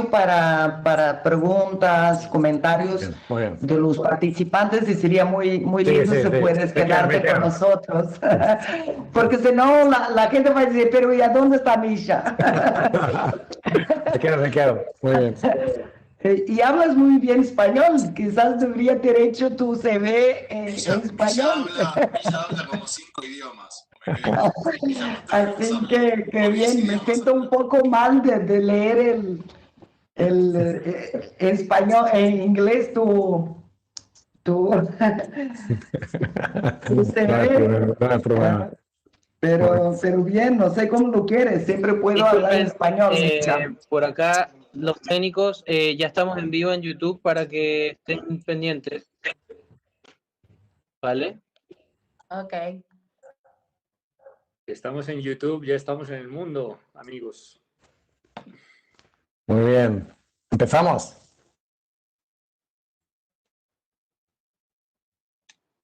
para preguntas, comentarios Muy bien. de los participantes y sería muy Sí, lindo sí, si sí. puedes Me quedarte quedo. con nosotros. Porque si no, la gente va a decir, pero ¿y a dónde está Misha? Me quedo. Muy bien. Y hablas muy bien español, quizás debería tener hecho tu CV en español. Misha habla como 5 idiomas. Así que bien, me siento un poco mal de leer el español, en inglés tu CV. No hay problema. Pero bien, no sé cómo lo quieres, siempre puedo hablar en español. Por acá, los técnicos, ya estamos en vivo en YouTube para que estén pendientes. ¿Vale? Ok. Estamos en YouTube, ya estamos en el mundo, amigos. Muy bien. ¿Empezamos?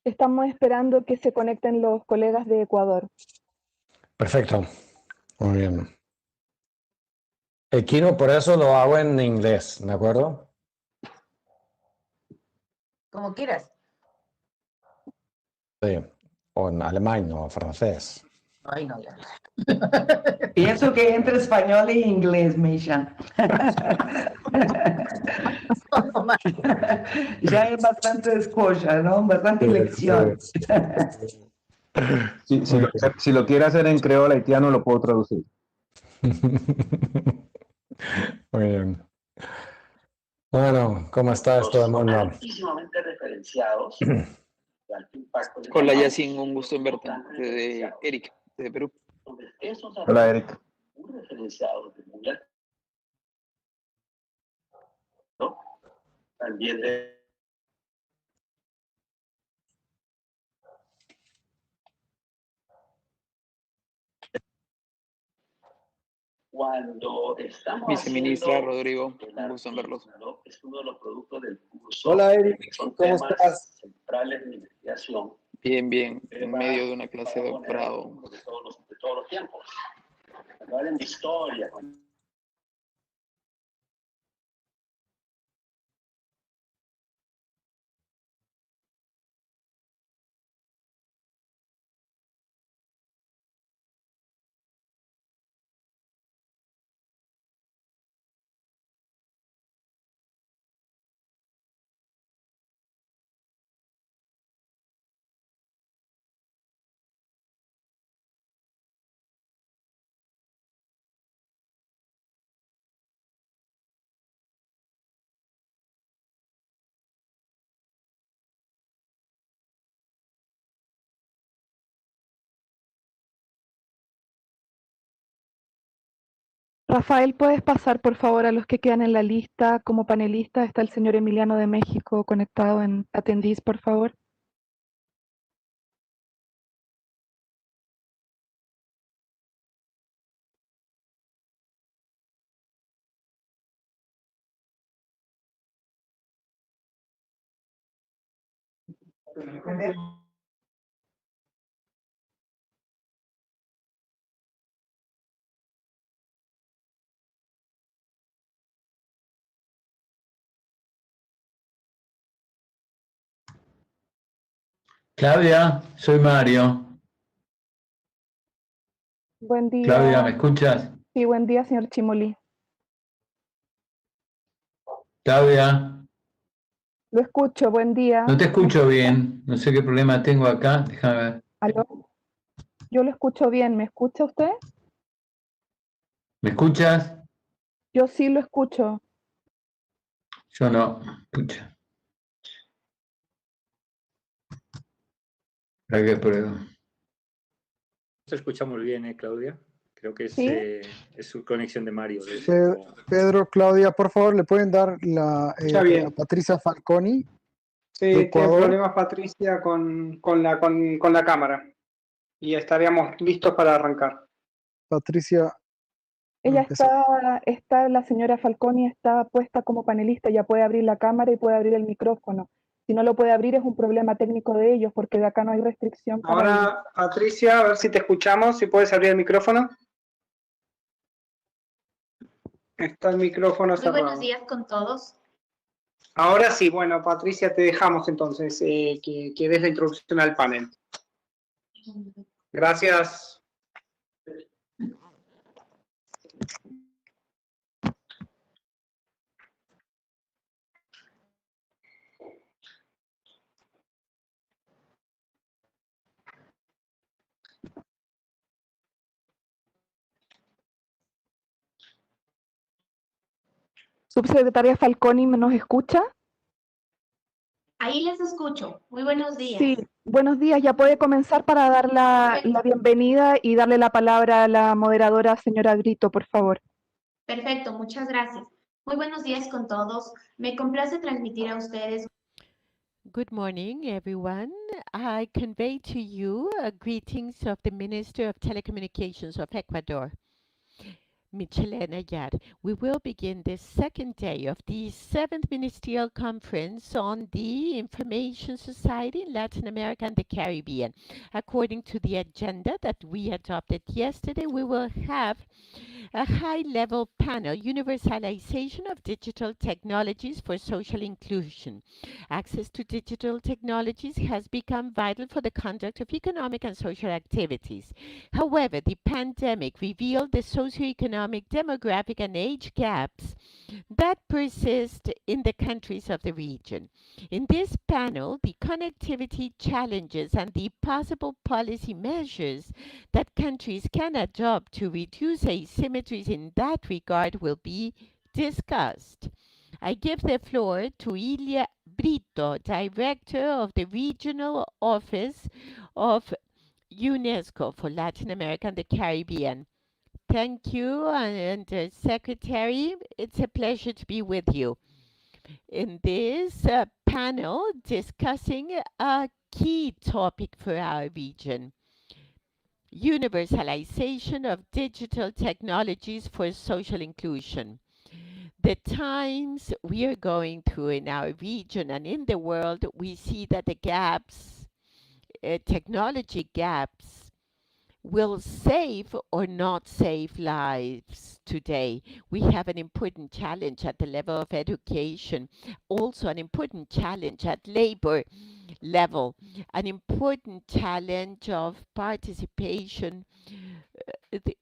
Estamos esperando que se conecten los colegas de Ecuador. Perfecto. Muy bien. El Kino, por eso lo hago en inglés, ¿de acuerdo? Como quieras. Sí. O en alemán o francés. Ay, no, ya. Pienso que entre español e inglés, Misha. Ya hay bastante escucha, ¿no? Bastante lección. Si lo quiere hacer en creol haitiano, lo puedo traducir. Muy bien. Bueno, ¿cómo está todo el mundo? Altísimamente referenciados. Hola, Yacine, un gusto en verte. De Eric, de Perú. Hola, Eric. Muy referenciados, muy alto, ¿no? También de cuando estamos Viceministra haciendo Rodrigo, un gusto en verlos. ¿no? Es uno de los productos del curso. Hola, Eric, son ¿cómo temas estás? centrales de investigación. Bien, bien, en medio de una clase de doctorado. De todos los tiempos. Hablar de historia. Rafael, ¿puedes pasar por favor a los que quedan en la lista? Como panelista está el señor Emiliano de México conectado en Atendís, por favor. Claudia, soy Mario. Buen día. Claudia, ¿me escuchas? Sí, buen día, señor Chimolí. Claudia, Lo escucho, buen día. no te escucho bien. No sé qué problema tengo acá. Déjame ver. ¿Aló? Yo lo escucho bien, ¿me escucha usted? ¿Me escuchas? Yo sí lo escucho. Yo no. Escucha. ¿Para qué pruebo? Te escuchamos bien, Claudia. Creo que ¿Sí? Es su conexión de Mario. Pedro, Claudia, por favor, ¿le pueden dar a Patricia Falconi? Sí, tiene problemas Patricia con la cámara. Y estaríamos listos para arrancar. Patricia. Ella la señora Falconi está puesta como panelista, ya puede abrir la cámara y puede abrir el micrófono. Si no lo puede abrir es un problema técnico de ellos, porque de acá no hay restricción. Ahora, Patricia, a ver si te escuchamos, si puedes abrir el micrófono. Está el micrófono Muy cerrado. buenos días con todos. Ahora sí, bueno, Patricia, te dejamos entonces que des la introducción al panel. Gracias. Subsecretaria Falconi, ¿nos escucha? Ahí les escucho. Muy buenos días. Sí, buenos días. Ya puede comenzar para dar la bienvenida y darle la palabra a la moderadora, señora Brito, por favor. Perfecto, muchas gracias. Muy buenos días con todos. Me complace transmitir a ustedes. Good morning, everyone. I convey to you greetings of the Minister of Telecommunications of Ecuador, Michelena Yar. We will begin the second day of the 7th Ministerial Conference on the Information Society in Latin America and the Caribbean. According to the agenda that we adopted yesterday, we will have a high-level panel, Universalization of Digital Technologies for Social Inclusion. Access to digital technologies has become vital for the conduct of economic and social activities. However, the pandemic revealed the socioeconomic, demographic, and age gaps that persist in the countries of the region. In this panel, the connectivity challenges and the possible policy measures that countries can adopt to reduce asymmetries in that regard will be discussed. I give the floor to Ilia Brito, Director of the Regional Office of UNESCO for Latin America and the Caribbean. Thank you, and Secretary, it's a pleasure to be with you in this panel discussing a key topic for our region: universalization of digital technologies for social inclusion. The times we are going through in our region and in the world, we see that the gaps, technology gaps, will save or not save lives today. We have an important challenge at the level of education, also an important challenge at labor level, an important challenge of participation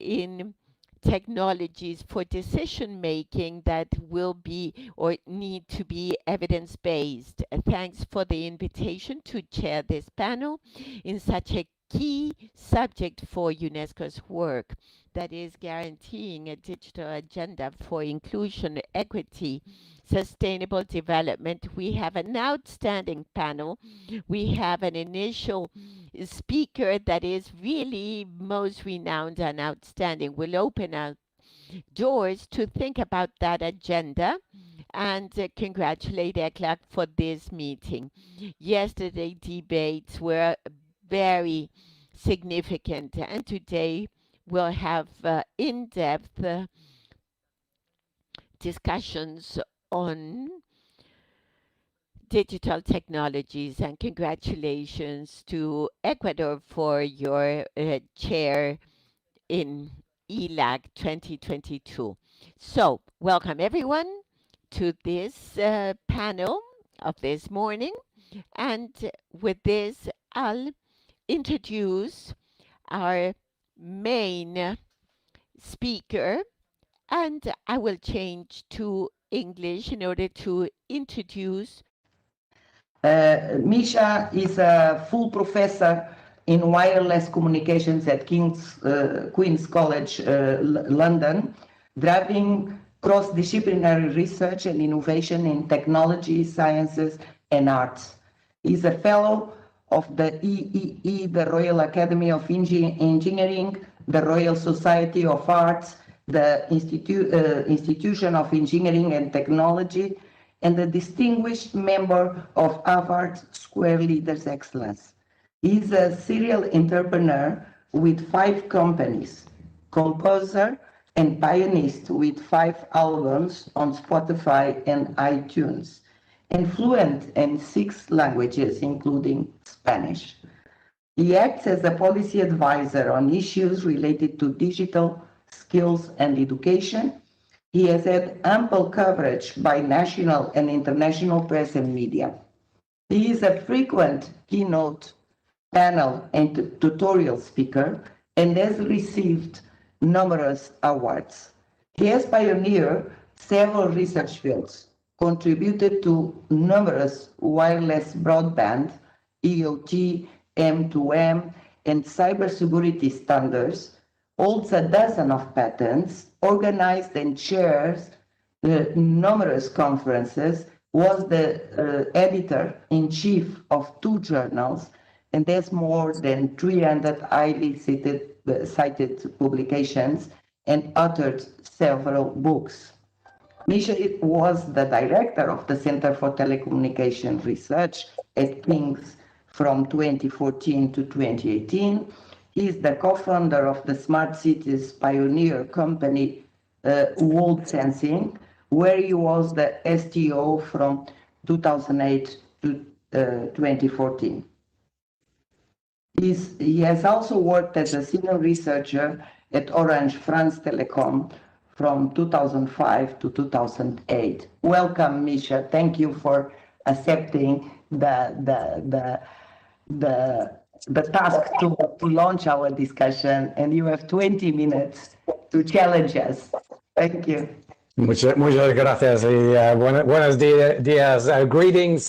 in technologies for decision making that will be or need to be evidence-based. Thanks for the invitation to chair this panel in such a key subject for UNESCO's work, that is guaranteeing a digital agenda for inclusion, equity, sustainable development. We have an outstanding panel. We have an initial speaker that is really most renowned and outstanding. Will open up doors to think about that agenda and congratulate ECLAC for this meeting. Yesterday debates were very significant, and today we'll have in-depth discussions on digital technologies, and congratulations to Ecuador for your chair in ELAC 2022. So, welcome everyone to this panel of this morning, and with this I'll introduce our main speaker, and I will change to English in order to introduce. Misha is a full professor in wireless communications at Queen's College London, driving cross-disciplinary research and innovation in technology, sciences, and arts. He's a fellow of the EEE, the Royal Academy of Engineering, the Royal Society of Arts, the Institution of Engineering and Technology, and a distinguished member of Harvard Square Leaders Excellence. He is a serial entrepreneur with 5 companies, composer and pianist with 5 albums on Spotify and iTunes, and fluent in 6 languages, including Spanish. He acts as a policy advisor on issues related to digital skills and education. He has had ample coverage by national and international press and media. He is a frequent keynote panel and tutorial speaker and has received numerous awards. He has pioneered several research fields, contributed to numerous wireless broadband, EOT, M2M, and cybersecurity standards, holds a dozen of patents, organized and chairs numerous conferences, was the editor-in-chief of 2 journals, and has more than 300 highly cited publications and authored several books. Misha was the director of the Center for Telecommunication Research at King's from 2014 to 2018. He is the co-founder of the Smart Cities pioneer company, World Sensing, where he was the STO from 2008 to 2014. He has also worked as a senior researcher at Orange France Telecom from 2005 to 2008. Welcome, Misha. Thank you for accepting the task to launch our discussion, and you have 20 minutes to challenge us. Thank you. Muchas gracias y buenos días. Greetings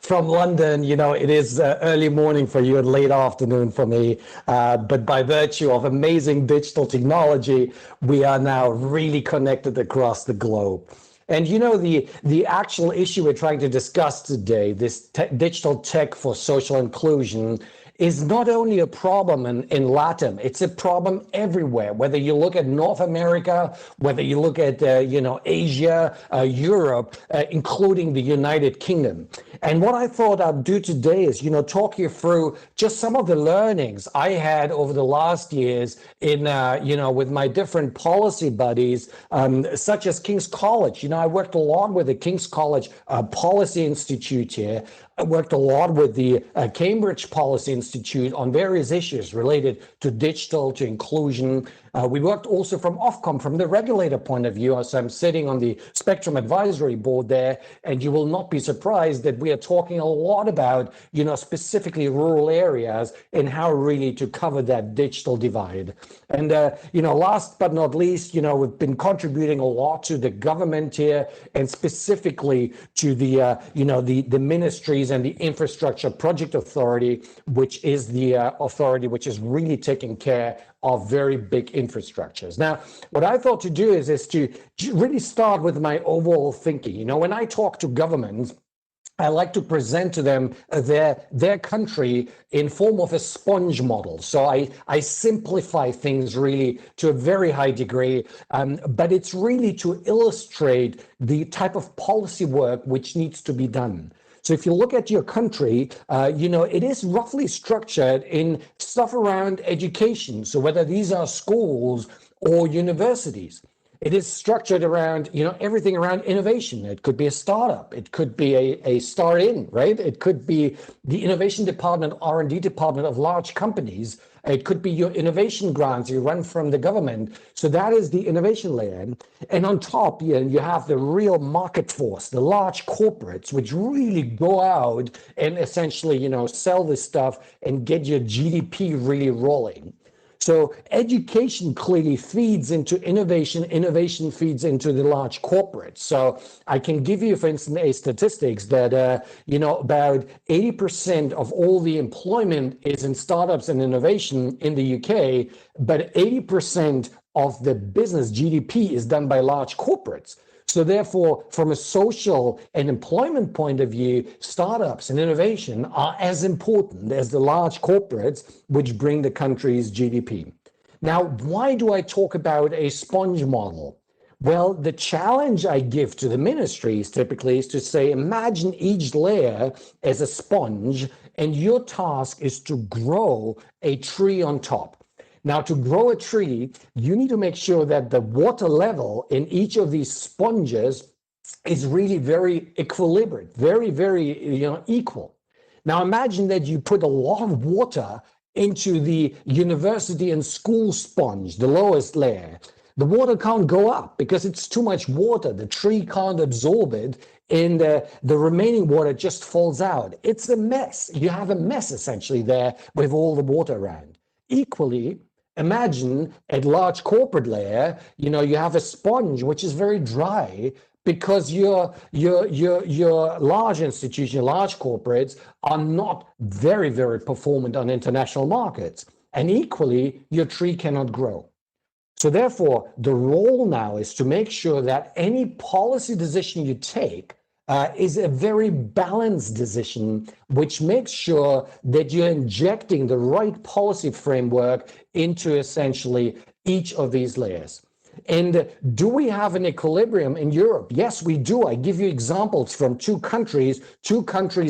from London. You know, it is early morning for you and late afternoon for me, but by virtue of amazing digital technology, we are now really connected across the globe. And you know, the actual issue we're trying to discuss today, this digital tech for social inclusion, is not only a problem in LATAM, it's a problem everywhere. Whether you look at North America, whether you look at Asia, Europe, including the United Kingdom. And what I thought I'd do today is, talk you through just some of the learnings I had over the last years in, with my different policy buddies, such as King's College. I worked a lot with the King's College Policy Institute here. I worked a lot with the Cambridge Policy Institute on various issues related to digital, to inclusion. We worked also from Ofcom, from the regulator point of view, as I'm sitting on the Spectrum Advisory Board there, and you will not be surprised that we are talking a lot about, specifically rural areas and how really to cover that digital divide. And, last but not least, we've been contributing a lot to the government here and specifically to the, the ministries and the Infrastructure Project Authority, which is the authority which is really taking care of very big infrastructures. Now, what I thought to do is to really start with my overall thinking. When I talk to governments, I like to present to them their country in form of a sponge model. So I simplify things really to a very high degree, but it's really to illustrate the type of policy work which needs to be done. So if you look at your country, it is roughly structured in stuff around education. So whether these are schools or universities, it is structured around, everything around innovation. It could be a startup. It could be a start-in, right? It could be the innovation department, R&D department of large companies. It could be your innovation grants you run from the government. So that is the innovation layer. And on top, you have the real market force, the large corporates, which really go out and essentially, sell this stuff and get your GDP really rolling. So education clearly feeds into innovation. Innovation feeds into the large corporates. So I can give you, for instance, a statistics that, about 80% of all the employment is in startups and innovation in the UK, but 80% of the business GDP is done by large corporates. So therefore, from a social and employment point of view, startups and innovation are as important as the large corporates which bring the country's GDP. Now, why do I talk about a sponge model? Well, the challenge I give to the ministries typically is to say, imagine each layer as a sponge, and your task is to grow a tree on top. Now, to grow a tree, you need to make sure that the water level in each of these sponges is really very equilibrium, very, very, equal. Now, imagine that you put a lot of water into the university and school sponge, the lowest layer. The water can't go up because it's too much water. The tree can't absorb it, and the remaining water just falls out. It's a mess. You have a mess essentially there with all the water around. Equally, imagine at large corporate layer, you know, you have a sponge which is very dry because your large institutions, large corporates are not very, very performant on international markets. And equally, your tree cannot grow. So therefore, the role now is to make sure that any policy decision you take is a very balanced decision, which makes sure that you're injecting the right policy framework into essentially each of these layers. And do we have an equilibrium in Europe? Yes, we do. I give you examples from two countries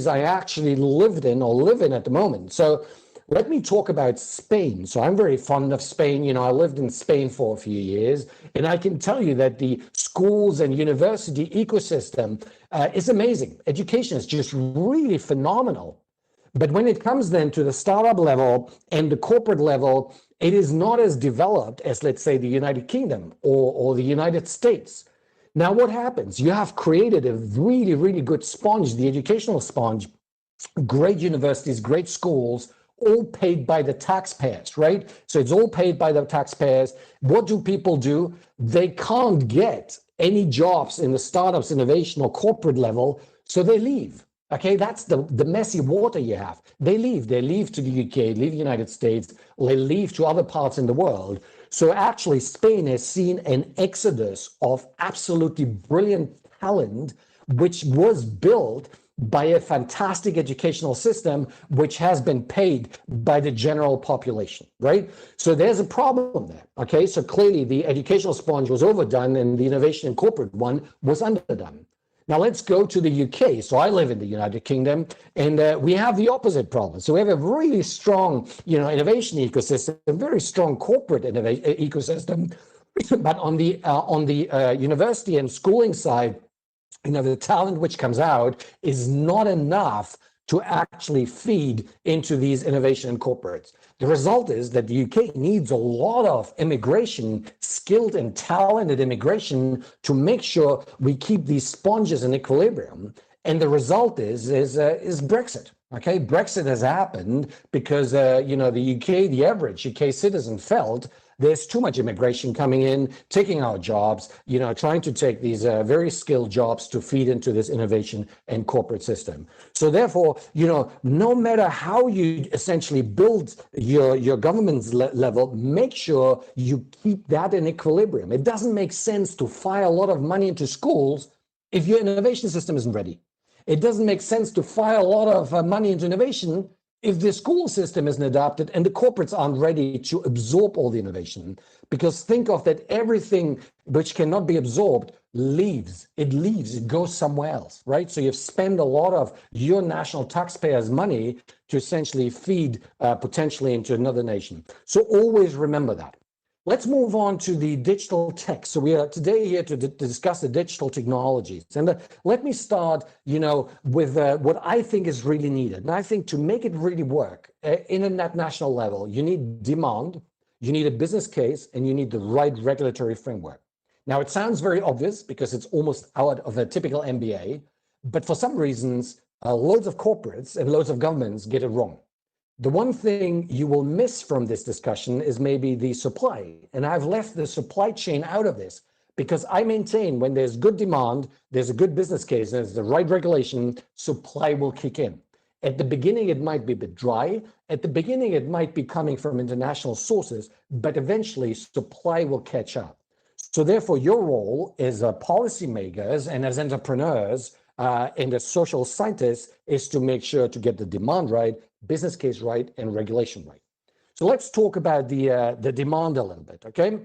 I actually lived in or live in at the moment. So let me talk about Spain. So I'm very fond of Spain. You know, I lived in Spain for a few years, and I can tell you that the schools and university ecosystem is amazing. Education is just really phenomenal. But when it comes then to the startup level and the corporate level, it is not as developed as, let's say, the United Kingdom or the United States. Now, what happens? You have created a really, really good sponge, the educational sponge, great universities, great schools, all paid by the taxpayers, right? So it's all paid by the taxpayers. What do people do? They can't get any jobs in the startups, innovation, or corporate level, so they leave. Okay, that's the messy water you have. They leave to the UK, leave the United States, they leave to other parts in the world. So actually, Spain has seen an exodus of absolutely brilliant talent, which was built by a fantastic educational system, which has been paid by the general population, right? So there's a problem there, okay? So clearly the educational sponge was overdone and the innovation and corporate one was underdone. Now let's go to the UK. So I live in the United Kingdom, and we have the opposite problem. So we have a really strong, you know, innovation ecosystem, a very strong corporate ecosystem, but on the university and schooling side, you know, the talent which comes out is not enough to actually feed into these innovation corporates. The result is that the UK needs a lot of immigration, skilled and talented immigration, to make sure we keep these sponges in equilibrium. And the result is Brexit. Okay, Brexit has happened because you know, the UK, the average UK citizen felt there's too much immigration coming in, taking our jobs, you know, trying to take these very skilled jobs to feed into this innovation and corporate system. So therefore, you know, no matter how you essentially build your government's level, make sure you keep that in equilibrium. It doesn't make sense to fire a lot of money into schools if your innovation system isn't ready. It doesn't make sense to fire a lot of money into innovation if the school system isn't adapted and the corporates aren't ready to absorb all the innovation. Because think of that, everything which cannot be absorbed leaves, it goes somewhere else, right? So you've spent a lot of your national taxpayers' money to essentially feed potentially into another nation. So always remember that. Let's move on to the digital tech. So we are today here to discuss the digital technologies. And let me start, you know, with what I think is really needed. And I think to make it really work in a national level, you need demand, you need a business case, and you need the right regulatory framework. Now, it sounds very obvious because it's almost out of a typical MBA, but for some reasons, loads of corporates and loads of governments get it wrong. The one thing you will miss from this discussion is maybe the supply. And I've left the supply chain out of this because I maintain when there's good demand, there's a good business case, and there's the right regulation, supply will kick in. At the beginning, it might be a bit dry. At the beginning, it might be coming from international sources, but eventually supply will catch up. So therefore, your role as policymakers and as entrepreneurs and as social scientists is to make sure to get the demand right, business case right, and regulation right. So let's talk about the demand a little bit, okay?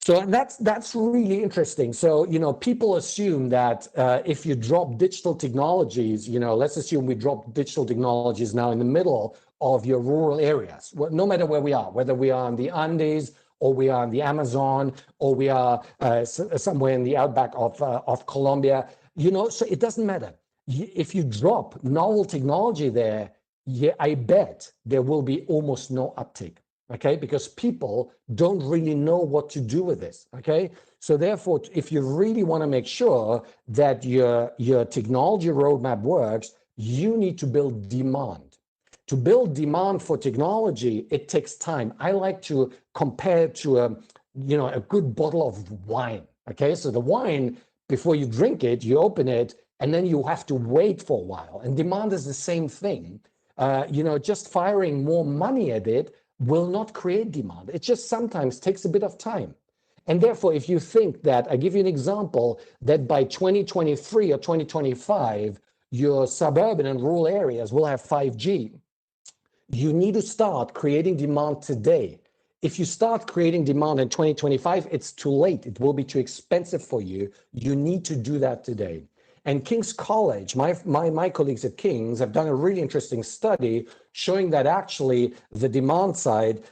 So that's really interesting. So, you know, people assume that if you drop digital technologies, you know, let's assume we drop digital technologies now in the middle of your rural areas, no matter where we are, whether we are in the Andes or we are in the Amazon or we are somewhere in the outback of Colombia, you know, so it doesn't matter. If you drop novel technology there, yeah, I bet there will be almost no uptake. okay? Because people don't really know what to do with this, okay? So therefore, if you really want to make sure that your technology roadmap works, you need to build demand. To build demand for technology, it takes time. I like to compare it to a good bottle of wine, okay? So the wine, before you drink it, you open it, and then you have to wait for a while. And demand is the same thing. Just firing more money at it will not create demand. It just sometimes takes a bit of time. And therefore, if you think that, I give you an example, that by 2023 or 2025, your suburban and rural areas will have 5G, you need to start creating demand today. If you start creating demand in 2025, it's too late. It will be too expensive for you. You need to do that today. And King's College, my colleagues at King's have done a really interesting study showing that actually the demand side,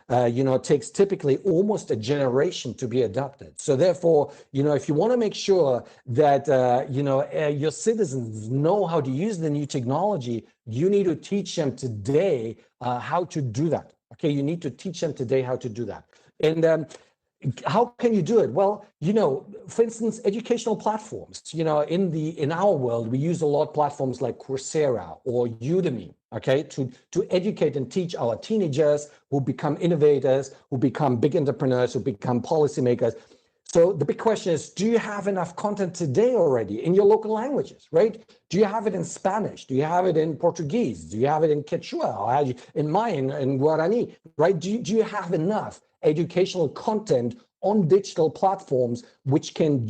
takes typically almost a generation to be adopted. So therefore, if you want to make sure that, your citizens know how to use the new technology, you need to teach them today how to do that. Okay, you need to teach them today how to do that. And how can you do it? Well, for instance, educational platforms. In our world, we use a lot of platforms like Coursera or Udemy, okay, to educate and teach our teenagers who become innovators, who become big entrepreneurs, who become policymakers. So the big question is, do you have enough content today already in your local languages, right? Do you have it in Spanish? Do you have it in Portuguese? Do you have it in Quechua, or in Mayan and Guarani, right? Do you have enough educational content on digital platforms which can,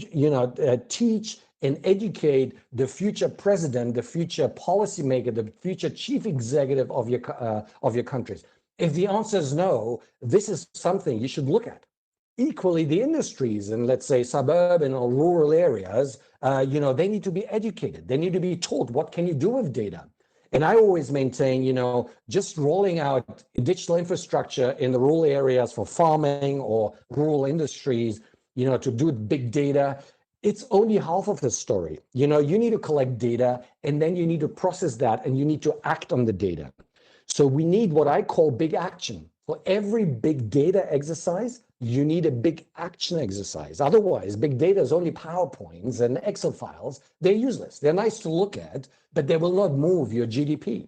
teach and educate the future president, the future policymaker, the future chief executive of your countries? If the answer is no, this is something you should look at. Equally, the industries in, let's say, suburban or rural areas, they need to be educated. They need to be taught, what can you do with data? And I always maintain, just rolling out digital infrastructure in the rural areas for farming or rural industries, to do big data, it's only half of the story. You need to collect data, and then you need to process that, and you need to act on the data. So we need what I call big action. For every big data exercise, you need a big action exercise. Otherwise, big data is only PowerPoints and Excel files. They're useless. They're nice to look at, but they will not move your GDP.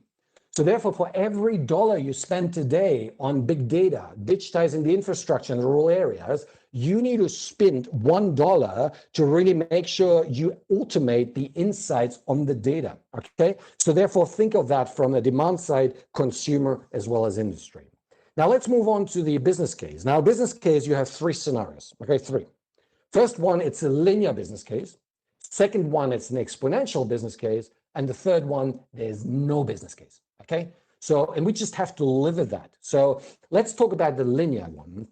So therefore, for every dollar you spend today on big data, digitizing the infrastructure in the rural areas, you need to spend $1 to really make sure you automate the insights on the data, okay? So therefore, think of that from a demand side, consumer, as well as industry. Now let's move on to the business case. Now, business case, you have three scenarios, okay, three. First one, it's a linear business case. Second one, it's an exponential business case. And the third one, there's no business case, okay? So, and we just have to live with that. So let's talk about the linear one.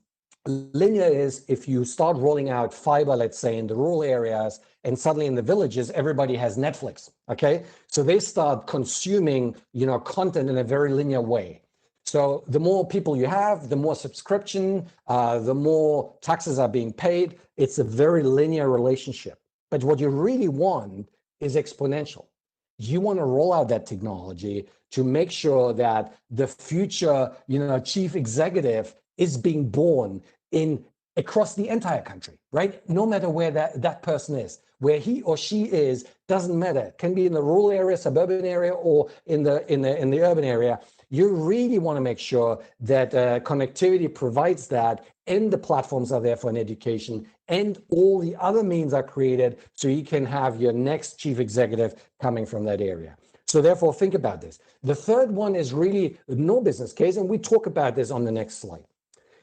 Linear is if you start rolling out fiber, let's say, in the rural areas, and suddenly in the villages, everybody has Netflix, okay? So they start consuming, content in a very linear way. So the more people you have, the more subscription, the more taxes are being paid. It's a very linear relationship. But what you really want is exponential. You want to roll out that technology to make sure that the future, chief executive is being born across the entire country, right? No matter where that person is, where he or she is, doesn't matter. It can be in the rural area, suburban area, or in the urban area. You really want to make sure that connectivity provides that, and the platforms are there for an education, and all the other means are created so you can have your next chief executive coming from that area. So therefore, think about this. The third one is really no business case, and we talk about this on the next slide.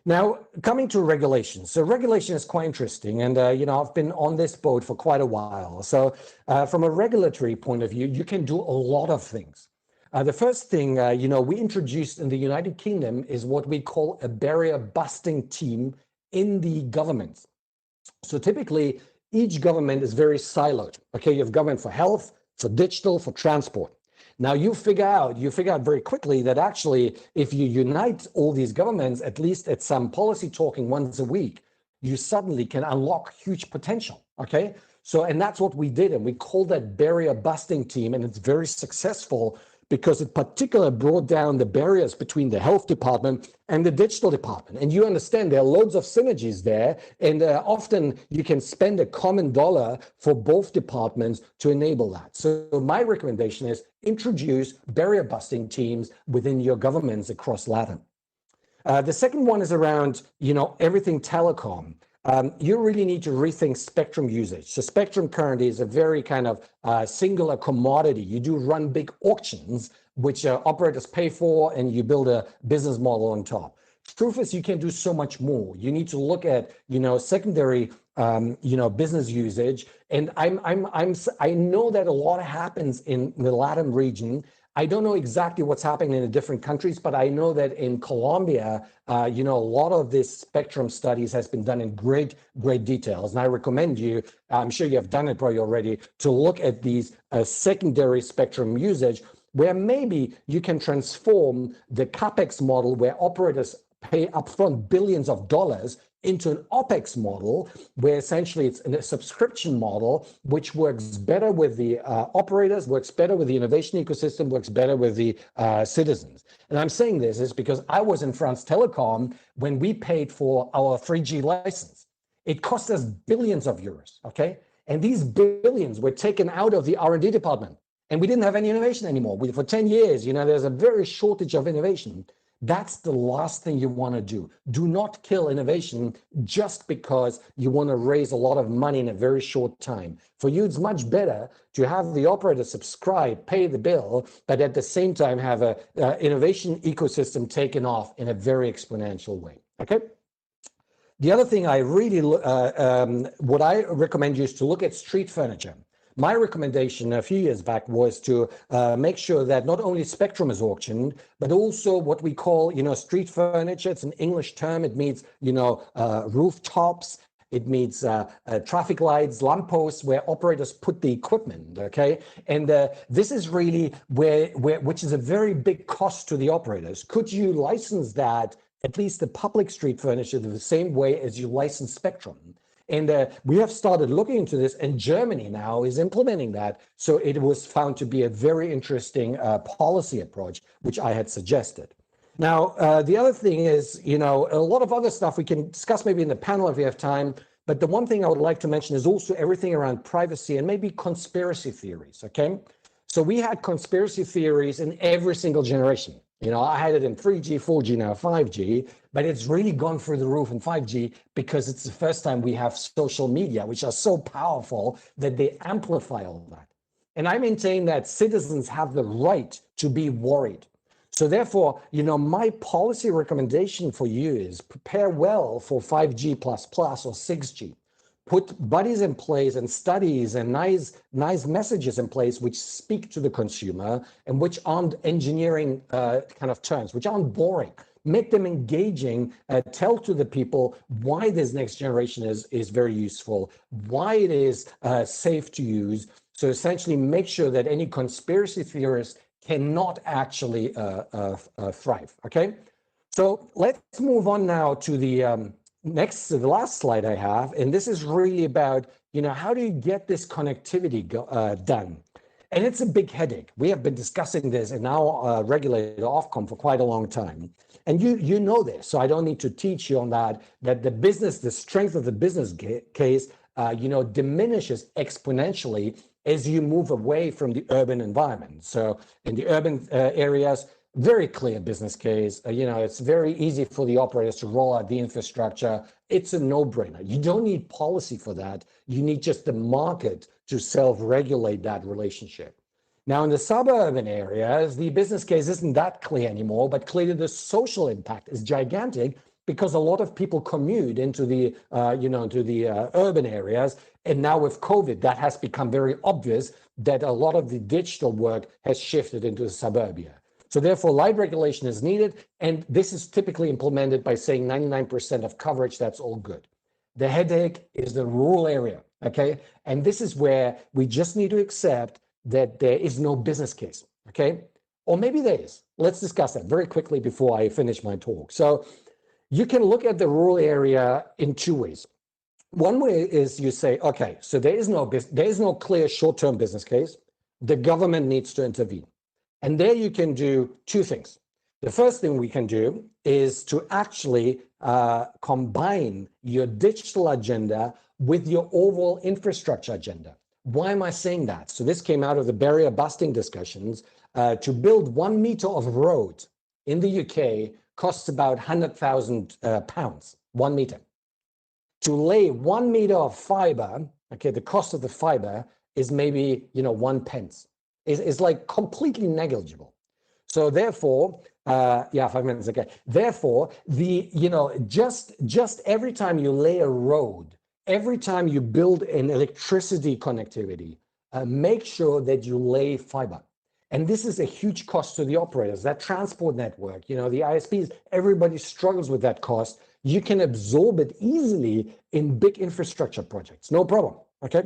Now, coming to regulations. So regulation is quite interesting, and I've been on this boat for quite a while. So from a regulatory point of view, you can do a lot of things. The first thing, we introduced in the United Kingdom is what we call a barrier busting team in the government. So typically, each government is very siloed. Okay, you have government for health, for digital, for transport. Now you figure out very quickly that actually, if you unite all these governments, at least at some policy talking once a week, you suddenly can unlock huge potential. Okay, so and that's what we did, and we call that barrier busting team, and it's very successful because it particularly brought down the barriers between the health department and the digital department. And you understand there are loads of synergies there, and often you can spend a common dollar for both departments to enable that. So my recommendation is introduce barrier busting teams within your governments across Latin. The second one is around, everything telecom. You really need to rethink spectrum usage. So spectrum currently is a very kind of singular commodity. You do run big auctions, which operators pay for, and you build a business model on top. Truth is, you can do so much more. You need to look at, secondary, business usage. And I know that a lot happens in the Latin region. I don't know exactly what's happening in the different countries, but I know that in Colombia, a lot of this spectrum studies has been done in great details. And I recommend you, I'm sure you have done it probably already, to look at these secondary spectrum usage, where maybe you can transform the CapEx model where operators pay upfront billions of dollars into an OpEx model, where essentially it's a subscription model, which works better with the operators, works better with the innovation ecosystem, works better with the citizens. And I'm saying this is because I was in France Telecom when we paid for our 3G license. It cost us billions of euros, okay? And these billions were taken out of the R&D department, and we didn't have any innovation anymore. For 10 years, there's a very shortage of innovation. That's the last thing you want to do. Do not kill innovation just because you want to raise a lot of money in a very short time. For you, it's much better to have the operator subscribe, pay the bill, but at the same time have a innovation ecosystem taken off in a very exponential way. Okay. The other thing I really, what I recommend you is to look at street furniture. My recommendation a few years back was to make sure that not only spectrum is auctioned, but also what we call, street furniture. It's an English term. It means, rooftops. It means traffic lights, lampposts, where operators put the equipment. Okay, and this is really which is a very big cost to the operators. Could you license that, at least the public street furniture, the same way as you license spectrum? And we have started looking into this, and Germany now is implementing that. So it was found to be a very interesting policy approach, which I had suggested. Now, the other thing is, a lot of other stuff we can discuss maybe in the panel if we have time. But the one thing I would like to mention is also everything around privacy and maybe conspiracy theories, okay? So we had conspiracy theories in every single generation. I had it in 3G, 4G, now 5G, but it's really gone through the roof in 5G because it's the first time we have social media, which are so powerful that they amplify all that. And I maintain that citizens have the right to be worried. So therefore, my policy recommendation for you is prepare well for 5G++ or 6G. Put buddies in place and studies and nice messages in place which speak to the consumer and which aren't engineering kind of terms, which aren't boring. Make them engaging, tell to the people why this next generation is very useful, why it is safe to use. So essentially make sure that any conspiracy theorists cannot actually thrive, okay? So let's move on now to the the last slide I have, and this is really about, how do you get this connectivity done? And it's a big headache. We have been discussing this in our regulator Ofcom for quite a long time. And you know this, so I don't need to teach you on that the strength of the business case, diminishes exponentially as you move away from the urban environment. So in the urban areas, very clear business case. It's very easy for the operators to roll out the infrastructure. It's a no-brainer. You don't need policy for that. You need just the market to self-regulate that relationship. Now, in the suburban areas, the business case isn't that clear anymore, but clearly the social impact is gigantic because a lot of people commute into the, urban areas. And now with COVID, that has become very obvious that a lot of the digital work has shifted into the suburbia. So therefore, light regulation is needed, and this is typically implemented by saying 99% of coverage, that's all good. The headache is the rural area, okay? And this is where we just need to accept that there is no business case, okay? Or maybe there is. Let's discuss that very quickly before I finish my talk. So you can look at the rural area in two ways. One way is you say, okay, so there is no clear short-term business case. The government needs to intervene. And there you can do two things. The first thing we can do is to actually combine your digital agenda with your overall infrastructure agenda. Why am I saying that? So this came out of the barrier busting discussions. To build 1 meter of road in the UK costs about £100,000, 1 meter. To lay 1 meter of fiber, okay, the cost of the fiber is maybe, 1 pence. It's like completely negligible. So therefore, 5 minutes, okay. Therefore, just every time you lay a road, every time you build an electricity connectivity, make sure that you lay fiber. And this is a huge cost to the operators, that transport network, the ISPs, everybody struggles with that cost. You can absorb it easily in big infrastructure projects, no problem, okay?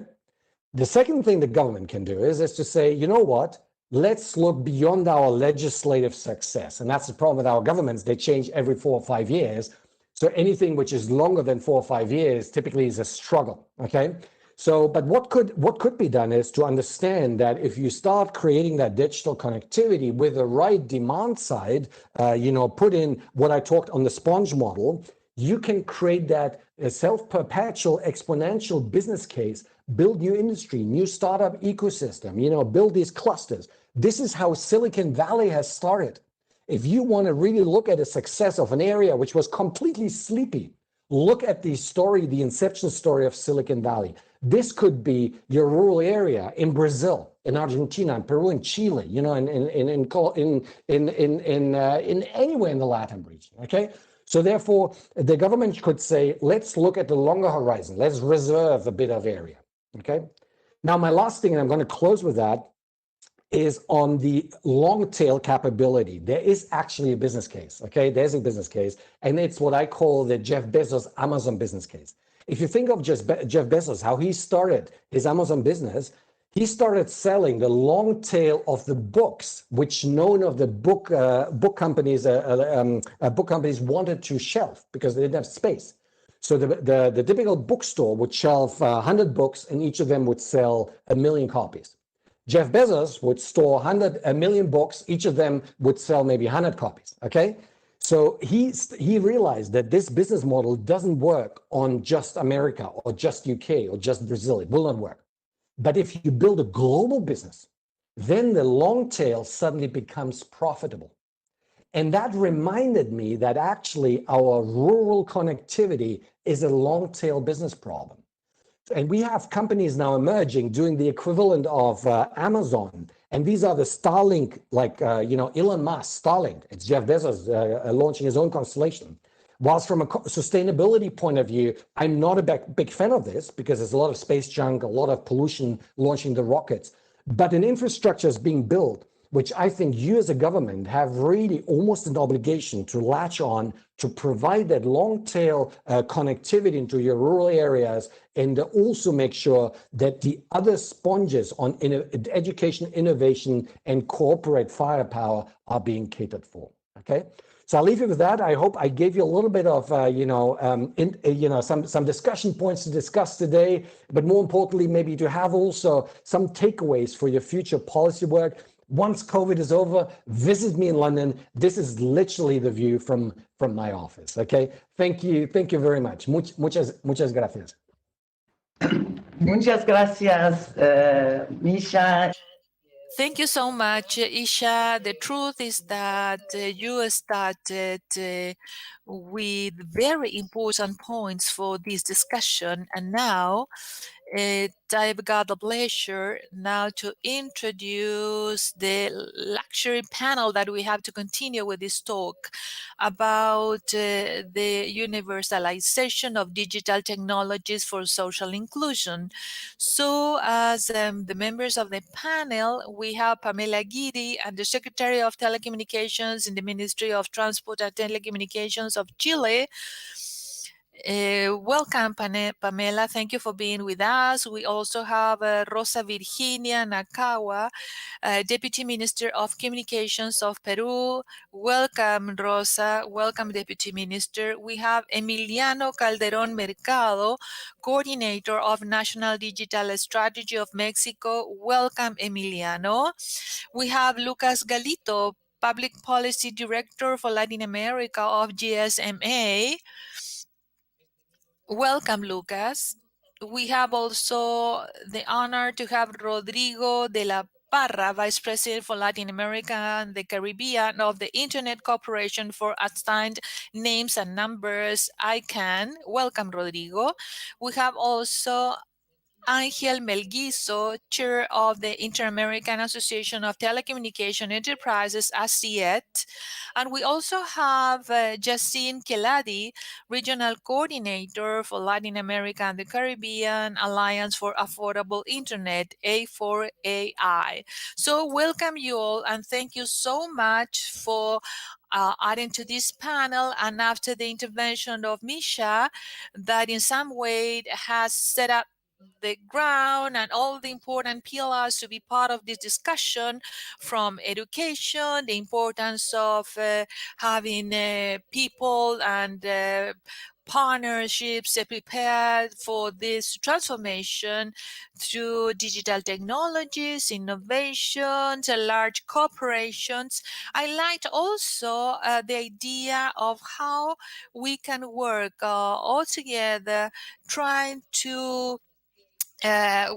The second thing the government can do is to say, you know what? Let's look beyond our legislative success. And that's the problem with our governments. They change every 4 or 5 years. So anything which is longer than 4 or 5 years typically is a struggle, okay? So, but what could be done is to understand that if you start creating that digital connectivity with the right demand side, put in what I talked on the sponge model, you can create that self-perpetual exponential business case, build new industry, new startup ecosystem, build these clusters. This is how Silicon Valley has started. If you want to really look at the success of an area which was completely sleepy, look at the story, the inception story of Silicon Valley. This could be your rural area in Brazil, in Argentina, in Peru, in Chile, in anywhere in the Latin region, okay? So therefore, the government could say, let's look at the longer horizon. Let's reserve a bit of area, okay? Now, my last thing, and I'm going to close with that, is on the long tail capability. There is actually a business case, okay? There's a business case, and it's what I call the Jeff Bezos Amazon business case. If you think of Jeff Bezos, how he started his Amazon business, he started selling the long tail of the books, which none of the book companies wanted to shelf because they didn't have space. So the typical bookstore would shelf 100 books, and each of them would sell 1 million copies. Jeff Bezos would store 1 million books. Each of them would sell maybe 100 copies, okay? So he realized that this business model doesn't work on just America or just UK or just Brazil. It will not work. But if you build a global business, then the long tail suddenly becomes profitable. And that reminded me that actually our rural connectivity is a long tail business problem. And we have companies now emerging doing the equivalent of Amazon. And these are the Starlink, like, Elon Musk, Starlink. It's Jeff Bezos launching his own constellation. Whilst from a sustainability point of view, I'm not a big fan of this because there's a lot of space junk, a lot of pollution launching the rockets. But an infrastructure is being built, which I think you as a government have really almost an obligation to latch on to provide that long tail connectivity into your rural areas, and also make sure that the other sponges on education, innovation, and corporate firepower are being catered for, okay? So I'll leave you with that. I hope I gave you a little bit of, some discussion points to discuss today, but more importantly, maybe to have also some takeaways for your future policy work. Once COVID is over, visit me in London. This is literally the view from my office, okay? Thank you very much. Muchas gracias. Muchas gracias, Misha. Thank you so much, Isha. The truth is that you started with very important points for this discussion, and now I've got the pleasure now to introduce the luxury panel that we have to continue with this talk about the universalization of digital technologies for social inclusion. So as the members of the panel, we have Pamela Guidi, Undersecretary of Telecommunications in the Ministry of Transport and Telecommunications of Chile, Welcome, Pamela. Thank you for being with us. We also have Rosa Virginia Nakawa, Deputy Minister of Communications of Peru. Welcome, Rosa. Welcome, Deputy Minister. We have Emiliano Calderón Mercado, Coordinator of National Digital Strategy of Mexico. Welcome, Emiliano. We have Lucas Galito, Public Policy Director for Latin America of GSMA. Welcome, Lucas. We have also the honor to have Rodrigo de la Parra, Vice President for Latin America and the Caribbean of the Internet Corporation for Assigned Names and Numbers, ICANN. Welcome, Rodrigo. We have also Ángel Melguizo, Chair of the Inter-American Association of Telecommunication Enterprises, ASIET. And we also have Jacine Keladi, Regional Coordinator for Latin America and the Caribbean Alliance for Affordable Internet, A4AI. So welcome you all and thank you so much for adding to this panel. And after the intervention of Misha, that in some way has set up the ground and all the important pillars to be part of this discussion, from education, the importance of having people and partnerships prepared for this transformation through digital technologies, innovations, large corporations. I liked also the idea of how we can work all together trying to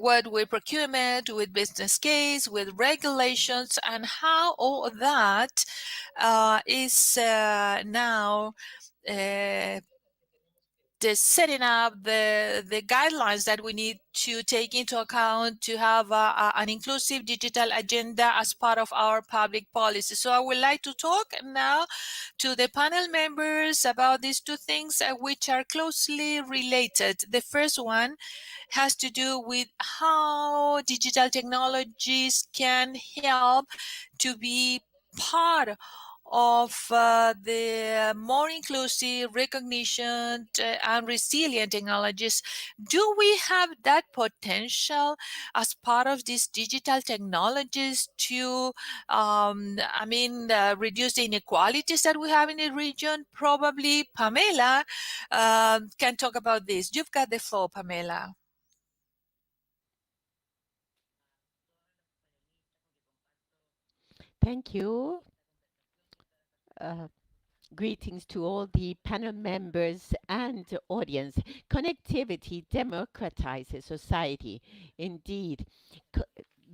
what with procurement, with business case, with regulations, and how all that is now the setting up the guidelines that we need to take into account to have an inclusive digital agenda as part of our public policy. So I would like to talk now to the panel members about these two things which are closely related. The first one has to do with how digital technologies can help to be part of the more inclusive recognition and resilient technologies. Do we have that potential as part of these digital technologies to, reduce the inequalities that we have in the region? Probably Pamela can talk about this. You've got the floor, Pamela. Thank you. Greetings to all the panel members and audience. Connectivity democratizes society. Indeed,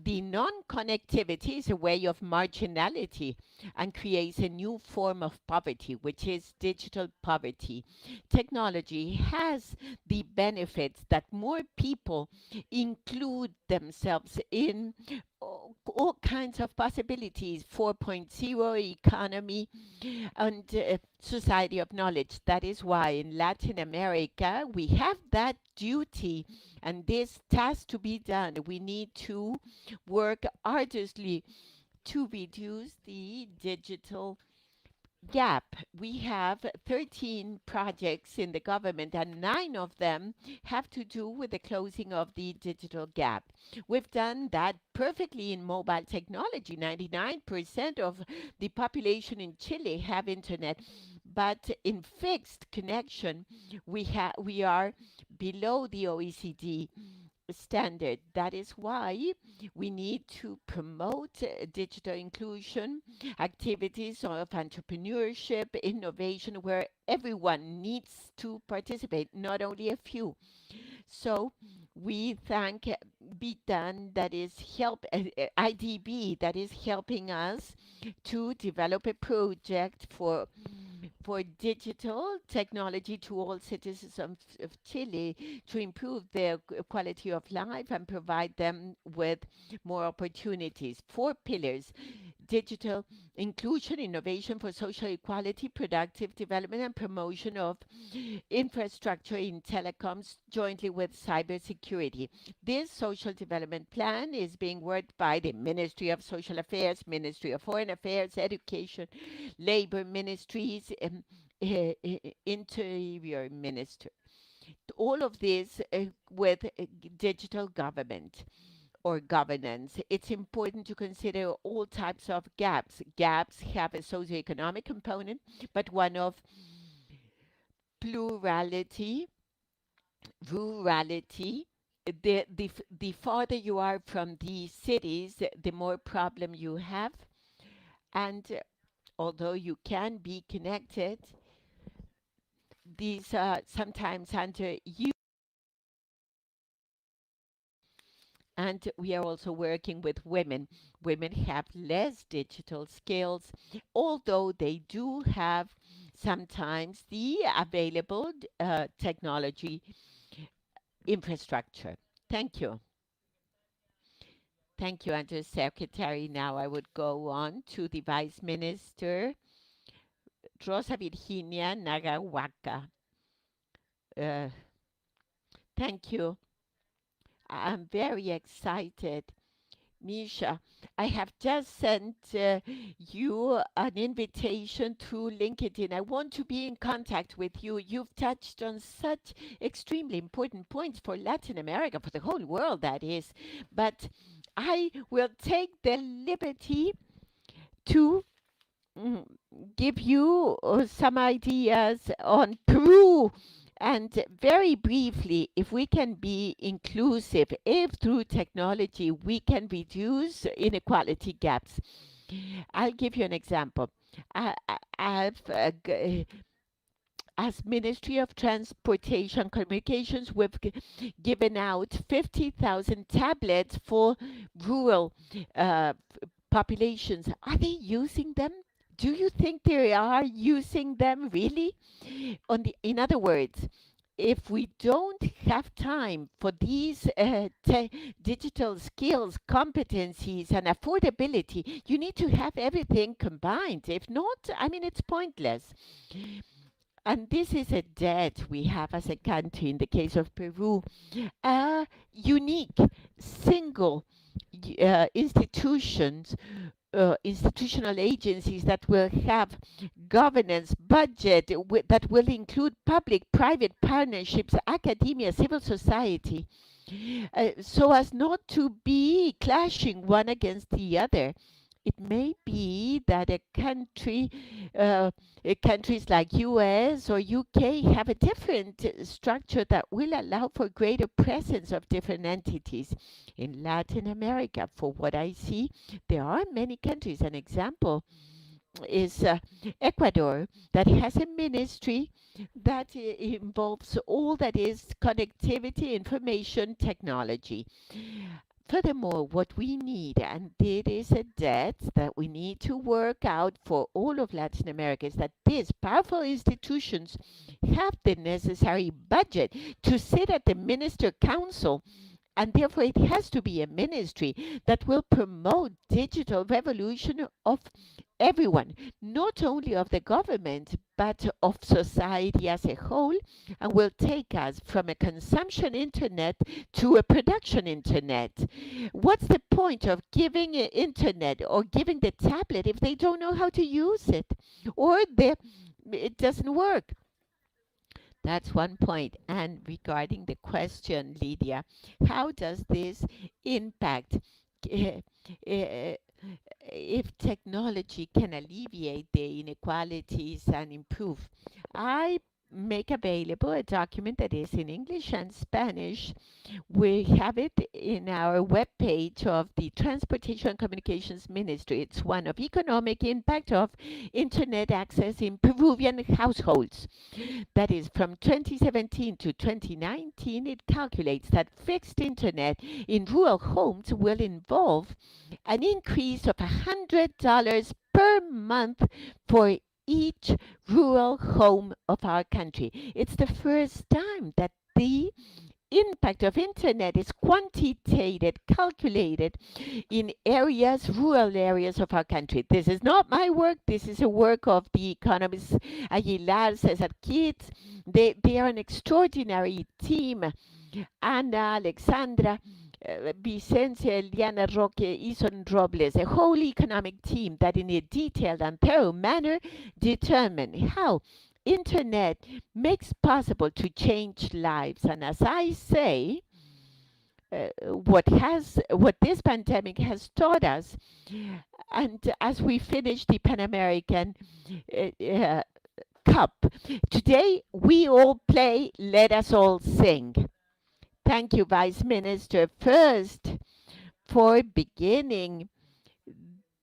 the non-connectivity is a way of marginality and creates a new form of poverty, which is digital poverty. Technology has the benefits that more people include themselves in all kinds of possibilities, 4.0 economy and society of knowledge. That is why in Latin America we have that duty and this task to be done. We need to work arduously to reduce the digital gap. We have 13 projects in the government and 9 of them have to do with the closing of the digital gap. We've done that perfectly in mobile technology. 99% of the population in Chile have internet, but in fixed connection we are below the OECD standard. That is why we need to promote digital inclusion, activities of entrepreneurship, innovation, where everyone needs to participate, not only a few. So we thank BITAN, that is IDB, that is helping us to develop a project for digital technology to all citizens of Chile to improve their quality of life and provide them with more opportunities. 4 pillars: digital inclusion, innovation for social equality, productive development, and promotion of infrastructure in telecoms jointly with cybersecurity. This social development plan is being worked by the Ministry of Social Affairs, Ministry of Foreign Affairs, Education, Labor Ministries, interior minister. All of this with digital government or governance. It's important to consider all types of gaps. Gaps have a socioeconomic component, but one of plurality, rurality. The farther you are from the cities, the more problem you have. And although you can be connected, these are sometimes under you. And we are also working with women. Women have less digital skills, although they do have sometimes the available technology infrastructure. Thank you. Thank you, Undersecretary. Now I would go on to the Vice Minister, Rosa Virginia Nagawaka. Thank you. I'm very excited. Misha, I have just sent you an invitation through LinkedIn. I want to be in contact with you. You've touched on such extremely important points for Latin America, for the whole world, that is. But I will take the liberty to give you some ideas on Peru. And very briefly, if we can be inclusive, if through technology we can reduce inequality gaps. I'll give you an example. As Ministry of Transportation Communications, we've given out 50,000 tablets for rural populations. Are they using them? Do you think they are using them really? In other words, if we don't have time for these digital skills, competencies, and affordability, you need to have everything combined. If not, I mean, it's pointless. And this is a debt we have as a country in the case of Peru. A unique single institutional agencies that will have governance, budget, that will include public-private partnerships, academia, civil society, so as not to be clashing one against the other. It may be that countries like US or UK have a different structure that will allow for greater presence of different entities. In Latin America, for what I see, there are many countries. An example is Ecuador, that has a ministry that involves all that is connectivity, information, technology. Furthermore, what we need, and it is a debt that we need to work out for all of Latin America, is that these powerful institutions have the necessary budget to sit at the Minister Council, and therefore it has to be a ministry that will promote digital revolution of everyone, not only of the government, but of society as a whole, and will take us from a consumption internet to a production internet. What's the point of giving an internet or giving the tablet if they don't know how to use it, or it doesn't work? That's one point. And regarding the question, Lydia, how does this impact if technology can alleviate the inequalities and improve? I make available a document that is in English and Spanish. We have it in our webpage of the Transportation and Communications Ministry. It's one of economic impact of internet access in Peruvian households. That is, from 2017 to 2019, it calculates that fixed internet in rural homes will involve an increase of $100 per month for each rural home of our country. It's the first time that the impact of internet is quantitated, calculated in areas, rural areas of our country. This is not my work. This is a work of the economists Aguilar, Cesar Kitts. They are an extraordinary team. Anna, Alexandra, Vicencia, Eliana Roque, Ison Robles, a whole economic team that in a detailed and thorough manner determine how internet makes possible to change lives. And as I say, what this pandemic has taught us, and as we finish the Pan American Cup, today we all play Let Us All Sing. Thank you, Vice Minister, first for beginning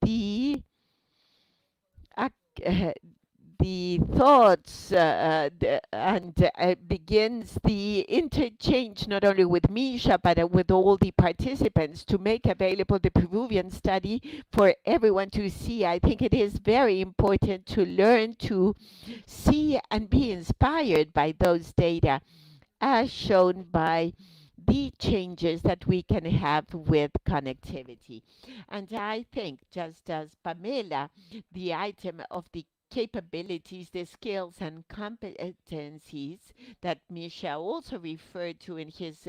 the the thoughts and begins the interchange not only with Misha but with all the participants to make available the Peruvian study for everyone to see. I think it is very important to learn to see and be inspired by those data as shown by the changes that we can have with connectivity. And I think, just as Pamela, the item of the capabilities, the skills and competencies that Misha also referred to in his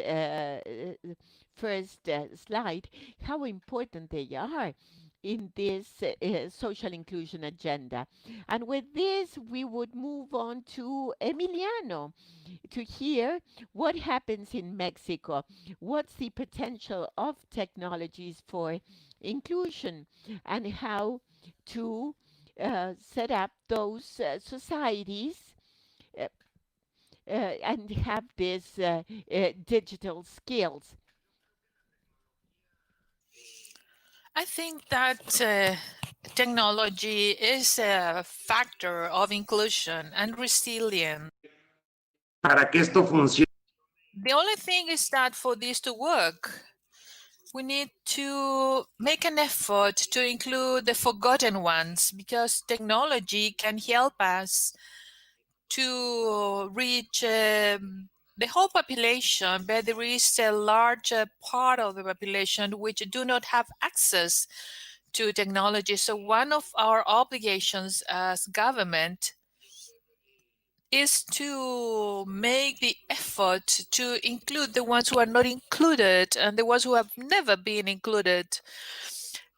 first slide, how important they are in this social inclusion agenda. And with this, we would move on to Emiliano to hear what happens in Mexico. What's the potential of technologies for inclusion and how to set up those societies and have these digital skills. I think that technology is a factor of inclusion and resilience. Para que esto funcione. The only thing is that for this to work, we need to make an effort to include the forgotten ones, because technology can help us to reach the whole population, but there is a large part of the population which do not have access to technology. So one of our obligations as government is to make the effort to include the ones who are not included and the ones who have never been included.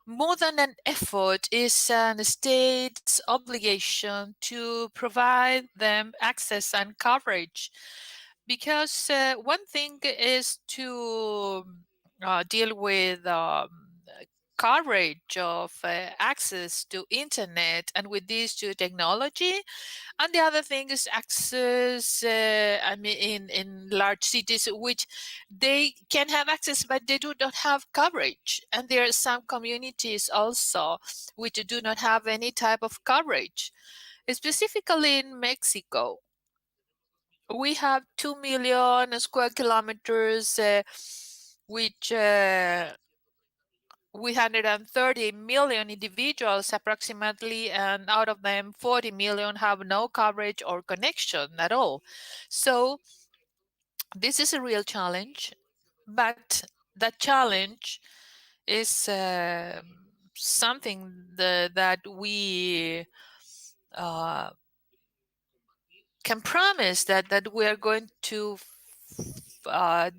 More than an effort is a state's obligation to provide them access and coverage. Because one thing is to deal with coverage of access to internet and with this to technology, and the other thing is access in large cities which they can have access but they do not have coverage, and there are some communities also which do not have any type of coverage. Specifically in Mexico, we have 2 million square kilometers which 130 million individuals approximately, and out of them 40 million have no coverage or connection at all. So this is a real challenge, but that challenge is something that we can promise that we are going to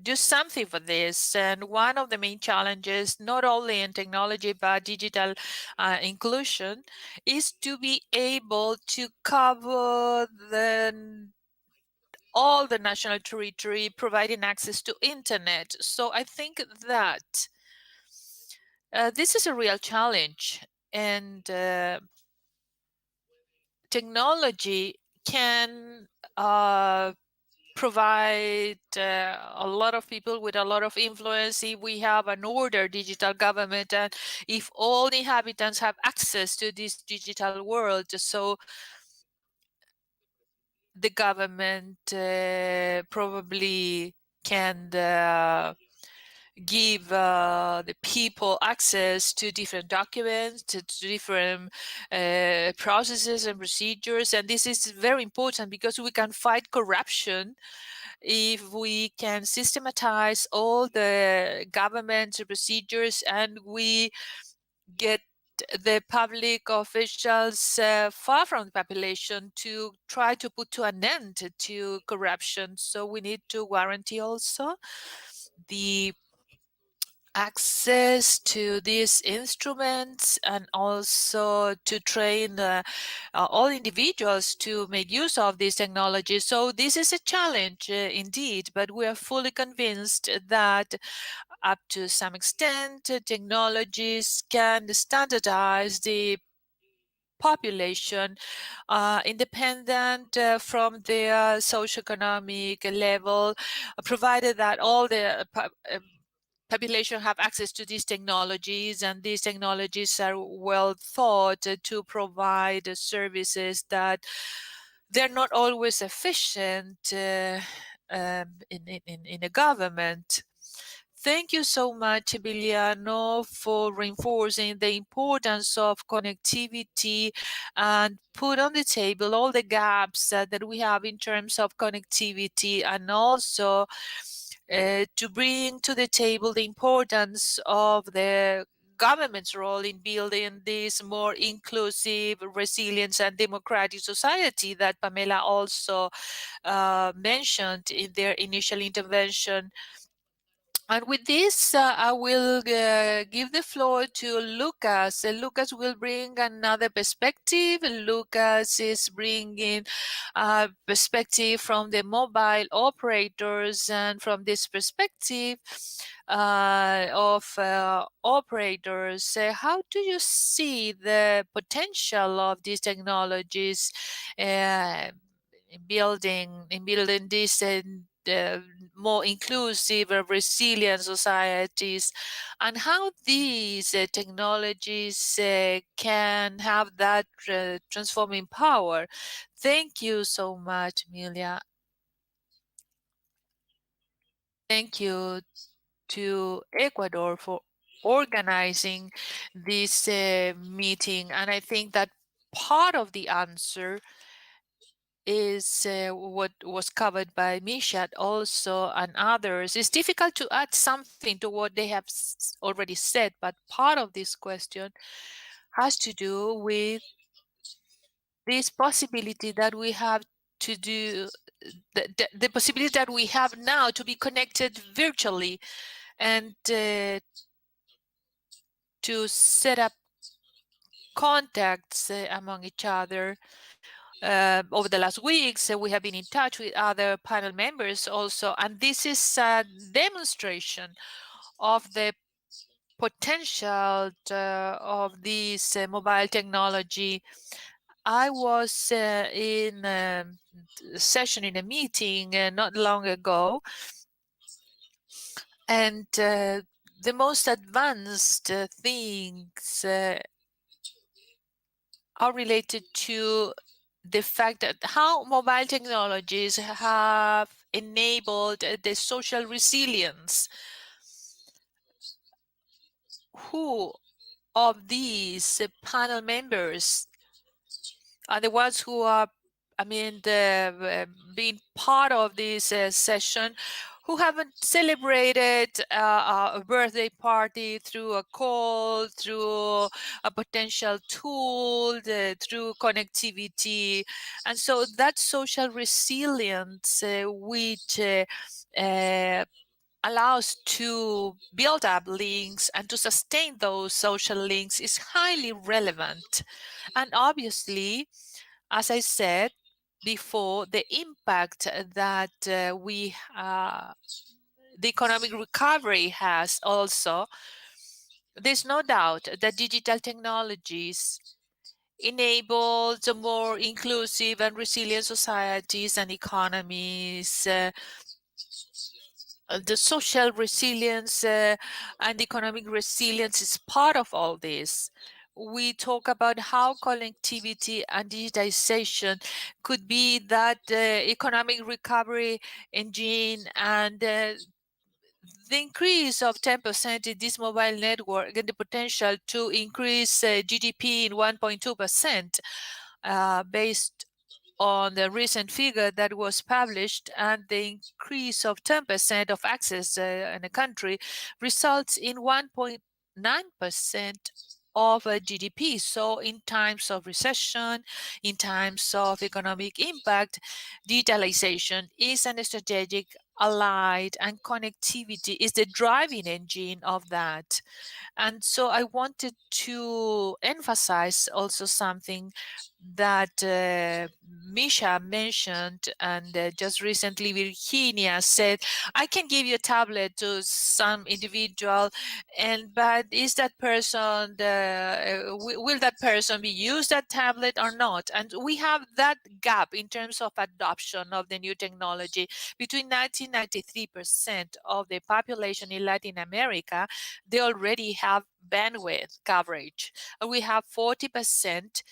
do something for this. And one of the main challenges, not only in technology but digital inclusion, is to be able to cover all the national territory, providing access to internet. So I think that this is a real challenge, and technology can provide a lot of people with a lot of influence if we have an ordered digital government and if all the inhabitants have access to this digital world. So the government probably can give the people access to different documents, to different processes and procedures. And this is very important because we can fight corruption if we can systematize all the government procedures and we get the public officials far from the population to try to put to an end to corruption. So we need to guarantee also the access to these instruments and also to train all individuals to make use of these technologies. So this is a challenge indeed, but we are fully convinced that up to some extent, technologies can standardize the population independent from their socioeconomic level, provided that all the population have access to these technologies, and these technologies are well thought to provide services that they're not always efficient in a government. Thank you so much, Emiliano, for reinforcing the importance of connectivity and put on the table all the gaps that we have in terms of connectivity, and also to bring to the table the importance of the government's role in building this more inclusive, resilient, and democratic society that Pamela also mentioned in their initial intervention. And with this, I will give the floor to Lucas. Lucas will bring another perspective. Lucas is bringing a perspective from the mobile operators, and from this perspective of operators, how do you see the potential of these technologies in building this more inclusive, resilient societies, and how these technologies can have that transforming power? Thank you so much, Milia. Thank you to Ecuador for organizing this meeting, and I think that part of the answer is what was covered by Mishat also and others. It's difficult to add something to what they have already said, but part of this question has to do with this possibility that we have to do, the possibility that we have now to be connected virtually and to set up contacts among each other. Over the last weeks, we have been in touch with other panel members also, and this is a demonstration of the potential of this mobile technology. I was in a session, in a meeting not long ago, and the most advanced things are related to the fact that how mobile technologies have enabled the social resilience. Who of these panel members are the ones who are, being part of this session, who haven't celebrated a birthday party through a call, through a potential tool, through connectivity? And so that social resilience, which allows to build up links and to sustain those social links, is highly relevant. And obviously, as I said before, the impact that the economic recovery has also, there's no doubt that digital technologies enable the more inclusive and resilient societies and economies. The social resilience and economic resilience is part of all this. We talk about how connectivity and digitization could be that economic recovery engine, and the increase of 10% in this mobile network and the potential to increase GDP in 1.2% based on the recent figure that was published, and the increase of 10% of access in a country results in 1.9% of GDP. So in times of recession, in times of economic impact, digitalization is a strategic allied, and connectivity is the driving engine of that. And so I wanted to emphasize also something that Misha mentioned, and just recently Virginia said, I can give you a tablet to some individual, but is that person, will that person be used that tablet or not? And we have that gap in terms of adoption of the new technology. Between 93% of the population in Latin America, they already have bandwidth coverage. And we have 40%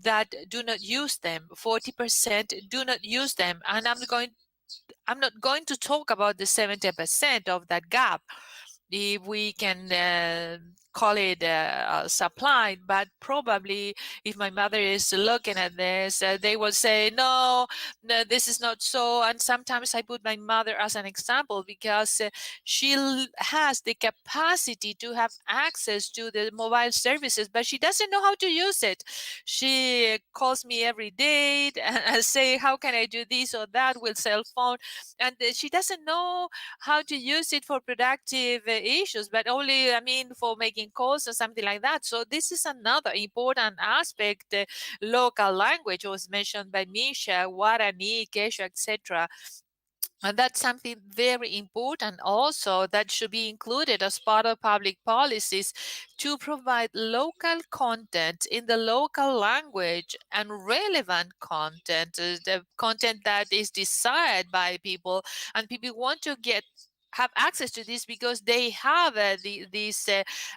that do not use them. 40% do not use them. And I'm not going to talk about the 70% of that gap, if we can call it supplied, but probably if my mother is looking at this, they will say, no, this is not so. And sometimes I put my mother as an example because she has the capacity to have access to the mobile services, but she doesn't know how to use it. She calls me every day and say, how can I do this or that with cell phone? And she doesn't know how to use it for productive issues, but only, I mean, for making calls or something like that. So this is another important aspect. Local language was mentioned by Misha, Guarani, Quechua, etc. And that's something very important also that should be included as part of public policies, to provide local content in the local language and relevant content, the content that is desired by people, and people want to have access to this because they have this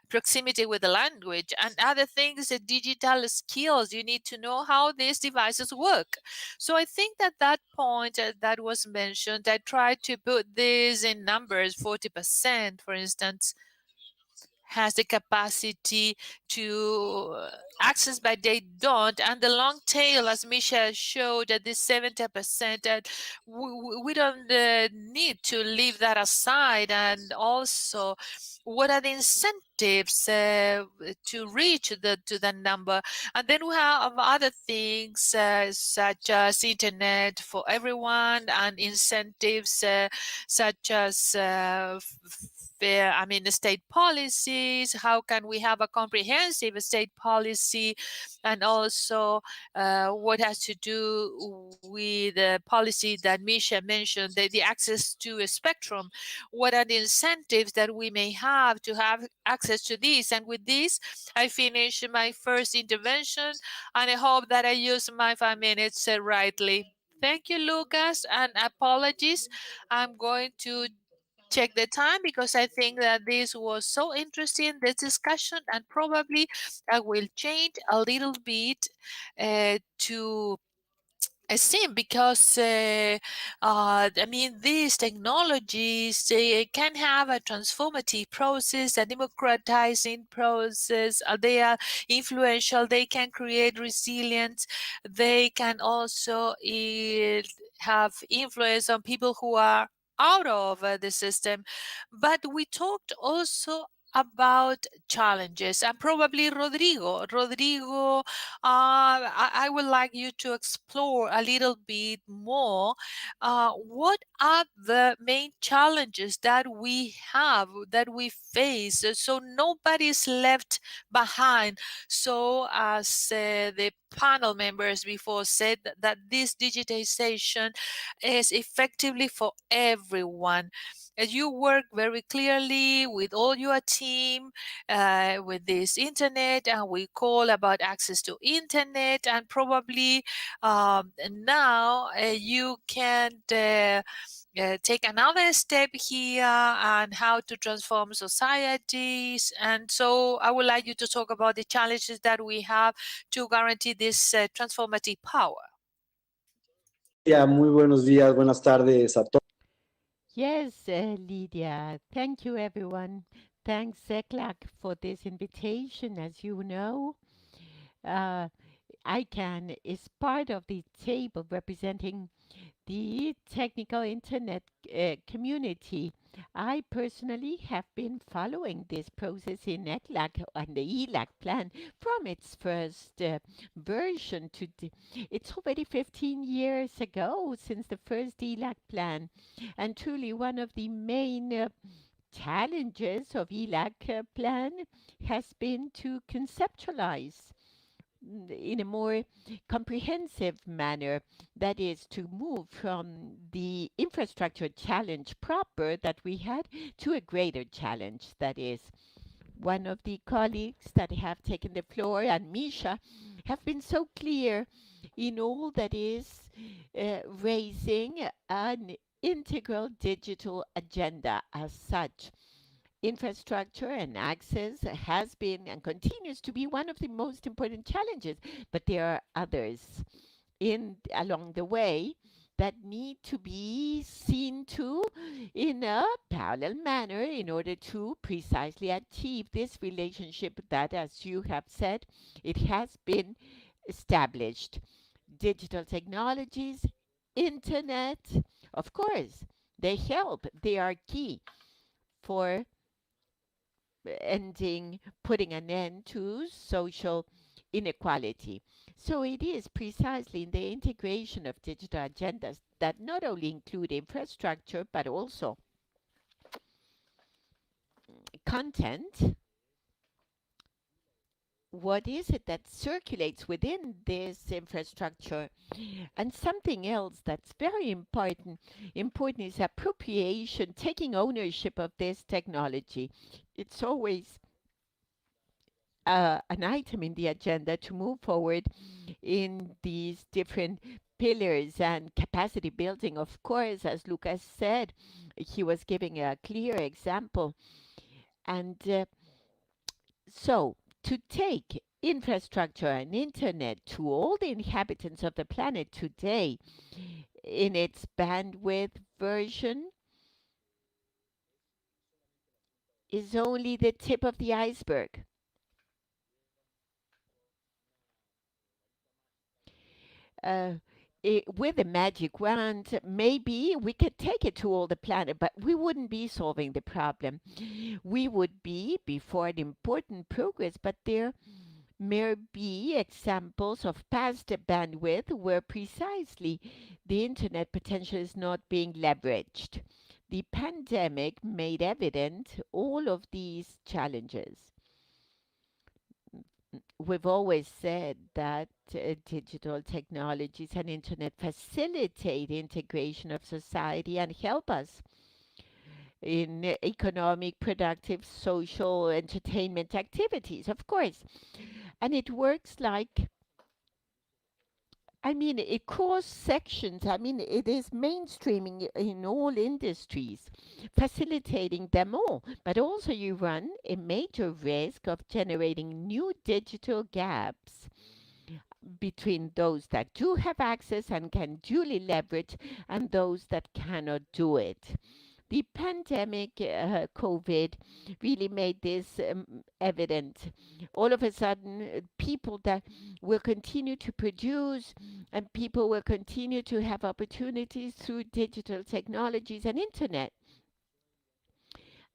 proximity with the language. And other things, digital skills, you need to know how these devices work. So I think that point that was mentioned, I tried to put this in numbers. 40%, for instance, has the capacity to access, but they don't. And the long tail, as Misha showed, that this 70%, we don't need to leave that aside. And also, what are the incentives to reach to that number? And then we have other things such as internet for everyone, and incentives such as state policies. How can we have a comprehensive state policy? And also what has to do with the policy that Misha mentioned, the access to a spectrum. What are the incentives that we may have to have access to this? And with this, I finish my first intervention, and I hope that I use my 5 minutes rightly. Thank you, Lucas, and apologies. I'm going to check the time because I think that this was so interesting, this discussion, and probably I will change a little bit to a sim, because these technologies, they can have a transformative process, a democratizing process. They are influential. They can create resilience. They can also have influence on people who are out of the system. But we talked also about challenges, and probably Rodrigo, I would like you to explore a little bit more. What are the main challenges that we have, that we face, so nobody's left behind? So as the panel members before said, that this digitization is effectively for everyone. You work very clearly with all your team with this internet, and we call about access to internet, and probably now you can take another step here on how to transform societies. And so I would like you to talk about the challenges that we have to guarantee this transformative power. Muy buenos días, buenas tardes a todos. Yes, Lydia. Thank you, everyone. Thanks, Zeklak, for this invitation. As you know, ICANN is part of the table representing the technical internet community. I personally have been following this process in ECLAC and the ELAC plan from its first version to it's already 15 years ago since the first ELAC plan, and truly one of the main challenges of ELAC plan has been to conceptualize in a more comprehensive manner, that is to move from the infrastructure challenge proper that we had to a greater challenge. That is, one of the colleagues that have taken the floor, and Misha, have been so clear in all that is raising an integral digital agenda as such. Infrastructure and access has been and continues to be one of the most important challenges, but there are others along the way that need to be seen to in a parallel manner in order to precisely achieve this relationship that, as you have said, it has been established. Digital technologies, internet, of course, they help. They are key for putting an end to social inequality. So it is precisely in the integration of digital agendas that not only include infrastructure but also content. What is it that circulates within this infrastructure? And something else that's very important is appropriation, taking ownership of this technology. It's always an item in the agenda to move forward in these different pillars and capacity building. Of course, as Lucas said, he was giving a clear example. And so to take infrastructure and internet to all the inhabitants of the planet today in its bandwidth version is only the tip of the iceberg. With a magic wand, maybe we could take it to all the planet, but we wouldn't be solving the problem. We would be before an important progress, but there may be examples of past bandwidth where precisely the internet potential is not being leveraged. The pandemic made evident all of these challenges. We've always said that digital technologies and internet facilitate integration of society and help us in economic, productive, social, entertainment activities, of course. And it works like, it cross sections. It is mainstreaming in all industries, facilitating them all. But also you run a major risk of generating new digital gaps between those that do have access and can duly leverage and those that cannot do it. The pandemic, COVID, really made this evident. All of a sudden, people that will continue to produce and people will continue to have opportunities through digital technologies and internet.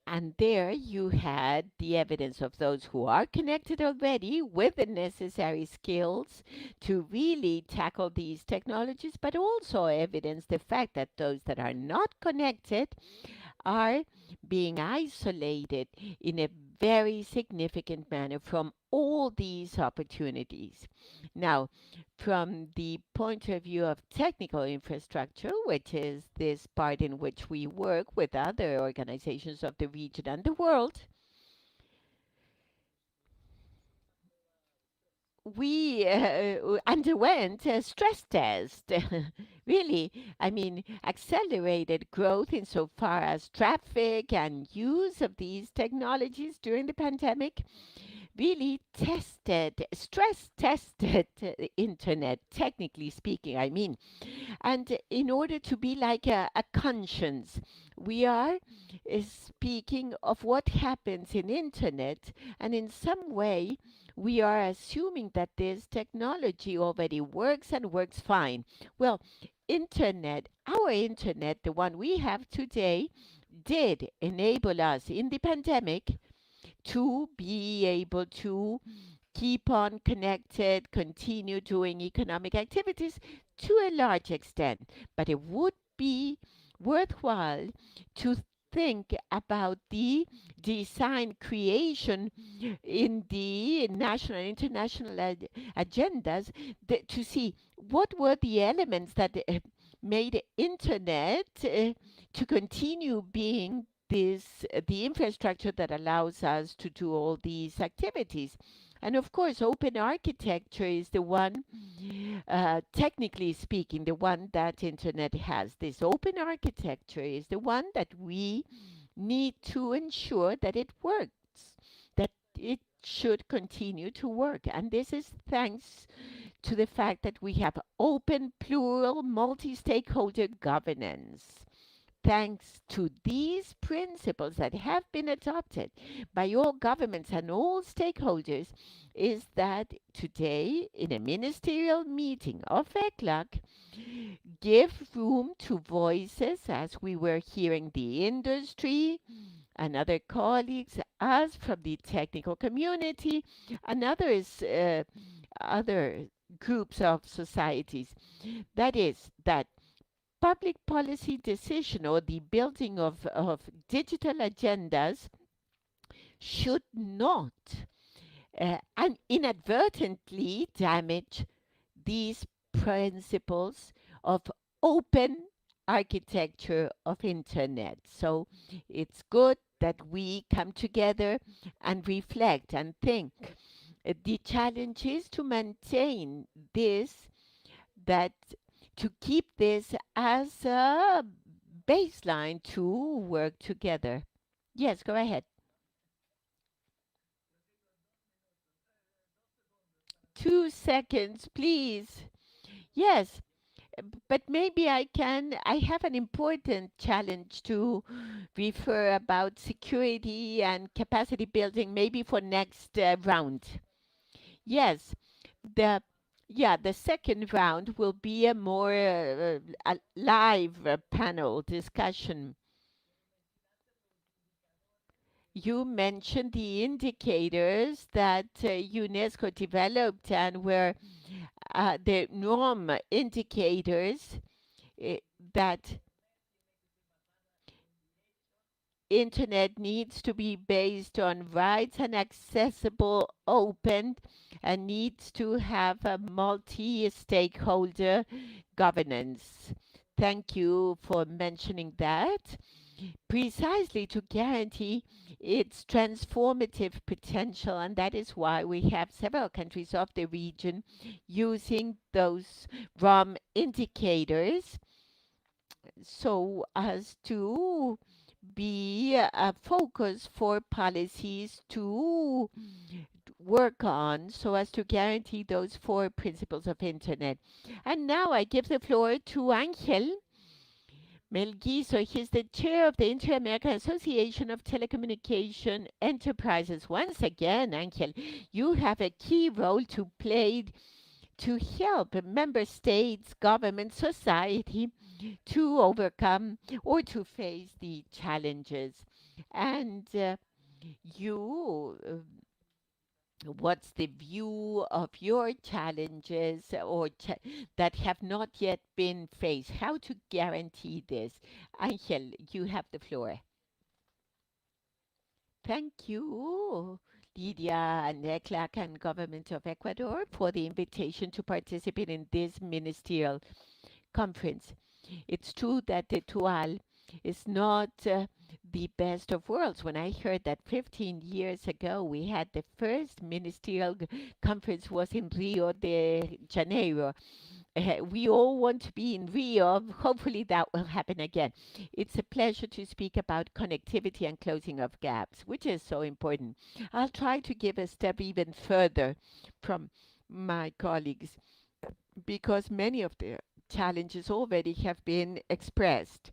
And there you had the evidence of those who are connected already with the necessary skills to really tackle these technologies, but also evidence the fact that those that are not connected are being isolated in a very significant manner from all these opportunities. Now, from the point of view of technical infrastructure, which is this part in which we work with other organizations of the region and the world, we underwent a stress test. Really, accelerated growth insofar as traffic and use of these technologies during the pandemic really stress tested the internet, technically speaking, And in order to be like a conscience, we are speaking of what happens in internet, and in some way, we are assuming that this technology already works and works fine. Well, our internet, the one we have today, did enable us in the pandemic to be able to keep on connected, continue doing economic activities to a large extent. But it would be worthwhile to think about the design creation in the national and international agendas to see what were the elements that made internet to continue being the infrastructure that allows us to do all these activities. And of course, open architecture is the one, technically speaking, the one that internet has. This open architecture is the one that we need to ensure that it works, that it should continue to work. And this is thanks to the fact that we have open, plural, multi-stakeholder governance. Thanks to these principles that have been adopted by all governments and all stakeholders, is that today in a ministerial meeting of ECLAC, give room to voices as we were hearing the industry and other colleagues, us from the technical community and other groups of societies. That is, that public policy decision or the building of digital agendas should not and inadvertently damage these principles of open architecture of internet. So it's good that we come together and reflect and think. The challenge is to maintain this, that to keep this as a baseline to work together. Yes, go ahead. 2 seconds, please. Yes, but maybe I have an important challenge to refer about security and capacity building, maybe for next round. Yes, the second round will be a more a live panel discussion. You mentioned the indicators that UNESCO developed and were the norm indicators that internet needs to be based on rights and accessible, open, and needs to have a multi-stakeholder governance. Thank you for mentioning that. Precisely to guarantee its transformative potential, and that is why we have several countries of the region using those ROM indicators so as to be a focus for policies to work on so as to guarantee those 4 principles of internet. And now I give the floor to Angel Melguizo. He's the chair of the Inter-American Association of Telecommunication Enterprises. Once again, Angel, you have a key role to play to help member states, government, society to overcome or to face the challenges. And what's the view of your challenges or that have not yet been faced? How to guarantee this? Angel, you have the floor. Thank you, Lydia and ECLAC and Government of Ecuador for the invitation to participate in this ministerial conference. It's true that the TUAL is not the best of worlds. When I heard that 15 years ago we had the first ministerial conference was in Rio de Janeiro. We all want to be in Rio. Hopefully that will happen again. It's a pleasure to speak about connectivity and closing of gaps, which is so important. I'll try to give a step even further from my colleagues because many of the challenges already have been expressed.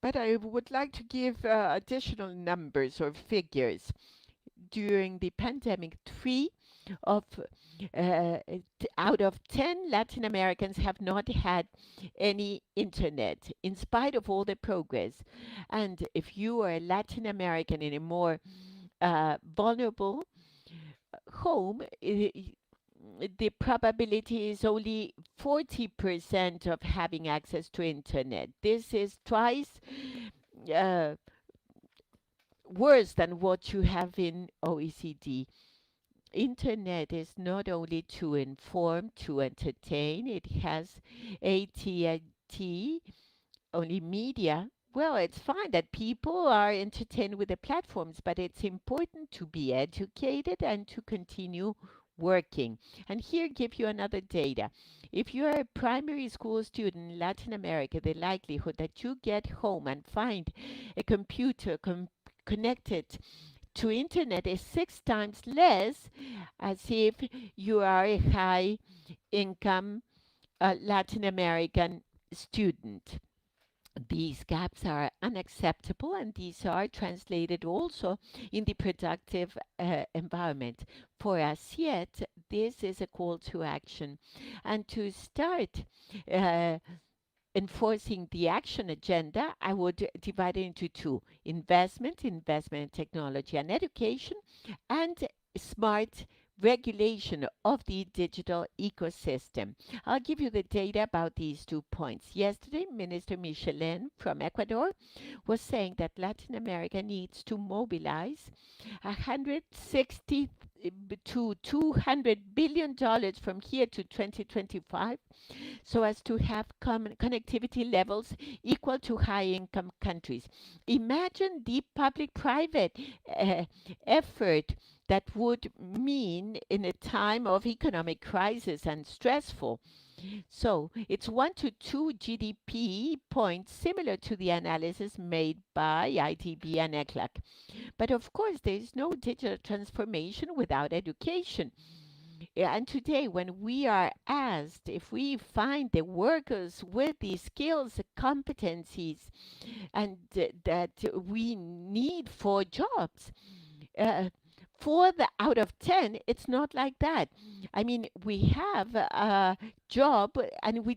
But I would like to give additional numbers or figures. During the pandemic, 3 of out of 10 Latin Americans have not had any internet in spite of all the progress. And if you are a Latin American in a more vulnerable home, the probability is only 40% of having access to internet. This is twice worse than what you have in OECD. Internet is not only to inform, to entertain. It has AT&T, only media. Well, it's fine that people are entertained with the platforms, but it's important to be educated and to continue working. And here give you another data. If you're a primary school student in Latin America, the likelihood that you get home and find a computer connected to internet is 6 times less as if you are a high income Latin American student. These gaps are unacceptable, and these are translated also in the productive environment. For us yet, this is a call to action. And to start enforcing the action agenda, I would divide it into 2: investment in technology and education, and smart regulation of the digital ecosystem. I'll give you the data about these 2 points. Yesterday, Minister Michelin from Ecuador was saying that Latin America needs to mobilize 160 to $200 billion from here to 2025 so as to have connectivity levels equal to high-income countries. Imagine the public-private effort that would mean in a time of economic crisis and stressful. So it's 1 to 2 GDP points, similar to the analysis made by IDB and ECLAC. But of course, there is no digital transformation without education. And today, when we are asked if we find the workers with the skills, competencies, and that we need for jobs, out of 10, it's not like that. I mean, we have a job and we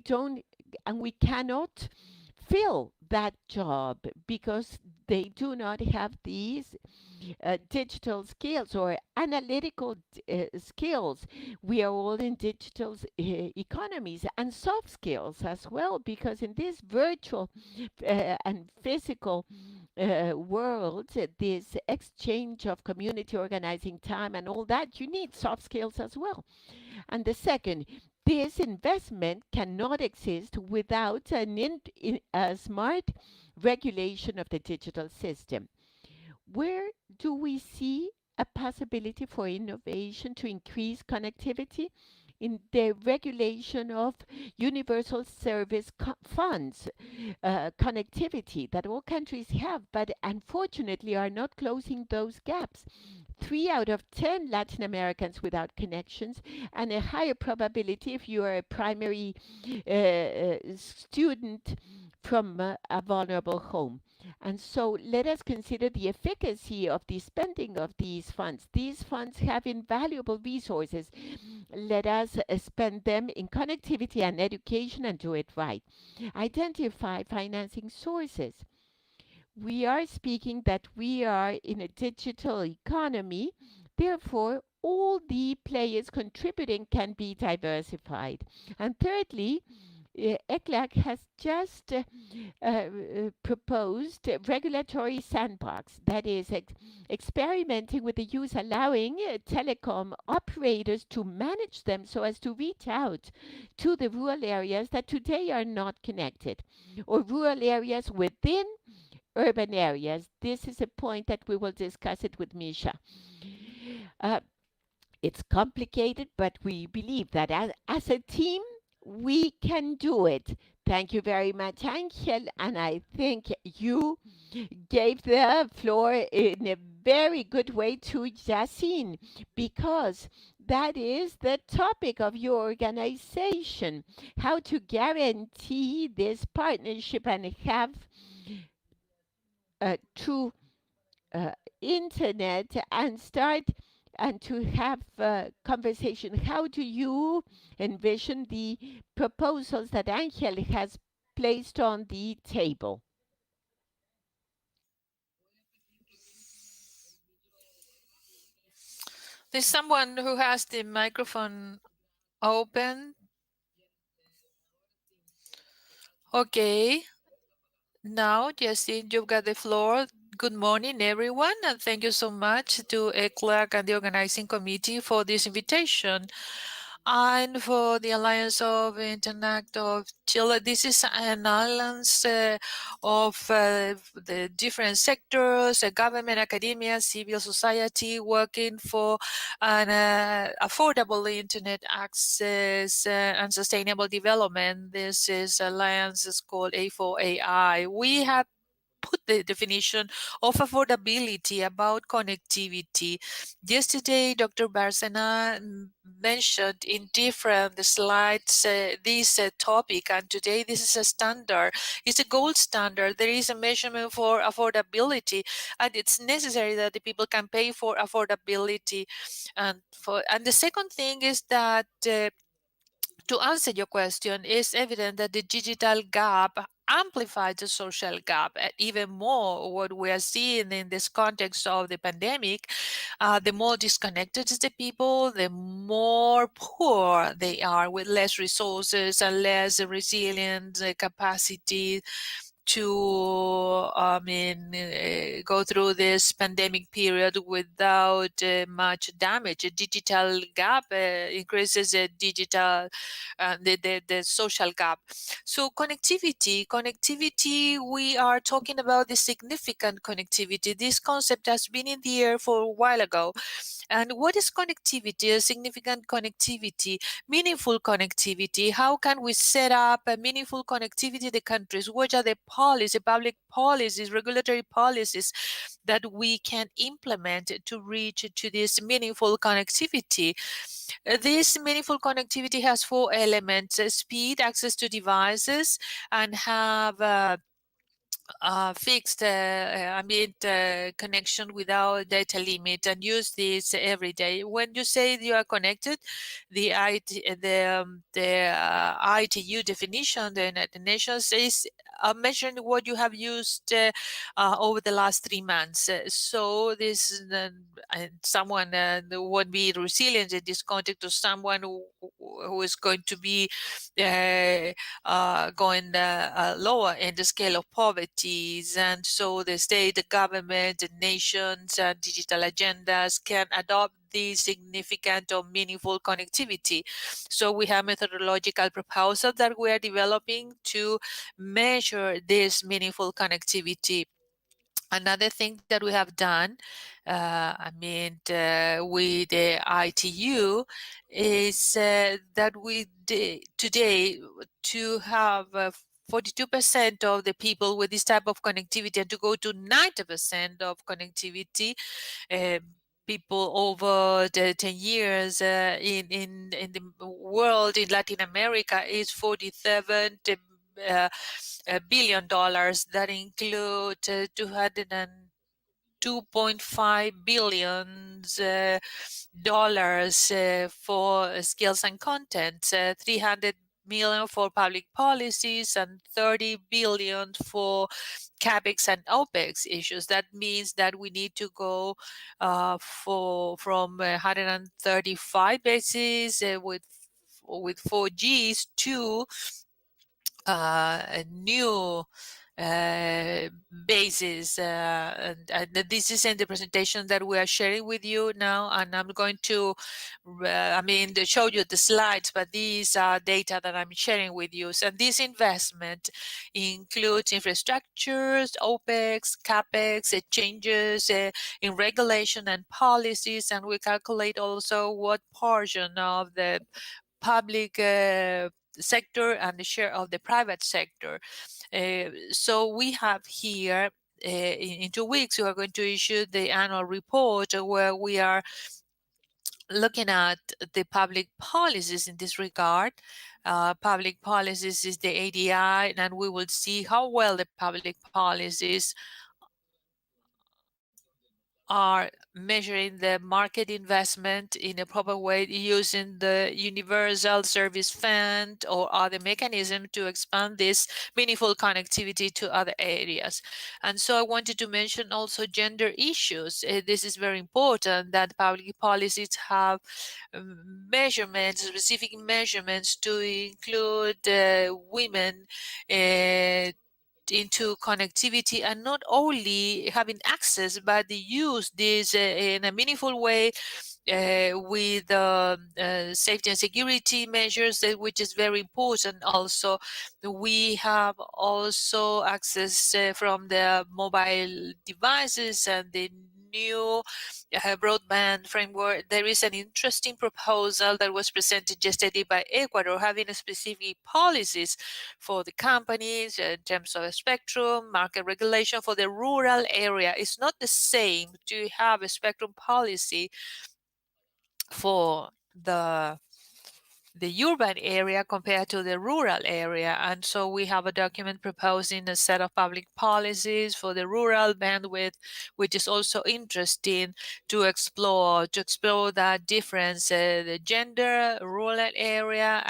cannot fill that job because they do not have these digital skills or analytical skills. We are all in digital economies, and soft skills as well, because in this virtual and physical world, this exchange of community organizing time and all that, you need soft skills as well. And the second, this investment cannot exist without a smart regulation of the digital system. Where do we see a possibility for innovation to increase connectivity? In the regulation of universal service funds, connectivity that all countries have, but unfortunately are not closing those gaps. 3 out of 10 Latin Americans without connections, and a higher probability if you are a primary student from a vulnerable home. And so let us consider the efficacy of the spending of these funds. These funds have invaluable resources. Let us spend them in connectivity and education and do it right. Identify financing sources. We are speaking that we are in a digital economy. Therefore, all the players contributing can be diversified. And thirdly, ECLAC has just proposed a regulatory sandbox that is experimenting with the use, allowing telecom operators to manage them so as to reach out to the rural areas that today are not connected, or rural areas within urban areas. This is a point that we will discuss it with Misha. It's complicated, but we believe that as a team, we can do it. Thank you very much, Angel. And I think you gave the floor in a very good way to Yasin, because that is the topic of your organization, how to guarantee this partnership and have true internet and start and to have a conversation. How do you envision the proposals that Angel has placed on the table? There's someone who has the microphone open. Okay. Now, Jessie, you've got the floor. Good morning, everyone, and thank you so much to ECLAC and the organizing committee for this invitation and for the Alliance of Internet of Chile. This is an alliance of the different sectors, government, academia, civil society, working for an affordable internet access and sustainable development. This is alliance is called A4AI. We have put the definition of affordability about connectivity. Yesterday, Dr. Barsena mentioned in different slides this topic, and today this is a standard. It's a gold standard. There is a measurement for affordability, and it's necessary that the people can pay for affordability. And the second thing is that to answer your question, it's evident that the digital gap amplifies the social gap even more. What we are seeing in this context of the pandemic, the more disconnected is the people, the more poor they are, with less resources and less resilient capacity to go through this pandemic period without much damage. A digital gap increases the digital the social gap. So connectivity, we are talking about the significant connectivity. This concept has been in the air for a while ago. And what is connectivity? A significant connectivity, meaningful connectivity. How can we set up a meaningful connectivity in the countries? What are the policies, public policies, regulatory policies that we can implement to reach to this meaningful connectivity? This meaningful connectivity has 4 elements: speed, access to devices, and have fixed connection without data limit, and use this every day. When you say you are connected, the ITU definition, the United Nations, is measuring what you have used over the last 3 months. So this someone would be resilient in this context to someone who is going to be going lower in the scale of poverties. And so the state, the government, the nations, and digital agendas can adopt these significant or meaningful connectivity. So we have methodological proposals that we are developing to measure this meaningful connectivity. Another thing that we have done, with the ITU, is that we today to have 42% of the people with this type of connectivity, and to go to 90% of connectivity. People over the 10 years in the world, in Latin America, is $47 billion. That include 2.5 billion dollars for skills and content, 300 million for public policies, and 30 billion for CAPEX and OPEX issues. That means that we need to go from 135 bases with 4Gs to a new basis, and this is in the presentation that we are sharing with you now, and I'm going to show you the slides, but these are data that I'm sharing with you. So this investment includes infrastructures, OPEX, CAPEX, changes in regulation and policies, and we calculate also what portion of the public sector and the share of the private sector. So we have here, in 2 weeks, we are going to issue the annual report where we are looking at the public policies in this regard. Public policies is the ADI, and we will see how well the public policies are measuring the market investment in a proper way using the Universal Service Fund or other mechanism to expand this meaningful connectivity to other areas. And so I wanted to mention also gender issues. This is very important that public policies have measurements, specific measurements to include women into connectivity, and not only having access, but they use this in a meaningful way with safety and security measures, which is very important. Also, we have also access from the mobile devices and the new broadband framework. There is an interesting proposal that was presented yesterday by Ecuador, having specific policies for the companies in terms of spectrum, market regulation for the rural area. It's not the same to have a spectrum policy for the urban area compared to the rural area. And so we have a document proposing a set of public policies for the rural bandwidth, which is also interesting to explore that difference, the gender, rural area,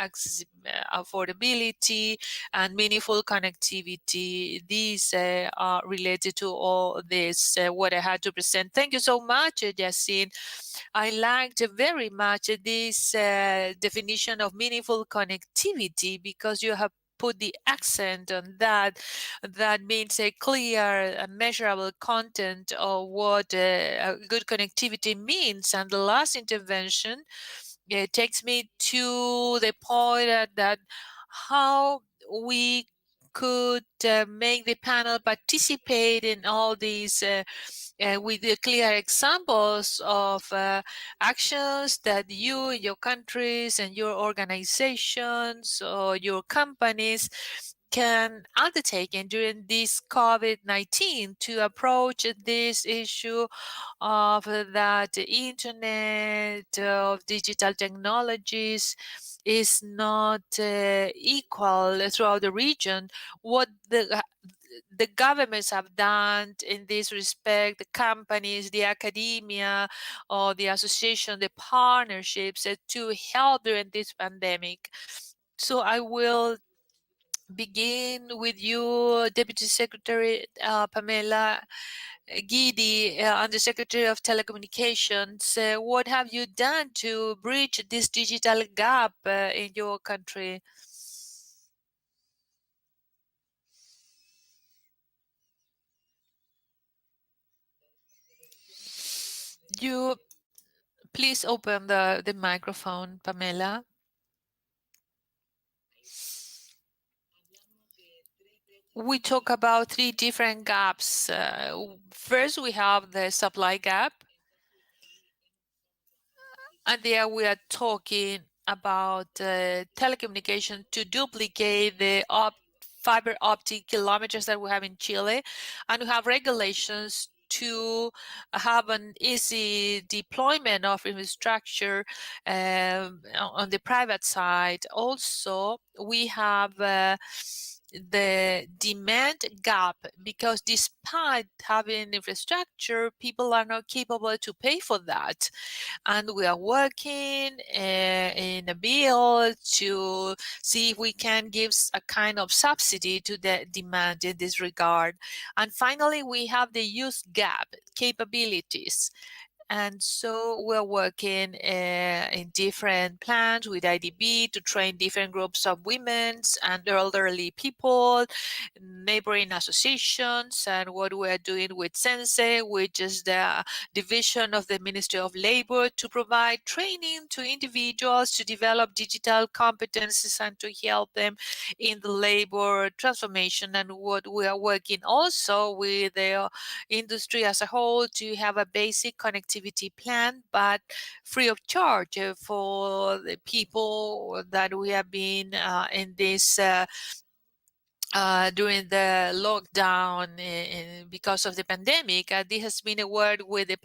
affordability, and meaningful connectivity. These are related to all this, what I had to present. Thank you so much, Yassine. I liked very much this definition of meaningful connectivity, because you have put the accent on that. That means a clear, measurable content of what good connectivity means. And the last intervention takes me to the point that how we could make the panel participate in all these with the clear examples of actions that you, your countries, and your organizations or your companies can undertake during this COVID-19 to approach this issue of that internet of digital technologies is not equal throughout the region. What the governments have done in this respect, the companies, the academia, or the association, the partnerships to help during this pandemic. So I will begin with you, Deputy Secretary Pamela Guidi, Undersecretary of Telecommunications. What have you done to bridge this digital gap in your country? You please open the microphone, Pamela. We talk about three different gaps. First, we have the supply gap. And there we are talking about telecommunication to duplicate the fiber optic kilometers that we have in Chile. And we have regulations to have an easy deployment of infrastructure on the private side. Also, we have the demand gap, because despite having infrastructure, people are not capable to pay for that. And we are working in a bill to see if we can give a kind of subsidy to the demand in this regard. And finally, we have the use gap capabilities. And so we're working in different plans with IDB to train different groups of women and elderly people, neighboring associations, and what we're doing with Sense, which is the division of the Ministry of Labor, to provide training to individuals to develop digital competencies and to help them in the labor transformation. And what we are working also with the industry as a whole to have a basic connectivity plan, but free of charge for the people that we have been in this during the lockdown because of the pandemic. This has been a word with the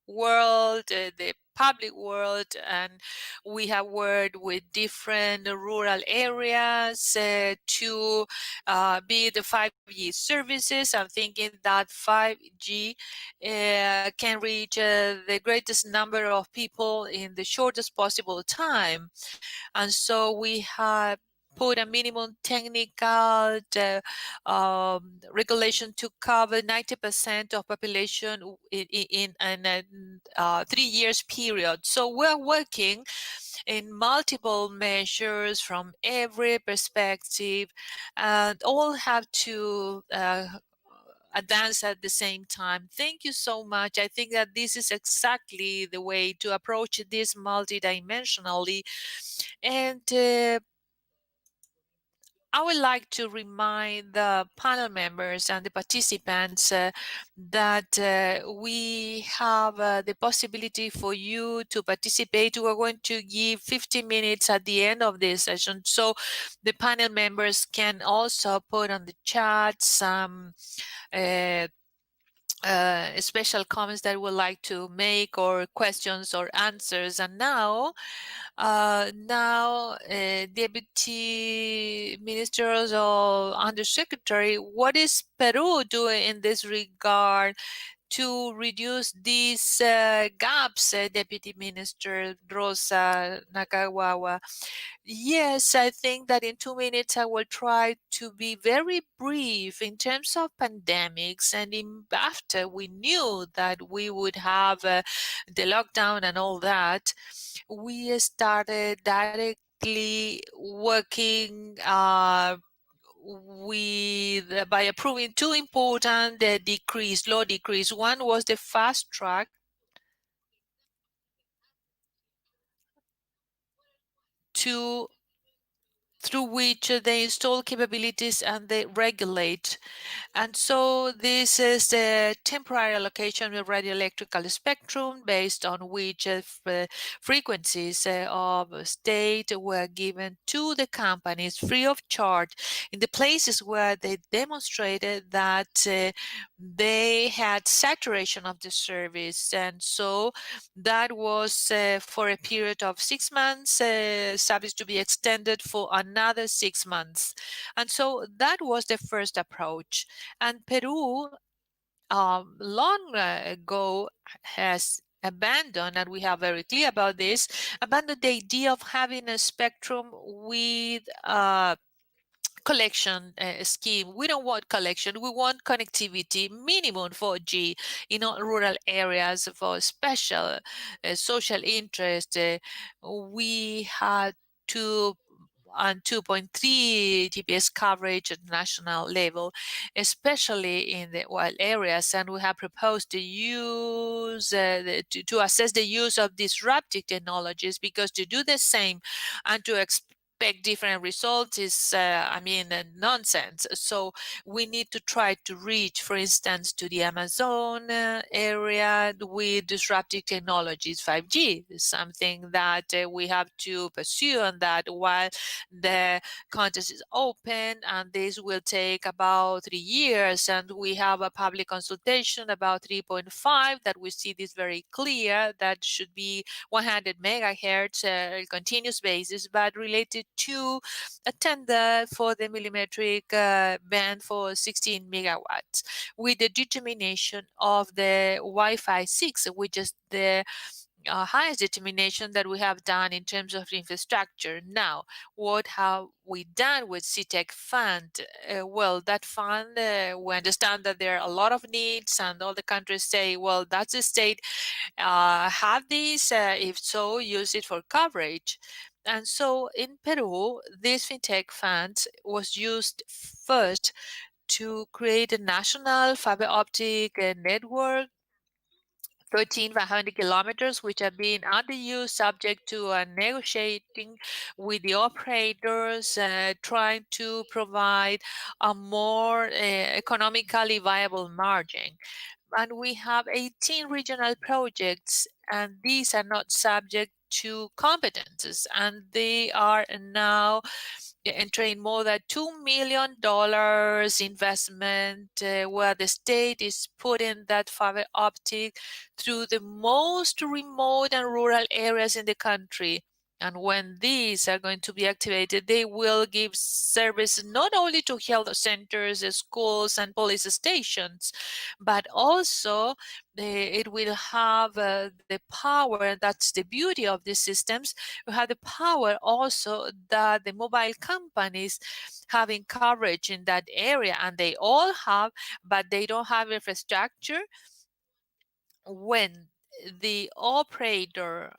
world, the public world, and we have worked with different rural areas to build the 5G services. I'm thinking that 5G can reach the greatest number of people in the shortest possible time. And so we have put a minimum technical regulation to cover 90% of population in a 3 years period. So we're working in multiple measures from every perspective, and all have to advance at the same time. Thank you so much. I think that this is exactly the way to approach this multidimensionally. And I would like to remind the panel members and the participants that we have the possibility for you to participate. We're going to give 50 minutes at the end of this session, so the panel members can also put on the chat some special comments that would like to make, or questions or answers. And now, Deputy Ministers or Undersecretary, what is Peru doing in this regard to reduce these gaps, Deputy Minister Rosa Nakagawa? Yes, I think that in 2 minutes I will try to be very brief in terms of pandemics. And after we knew that we would have the lockdown and all that, we started directly working by approving two important law decrees. One was the fast track through which they install capabilities and they regulate. And so this is the temporary allocation of radioelectrical spectrum based on which frequencies of state were given to the companies free of charge in the places where they demonstrated that they had saturation of the service. And so that was for a period of 6 months, service to be extended for another 6 months. And so that was the first approach. And Peru, long ago, has abandoned, and we are very clear about this, abandoned the idea of having a spectrum with collection scheme. We don't want collection. We want connectivity, minimum 4G in all rural areas for special social interest. We had to and 2.3 GPS coverage at national level, especially in the wild areas. And we have proposed to use to assess the use of disruptive technologies, because to do the same and to expect different results is, nonsense. So we need to try to reach, for instance, to the Amazon area with disruptive technologies. 5G is something that we have to pursue, and that while the contest is open, and this will take about 3 years, and we have a public consultation about 3.5 that we see this very clear, that should be 100 megahertz continuous basis, but related to a tender for the millimetric band for 16 megawatts, with the determination of the Wi-Fi 6, which is the highest determination that we have done in terms of infrastructure. Now, what have we done with CTEC fund? Well, that fund, we understand that there are a lot of needs, and all the countries say, well, that's the state, have these, if so, use it for coverage. And so in Peru, this fintech fund was used first to create a national fiber optic network, 13,500 kilometers, which have been under use, subject to negotiating with the operators, trying to provide a more economically viable margin. and we have 18 regional projects, and these are not subject to competences, and they are now entering more than $2 million investment, where the state is putting that fiber optic through the most remote and rural areas in the country. And when these are going to be activated, they will give service not only to health centers, schools, and police stations, but also it will have the power, and that's the beauty of these systems. You have the power also that the mobile companies having coverage in that area, and they all have, but they don't have infrastructure. When the operator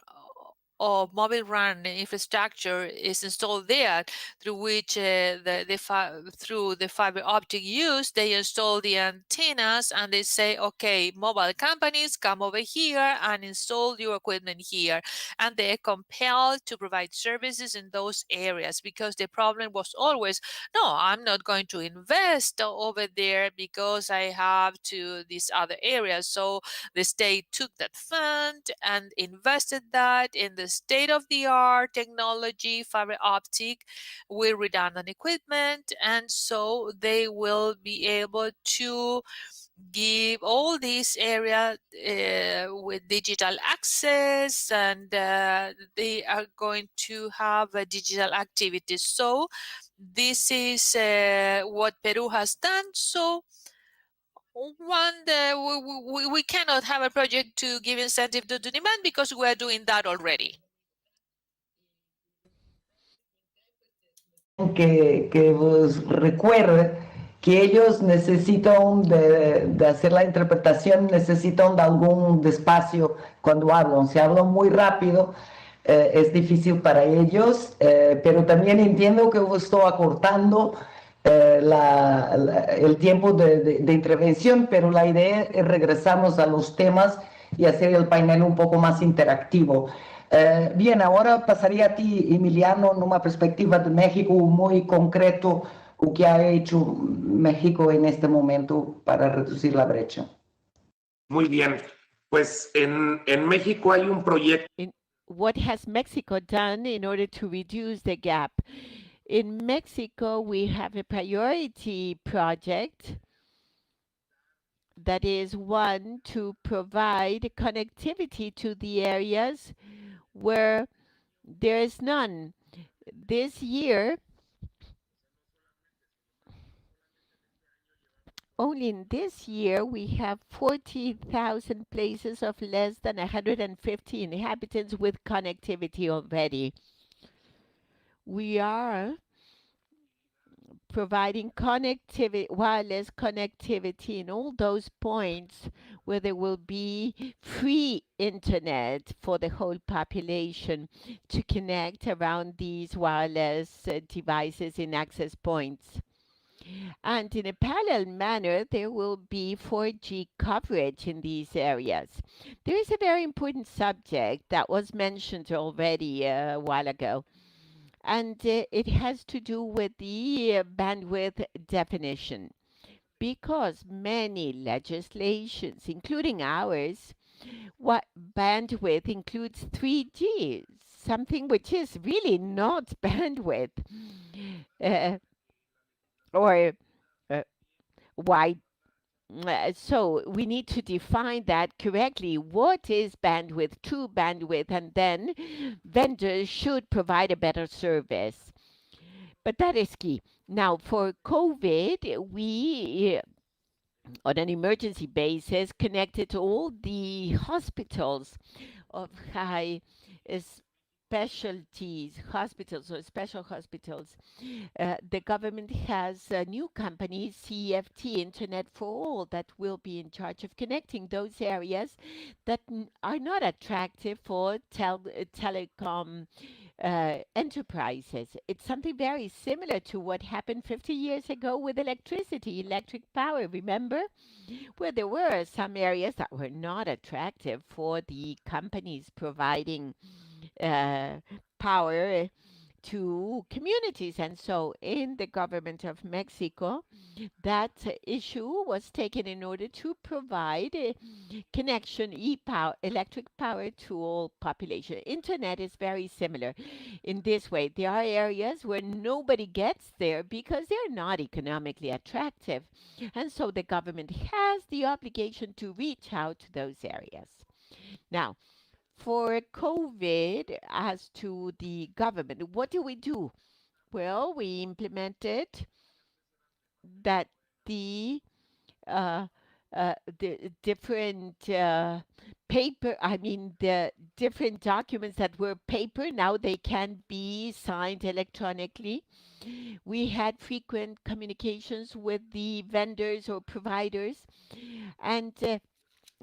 of mobile RAN infrastructure is installed there, through which through the fiber optic use, they install the antennas and they say, okay, mobile companies, come over here and install your equipment here. And they're compelled to provide services in those areas, because the problem was always, no, I'm not going to invest over there because I have to these other areas. So the state took that fund and invested that in the state-of-the-art technology, fiber optic, with redundant equipment, and so they will be able to give all these areas with digital access, and they are going to have digital activities. So this is what Peru has done. So we cannot have a project to give incentive to demand, because we are doing that already. Que vos recuerde que ellos necesitan de hacer la interpretación, necesitan de algún despacio cuando hablan. Si hablan muy rápido, es difícil para ellos, pero también entiendo que vos estoy acortando el tiempo de intervención, pero la idea es regresarnos a los temas y hacer el panel un poco más interactivo. Bien, ahora pasaría a ti, Emiliano, en una perspectiva de México muy concreto, lo que ha hecho México en este momento para reducir la brecha. Muy bien, pues en México hay un proyecto. What has Mexico done in order to reduce the gap? In Mexico, we have a priority project that is one to provide connectivity to the areas where there is none. This year, only in this year, we have 40,000 places of less than 150 inhabitants with connectivity already. We are providing connectivity, wireless connectivity in all those points where there will be free internet for the whole population to connect around these wireless devices in access points. And in a parallel manner, there will be 4G coverage in these areas. There is a very important subject that was mentioned already a while ago, and it has to do with the bandwidth definition, because many legislations, including ours, what bandwidth includes 3G, something which is really not bandwidth, or wide. So we need to define that correctly. What is bandwidth, true bandwidth, and then vendors should provide a better service. But that is key. Now, for COVID, we, on an emergency basis, connected all the hospitals of high specialties, hospitals or special hospitals. The government has a new company, CFT, Internet for All, that will be in charge of connecting those areas that are not attractive for telecom enterprises. It's something very similar to what happened 50 years ago with electricity, electric power, remember? Where there were some areas that were not attractive for the companies providing power to communities. And so in the government of Mexico, that issue was taken in order to provide a connection, e-power, electric power to all population. Internet is very similar in this way. There are areas where nobody gets there because they're not economically attractive. And so the government has the obligation to reach out to those areas. Now, for COVID, as to the government, what do we do? Well, we implemented that the uh, the different the different documents that were paper, now they can be signed electronically. We had frequent communications with the vendors or providers, and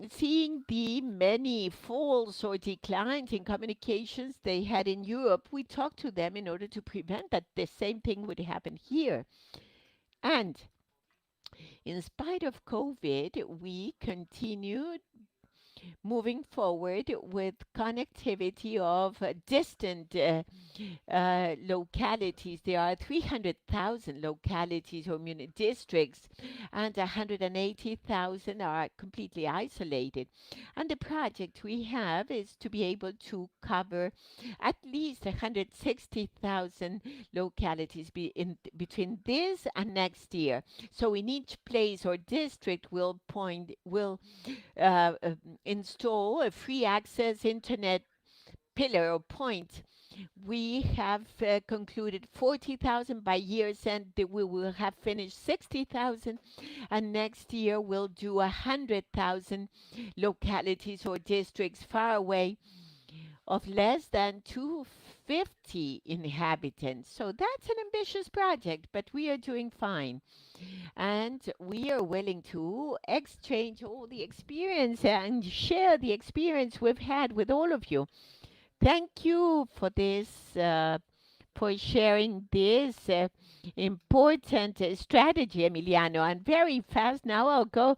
seeing the many false or declines in communications they had in Europe, we talked to them in order to prevent that the same thing would happen here. And in spite of COVID, we continued moving forward with connectivity of distant localities. There are 300,000 localities or districts, and 180,000 are completely isolated. And the project we have is to be able to cover at least 160,000 localities between this and next year. So in each place or district will install a free access internet pillar or point. We have concluded 40,000 by year's end. We will have finished 60,000, and next year we'll do 100,000 localities or districts far away of less than 250 inhabitants. So that's an ambitious project, but we are doing fine. And we are willing to exchange all the experience and share the experience we've had with all of you. Thank you for this, for sharing this important strategy, Emiliano. And very fast now I'll go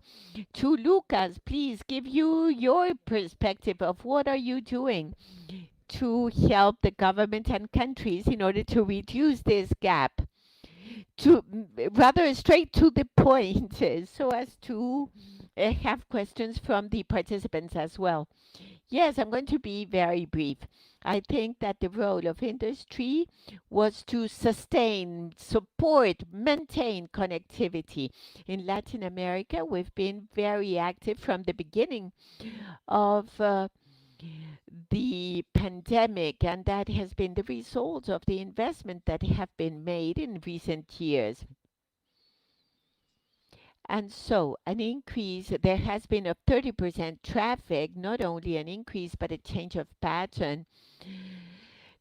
to Lucas. Please give you your perspective of what are you doing to help the government and countries in order to reduce this gap. To rather straight to the point, so as to have questions from the participants as well. Yes, I'm going to be very brief. I think that the role of industry was to sustain, support, maintain connectivity. In Latin America, we've been very active from the beginning of the pandemic, and that has been the result of the investment that have been made in recent years. And so an increase, there has been a 30% traffic, not only an increase, but a change of pattern.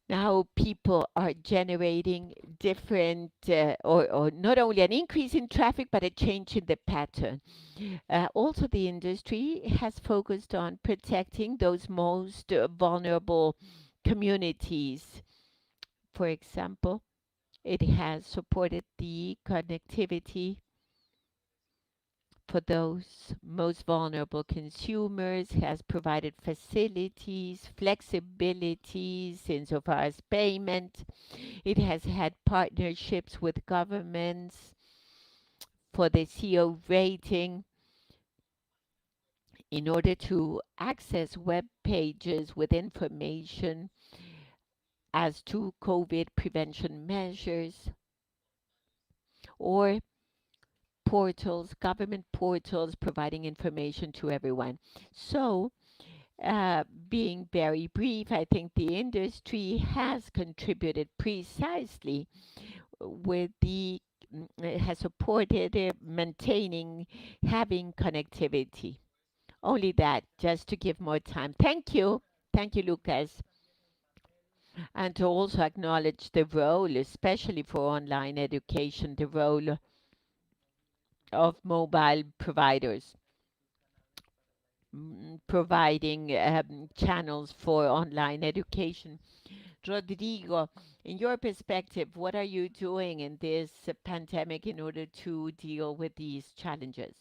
Now people are generating different, or not only an increase in traffic, but a change in the pattern. Also, the industry has focused on protecting those most vulnerable communities. For example, it has supported the connectivity for those most vulnerable consumers, has provided facilities, flexibilities insofar as payment. It has had partnerships with governments for the CO rating in order to access web pages with information as to COVID prevention measures, or portals, government portals providing information to everyone. So, being very brief, I think the industry has contributed precisely with the, has supported maintaining, having connectivity. Only that, just to give more time. Thank you. Thank you, Lucas. And to also acknowledge the role, especially for online education, the role of mobile providers, providing channels for online education. Rodrigo, in your perspective, what are you doing in this pandemic in order to deal with these challenges?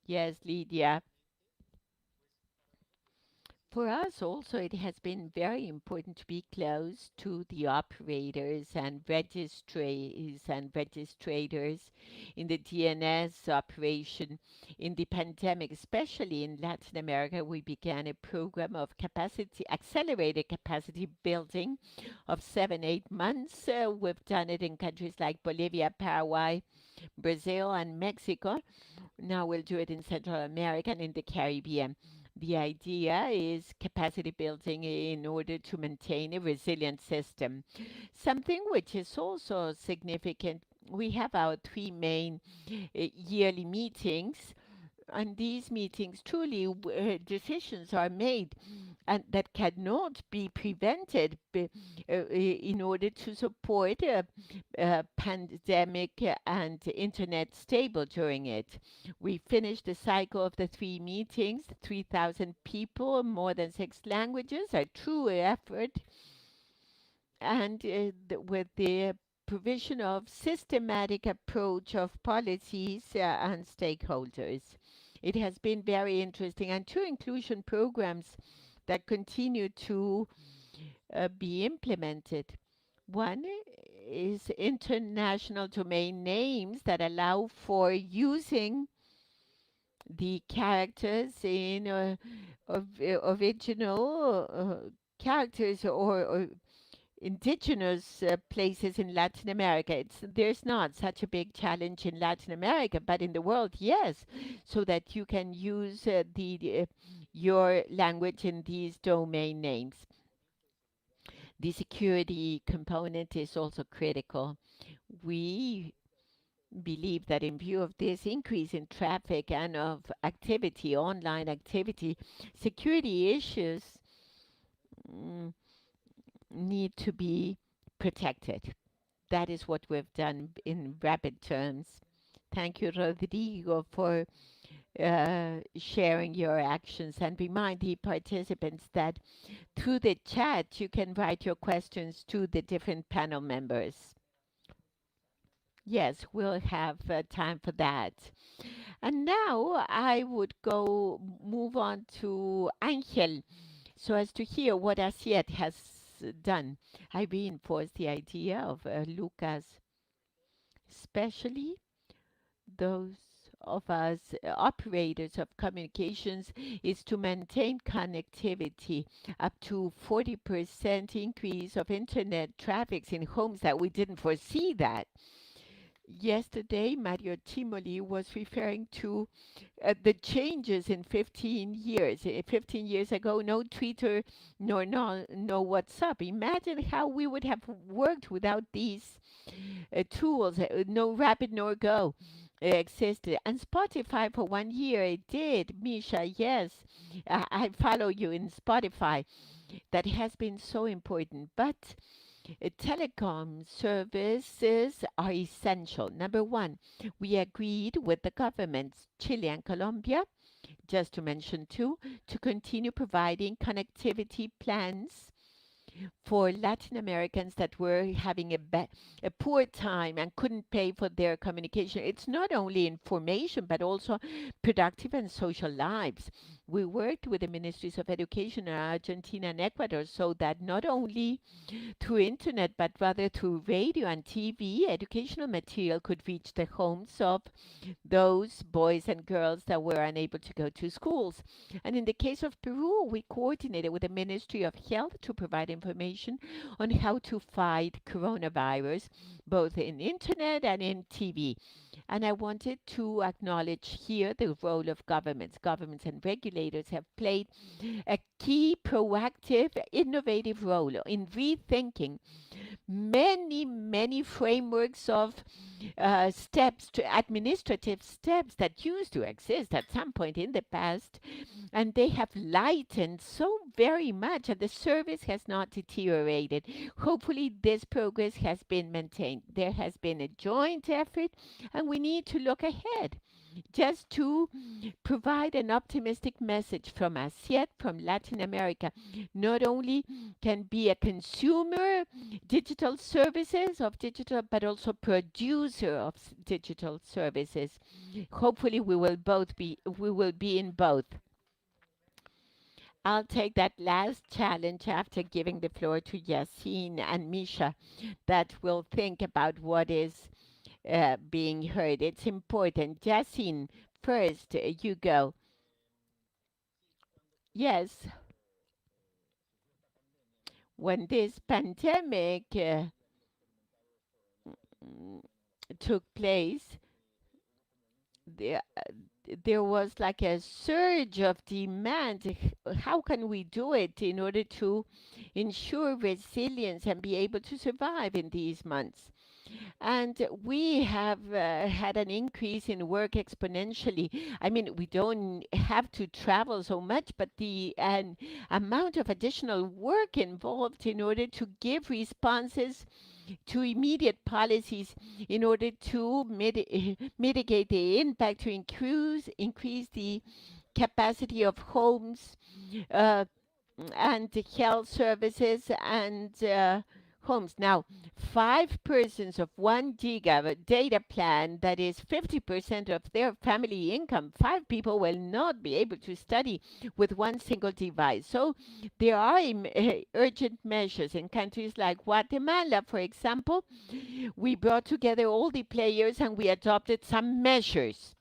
Yes, Lydia. For us also, it has been very important to be close to the operators and registries and registrators in the DNS operation. In the pandemic, especially in Latin America, we began a program of accelerated capacity building of 7-8 months. We've done it in countries like Bolivia, Paraguay, Brazil, and Mexico. Now we'll do it in Central America and in the Caribbean. The idea is capacity building in order to maintain a resilient system. Something which is also significant, we have our 3 main yearly meetings, and these meetings truly decisions are made and that cannot be prevented in order to support a pandemic and internet stable during it. We finished the cycle of the 3 meetings, 3,000 people, more than 6 languages, a true effort, and with the provision of systematic approach of policies and stakeholders. It has been very interesting, and 2 inclusion programs that continue to be implemented. One is international domain names that allow for using the characters in original characters or indigenous places in Latin America. There's not such a big challenge in Latin America, but in the world, yes, so that you can use your language in these domain names. The security component is also critical. We believe that in view of this increase in traffic and of activity, online activity, security issues need to be protected. That is what we've done in rapid terms. Thank you, Rodrigo, for sharing your actions, and remind the participants that through the chat you can write your questions to the different panel members. Yes, we'll have time for that. And now I would move on to Angel so as to hear what Asiet has done. I reinforce the idea of Lucas, especially those of us operators of communications, is to maintain connectivity. Up to 40% increase of internet traffic in homes that we didn't foresee that. Yesterday, Mario Timoli was referring to the changes in 15 years. 15 years ago, no Twitter, no WhatsApp. Imagine how we would have worked without these tools. No Rapid nor Go existed. And Spotify for 1 year, it did. Misha, yes, I follow you in Spotify. That has been so important. But telecom services are essential. Number 1, we agreed with the governments, Chile and Colombia, just to mention 2, to continue providing connectivity plans for Latin Americans that were having a poor time and couldn't pay for their communication. It's not only information, but also productive and social lives. We worked with the Ministries of Education in Argentina and Ecuador so that not only through internet, but rather through radio and TV, educational material could reach the homes of those boys and girls that were unable to go to schools. And in the case of Peru, we coordinated with the Ministry of Health to provide information on how to fight coronavirus, both in internet and in TV. And I wanted to acknowledge here the role of governments. Governments and regulators have played a key, proactive, innovative role in rethinking many frameworks of steps, to administrative steps that used to exist at some point in the past, and they have lightened so very much, and the service has not deteriorated. Hopefully this progress has been maintained. There has been a joint effort, and we need to look ahead just to provide an optimistic message from ASEAN, from Latin America. Not only can be a consumer digital services of digital, but also producer of digital services. Hopefully we will be in both. I'll take that last challenge after giving the floor to Yassine and Misha that will think about what is being heard. It's important. Yassine, first, you go. Yes, when this pandemic took place, there, there was like a surge of demand. How can we do it in order to ensure resilience and be able to survive in these months? And we have had an increase in work exponentially. I mean, we don't have to travel so much, but the amount of additional work involved in order to give responses to immediate policies in order to mitigate the impact, to increase the capacity of homes uh, and health services and homes. Now, 5 persons of 1 giga data plan, that is 50% of their family income, 5 people will not be able to study with one single device. So there are urgent measures in countries like Guatemala, for example. We brought together all the players and we adopted some measures.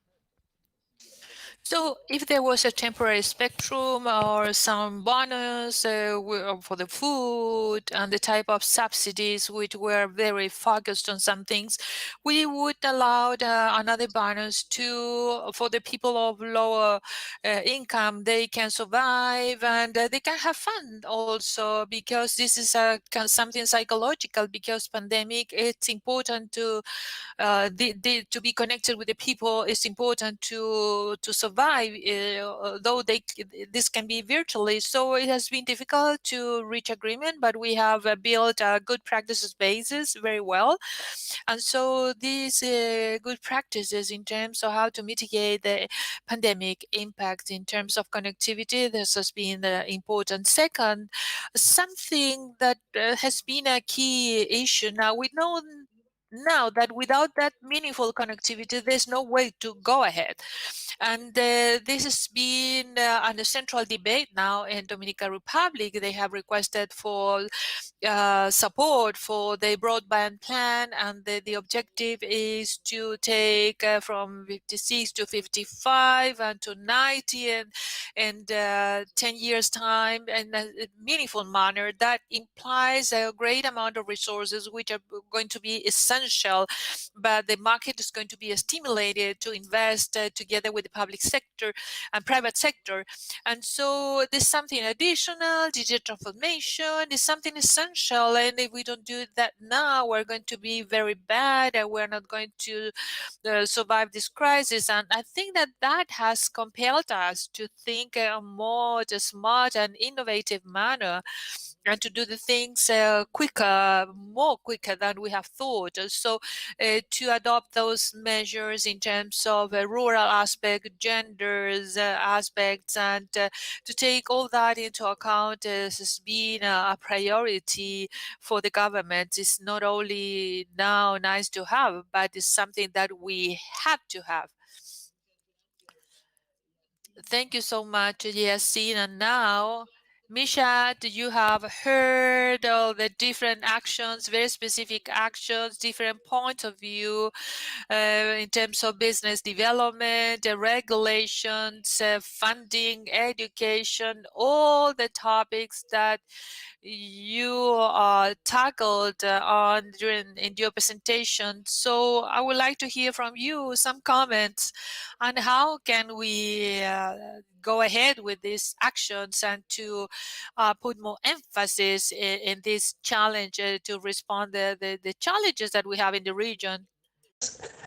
So if there was a temporary spectrum or some bonus for the food and the type of subsidies which were very focused on some things, we would allow another bonus for the people of lower income. They can survive and they can have fun also, because this is something psychological, because pandemic, it's important to to be connected with the people. Is important to survive, though this can be virtually. So it has been difficult to reach agreement, but we have built a good practices basis very well. And so these good practices in terms of how to mitigate the pandemic impact in terms of connectivity, this has been important. Second, something that has been a key issue. Now we know now that without that meaningful connectivity, there's no way to go ahead. And this has been under central debate now in Dominican Republic. They have requested for support for the broadband plan, and the objective is to take from 56 to 55 and to 90 and 10 years time in a meaningful manner. That implies a great amount of resources which are going to be essential, but the market is going to be stimulated to invest together with the public sector and private sector. And so there's something additional. Digital transformation is something essential, and if we don't do that now, we're going to be very bad and we're not going to survive this crisis. And I think that has compelled us to think a more smart and innovative manner, and to do the things more quicker than we have thought. So to adopt those measures in terms of rural aspect, genders aspects, and to take all that into account has been a priority for the government. It's not only now nice to have, but it's something that we have to have. Thank you so much, Yassine. And now, Misha, you have heard all the different actions, very specific actions, different points of view in terms of business development, regulations, funding, education, all the topics that you tackled in your presentation. So I would like to hear from you some comments on how can we go ahead with these actions and to put more emphasis in this challenge to respond the challenges that we have in the region.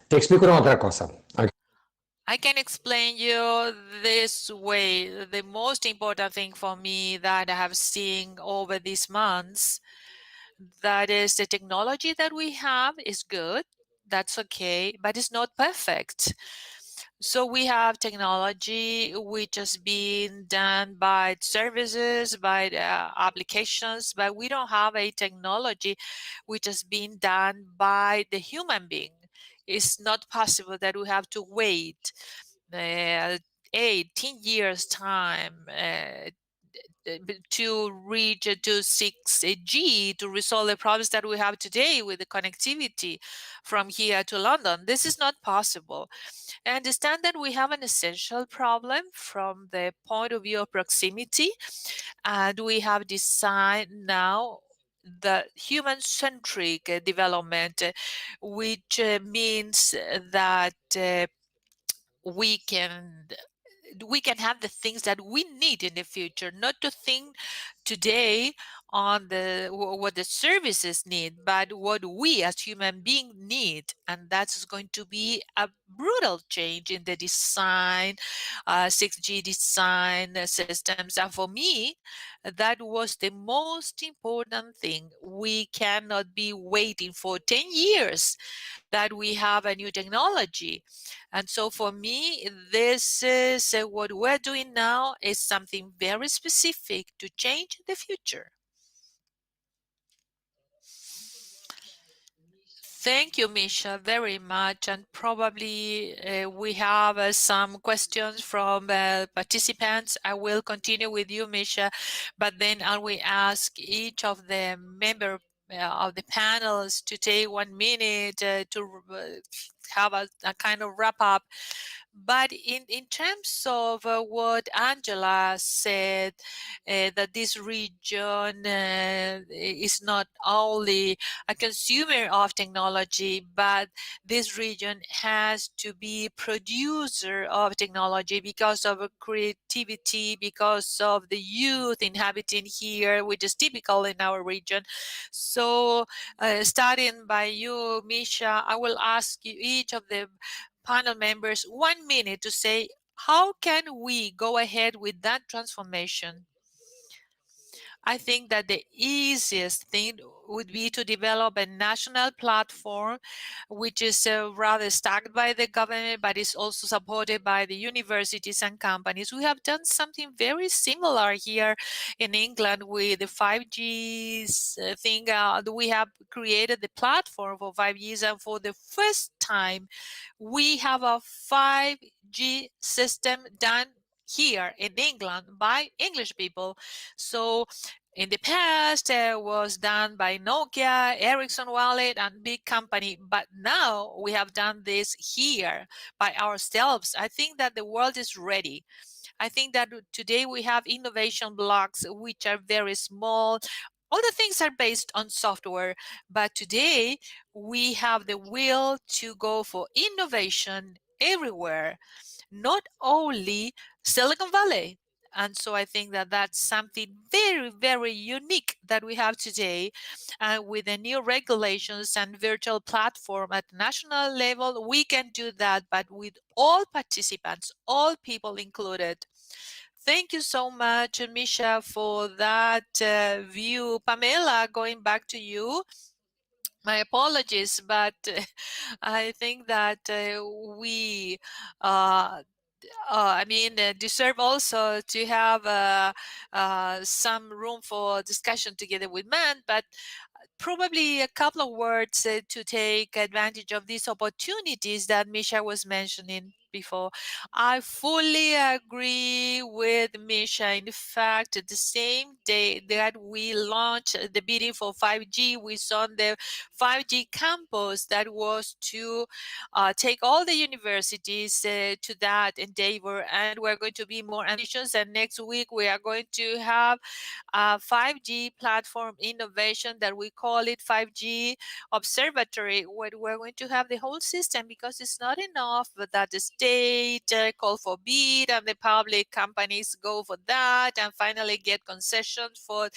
Te explico una otra cosa. I can explain you this way. The most important thing for me that I have seen over these months, that is the technology that we have is good. That's okay, but it's not perfect. So we have technology which has been done by services, by applications, but we don't have a technology which has been done by the human being. It's not possible that we have to wait 8, 10 years time to reach to 6G to resolve the problems that we have today with the connectivity from here to London. This is not possible. I understand that we have an essential problem from the point of view of proximity, and we have designed now the human-centric development, which means that we can have the things that we need in the future, not to think today on what the services need, but what we as human beings need. And that's going to be a brutal change in the design, 6G design systems. And for me, that was the most important thing. We cannot be waiting for 10 years that we have a new technology. And so for me, this is what we're doing now is something very specific to change the future. Thank you, Misha, very much. And probably we have some questions from participants. I will continue with you, Misha, but then I will ask each of the members of the panels to take 1 minute to have a kind of wrap up. But in terms of what Angela said, that this region is not only a consumer of technology, but this region has to be producer of technology because of creativity, because of the youth inhabiting here, which is typical in our region. So starting by you, Misha, I will ask you each of the panel members 1 minute to say, how can we go ahead with that transformation? I think that the easiest thing would be to develop a national platform, which is rather stacked by the government, but is also supported by the universities and companies. We have done something very similar here in England with the 5G thing. We have created the platform for 5G, and for the first time, we have a 5G system done here in England by English people. So in the past, it was done by Nokia, Ericsson Wallet, and big company. But now we have done this here by ourselves. I think that the world is ready. I think that today we have innovation blocks, which are very small. All the things are based on software, but today we have the will to go for innovation everywhere, not only Silicon Valley. And so I think that that's something very, very unique that we have today. With the new regulations and virtual platform at national level, we can do that, but with all participants, all people included. Thank you so much, Misha, for that view. Pamela, going back to you. My apologies, but I think that we deserve also to have some room for discussion together with men, but probably a couple of words to take advantage of these opportunities that Misha was mentioning before. I fully agree with Misha. In fact, the same day that we launched the bidding for 5G, we saw the 5G campus that was to take all the universities to that endeavor, and we're going to be more ambitious. And next week we are going to have a 5G platform innovation that we call it 5G Observatory, where we're going to have the whole system, because it's not enough that the state call for bid and the public companies go for that and finally get concessions for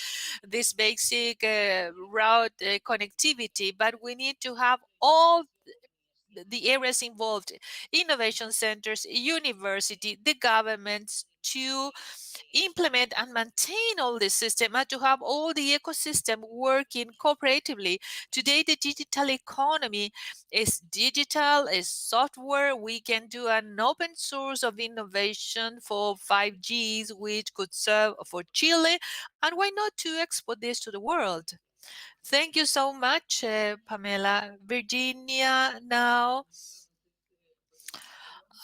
this basic route connectivity, but we need to have all the areas involved, innovation centers, university, the governments, to implement and maintain all the system and to have all the ecosystem working cooperatively. Today, the digital economy is digital, is software. We can do an open source of innovation for 5Gs, which could serve for Chile, and why not to export this to the world? Thank you so much, Pamela. Virginia now.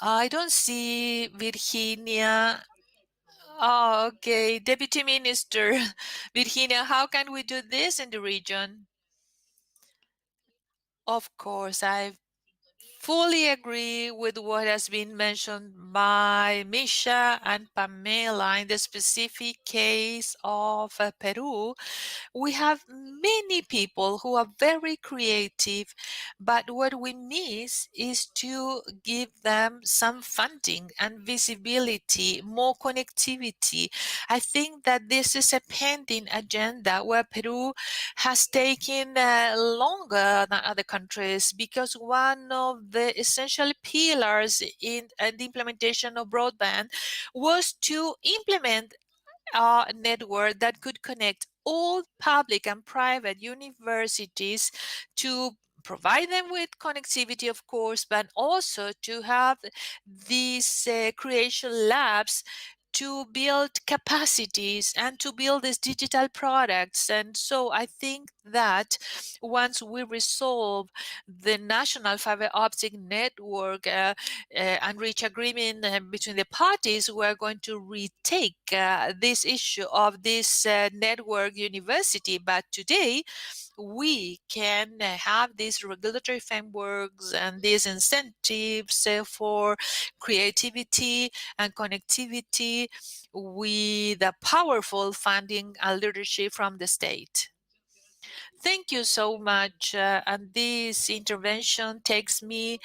I don't see Virginia. Oh, okay. Deputy Minister Virginia, how can we do this in the region? Of course, I fully agree with what has been mentioned by Misha and Pamela in the specific case of Peru. We have many people who are very creative, but what we miss is to give them some funding and visibility, more connectivity. I think that this is a pending agenda where Peru has taken longer than other countries, because one of the essential pillars in the implementation of broadband was to implement a network that could connect all public and private universities, to provide them with connectivity, of course, but also to have these creation labs to build capacities and to build these digital products. And so I think that once we resolve the national fiber optic network and reach agreement between the parties, we're going to retake this issue of this network university. But today, we can have these regulatory frameworks and these incentives for creativity and connectivity with a powerful funding and leadership from the state. Thank you so much. And this intervention takes me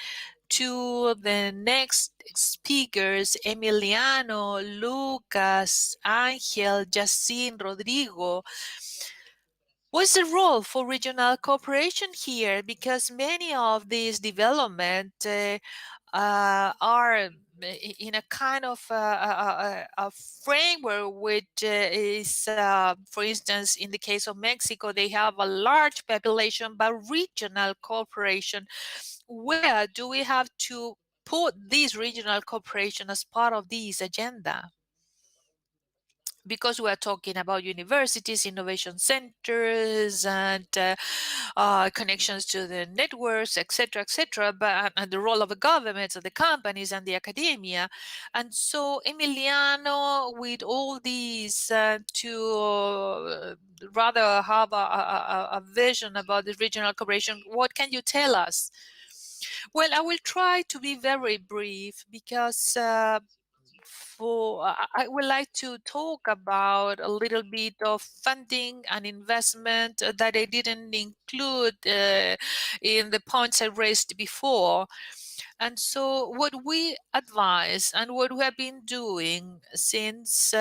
to the next speakers: Emiliano, Lucas, Ángel, Yacine, Rodrigo. What's the role for regional cooperation here? Because many of these developments are in a kind of a framework which is, for instance, in the case of Mexico, they have a large population, but regional cooperation. Where do we have to put this regional cooperation as part of this agenda? Because we are talking about universities, innovation centers, and connections to the networks, etc., but and the role of the governments, and the companies, and the academia. And so, Emiliano, with all these, to rather have a vision about the regional cooperation, what can you tell us? Well, I will try to be very brief, because I would like to talk about a little bit of funding and investment that I didn't include in the points I raised before. And so what we advise and what we have been doing since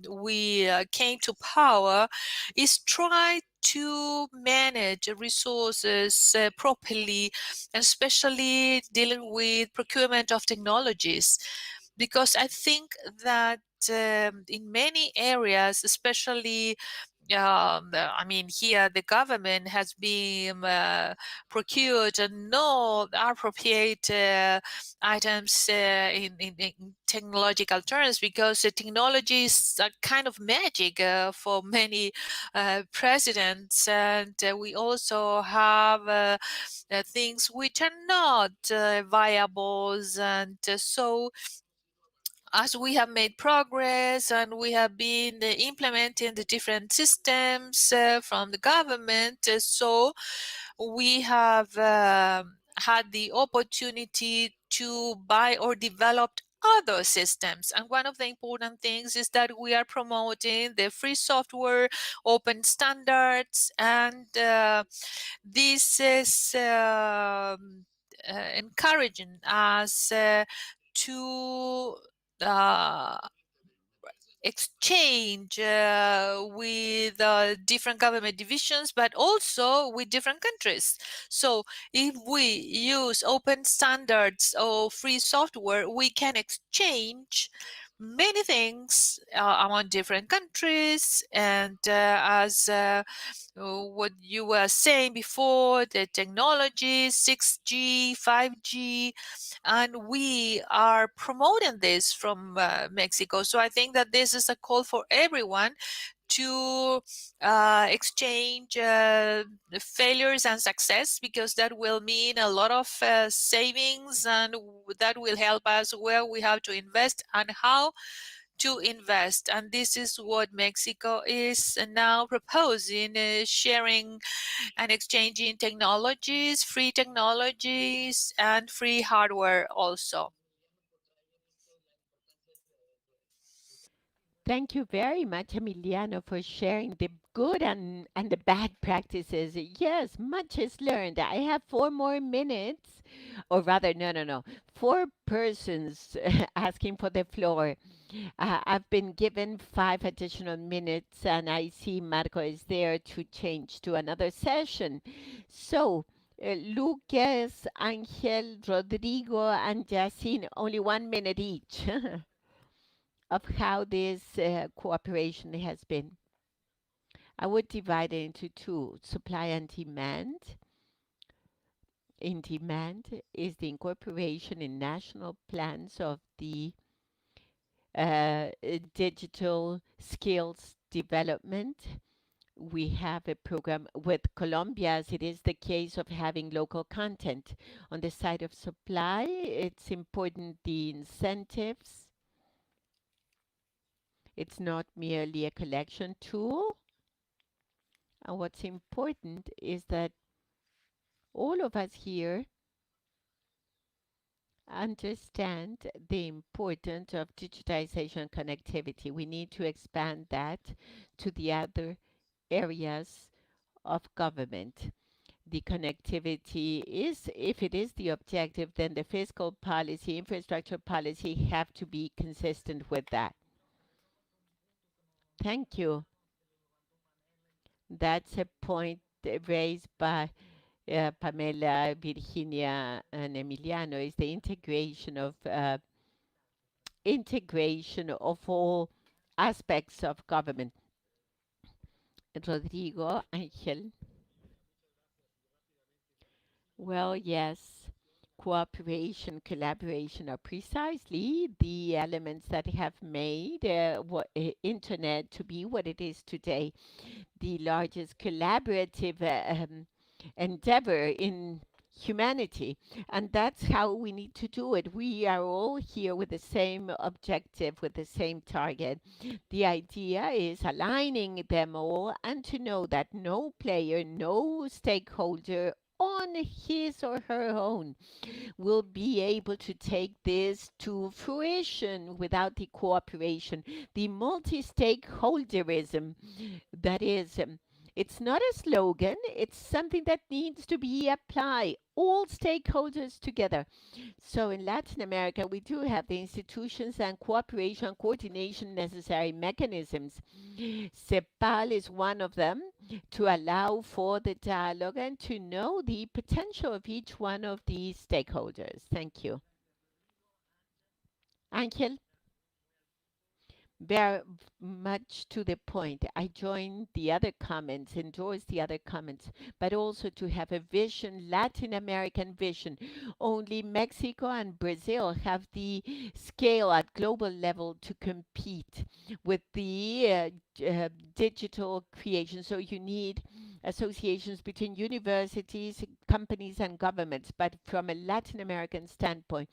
we came to power is try to manage resources properly, especially dealing with procurement of technologies. Because I think that in many areas, especially I mean, here the government has been procured no appropriate items in technological terms, because the technology is a kind of magic for many presidents, and we also have things which are not viable, and so as we have made progress and we have been implementing the different systems from the government, so we have had the opportunity to buy or develop other systems. And one of the important things is that we are promoting the free software, open standards, and this is encouraging us to exchange with different government divisions, but also with different countries. So if we use open standards or free software, we can exchange many things among different countries. And as what you were saying before, the technology, 6G, 5G, and we are promoting this from Mexico. So I think that this is a call for everyone to exchange failures and success, because that will mean a lot of savings, and that will help us where we have to invest and how to invest. And this is what Mexico is now proposing, sharing and exchanging technologies, and free hardware also. Thank you very much, Emiliano, for sharing the good and the bad practices. Yes, much is learned. I have 4 more minutes, or rather, no. 4 persons asking for the floor. I've been given 5 additional minutes, and I see Marco is there to change to another session. So, Lucas, Angel, Rodrigo, and Yacine, only 1 minute each. Of how this cooperation has been. I would divide it into two, supply and demand. In demand is the incorporation in national plans of the digital skills development. We have a program with Colombia, as it is the case of having local content. On the side of supply, it's important the incentives. It's not merely a collection tool. And what's important is that all of us here understand the importance of digitization and connectivity. We need to expand that to the other areas of government. The connectivity is, if it is the objective, then the fiscal policy, infrastructure policy have to be consistent with that. Thank you. That's a point raised by Pamela, Virginia, and Emiliano, is the integration of all aspects of government. Rodrigo, Angel. Well, yes. Cooperation, collaboration are precisely the elements that have made internet to be what it is today. The largest collaborative endeavor in humanity, and that's how we need to do it. We are all here with the same objective, with the same target. The idea is aligning them all and to know that no player, no stakeholder on his or her own will be able to take this to fruition without the cooperation, the multi-stakeholderism. That is, it's not a slogan, it's something that needs to be applied, all stakeholders together. So in Latin America, we do have the institutions and cooperation, coordination necessary mechanisms. CEPAL is one of them, to allow for the dialogue and to know the potential of each one of these stakeholders. Thank you. Angel? Very much to the point. I join the other comments, endorse the other comments, but also to have a vision, Latin American vision. Only Mexico and Brazil have the scale at global level to compete with the digital creation. So you need associations between universities, companies, and governments. But from a Latin American standpoint,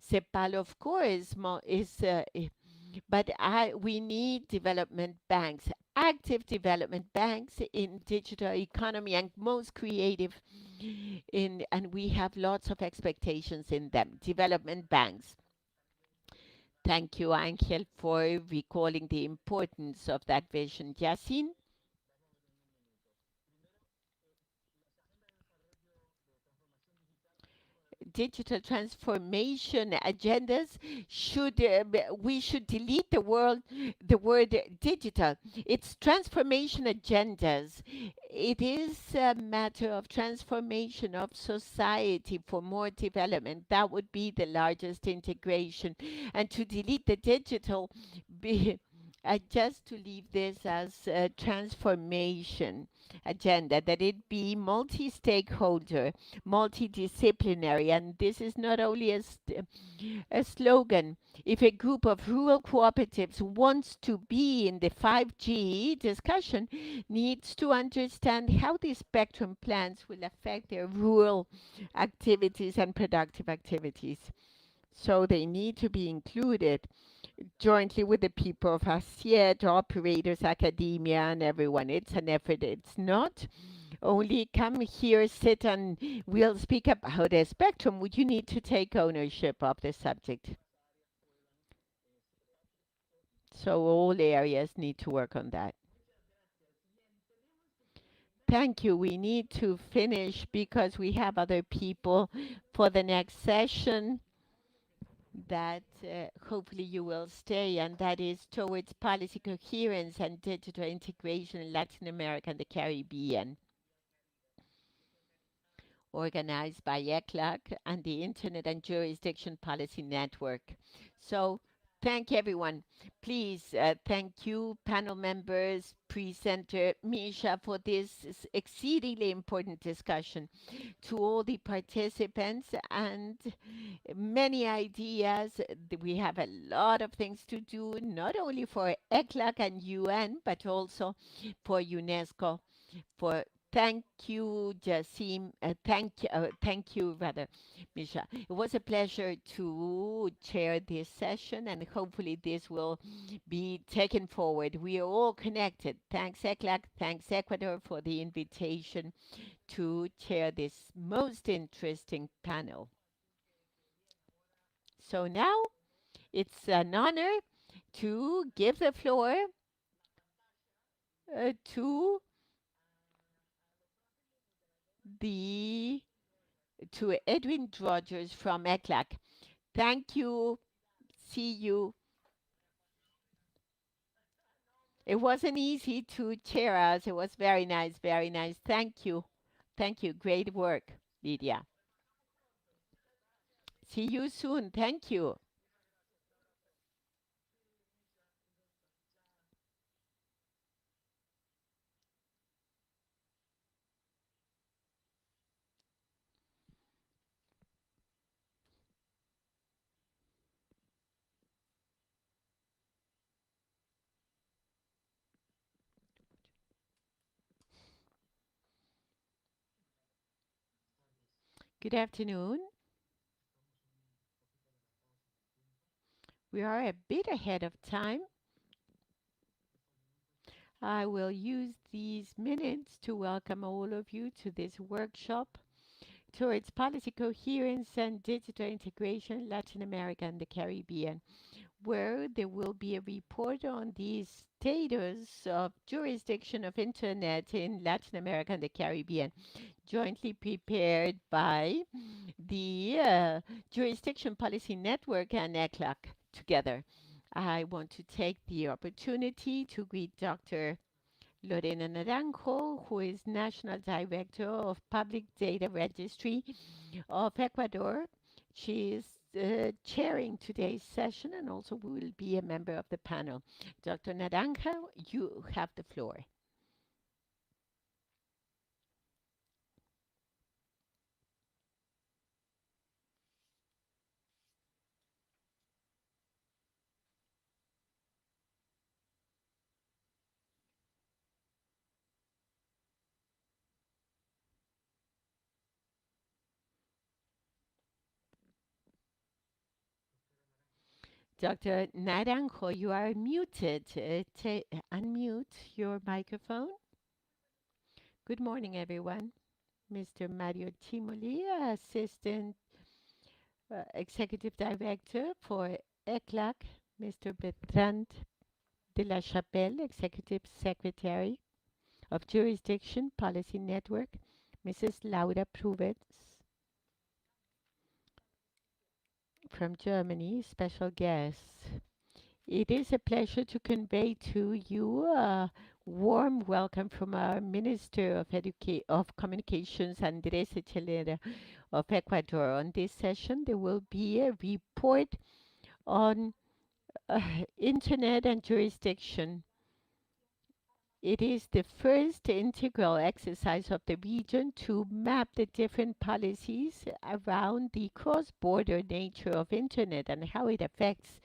CEPAL, of course, but we need development banks, active development banks in digital economy and most creative and we have lots of expectations in them, development banks. Thank you, Angel, for recalling the importance of that vision. Yacine? Digital transformation agendas we should delete the word digital. It's transformation agendas. It is a matter of transformation of society for more development. That would be the largest integration. And to delete the digital, just to leave this as a transformation agenda, that it be multi-stakeholder, multidisciplinary, and this is not only a slogan. If a group of rural cooperatives wants to be in the 5G discussion, needs to understand how these spectrum plans will affect their rural activities and productive activities. So they need to be included jointly with the people of ASIET, operators, academia, and everyone. It's an effort. It's not only come here, sit, and we'll speak about the spectrum. Would you need to take ownership of the subject? So all areas need to work on that. Thank you. We need to finish because we have other people for the next session that hopefully you will stay, and that is towards policy coherence and digital integration in Latin America and the Caribbean, organized by ECLAC and the Internet and Jurisdiction Policy Network. So thank everyone. Please thank you, panel members, presenter Misha, for this exceedingly important discussion, to all the participants, and many ideas. We have a lot of things to do, not only for ECLAC and UN, but also for UNESCO. For Thank you, Jasim. Thank you, rather, Misha. It was a pleasure to chair this session, and hopefully this will be taken forward. We are all connected. Thanks, ECLAC. Thanks, Ecuador, for the invitation to chair this most interesting panel. So now it's an honor to give the floor to Edwin Rogers from ECLAC. Thank you. See you. It wasn't easy to chair us. It was very nice, very nice. Thank you. Thank you. Great work, Lydia. See you soon. Thank you. Good afternoon. We are a bit ahead of time. I will use these minutes to welcome all of you to this workshop towards policy coherence and digital integration in Latin America and the Caribbean, where there will be a report on the status of jurisdiction of Internet in Latin America and the Caribbean, jointly prepared by the Jurisdiction Policy Network and ECLAC together. I want to take the opportunity to greet Dr. Lorena Naranjo, who is National Director of Public Data Registry of Ecuador. She is chairing today's session and also will be a member of the panel. Dr. Naranjo, you have the floor. Dr. Naranjo, you are muted. Unmute your microphone. Good morning, everyone. Mr. Mario Timoli, Assistant Executive Director for ECLAC, Mr. Bertrand de la Chapelle, Executive Secretary of Jurisdiction Policy Network, Mrs. Laura Pruvets from Germany, special guests. It is a pleasure to convey to you a warm welcome from our Minister of Communications, Andrés Echeverría of Ecuador. On this session, there will be a report on Internet and jurisdiction. It is the first integral exercise of the region to map the different policies around the cross-border nature of Internet and how it affects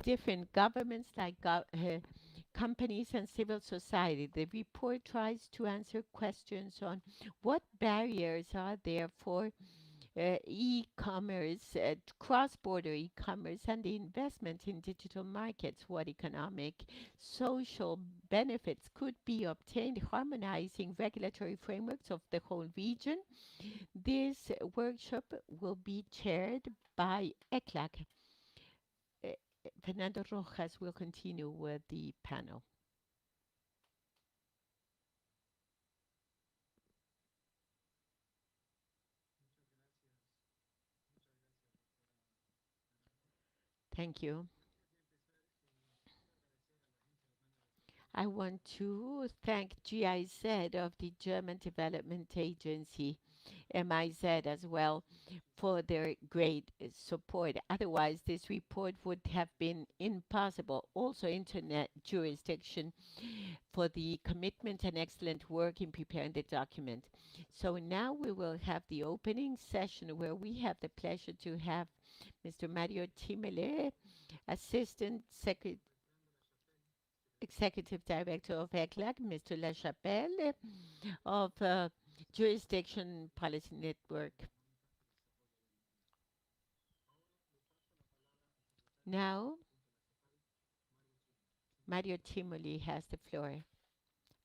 different governments like companies and civil society. The report tries to answer questions on what barriers are there for e-commerce, cross-border e-commerce, and the investment in digital markets, what economic, social benefits could be obtained, harmonizing regulatory frameworks of the whole region. This workshop will be chaired by ECLAC. Fernando Rojas will continue with the panel. Thank you. I want to thank GIZ of the German Development Agency, MIZ as well, for their great support. Otherwise, this report would have been impossible. Also, Internet Jurisdiction for the commitment and excellent work in preparing the document. So now we will have the opening session where we have the pleasure to have Mr. Mario Timele, Assistant Secretary Executive Director of ECLAC, Mr. Lachapelle of Jurisdiction Policy Network. Now, Mario Timoli has the floor,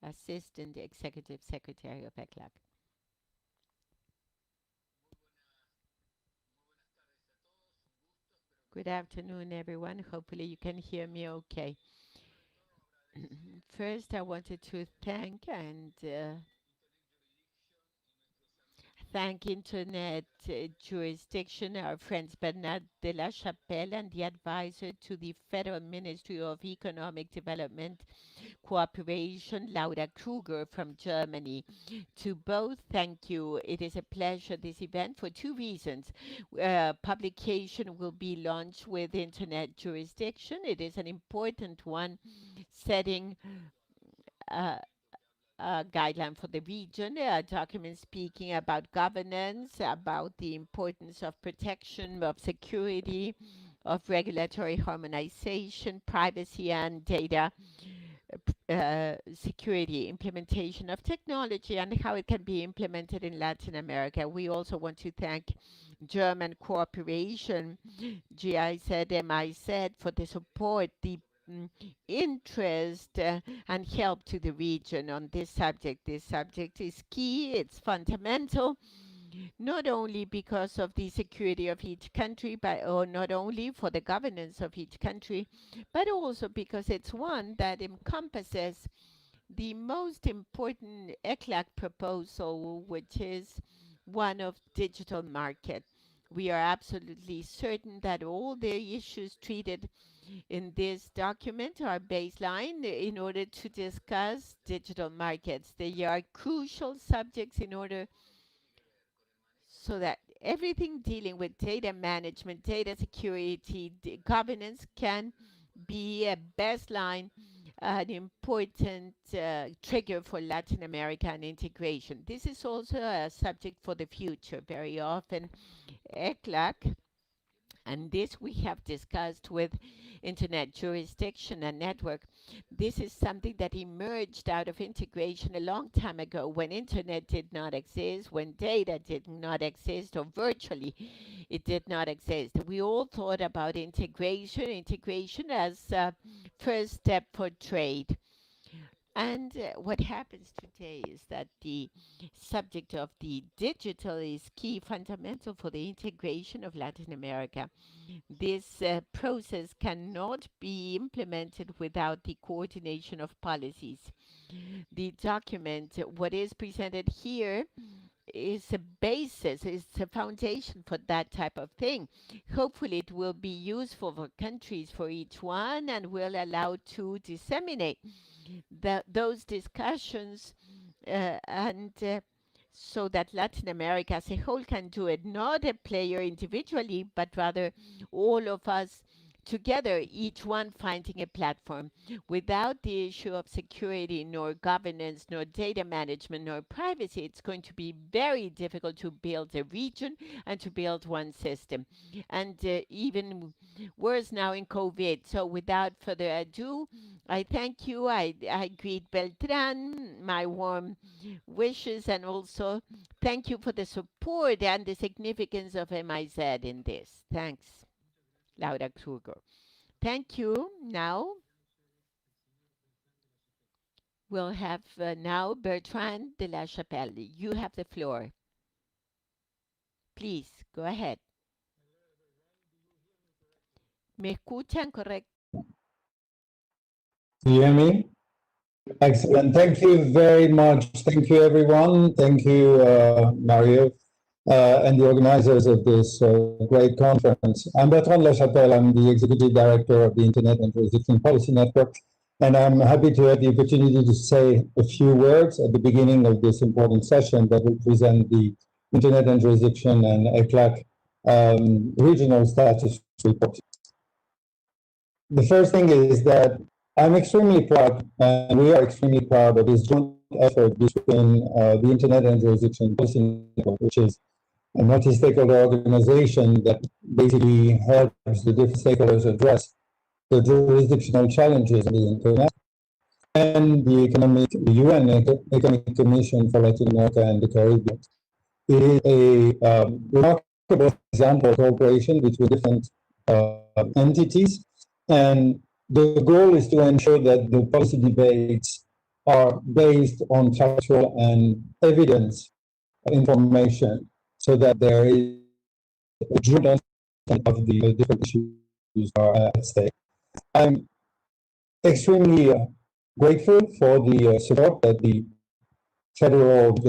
Assistant Executive Secretary of ECLAC. Good afternoon, everyone. Hopefully you can hear me okay. First, I wanted to thank Internet Jurisdiction, our friends Bernard de la Chapelle and the advisor to the Federal Ministry of Economic Development Cooperation, Laura Kruger from Germany. To both, thank you. It is a pleasure, this event, for two reasons. Publication will be launched with Internet Jurisdiction. It is an important one, setting a guideline for the region, a document speaking about governance, about the importance of protection, of security, of regulatory harmonization, privacy and data security, implementation of technology, and how it can be implemented in Latin America. We also want to thank German cooperation, GIZ, MIZ, for the support, the interest and help to the region on this subject. This subject is key, it's fundamental, not only because of the security of each country, or not only for the governance of each country, but also because it's one that encompasses the most important ECLAC proposal, which is one of digital market. We are absolutely certain that all the issues treated in this document are baseline in order to discuss digital markets. They are crucial subjects in order so that everything dealing with data management, data security, governance can be a baseline, an important trigger for Latin American integration. This is also a subject for the future. Very often, ECLAC, and this we have discussed with Internet Jurisdiction and Network. This is something that emerged out of integration a long time ago when Internet did not exist, when data did not exist, or virtually it did not exist. We all thought about integration as a first step for trade. And what happens today is that the subject of the digital is key, fundamental for the integration of Latin America. This process cannot be implemented without the coordination of policies. The document, what is presented here, is a basis, is a foundation for that type of thing. Hopefully it will be useful for countries, for each one, and will allow to disseminate those discussions so that Latin America as a whole can do it, not a player individually, but rather all of us together, each one finding a platform. Without the issue of security, nor governance, nor data management, nor privacy, it's going to be very difficult to build a region and to build one system. And even worse now in COVID. So without further ado, I thank you. I greet Beltran, my warm wishes, and also thank you for the support and the significance of MIZ in this. Thanks, Laura Kruger. Thank you. Now we'll have now Bertrand de la Chapelle. You have the floor. Please, go ahead. ¿Me escuchan correcto? Do you hear me? Excellent. Thank you very much. Thank you, everyone. Thank you, Mario, and the organizers of this great conference. I'm Bertrand Lachapelle. I'm the Executive Director of the Internet and Jurisdiction Policy Network, and I'm happy to have the opportunity to say a few words at the beginning of this important session that will present the Internet and Jurisdiction and ECLAC regional status report. The first thing is that I'm extremely proud, and we are extremely proud of this joint effort between the Internet and Jurisdiction Policy Network, which is a multi-stakeholder organization that basically helps the different stakeholders address the jurisdictional challenges of the Internet, and the UN Economic Commission for Latin America and the Caribbean. It is a remarkable example of cooperation between different entities, and the goal is to ensure that the policy debates are based on factual and evidence information so that there is a joint understanding of the different issues are at stake. I'm extremely grateful for the support that the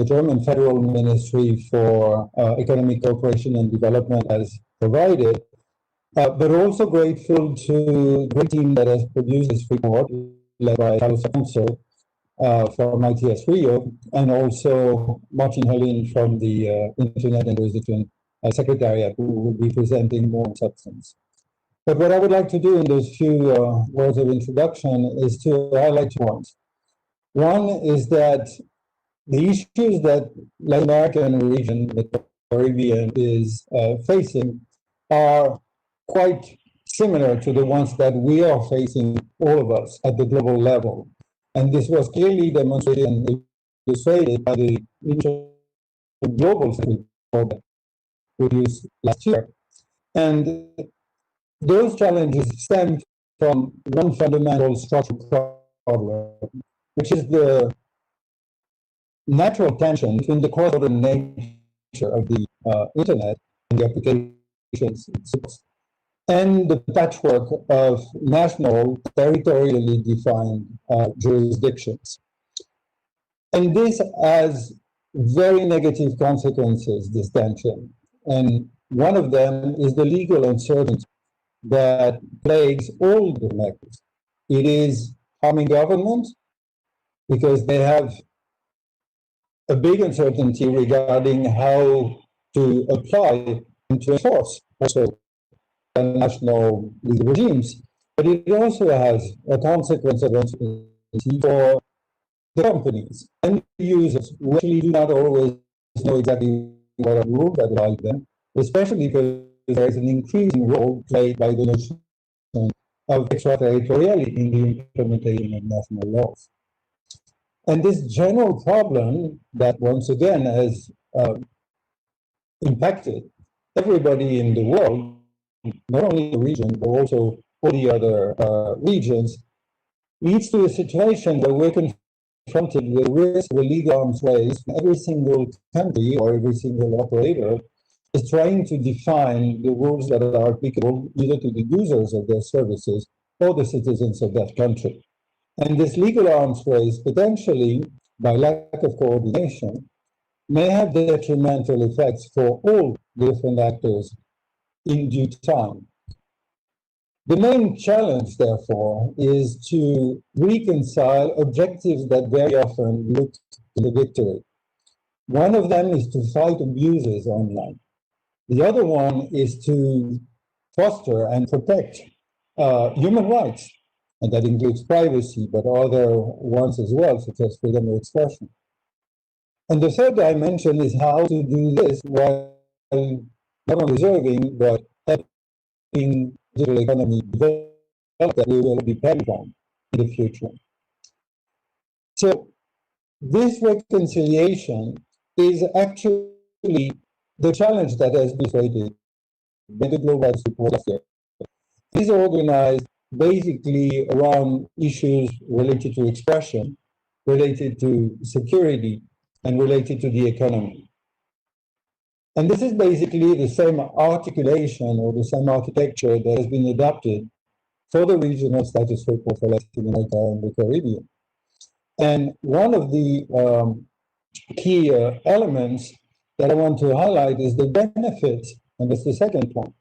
German Federal Ministry for Economic Cooperation and Development has provided. But also grateful to the team that has produced this report, led by Carlos Alfonso from ITS Rio, and also Martin Helin from the Internet and Jurisdiction Secretariat, who will be presenting more substance. But what I would like to do in those few words of introduction is to highlight 2 points. One is that the issues that Latin American region, the Caribbean, is facing are quite similar to the ones that we are facing, all of us, at the global level. And this was clearly demonstrated and illustrated by the global report that produced last year. And those challenges stem from one fundamental structural problem, which is the natural tension between the cross-border nature of the Internet and the applications and the patchwork of national, territorially defined jurisdictions. And this has very negative consequences, this tension. And one of them is the legal uncertainty that plagues all the actors. It is harming government because they have a big uncertainty regarding how to apply and to enforce also national legal regimes, but it also has a consequence of uncertainty for the companies and the users who actually do not always know exactly what are rules that apply to them, especially because there is an increasing role played by the notion of extraterritoriality in the implementation of national laws. And this general problem that once again has impacted everybody in the world, not only the region, but also all the other regions, leads to a situation where we're confronted with the risk of illegal arms race. Every single country or every single operator is trying to define the rules that are applicable either to the users of their services or the citizens of that country. And this legal arms race, potentially, by lack of coordination, may have detrimental effects for all different actors in due time. The main challenge, therefore, is to reconcile objectives that very often look to the victory. One of them is to fight abuses online. The other one is to foster and protect human rights, and that includes privacy, but other ones as well, such as freedom of expression. And the third dimension is how to do this while not only serving, but helping digital economy develop that we will depend on in the future. So this reconciliation is actually the challenge that has been created by the Global Rights Report last year. It is organized basically around issues related to expression, related to security, and related to the economy. And this is basically the same articulation or the same architecture that has been adopted for the regional status report for Latin America and the Caribbean. And one of the key elements that I want to highlight is the benefits, and that's the second point.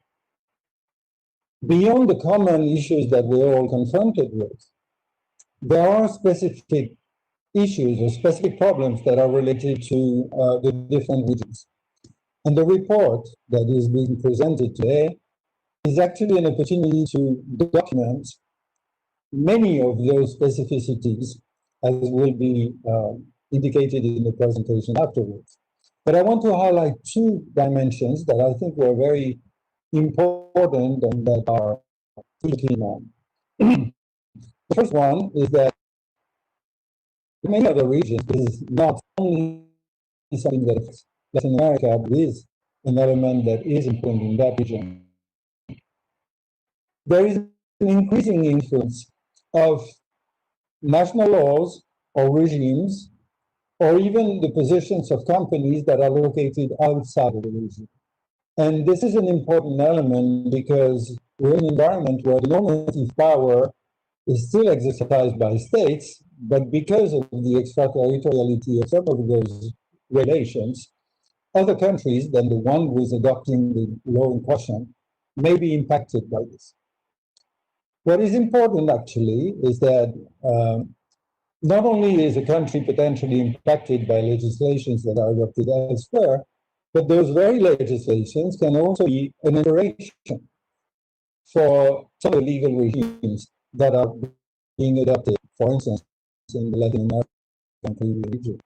Beyond the common issues that we're all confronted with, there are specific issues or specific problems that are related to the different regions. And the report that is being presented today is actually an opportunity to document many of those specificities, as will be indicated in the presentation afterwards. But I want to highlight two dimensions that I think were very important and that are keen on. The first one is that in many other regions, this is not only something that affects Latin America, but is an element that is important in that region. There is an increasing influence of national laws or regimes, or even the positions of companies that are located outside of the region. And this is an important element because we're in an environment where the normative power is still exercised by states, but because of the extraterritoriality of some of those relations, other countries than the one who is adopting the law in question may be impacted by this. What is important actually is that not only is a country potentially impacted by legislations that are adopted elsewhere, but those very legislations can also be an inspiration for some of the legal regimes that are being adopted, for instance, in the Latin American region.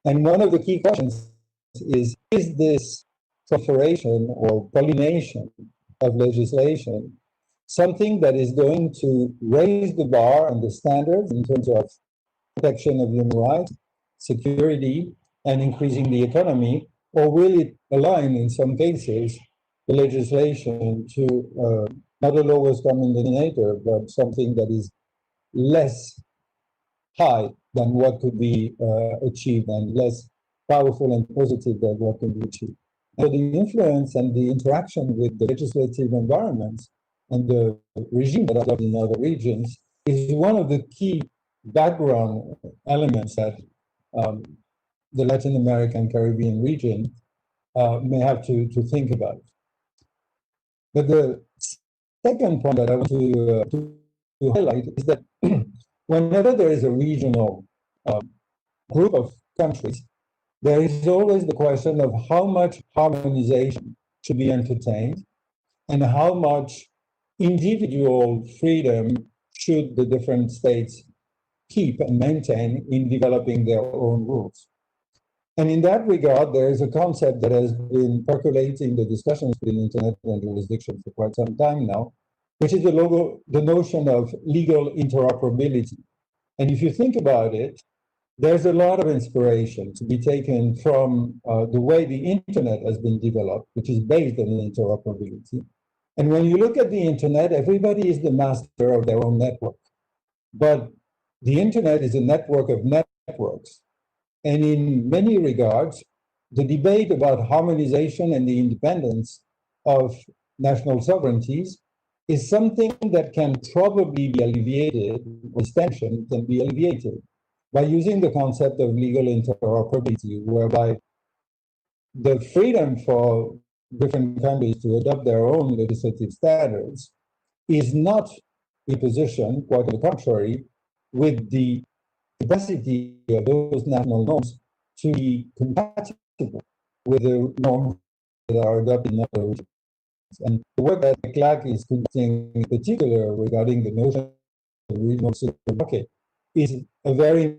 And one of the key questions is this proliferation or pollination of legislation something that is going to raise the bar and the standards in terms of protection of human rights, security, and increasing the economy, or will it align in some cases the legislation to not a lowest common denominator, but something that is less high than what could be achieved and less powerful and positive than what can be achieved. So the influence and the interaction with the legislative environments and the regime that are in other regions is one of the key background elements that the Latin American Caribbean region may have to think about. But the second point that I want to highlight is that whenever there is a regional group of countries, there is always the question of how much harmonization should be entertained and how much individual freedom should the different states keep and maintain in developing their own rules. And in that regard, there is a concept that has been percolating the discussions between internet and jurisdictions for quite some time now, which is the notion of legal interoperability. And if you think about it, there's a lot of inspiration to be taken from the way the internet has been developed, which is based on interoperability. And when you look at the internet, everybody is the master of their own network. But the internet is a network of networks. And in many regards, the debate about harmonization and the independence of national sovereignties is something that can probably be alleviated, this tension can be alleviated by using the concept of legal interoperability, whereby the freedom for different countries to adopt their own legislative standards is not a position, quite the contrary, with the capacity of those national norms to be compatible with the norms that are adopted in other regions. And the work that CLAC is conducting in particular regarding the notion of regional supermarket is a very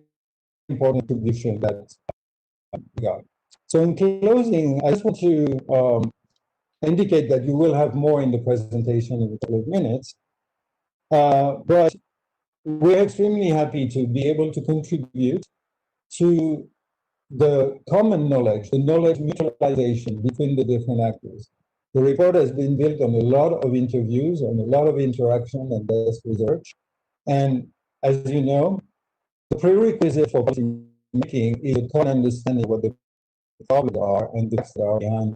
important contribution that we got. So in closing, I just want to indicate that you will have more in the presentation in a couple of minutes. But we're extremely happy to be able to contribute to the common knowledge, the knowledge mutualization between the different actors. The report has been built on a lot of interviews, on a lot of interaction and desk research. And as you know, the prerequisite for policy making is a common understanding of what the problems are and the facts that are behind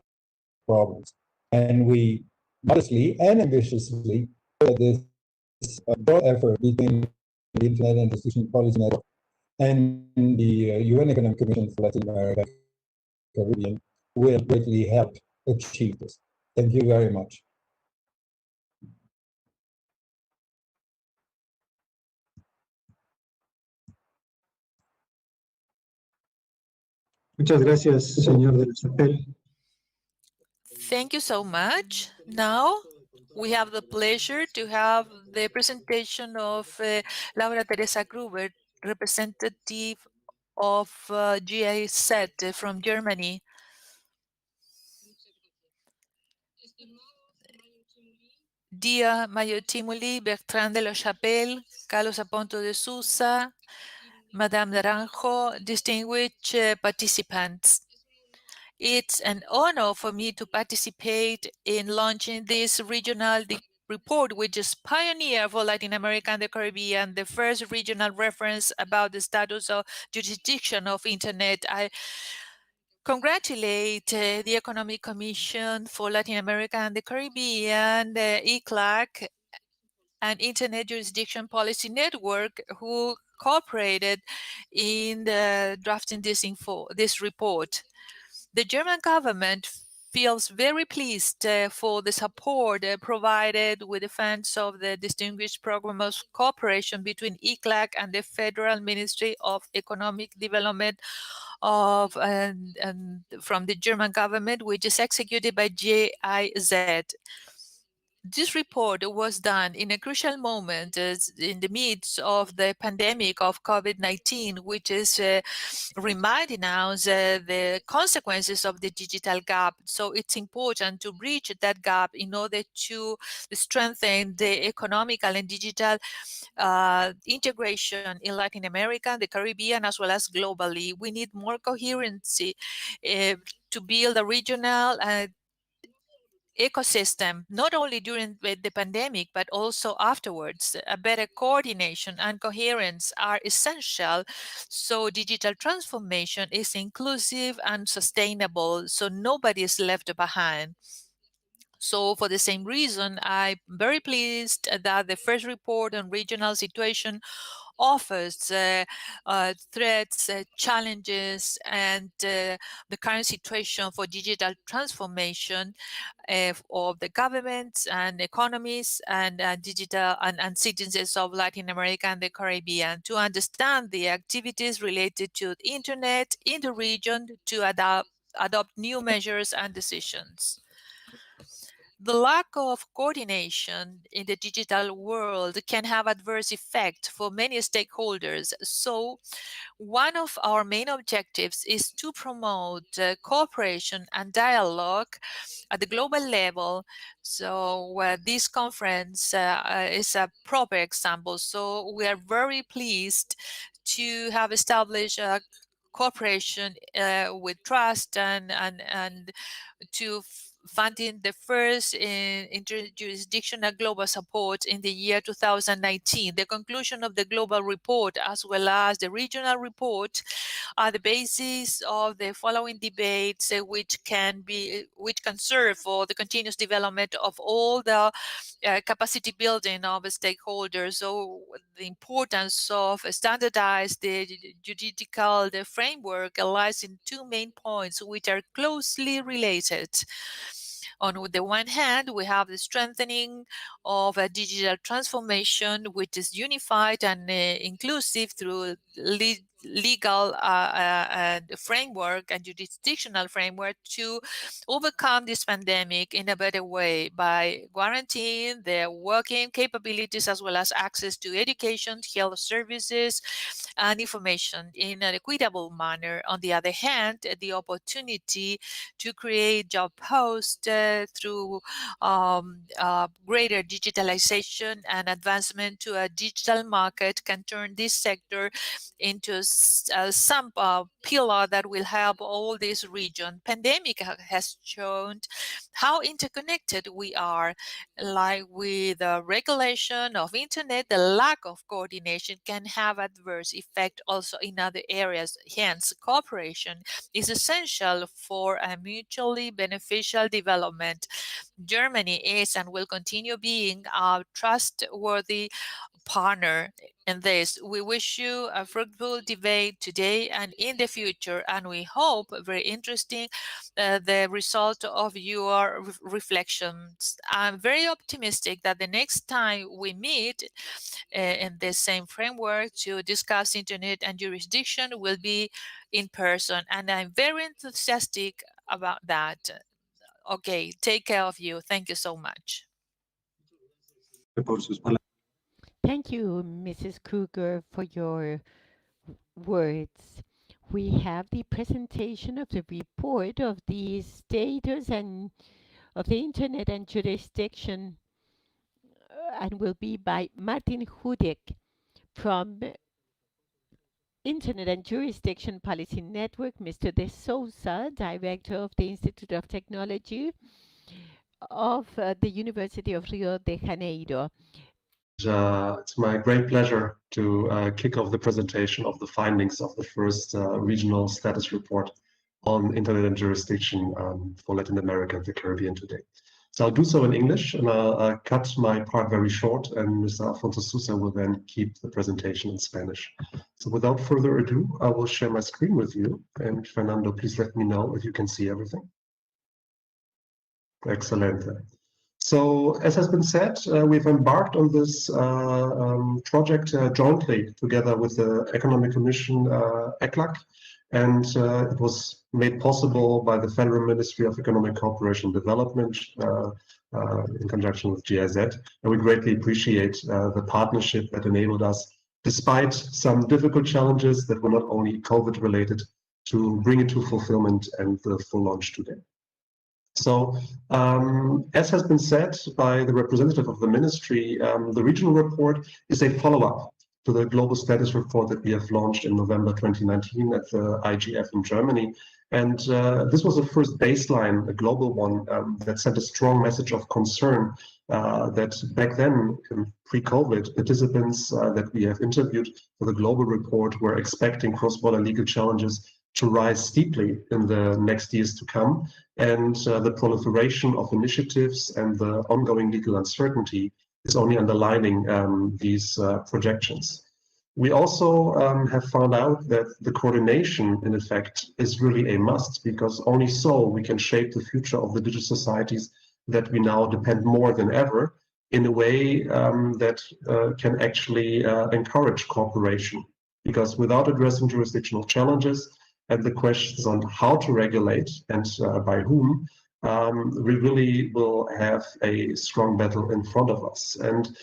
problems. And we modestly and ambitiously that this broad effort between the Internet and Institution Policy Network and the UN Economic Commission for Latin America and Caribbean will greatly help achieve this. Thank you very much. Muchas gracias, señor de la Chapelle. Thank you so much. Now we have the pleasure to have the presentation of Laura Teresa Gruber, representative of GIZ from Germany. Dia Mayotimuli, Bertrand de la Chapelle, Carlos Aponto de Sousa, Madame Naranjo, distinguished participants. It's an honor for me to participate in launching this regional report, which is pioneer for Latin America and the Caribbean, the first regional reference about the status of jurisdiction of Internet. I congratulate the Economic Commission for Latin America and the Caribbean, the ECLAC, and Internet Jurisdiction Policy Network, who cooperated in drafting this report. The German government feels very pleased for the support provided with the funds of the Distinguished Program of Cooperation between ECLAC and the Federal Ministry of Economic Development from the German government, which is executed by GIZ. This report was done in a crucial moment in the midst of the pandemic of COVID-19, which is reminding us the consequences of the digital gap. So it's important to bridge that gap in order to strengthen the economical and digital integration in Latin America, the Caribbean, as well as globally. We need more coherency to build a regional ecosystem, not only during the pandemic, but also afterwards. A better coordination and coherence are essential, so digital transformation is inclusive and sustainable, so nobody is left behind. So for the same reason, I'm very pleased that the first report on regional situation offers threats, challenges, and the current situation for digital transformation of the governments and economies and digital and citizens of Latin America and the Caribbean to understand the activities related to the internet in the region to adopt new measures and decisions. The lack of coordination in the digital world can have adverse effects for many stakeholders. So one of our main objectives is to promote cooperation and dialogue at the global level. So this conference is a proper example. So we are very pleased to have established a cooperation with trust and to funding the first interjurisdictional global support in the year 2019. The conclusion of the global report as well as the regional report are the basis of the following debates which can serve for the continuous development of all the capacity building of stakeholders. So the importance of standardized juridical framework lies in two main points which are closely related. On the one hand, we have the strengthening of a digital transformation, which is unified and inclusive through legal framework and jurisdictional framework to overcome this pandemic in a better way by guaranteeing their working capabilities as well as access to education, health services, and information in an equitable manner. On the other hand, the opportunity to create job posts through greater digitalization and advancement to a digital market can turn this sector into some pillar that will help all this region. Pandemic has shown how interconnected we are. Like with the regulation of internet, the lack of coordination can have adverse effect also in other areas. Hence, cooperation is essential for a mutually beneficial development. Germany is and will continue being a trustworthy partner in this. We wish you a fruitful debate today and in the future, and we hope very interesting the result of your reflections. I'm very optimistic that the next time we meet in the same framework to discuss internet and jurisdiction will be in person, and I'm very enthusiastic about that. Okay, take care of you. Thank you so much. Thank you, Mrs. Kruger, for your words. We have the presentation of the report of the status and of the internet and jurisdiction, and will be by Martin Hudek from Internet and Jurisdiction Policy Network, Mr. De Souza, Director of the Institute of Technology of the University of Rio de Janeiro. It's my great pleasure to kick off the presentation of the findings of the first regional status report on internet and jurisdiction for Latin America and the Caribbean today. So I'll do so in English, and I'll cut my part very short, and Mr. Alfonso Sousa will then keep the presentation in Spanish. So without further ado, I will share my screen with you, and Fernando, please let me know if you can see everything. Excellent. So, as has been said, we've embarked on this project jointly together with the Economic Commission, ECLAC, and it was made possible by the Federal Ministry of Economic Cooperation and Development in conjunction with GIZ, and we greatly appreciate the partnership that enabled us, despite some difficult challenges that were not only COVID related, to bring it to fulfillment and the full launch today. So, as has been said by the representative of the ministry, the regional report is a follow-up to the global status report that we have launched in November 2019 at the IGF in Germany. And this was the first baseline, a global one, that sent a strong message of concern that back then, pre-COVID, participants that we have interviewed for the global report were expecting cross-border legal challenges to rise steeply in the next years to come, and the proliferation of initiatives and the ongoing legal uncertainty is only underlining these projections. We also have found out that the coordination, in effect, is really a must, because only so we can shape the future of the digital societies that we now depend more than ever in a way that can actually encourage cooperation. Because without addressing jurisdictional challenges and the questions on how to regulate and by whom, we really will have a strong battle in front of us. And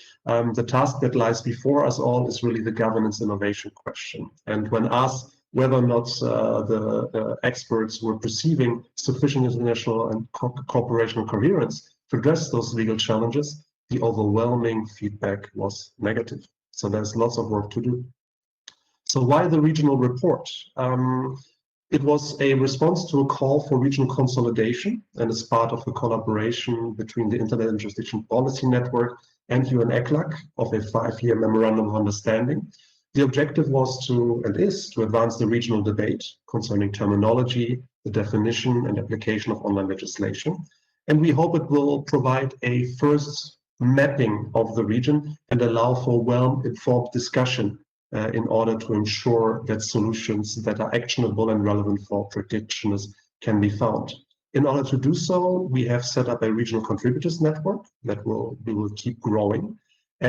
the task that lies before us all is really the governance innovation question. And when asked whether or not the experts were perceiving sufficient international and cooperation coherence to address those legal challenges, the overwhelming feedback was negative. So there's lots of work to do. So why the regional report? It was a response to a call for regional consolidation, and as part of a collaboration between the Internet and Jurisdiction Policy Network and UN ECLAC of a 5-year memorandum of understanding. The objective was to, and is, to advance the regional debate concerning terminology, the definition and application of online legislation. And we hope it will provide a first mapping of the region and allow for well-informed discussion in order to ensure that solutions that are actionable and relevant for practitioners can be found. In order to do so, we have set up a regional contributors network that we will keep growing.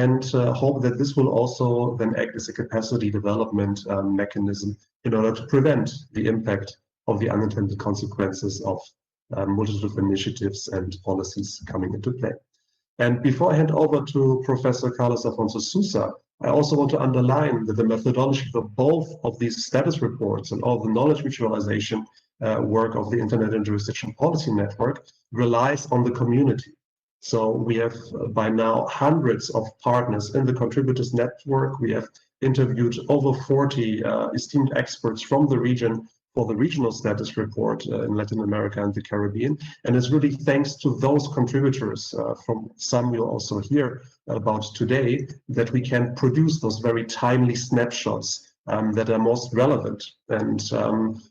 and hope that this will also then act as a capacity development mechanism in order to prevent the impact of the unintended consequences of multitude initiatives and policies coming into play. And before I hand over to Professor Carlos Afonso Sousa, I also want to underline that the methodology for both of these status reports and all the knowledge mutualization work of the Internet and Jurisdiction Policy Network relies on the community. So we have by now hundreds of partners in the contributors network. We have interviewed over 40 esteemed experts from the region for the regional status report in Latin America and the Caribbean. And it's really thanks to those contributors, from some you'll also hear about today, that we can produce those very timely snapshots that are most relevant. And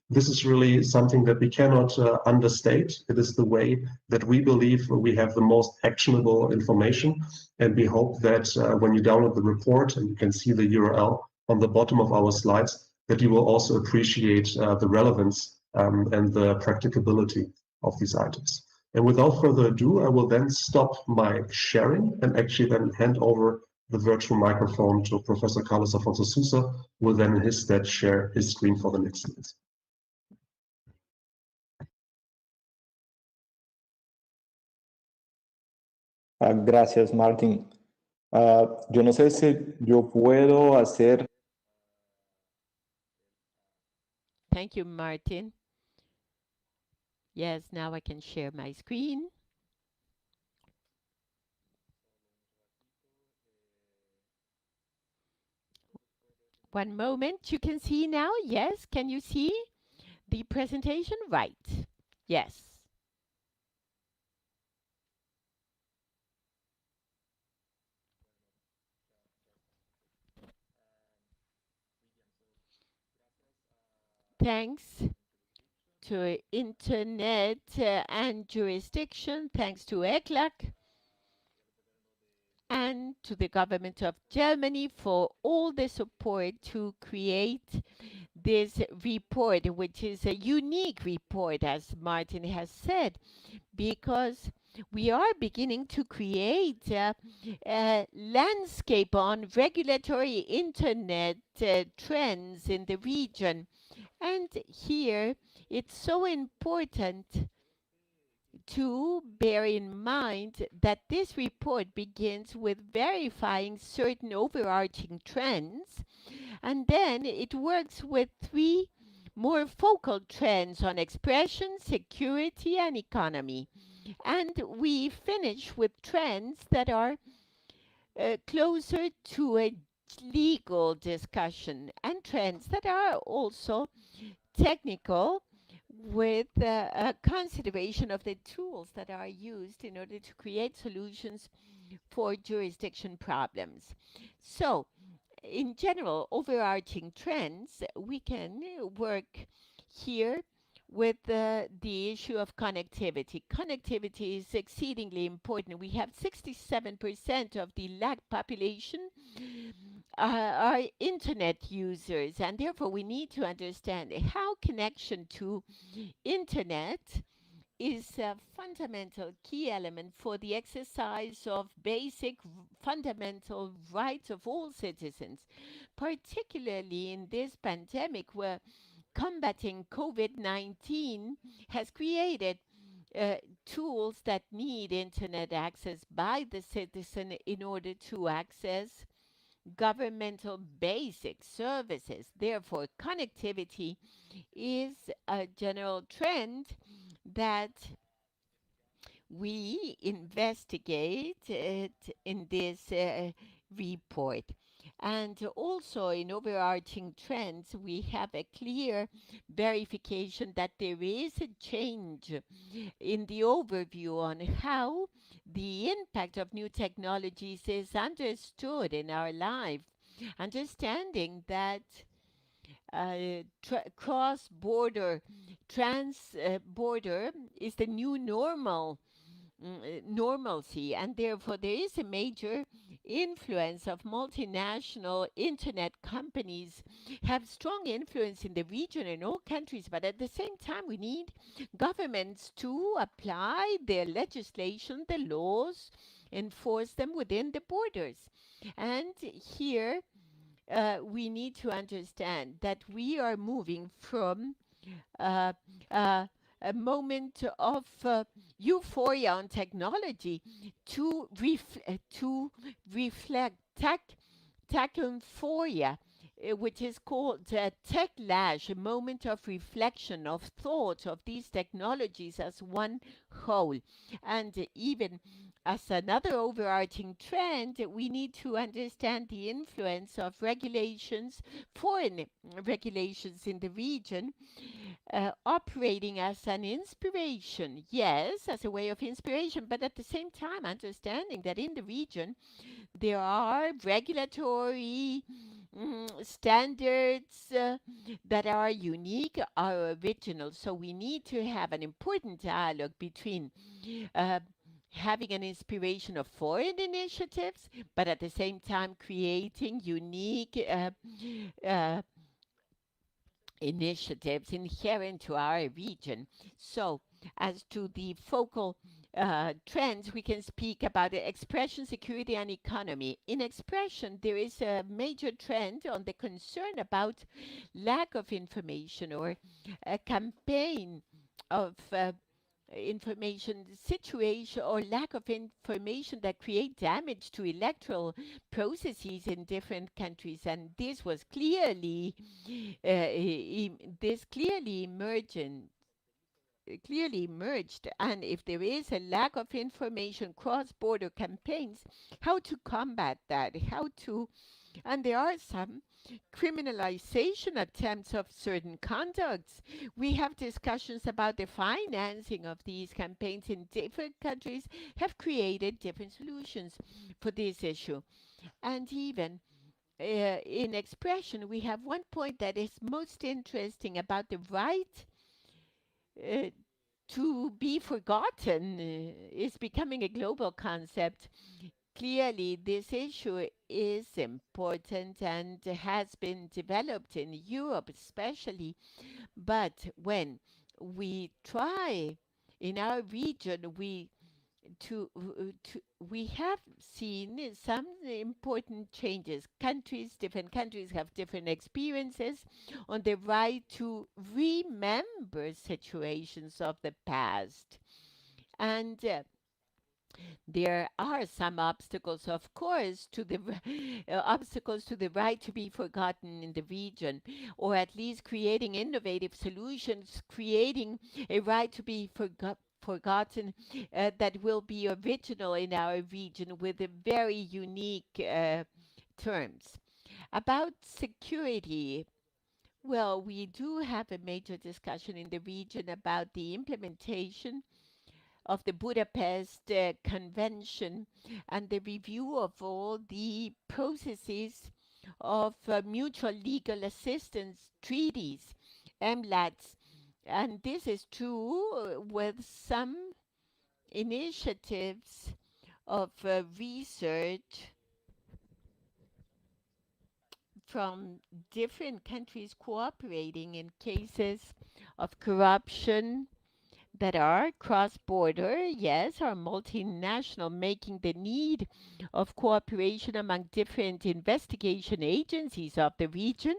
this is really something that we cannot understate. It is the way that we believe we have the most actionable information. And we hope that when you download the report, and you can see the URL on the bottom of our slides, that you will also appreciate the relevance and the practicability of these items. And without further ado, I will then stop my sharing and actually then hand over the virtual microphone to Professor Carlos Afonso Sousa, who will then in his stead share his screen for the next minute. Gracias, Martin. Yo no sé si yo puedo hacer. Thank you, Martin. Yes, now I can share my screen. One moment, you can see now, yes, can you see the presentation? Right, yes. Thanks to Internet and Jurisdiction, thanks to ECLAC, and to the government of Germany for all the support to create this report, which is a unique report, as Martin has said, because we are beginning to create a landscape on regulatory Internet trends in the region. And here, it's so important to bear in mind that this report begins with verifying certain overarching trends, and then it works with three more focal trends on expression, security, and economy. And we finish with trends that are closer to a legal discussion, and trends that are also technical, with a consideration of the tools that are used in order to create solutions for jurisdiction problems. So, in general, overarching trends, we can work here with the issue of connectivity. Connectivity is exceedingly important. We have 67% of the LAC population are internet users, and therefore we need to understand how connection to internet is a fundamental key element for the exercise of basic fundamental rights of all citizens, particularly in this pandemic where combating COVID-19 has created tools that need internet access by the citizen in order to access governmental basic services. Therefore, connectivity is a general trend that we investigate in this report. And also in overarching trends, we have a clear verification that there is a change in the overview on how the impact of new technologies is understood in our life, understanding that cross-border, trans-border is the new normalcy, and therefore there is a major influence of multinational internet companies have strong influence in the region in all countries, but at the same time we need governments to apply their legislation, the laws, enforce them within the borders. And here we need to understand that we are moving from uh, uh, a moment of euphoria on technology to reflect tachyomphoria, which is called techlash, a moment of reflection, of thought of these technologies as one whole. And even as another overarching trend, we need to understand the influence of regulations, foreign regulations in the region, operating as an inspiration, yes, as a way of inspiration, but at the same time understanding that in the region there are regulatory standards that are unique, are original. So we need to have an important dialogue between having an inspiration of foreign initiatives, but at the same time creating unique initiatives inherent to our region. So, as to the focal trends, we can speak about expression, security, and economy. In expression, there is a major trend on the concern about lack of information or a campaign of information situation or lack of information that create damage to electoral processes in different countries, and this was clearly clearly emerged. And if there is a lack of information, cross-border campaigns, how to combat that, and there are some criminalization attempts of certain conducts. We have discussions about the financing of these campaigns in different countries have created different solutions for this issue. And even in expression, we have one point that is most interesting about the right to be forgotten is becoming a global concept. Clearly, this issue is important and has been developed in Europe especially, but when we try in our region, we have seen some important changes. Different countries have different experiences on the right to remember situations of the past. And there are some obstacles, of course, to the obstacles to the right to be forgotten in the region, or at least creating innovative solutions, creating a right to be forgotten that will be original in our region with a very unique terms. About security, well, we do have a major discussion in the region about the implementation of the Budapest Convention and the review of all the processes of mutual legal assistance treaties, MLATs. And this is true with some initiatives of research from different countries cooperating in cases of corruption that are cross-border, yes, are multinational, making the need of cooperation among different investigation agencies of the region.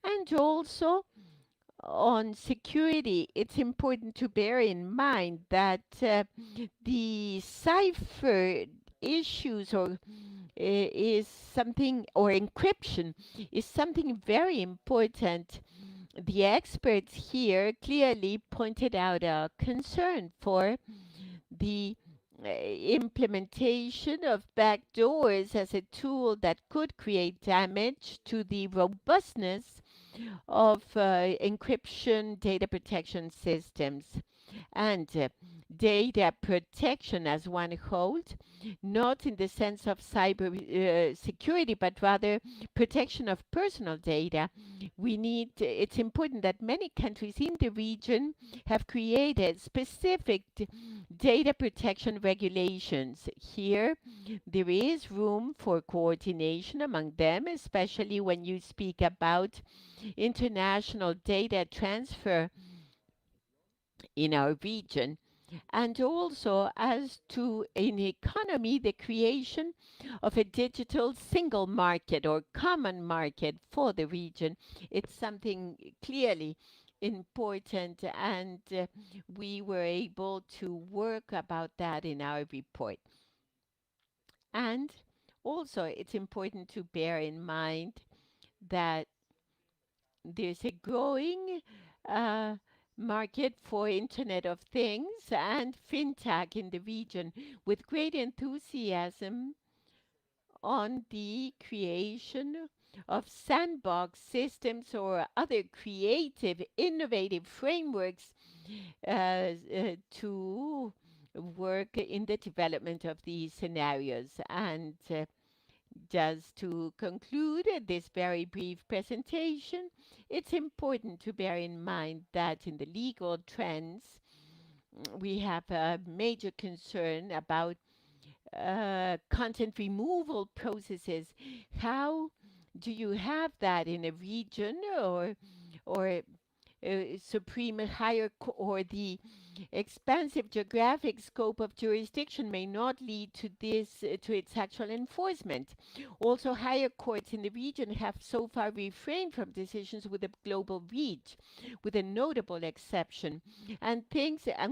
And also on security, it's important to bear in mind that the cipher issues is something, or encryption is something very important. The experts here clearly pointed out a concern for the implementation of backdoors as a tool that could create damage to the robustness of encryption data protection systems. And data protection as one whole, not in the sense of cyber security, but rather protection of personal data. It's important that many countries in the region have created specific data protection regulations. Here, there is room for coordination among them, especially when you speak about international data transfer in our region. and also as to an economy, the creation of a digital single market or common market for the region. It's something clearly important, and we were able to work about that in our report. And also, it's important to bear in mind that there's a growing market for Internet of Things and fintech in the region with great enthusiasm on the creation of sandbox systems or other creative, innovative frameworks to work in the development of these scenarios. And just to conclude this very brief presentation, it's important to bear in mind that in the legal trends, we have a major concern about content removal processes. How do you have that in a region or supreme higher or the expansive geographic scope of jurisdiction may not lead to this to its actual enforcement. Also, higher courts in the region have so far refrained from decisions with a global reach, with a notable exception. And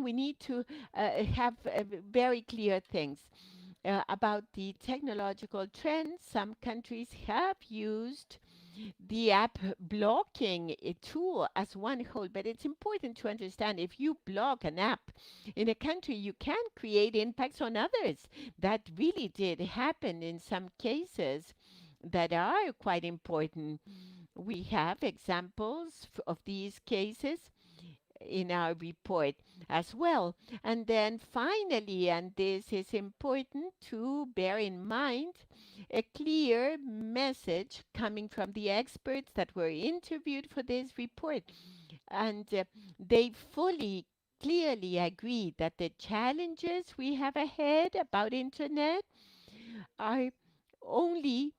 we need to have very clear things. About the technological trends, some countries have used the app blocking a tool as one whole, but it's important to understand if you block an app in a country, you can create impacts on others. That really did happen in some cases that are quite important. We have examples of these cases in our report as well. And then finally, and this is important to bear in mind, a clear message coming from the experts that were interviewed for this report. And they clearly agree that the challenges we have ahead about internet are only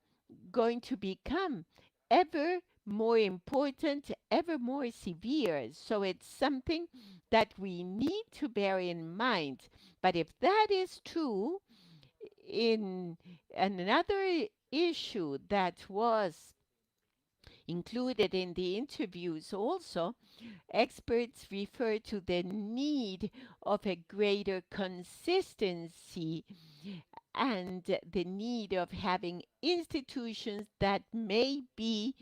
going to become ever more important, ever more severe. So it's something that we need to bear in mind. But if that is true, in another issue that was included in the interviews also, experts refer to the need of a greater consistency and the need of having institutions that may be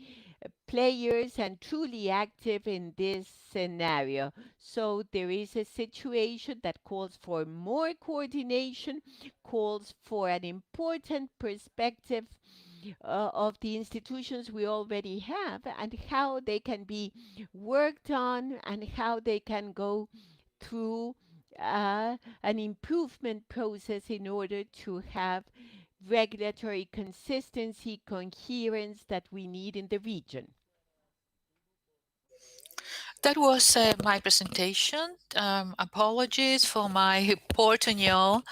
players and truly active in this scenario. So there is a situation that calls for more coordination, calls for an important perspective of the institutions we already have and how they can be worked on and how they can go through an improvement process in order to have regulatory consistency, coherence that we need in the region. That was my presentation. Apologies for my Portuñol,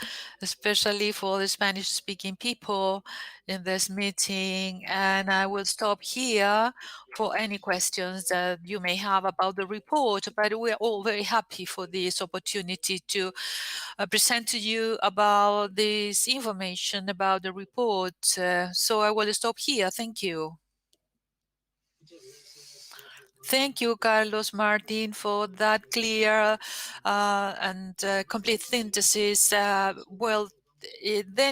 especially for the Spanish-speaking people in this meeting. And I will stop here for any questions that you may have about the report. But we're all very happy for this opportunity to present to you about this information about the report. So I will stop here. Thank you. Thank you, Carlos Martin, for that clear and complete synthesis. Then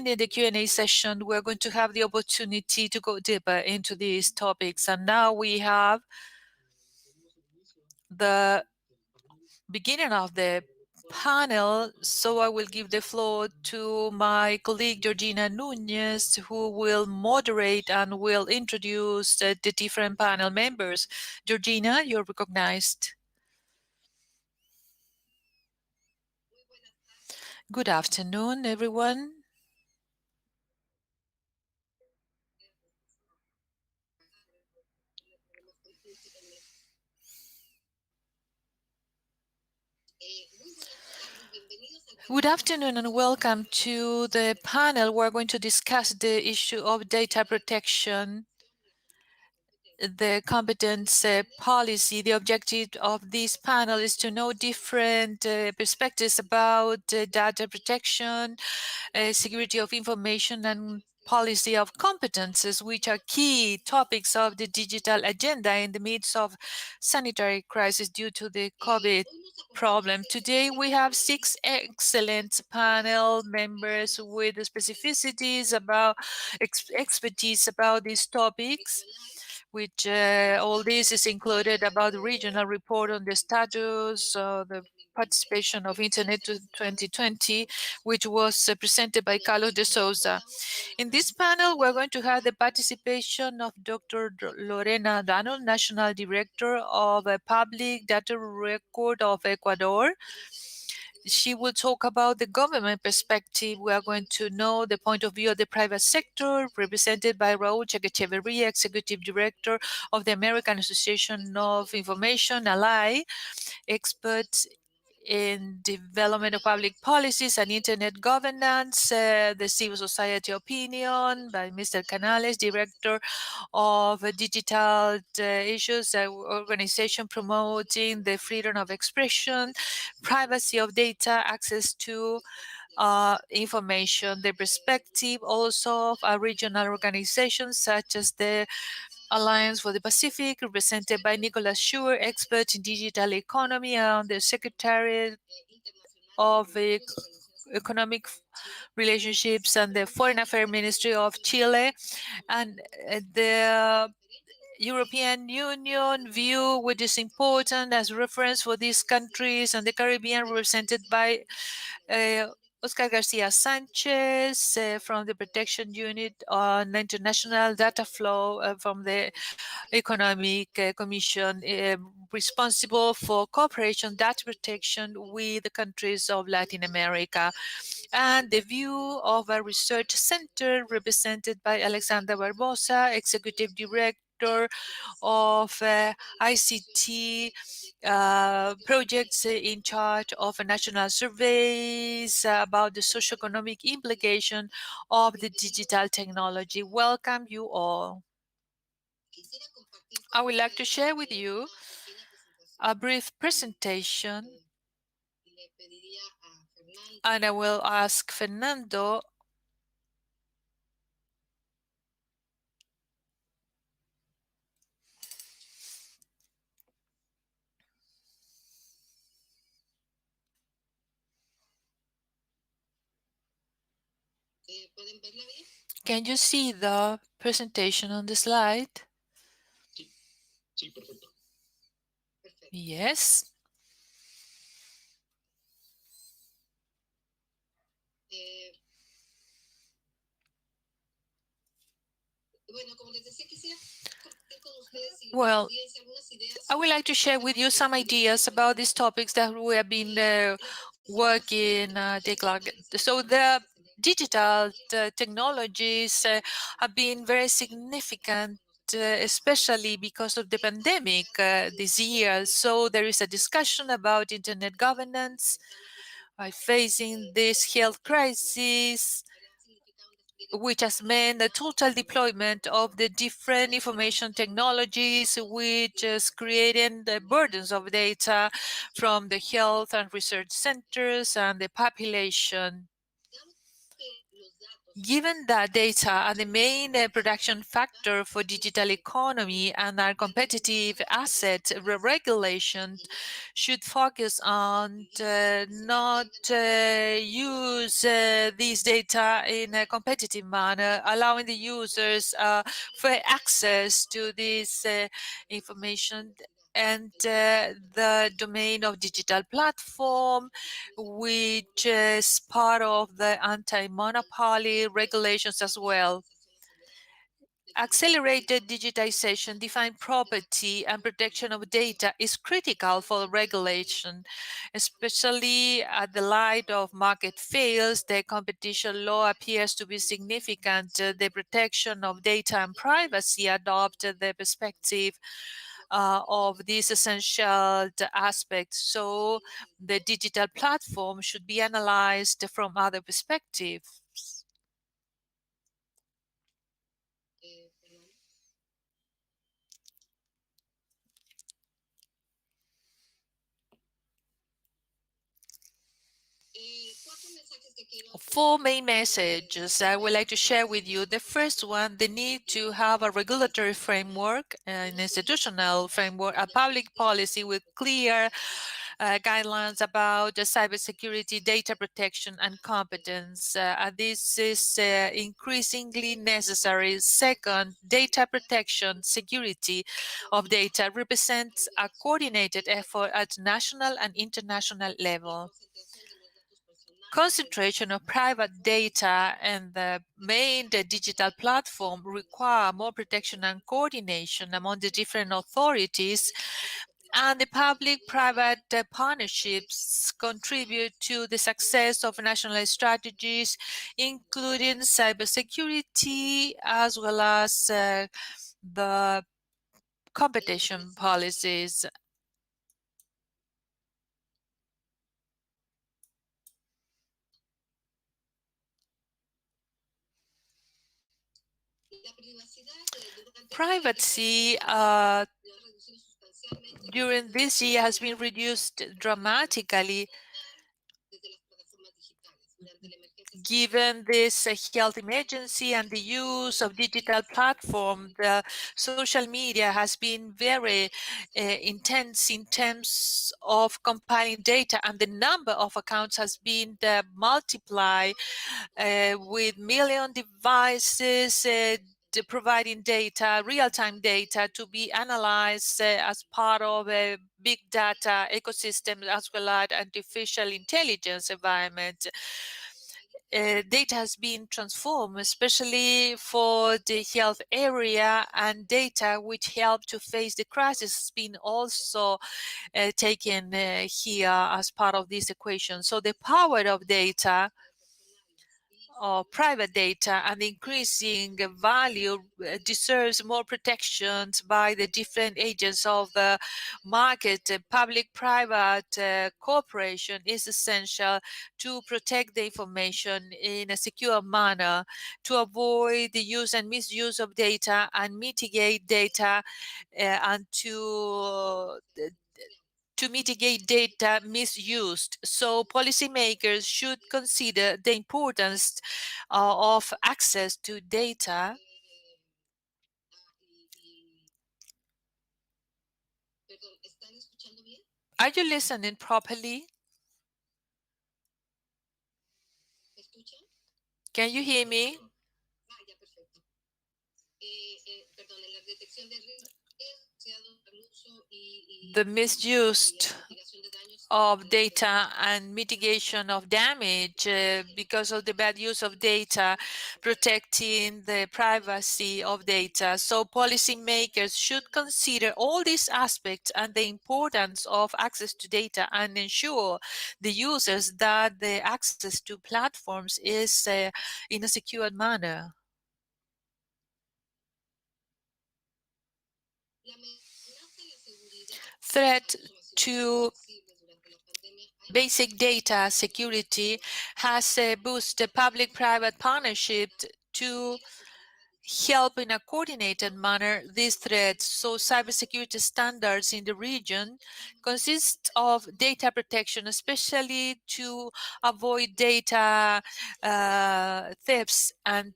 in the Q&A session, we're going to have the opportunity to go deeper into these topics. And now we have the beginning of the panel, so I will give the floor to my colleague Georgina Núñez, who will moderate and will introduce the different panel members. Georgina, you're recognized. Good afternoon, everyone. Good afternoon and welcome to the panel. We're going to discuss the issue of data protection the competence policy. The objective of this panel is to know different perspectives about data protection, security of information, and policy of competences, which are key topics of the digital agenda in the midst of sanitary crisis due to the COVID problem. Today, we have 6 excellent panel members with specificities about expertise about these topics, which all this is included about the regional report on the status of the participation of Internet to 2020, which was presented by Carlos de Souza. In this panel, we're going to have the participation of Dr. Lorena Dano, National Director of Public Data Record of Ecuador. She will talk about the government perspective. We are going to know the point of view of the private sector, represented by Raúl Chequecheverría, Executive Director of the American Association of Information, ALAI, experts in development of public policies and internet governance, the civil society opinion by Mr. Canales, Director of Digital Issues, organization promoting the freedom of expression, privacy of data, access to information, the perspective also of regional organizations such as the Alliance for the Pacific, represented by Nicholas Schur, expert in digital economy, and the Secretary of Economic Relationships and the Foreign Affairs Ministry of Chile, and the European Union view, which is important as reference for these countries and the Caribbean, represented by Oscar Garcia Sanchez from the Protection Unit on International Data Flow from the Economic Commission, responsible for cooperation data protection with the countries of Latin America, and the view of a research center represented by Alexandra Barbosa, Executive Director of ICT projects in charge of national surveys about the socioeconomic implication of the digital technology. Welcome you all. I would like to share with you a brief presentation, and I will ask Fernando Can you see the presentation on the slide? Yes. Well, I would like to share with you some ideas about these topics that we have been working So the digital technologies have been very significant, especially because of the pandemic this year. So there is a discussion about internet governance by facing this health crisis, which has meant the total deployment of the different information technologies, which is creating the burdens of data from the health and research centers and the population. Given that data are the main production factor for digital economy and are competitive asset, regulation should focus on not use these data in a competitive manner, allowing the users fair access to this information, and the domain of digital platform, which is part of the anti-monopoly regulations as well. Accelerated digitization, defined property, and protection of data is critical for regulation, especially at the light of market fails. The competition law appears to be significant. The protection of data and privacy adopted the perspective of these essential aspects. So the digital platform should be analyzed from other perspectives. Four main messages I would like to share with you. The first one, the need to have a regulatory framework, an institutional framework, a public policy with clear guidelines about cybersecurity, data protection, and competence. This is increasingly necessary. Second, data protection, security of data represents a coordinated effort at national and international level. Concentration of private data and the main digital platform require more protection and coordination among the different authorities, and the public-private partnerships contribute to the success of national strategies, including cybersecurity, as well as the competition policies. Privacy during this year has been reduced dramatically given this health emergency and the use of digital platform. The social media has been very intense in terms of compiling data, and the number of accounts has been multiplied with million devices providing data, real-time data to be analyzed as part of a big data ecosystem as well as artificial intelligence environment. Data has been transformed, especially for the health area, and data which help to face the crisis has been also taken here as part of this equation. So the power of data, or private data, and the increasing value deserves more protections by the different agents of the market. Public-private cooperation is essential to protect the information in a secure manner, to avoid the use and misuse of data and mitigate data and to mitigate data misused. So policymakers should consider the importance of access to data. Are you listening properly? Can you hear me? The misuse of data and mitigation of damage because of the bad use of data, protecting the privacy of data. So policymakers should consider all these aspects and the importance of access to data and ensure the users that the access to platforms is in a secure manner. Threat to basic data security has boosted public-private partnership to help in a coordinated manner these threats. So cybersecurity standards in the region consist of data protection, especially to avoid data thefts and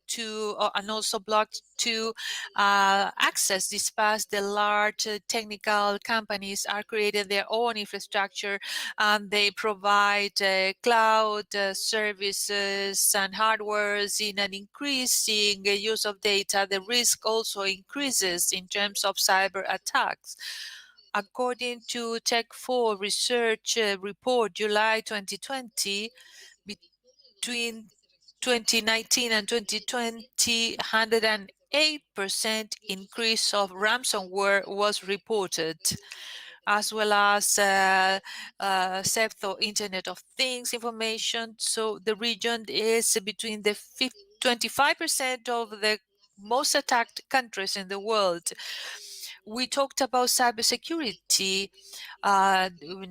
also block to access this past. The large technical companies are creating their own infrastructure, and they provide cloud services and hardwares in an increasing use of data. The risk also increases in terms of cyber attacks. According to Tech4 research report, July 2020, between 2019 and 2020, 108% increase of ransomware was reported, as well as theft of Internet of Things information. So the region is between the 25% of the most attacked countries in the world. We talked about cybersecurity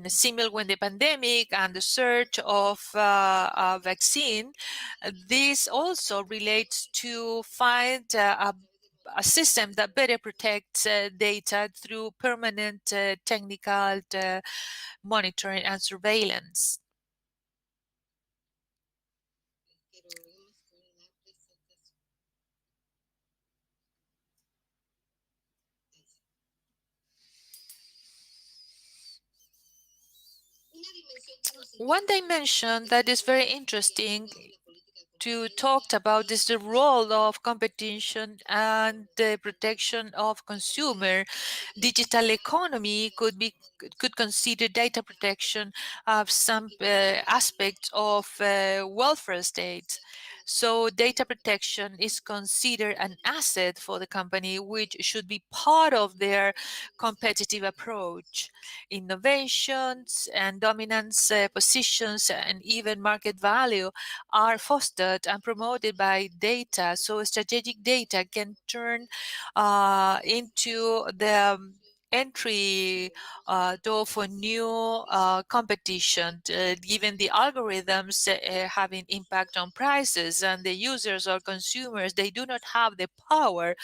similar when the pandemic and the search of a vaccine. This also relates to find a system that better protects data through permanent technical monitoring and surveillance. One dimension that is very interesting to talk about is the role of competition and the protection of consumer. Digital economy could consider data protection of some aspects of welfare state. So data protection is considered an asset for the company, which should be part of their competitive approach. Innovations and dominance positions and even market value are fostered and promoted by data. So strategic data can turn into the entry door for new competition, given the algorithms having impact on prices, and the users or consumers, they do not have the power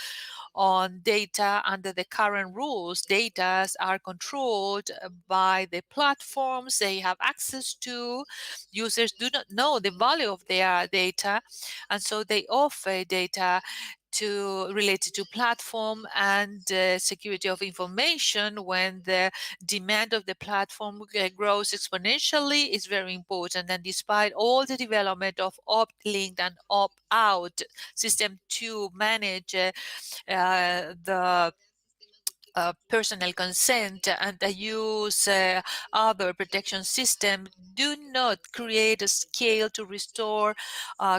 on data under the current rules. Data are controlled by the platforms they have access to. Users do not know the value of their data, and so they offer data related to platform and security of information. When the demand of the platform grows exponentially, is very important. And despite all the development of opt-linked and opt-out system to manage the personal consent and the use other protection system, do not create a scale to restore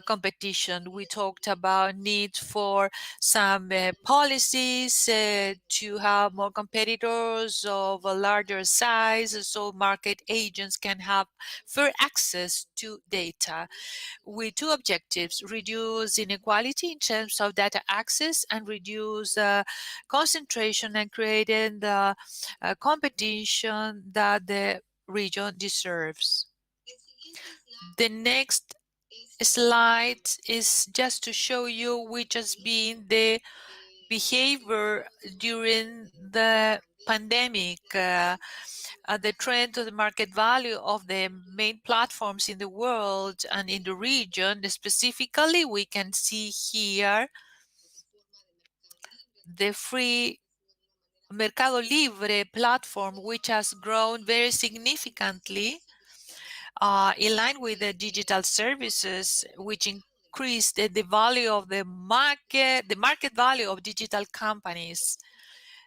competition. We talked about need for some policies to have more competitors of a larger size, so market agents can have fair access to data, with two objectives: reduce inequality in terms of data access and reduce concentration, and creating the competition that the region deserves. The next slide is just to show you which has been the behavior during the pandemic. The trend of the market value of the main platforms in the world and in the region. Specifically, we can see here the free Mercado Libre platform, which has grown very significantly in line with the digital services, which increased the value of the market value of digital companies.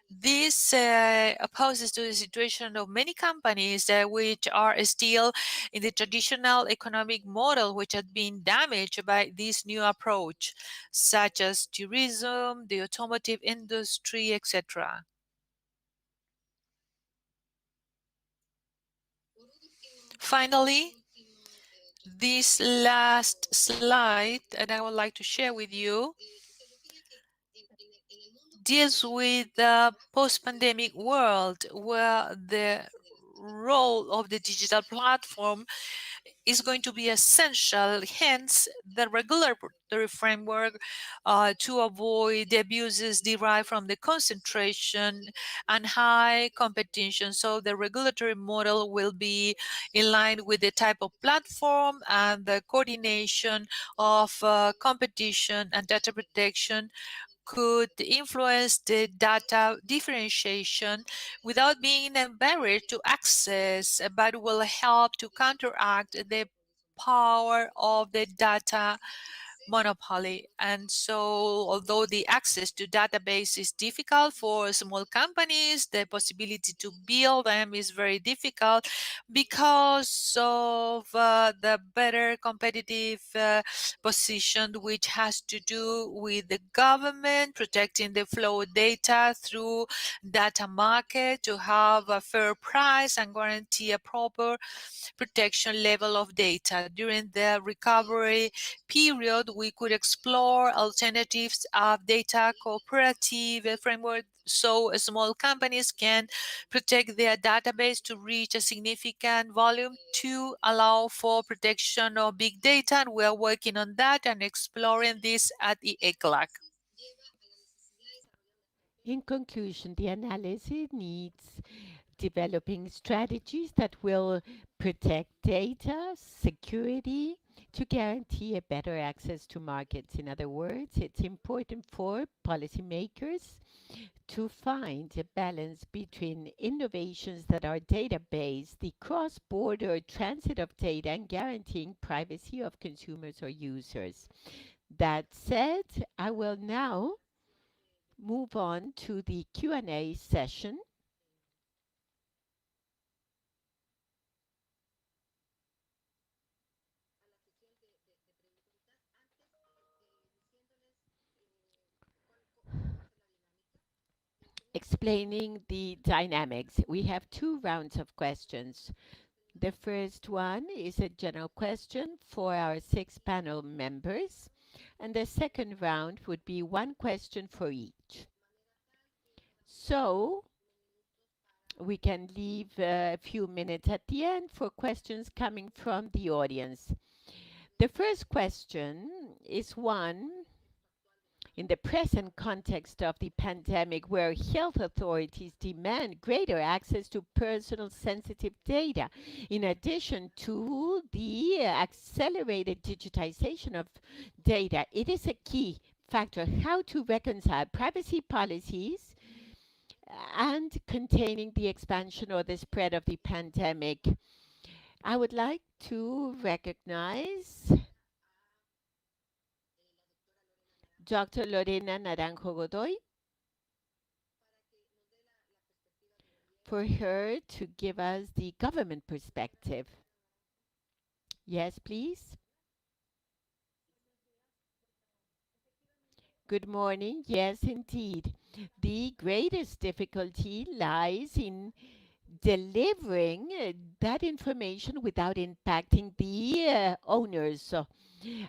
This opposes to the situation of many companies which are still in the traditional economic model, which had been damaged by this new approach, such as tourism, the automotive industry, etc. Finally, this last slide, and I would like to share with you, deals with the post-pandemic world, where the role of the digital platform is going to be essential. Hence, the regulatory framework to avoid the abuses derived from the concentration and high competition. So the regulatory model will be in line with the type of platform and the coordination of competition and data protection could influence the data differentiation without being a barrier to access, but will help to counteract the power of the data monopoly. And so, although the access to database is difficult for small companies, the possibility to build them is very difficult because of the better competitive position, which has to do with the government protecting the flow of data through data market to have a fair price and guarantee a proper protection level of data. During the recovery period, we could explore alternatives of data cooperative framework, so small companies can protect their database to reach a significant volume to allow for protection of big data. And we are working on that and exploring this at the ECLAC. In conclusion, the analysis needs developing strategies that will protect data, security, to guarantee a better access to markets. In other words, it's important for policymakers to find a balance between innovations that are data-based, the cross-border transit of data, and guaranteeing privacy of consumers or users. That said, I will now move on to the Q&A session. Explaining the dynamics. We have 2 rounds of questions. The first one is a general question for our 6 panel members, and the second round would be 1 question for each. So we can leave a few minutes at the end for questions coming from the audience. The first question is one in the present context of the pandemic, where health authorities demand greater access to personal sensitive data, in addition to the accelerated digitization of data. It is a key factor how to reconcile privacy policies and containing the expansion or the spread of the pandemic. I would like to recognize Dr. Lorena Naranjo Godoy for her to give us the government perspective. Yes, please. Good morning. Yes, indeed. The greatest difficulty lies in delivering that information without impacting the owners.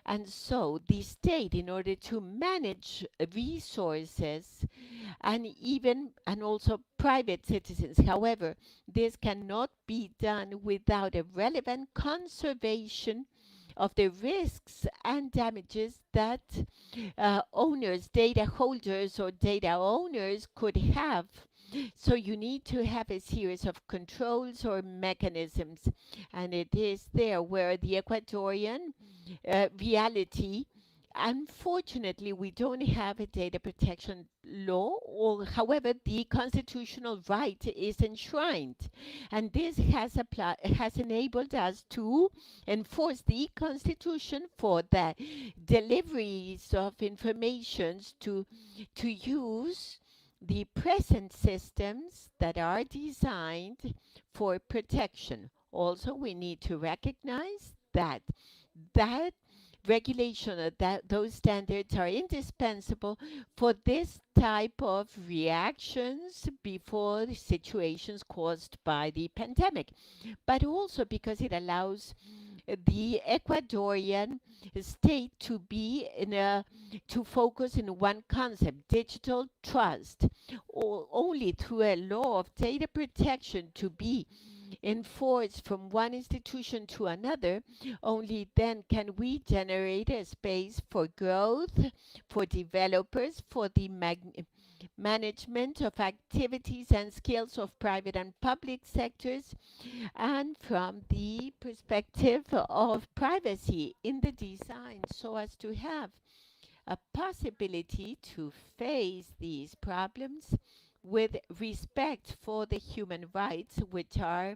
And so the state, in order to manage resources and also private citizens, however, this cannot be done without a relevant conservation of the risks and damages that owners, data holders or data owners could have. So you need to have a series of controls or mechanisms, and it is there where the Ecuadorian reality, unfortunately, we don't have a data protection law, or however, the constitutional right is enshrined, and this has enabled us to enforce the constitution for the deliveries of informations to use the present systems that are designed for protection. Also, we need to recognize that regulation, that those standards are indispensable for this type of reactions before the situations caused by the pandemic, but also because it allows the Ecuadorian state to be to focus in one concept, digital trust, or only through a law of data protection to be enforced from one institution to another. Only then can we generate a space for growth, for developers, for the management of activities and skills of private and public sectors, and from the perspective of privacy in the design, so as to have a possibility to face these problems with respect for the human rights, which are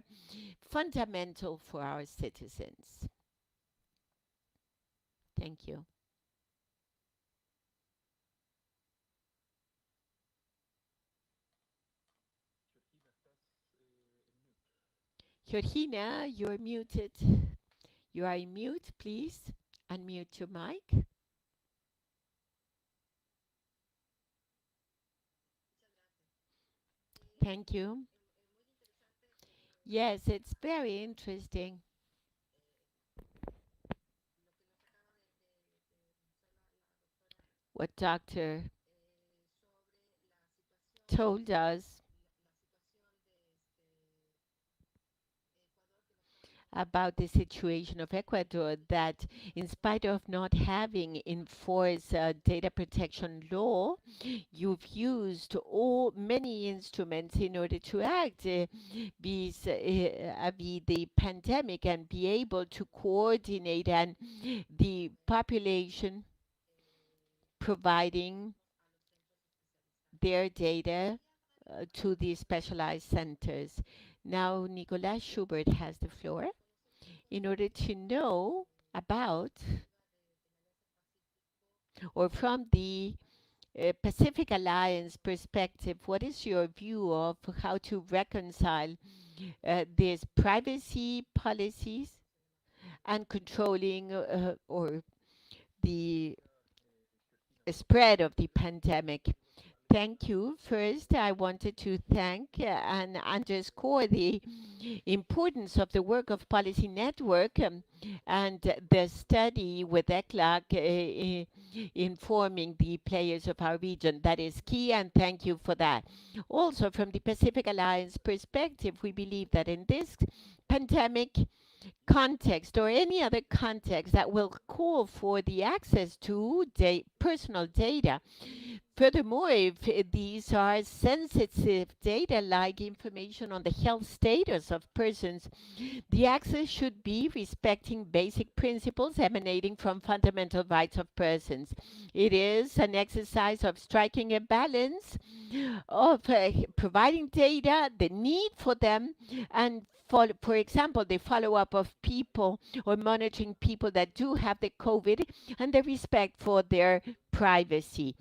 fundamental for our citizens. Thank you. Georgina, you're muted. You are in mute, please. Unmute your mic. Thank you. Yes, it's very interesting. What Dr. told us about the situation of Ecuador, that in spite of not having enforced data protection law, you've used many instruments in order to act vis-a-vis the pandemic and be able to coordinate and the population providing their data to the specialized centers. Now, Nicolas Schubert has the floor in order to know about, or from the Pacific Alliance perspective, what is your view of how to reconcile these privacy policies and controlling or the spread of the pandemic? Thank you. First, I wanted to thank and underscore the importance of the work of Policy Network and the study with ECLAC informing the players of our region. That is key, and thank you for that. Also, from the Pacific Alliance perspective, we believe that in this pandemic context or any other context that will call for the access to personal data. Furthermore, if these are sensitive data like information on the health status of persons, the access should be respecting basic principles emanating from fundamental rights of persons. It is an exercise of striking a balance of providing data, the need for them, and for example, the follow-up of people or monitoring people that do have the COVID and the respect for their privacy.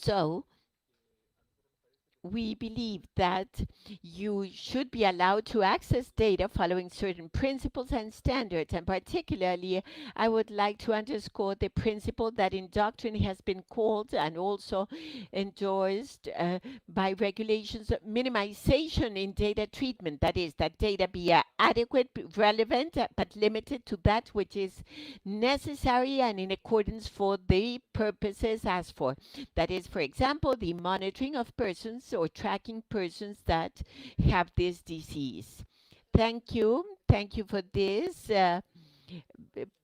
So we believe that you should be allowed to access data following certain principles and standards. And particularly, I would like to underscore the principle that in doctrine has been called and also endorsed by regulations, minimization in data treatment. That is, that data be adequate, relevant, but limited to that which is necessary and in accordance for the purposes asked for. That is, for example, the monitoring of persons or tracking persons that have this disease. Thank you. Thank you for this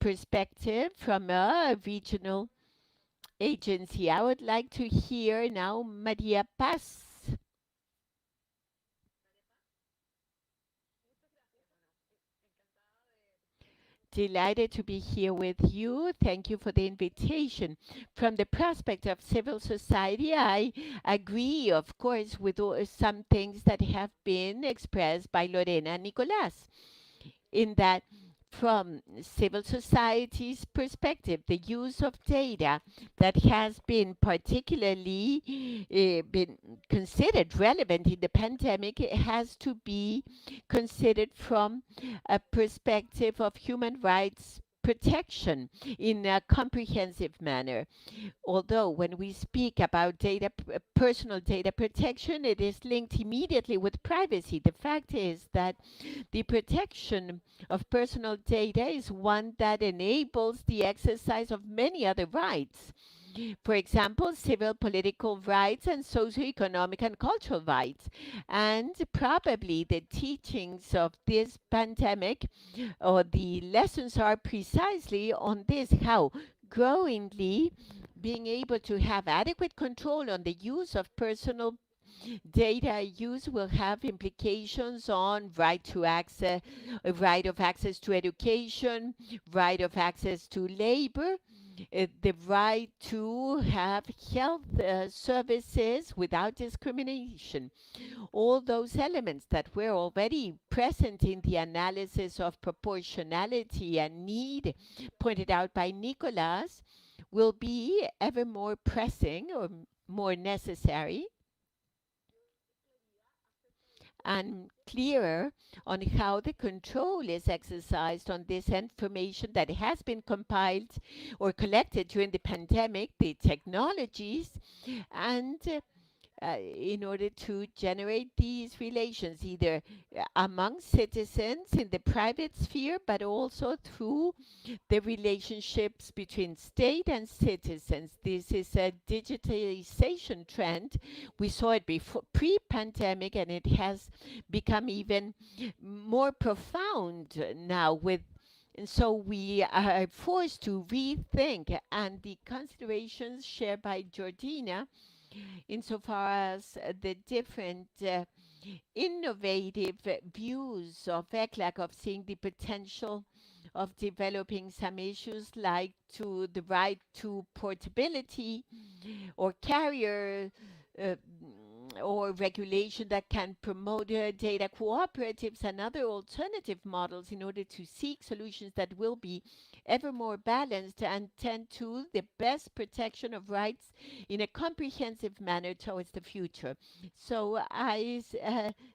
perspective from a regional agency. I would like to hear now Maria Paz. Delighted to be here with you. Thank you for the invitation. From the prospect of civil society, I agree, of course, with some things that have been expressed by Lorena and Nicolas, in that from civil society's perspective, the use of data that has been particularly been considered relevant in the pandemic has to be considered from a perspective of human rights protection in a comprehensive manner. Although when we speak about personal data protection, it is linked immediately with privacy. The fact is that the protection of personal data is one that enables the exercise of many other rights. For example, civil, political rights, and socioeconomic and cultural rights. And probably the teachings of this pandemic or the lessons are precisely on this, how growingly being able to have adequate control on the use of personal data use will have implications on right to access, right of access to education, right of access to labor, the right to have health services without discrimination. All those elements that were already present in the analysis of proportionality and need pointed out by Nicolas will be ever more pressing or more necessary and clearer on how the control is exercised on this information that has been compiled or collected during the pandemic, the technologies, and in order to generate these relations, either among citizens in the private sphere, but also through the relationships between state and citizens. This is a digitalization trend. We saw it before pre-pandemic, and it has become even more profound now and so we are forced to rethink, and the considerations shared by Georgina insofar as the different innovative views of ECLAC of seeing the potential of developing some issues like to the right to portability or carrier or regulation that can promote data cooperatives and other alternative models in order to seek solutions that will be ever more balanced and tend to the best protection of rights in a comprehensive manner towards the future. So I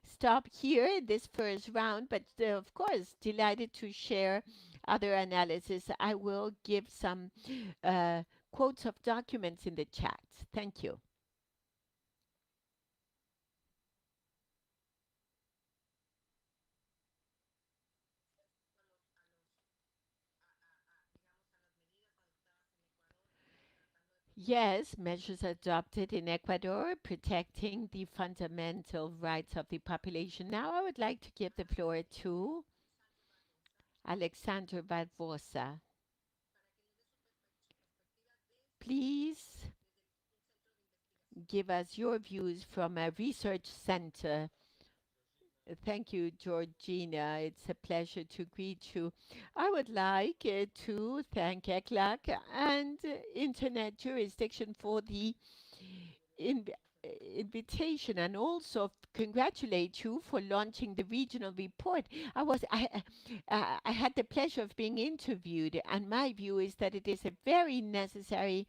stop here in this first round, but of course, delighted to share other analysis. I will give some quotes of documents in the chat. Thank you. Yes, measures adopted in Ecuador protecting the fundamental rights of the population. Now I would like to give the floor to Alexandra Barbosa. Please give us your views from a research center. Thank you, Georgina. It's a pleasure to greet you. I would like to thank ECLAC and Internet Jurisdiction for the invitation, and also congratulate you for launching the regional report. I had the pleasure of being interviewed, and my view is that it is a very necessary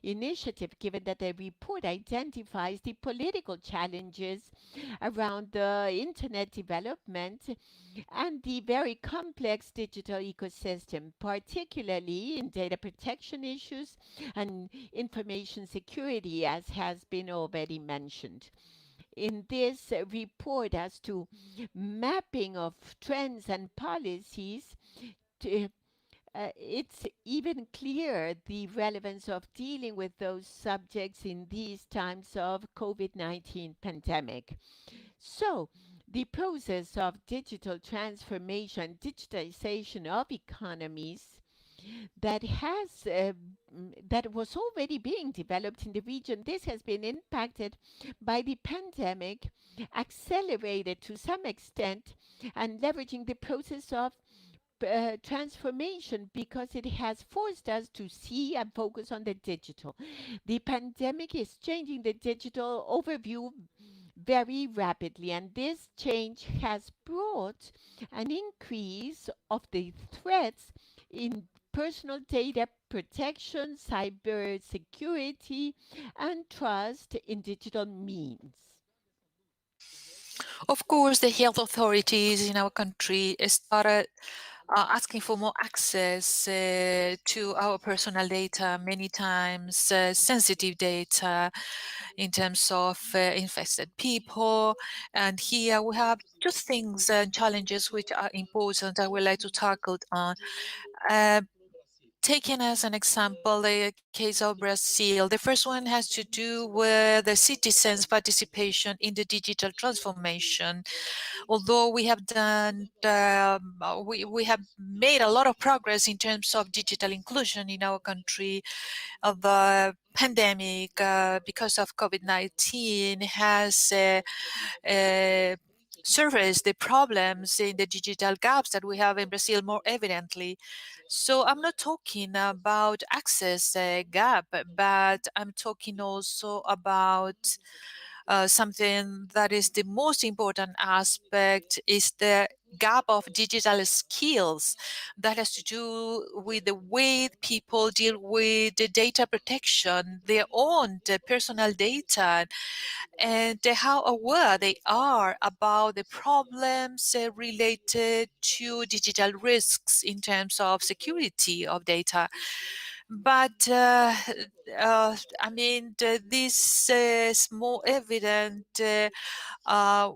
initiative, given that the report identifies the political challenges around the internet development and the very complex digital ecosystem, particularly in data protection issues and information security, as has been already mentioned. In this report as to mapping of trends and policies, it's even clear the relevance of dealing with those subjects in these times of COVID-19 pandemic. So, the process of digital transformation, digitization of economies that was already being developed in the region, this has been impacted by the pandemic, accelerated to some extent, and leveraging the process of transformation because it has forced us to see and focus on the digital. The pandemic is changing the digital overview very rapidly, and this change has brought an increase of the threats in personal data protection, cyber security, and trust in digital means. Of course, the health authorities in our country started asking for more access to our personal data, many times sensitive data in terms of infected people. And here we have just things and challenges which are important I would like to tackle on. Taking as an example the case of Brazil, the first one has to do with the citizens' participation in the digital transformation. Although we have done, we have made a lot of progress in terms of digital inclusion in our country, the pandemic because of COVID-19 has surfaced the problems in the digital gaps that we have in Brazil more evidently. So I'm not talking about access gap, but I'm talking also about something that is the most important aspect is the gap of digital skills that has to do with the way people deal with the data protection, their own personal data, and how aware they are about the problems related to digital risks in terms of security of data. But I mean, this is more evident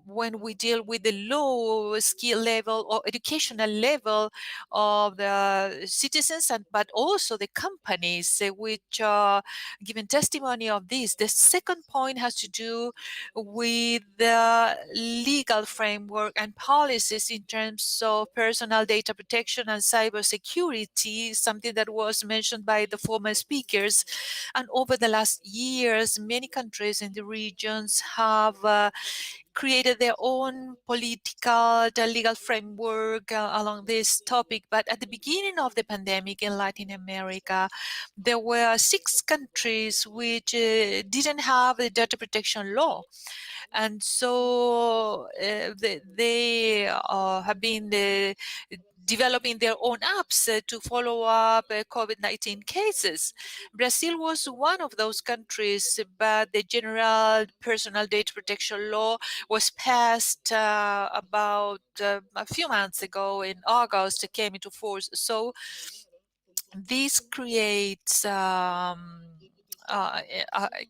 when we deal with the low skill level or educational level of the citizens, but also the companies which are giving testimony of this. The second point has to do with the legal framework and policies in terms of personal data protection and cybersecurity, something that was mentioned by the former speakers. And over the last years, many countries in the regions have created their own political, the legal framework along this topic. But at the beginning of the pandemic in Latin America, there were 6 countries which didn't have a data protection law. And so they have been developing their own apps to follow up COVID-19 cases. Brazil was one of those countries, but the general personal data protection law was passed about a few months ago in August. It came into force. So this creates a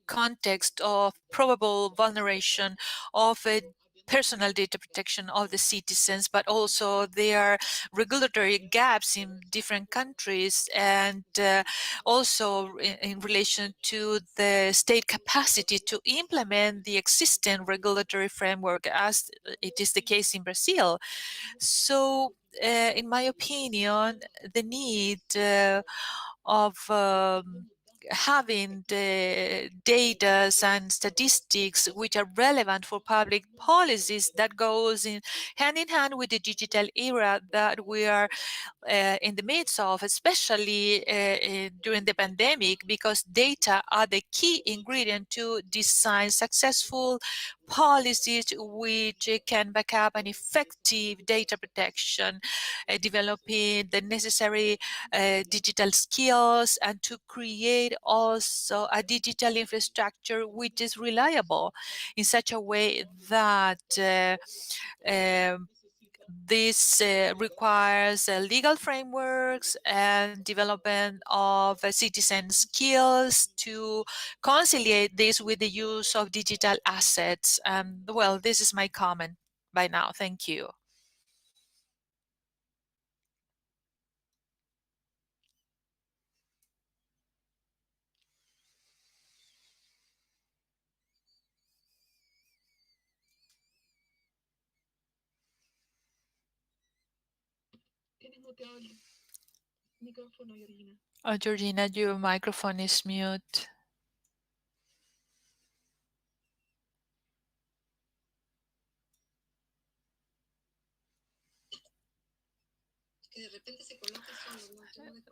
context of probable vulneration of personal data protection of the citizens, but also there are regulatory gaps in different countries, and also in relation to the state capacity to implement the existing regulatory framework, as it is the case in Brazil. So in my opinion, the need of having the data and statistics which are relevant for public policies, that goes in hand with the digital era that we are in the midst of, especially during the pandemic, because data are the key ingredient to design successful policies which can back up an effective data protection, developing the necessary digital skills, and to create also a digital infrastructure which is reliable in such a way that this requires legal frameworks and development of citizen skills to conciliate this with the use of digital assets. Well, this is my comment by now. Thank you. Georgina, your microphone is mute.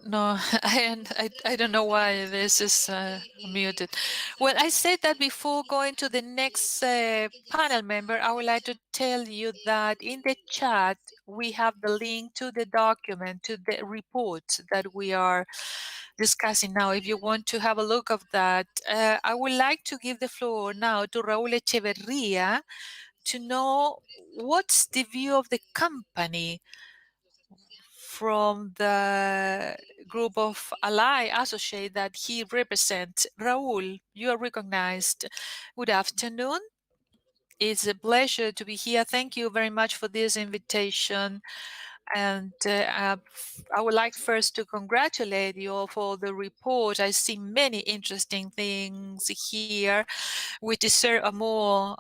No, I don't know why this is muted. Well, I said that before going to the next panel member, I would like to tell you that in the chat, we have the link to the document, to the report that we are discussing now. If you want to have a look of that, I would like to give the floor now to Raúl Echeverría to know what's the view of the company from the group of ally associate that he represents. Raúl, you are recognized. Good afternoon. It's a pleasure to be here. Thank you very much for this invitation. And I would like first to congratulate you all for the report. I see many interesting things here which deserve a more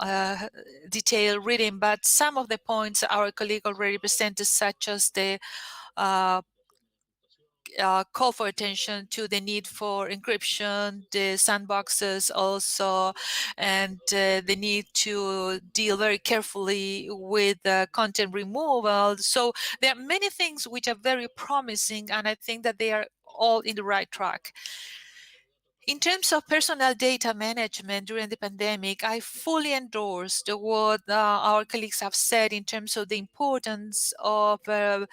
detailed reading, but some of the points our colleague already presented, such as the call for attention to the need for encryption, the sandboxes also, and the need to deal very carefully with content removal. So there are many things which are very promising, and I think that they are all in the right track. In terms of personal data management during the pandemic, I fully endorsed what our colleagues have said in terms of the importance of the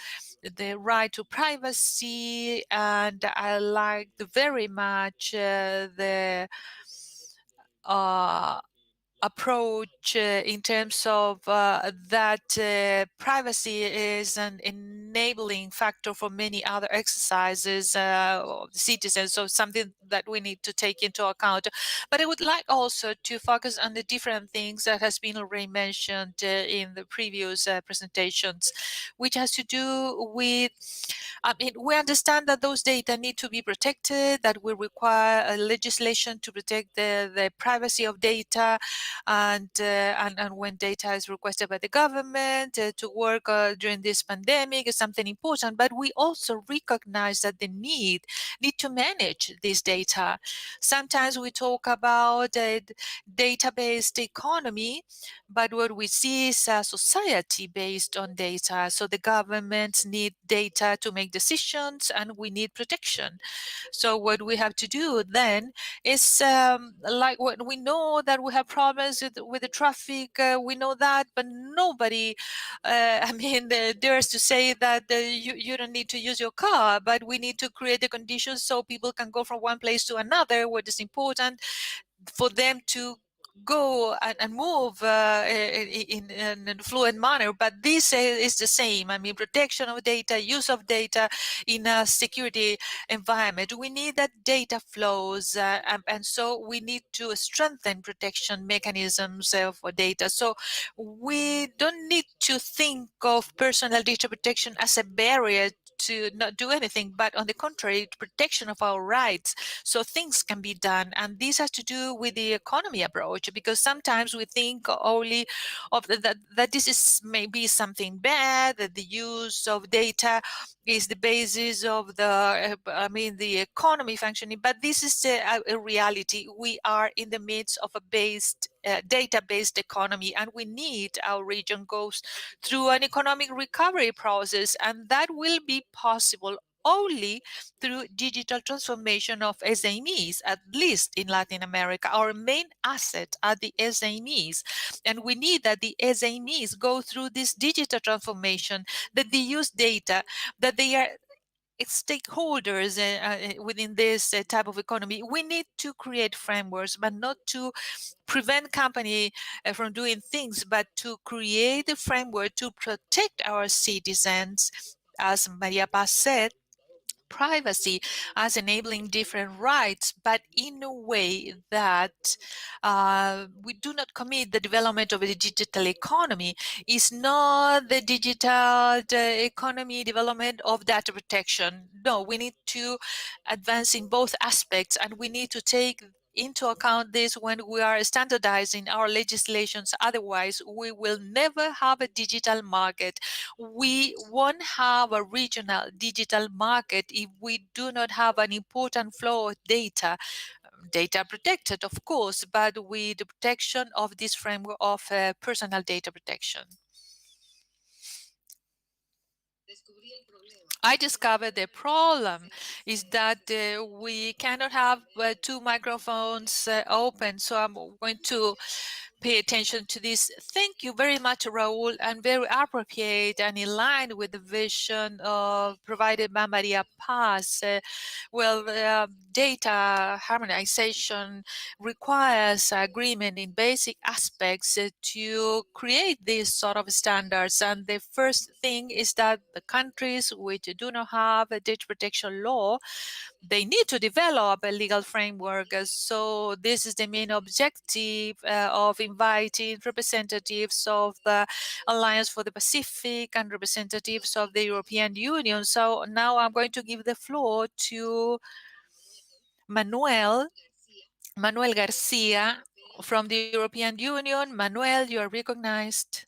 right to privacy, and I liked very much the approach in terms of that privacy is an enabling factor for many other exercises of the citizens, so something that we need to take into account. But I would like also to focus on the different things that has been already mentioned in the previous presentations, which has to do with, I mean, we understand that those data need to be protected, that will require a legislation to protect the privacy of data, and when data is requested by the government to work during this pandemic is something important. But we also recognize that the need to manage this data. Sometimes we talk about a data-based economy, but what we see is a society based on data. So the governments need data to make decisions, and we need protection. So what we have to do then is like when we know that we have problems with the traffic, we know that, but nobody, I mean, dares to say that you don't need to use your car, but we need to create the conditions so people can go from one place to another. What is important for them to go and move in an fluent manner, but this is the same. I mean, protection of data, use of data in a security environment. We need that data flows, and so we need to strengthen protection mechanisms for data. So we don't need to think of personal data protection as a barrier to not do anything, but on the contrary, protection of our rights, so things can be done. And this has to do with the economy approach, because sometimes we think only of that this is maybe something bad, that the use of data is the basis of the economy functioning, but this is a reality. We are in the midst of a data-based economy, and we need our region goes through an economic recovery process, and that will be possible only through digital transformation of SMEs, at least in Latin America. Our main asset are the SMEs, and we need that the SMEs go through this digital transformation, that they use data, that they are stakeholders within this type of economy. We need to create frameworks, but not to prevent company from doing things, but to create a framework to protect our citizens, as Maria Paz said, privacy as enabling different rights, but in a way that we do not commit the development of a digital economy. Is not the digital economy development of data protection. No, we need to advance in both aspects, and we need to take into account this when we are standardizing our legislations. Otherwise, we will never have a digital market. We won't have a regional digital market if we do not have an important flow of data protected, of course, but with the protection of this framework of personal data protection. I discovered the problem is that we cannot have two microphones open, so I'm going to pay attention to this. Thank you very much, Raul, and very appropriate and in line with the vision provided by Maria Paz. Data harmonization requires agreement in basic aspects to create these sort of standards. And the first thing is that the countries which do not have a data protection law, they need to develop a legal framework. So this is the main objective of inviting representatives of the Alliance for the Pacific and representatives of the European Union. So now I'm going to give the floor to Manuel Garcia from the European Union. Manuel, you are recognized.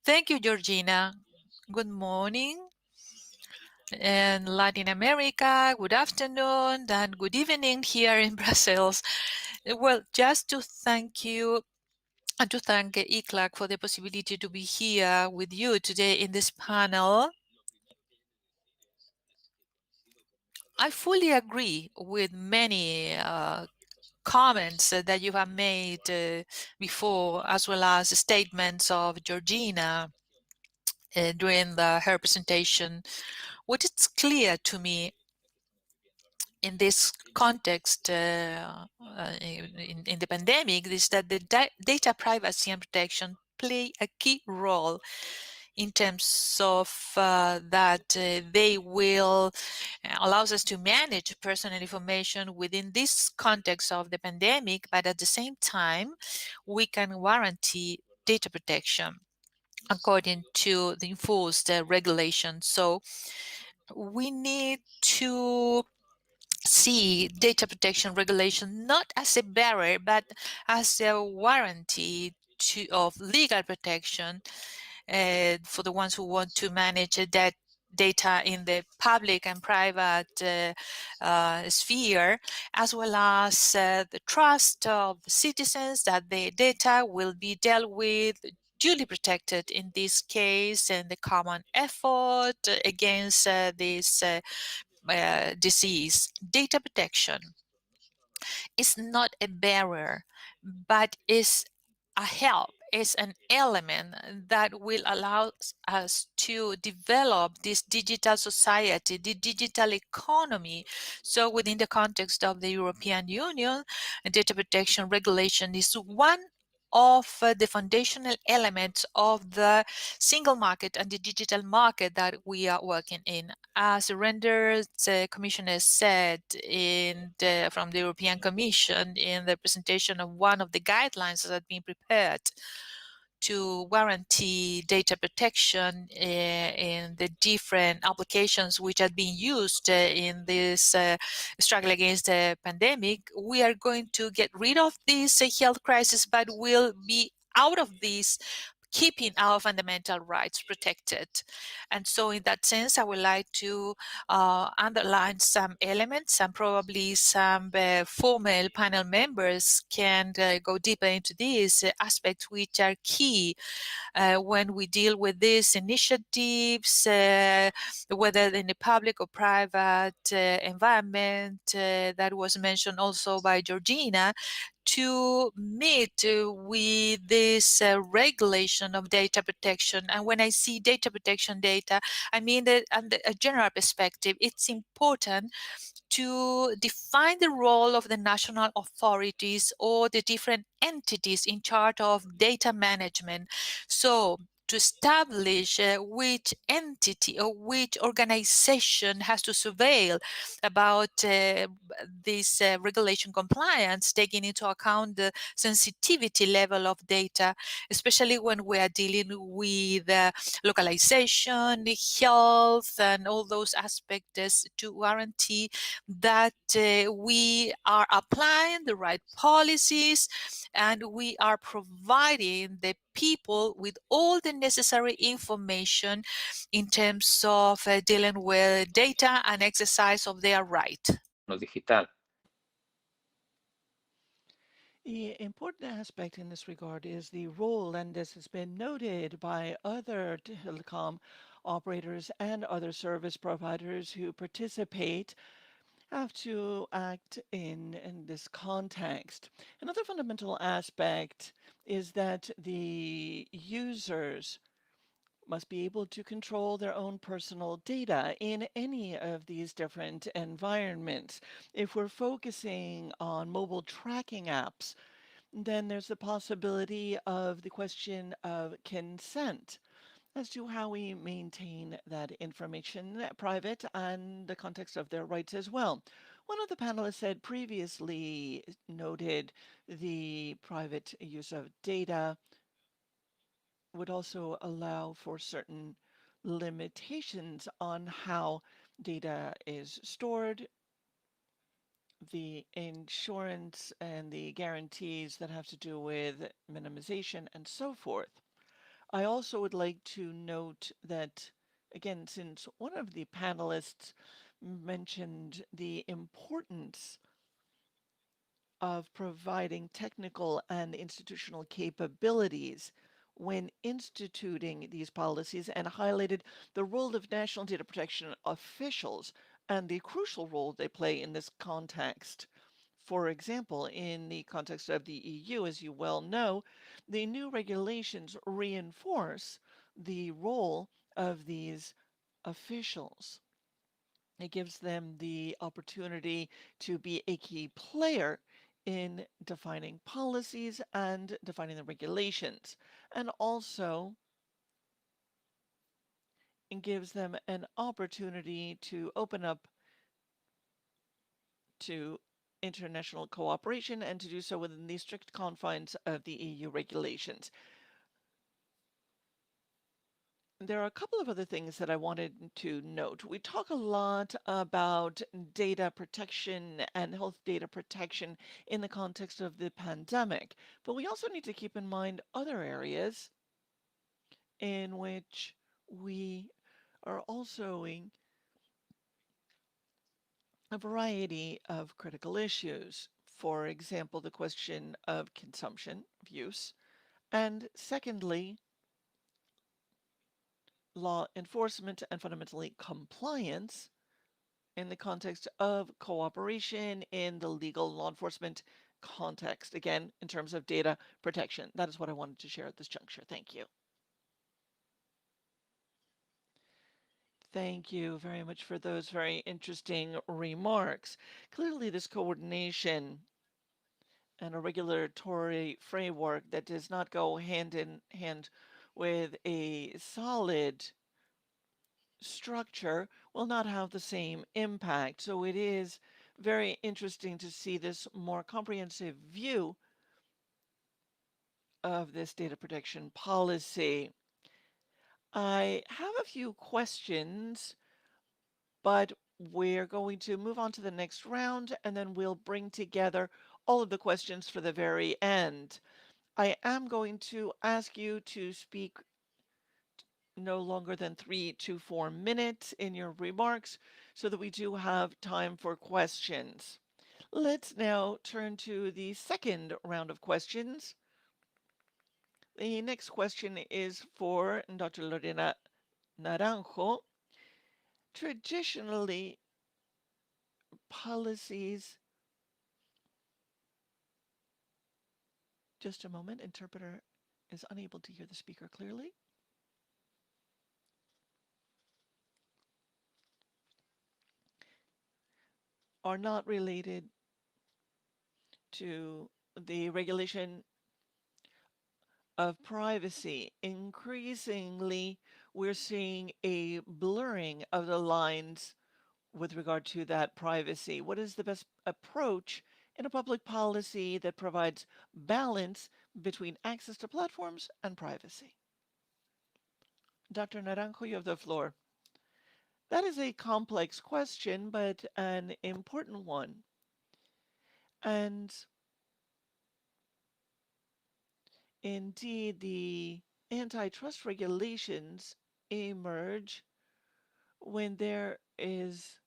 Thank you, Georgina. Good morning. In Latin America, good afternoon, and good evening here in Brussels. Well, just to thank you and to thank ICLAC for the possibility to be here with you today in this panel. I fully agree with many comments that you have made before, as well as statements of Georgina during her presentation. What is clear to me in this context in the pandemic is that the data privacy and protection play a key role in terms of that they will allows us to manage personal information within this context of the pandemic, but at the same time, we can guarantee data protection according to the enforced regulation. So we need to see data protection regulation not as a barrier, but as a warranty of legal protection for the ones who want to manage that data in the public and private sphere, as well as the trust of citizens that their data will be dealt with duly protected in this case, and the common effort against this disease. Data protection is not a barrier, but is a help, is an element that will allow us to develop this digital society, the digital economy. So within the context of the European Union, data protection regulation is one of the foundational elements of the single market and the digital market that we are working in. As rendered, the commissioner said from the European Commission in the presentation of one of the guidelines that had been prepared to guarantee data protection in the different applications which have been used in this struggle against the pandemic, we are going to get rid of this health crisis, but will be out of this keeping our fundamental rights protected. And so in that sense, I would like to underline some elements, and probably some formal panel members can go deeper into these aspects which are key when we deal with these initiatives, whether in the public or private environment that was mentioned also by Georgina, to meet with this regulation of data protection. And when I see data protection data, I mean that under a general perspective, it's important to define the role of the national authorities or the different entities in charge of data management. So to establish which entity or which organization has to surveil about this regulation compliance, taking into account the sensitivity level of data, especially when we are dealing with localization, health, and all those aspects to guarantee that we are applying the right policies and we are providing the people with all the necessary information in terms of dealing with data and exercise of their right. Digital. The important aspect in this regard is the role, and this has been noted by other telecom operators and other service providers who participate, have to act in this context. Another fundamental aspect is that the users must be able to control their own personal data in any of these different environments. If we're focusing on mobile tracking apps, then there's the possibility of the question of consent as to how we maintain that information private and the context of their rights as well. One of the panelists said previously noted the private use of data would also allow for certain limitations on how data is stored, the insurance and the guarantees that have to do with minimization and so forth. I also would like to note that, again, since one of the panelists mentioned the importance of providing technical and institutional capabilities when instituting these policies and highlighted the role of national data protection officials and the crucial role they play in this context. For example, in the context of the EU, as you well know, the new regulations reinforce the role of these officials. It gives them the opportunity to be a key player in defining policies and defining the regulations, and also gives them an opportunity to open up to international cooperation and to do so within the strict confines of the EU regulations. There are a couple of other things that I wanted to note. We talk a lot about data protection and health data protection in the context of the pandemic, but we also need to keep in mind other areas in which we are also in a variety of critical issues. For example, the question of consumption, of use, and secondly, law enforcement and fundamentally compliance in the context of cooperation in the legal law enforcement context, again, in terms of data protection. That is what I wanted to share at this juncture. Thank you. Thank you very much for those very interesting remarks. Clearly, this coordination and a regulatory framework that does not go hand in hand with a solid structure will not have the same impact. So it is very interesting to see this more comprehensive view of this data protection policy. I have a few questions, but we're going to move on to the next round and then we'll bring together all of the questions for the very end. I am going to ask you to speak no longer than 3 to 4 minutes in your remarks so that we do have time for questions. Let's now turn to the second round of questions. The next question is for Dr. Lorena Naranjo. Traditionally, policies. Just a moment, interpreter is unable to hear the speaker clearly. Are not related to the regulation of privacy. Increasingly, we're seeing a blurring of the lines with regard to that privacy. What is the best approach in a public policy that provides balance between access to platforms and privacy? Dr. Naranjo, you have the floor. That is a complex question, but an important one. And indeed, the antitrust regulations emerge when there is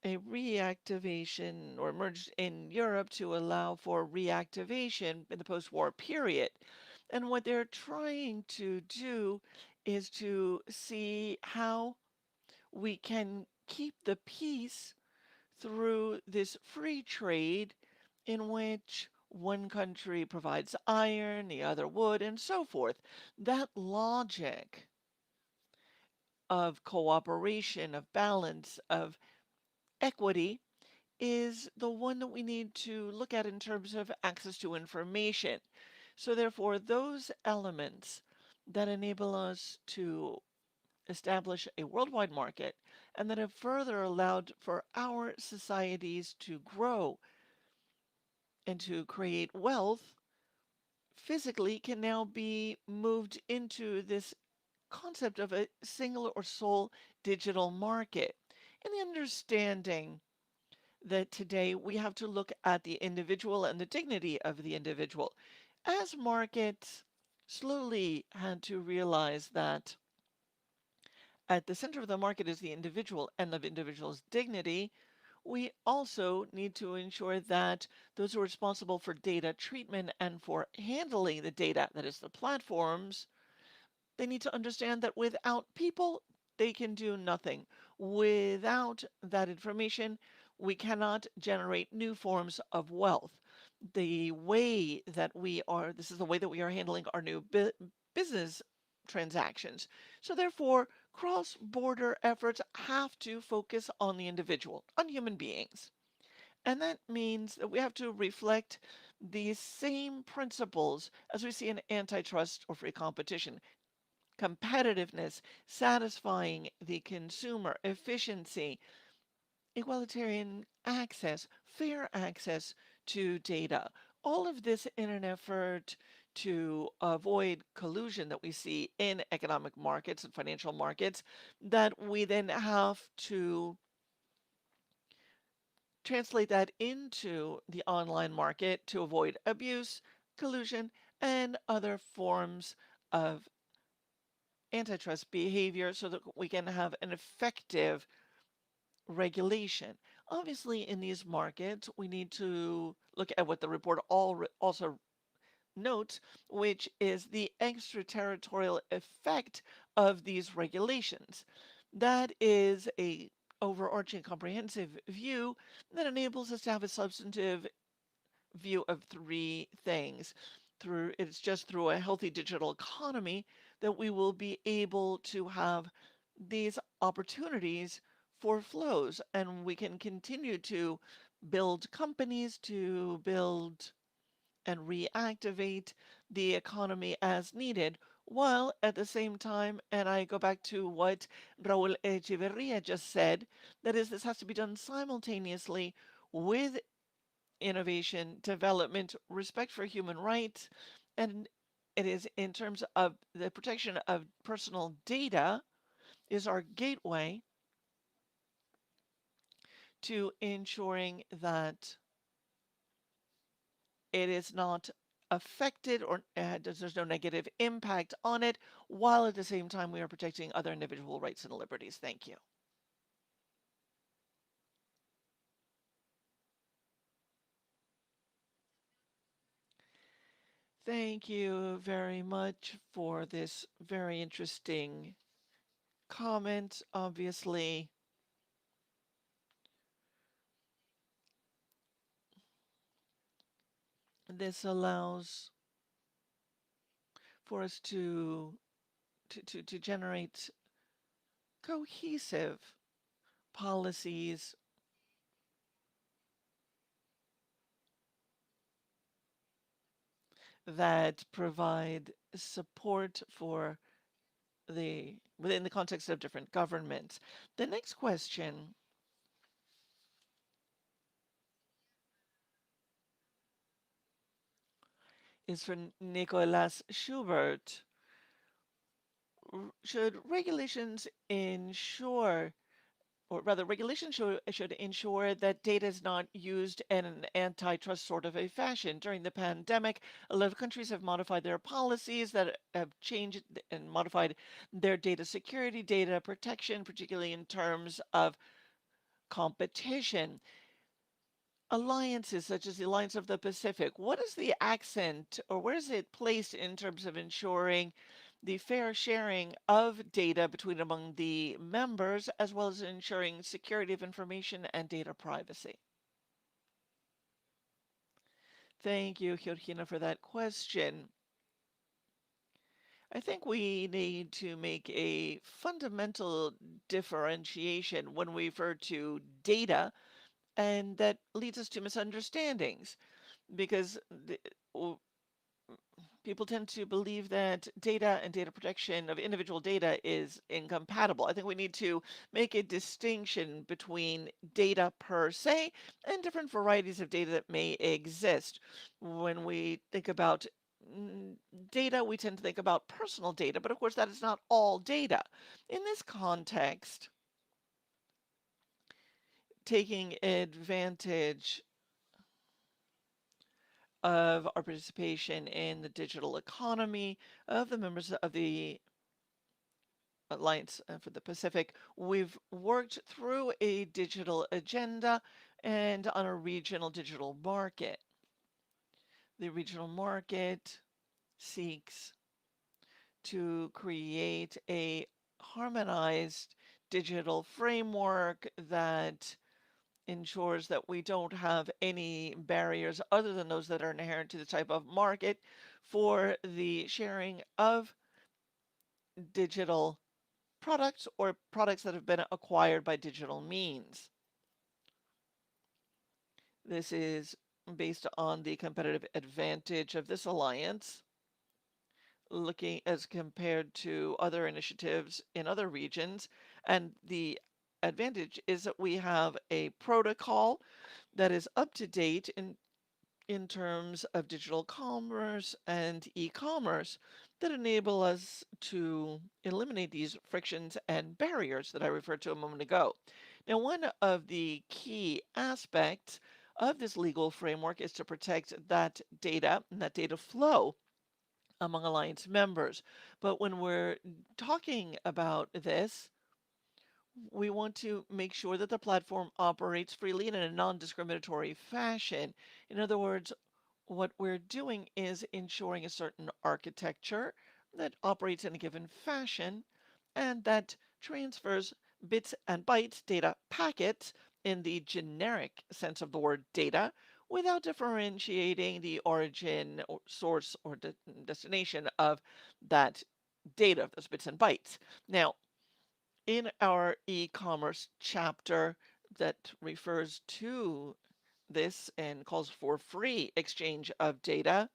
a reactivation or emerged in Europe to allow for reactivation in the post-war period. And what they're trying to do is to see how we can keep the peace through this free trade in which one country provides iron, the other wood, and so forth. That logic of cooperation, of balance, of equity is the one that we need to look at in terms of access to information. So therefore, those elements that enable us to establish a worldwide market and that have further allowed for our societies to grow and to create wealth physically can now be moved into this concept of a single or sole digital market. And the understanding that today we have to look at the individual and the dignity of the individual. As markets slowly had to realize that at the center of the market is the individual and the individual's dignity, we also need to ensure that those who are responsible for data treatment and for handling the data, that is the platforms, they need to understand that without people, they can do nothing. Without that information, we cannot generate new forms of wealth. The way that this is the way that we are handling our new business transactions. So therefore, cross-border efforts have to focus on the individual, on human beings. And that means that we have to reflect the same principles as we see in antitrust or free competition. competitiveness, satisfying the consumer, efficiency, egalitarian access, fair access to data. All of this in an effort to avoid collusion that we see in economic markets and financial markets that we then have to translate that into the online market to avoid abuse, collusion, and other forms of antitrust behavior so that we can have an effective regulation. Obviously, in these markets, we need to look at what the report also notes, which is the extraterritorial effect of these regulations. That is a overarching comprehensive view that enables us to have a substantive view of three things. It's just through a healthy digital economy that we will be able to have these opportunities for flows, and we can continue to build companies, to build and reactivate the economy as needed, while at the same time, and I go back to what Raul Echeverria just said, that is, this has to be done simultaneously with innovation, development, respect for human rights, and it is in terms of the protection of personal data is our gateway to ensuring that it is not affected or there's no negative impact on it, while at the same time we are protecting other individual rights and liberties. Thank you. Thank you very much for this very interesting comment. Obviously, this allows for us to generate cohesive policies that provide support for within the context of different governments. The next question is from Nicolas Schubert. Should regulations ensure, or rather regulations should ensure that data is not used in an antitrust sort of a fashion. During the pandemic, a lot of countries have modified their policies that have changed and modified their data security, data protection, particularly in terms of competition. Alliances such as the Alliance of the Pacific, what is the accent or where is it placed in terms of ensuring the fair sharing of data between among the members, as well as ensuring security of information and data privacy? Thank you, Georgina, for that question. I think we need to make a fundamental differentiation when we refer to data, and that leads us to misunderstandings because people tend to believe that data and data protection of individual data is incompatible. I think we need to make a distinction between data per se and different varieties of data that may exist. When we think about data, we tend to think about personal data, but of course that is not all data. In this context, taking advantage of our participation in the digital economy, of the members of the Alliance for the Pacific, we've worked through a digital agenda and on a regional digital market. The regional market seeks to create a harmonized digital framework that ensures that we don't have any barriers other than those that are inherent to the type of market for the sharing of digital products or products that have been acquired by digital means. This is based on the competitive advantage of this alliance, looking as compared to other initiatives in other regions. And the advantage is that we have a protocol that is up to date in terms of digital commerce and e-commerce that enable us to eliminate these frictions and barriers that I referred to a moment ago. Now, one of the key aspects of this legal framework is to protect that data and that data flow among Alliance members. But when we're talking about this, we want to make sure that the platform operates freely and in a non-discriminatory fashion. In other words, what we're doing is ensuring a certain architecture that operates in a given fashion and that transfers bits and bytes, data packets, in the generic sense of the word data, without differentiating the origin or source or destination of that data, those bits and bytes. Now, in our e-commerce chapter that refers to this and calls for free exchange of data,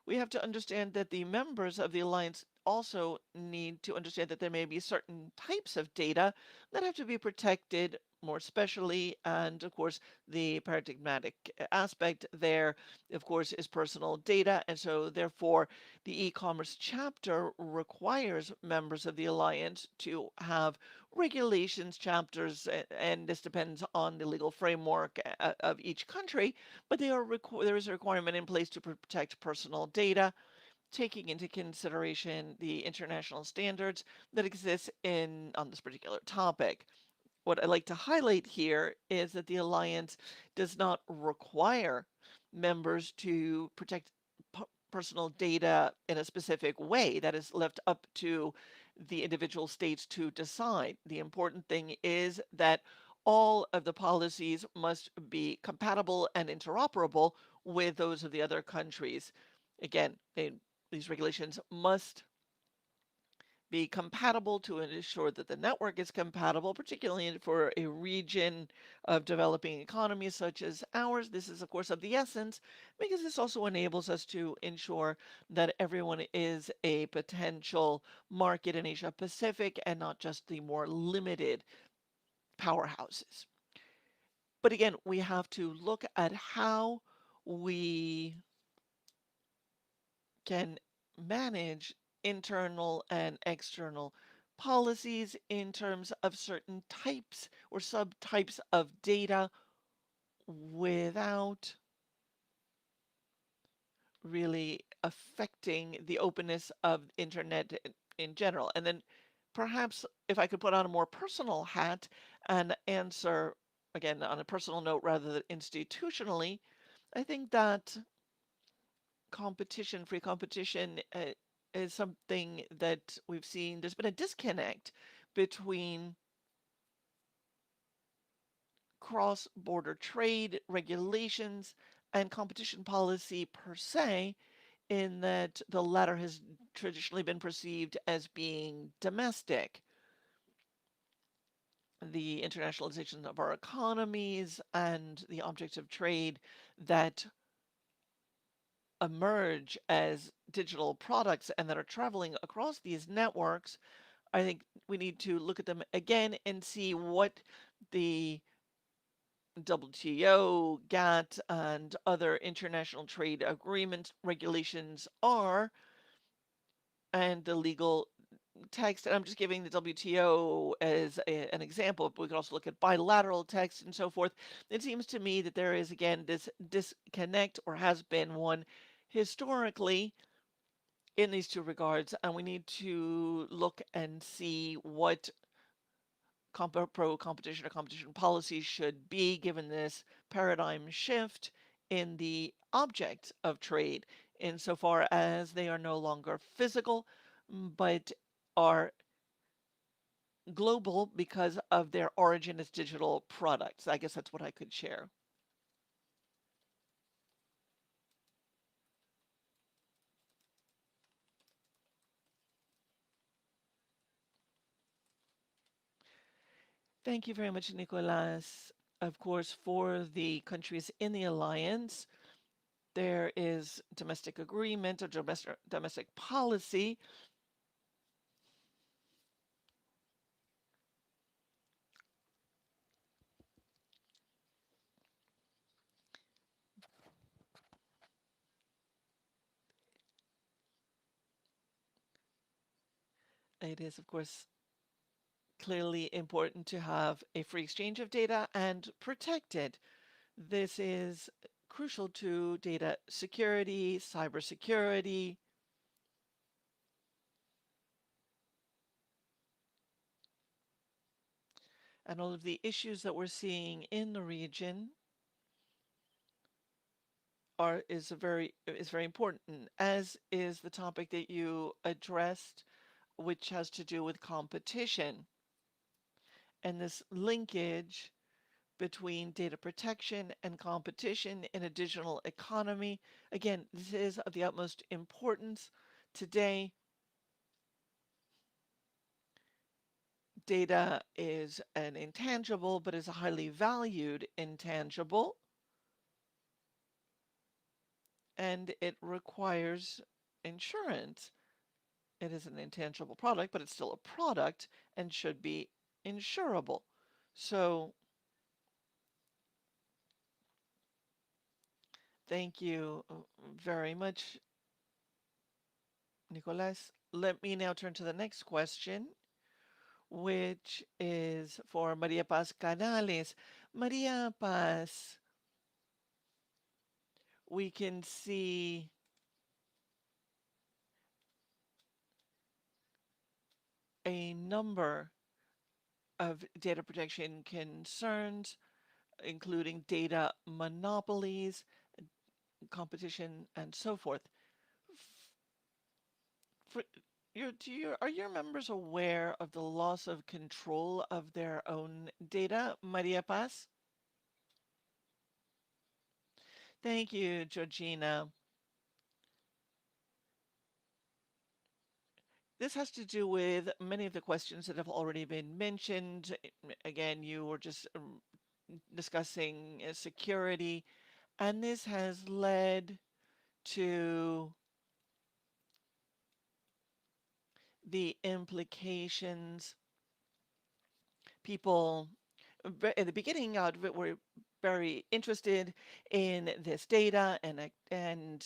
we have to understand that the members of the Alliance also need to understand that there may be certain types of data that have to be protected more specially. And of course, the paradigmatic aspect there, of course, is personal data. And so therefore, the e-commerce chapter requires members of the Alliance to have regulations chapters, and this depends on the legal framework of each country, but there is a requirement in place to protect personal data, taking into consideration the international standards that exist on this particular topic. What I'd like to highlight here is that the Alliance does not require members to protect personal data in a specific way. That is left up to the individual states to decide. The important thing is that all of the policies must be compatible and interoperable with those of the other countries. Again, these regulations must be compatible to ensure that the network is compatible, particularly for a region of developing economies such as ours. This is, of course, of the essence, because this also enables us to ensure that everyone is a potential market in Asia Pacific and not just the more limited powerhouses. But again, we have to look at how we can manage internal and external policies in terms of certain types or subtypes of data without really affecting the openness of internet in general. And then perhaps if I could put on a more personal hat and answer again on a personal note rather than institutionally, I think that free competition is something that we've seen. There's been a disconnect between cross-border trade regulations and competition policy per se, in that the latter has traditionally been perceived as being domestic. The internationalization of our economies and the objects of trade that emerge as digital products and that are traveling across these networks, I think we need to look at them again and see what the WTO, GATT, and other international trade agreement regulations are, and the legal text. And I'm just giving the WTO as an example, but we could also look at bilateral text and so forth. It seems to me that there is, again, this disconnect, or has been one historically, in these two regards, and we need to look and see what pro-competition or competition policies should be given this paradigm shift in the object of trade, insofar as they are no longer physical, but are global because of their origin as digital products. I guess that's what I could share. Thank you very much, Nicolas. Of course, for the countries in the alliance, there is domestic agreement or domestic policy. It is, of course, clearly important to have a free exchange of data and protect it. This is crucial to data security, cybersecurity, and all of the issues that we're seeing in the region is very important, as is the topic that you addressed, which has to do with competition and this linkage between data protection and competition in a digital economy. Again, this is of the utmost importance today. Data is an intangible, but is a highly valued intangible, and it requires insurance. It is an intangible product, but it's still a product and should be insurable. So thank you very much, Nicolas. Let me now turn to the next question, which is for Maria Paz Canales. Maria Paz, we can see a number of data protection concerns, including data monopolies, competition, and so forth. Are your members aware of the loss of control of their own data, Maria Paz? Thank you, Georgina. This has to do with many of the questions that have already been mentioned. Again, you were just discussing security, and this has led to the implications. People at the beginning of it were very interested in this data and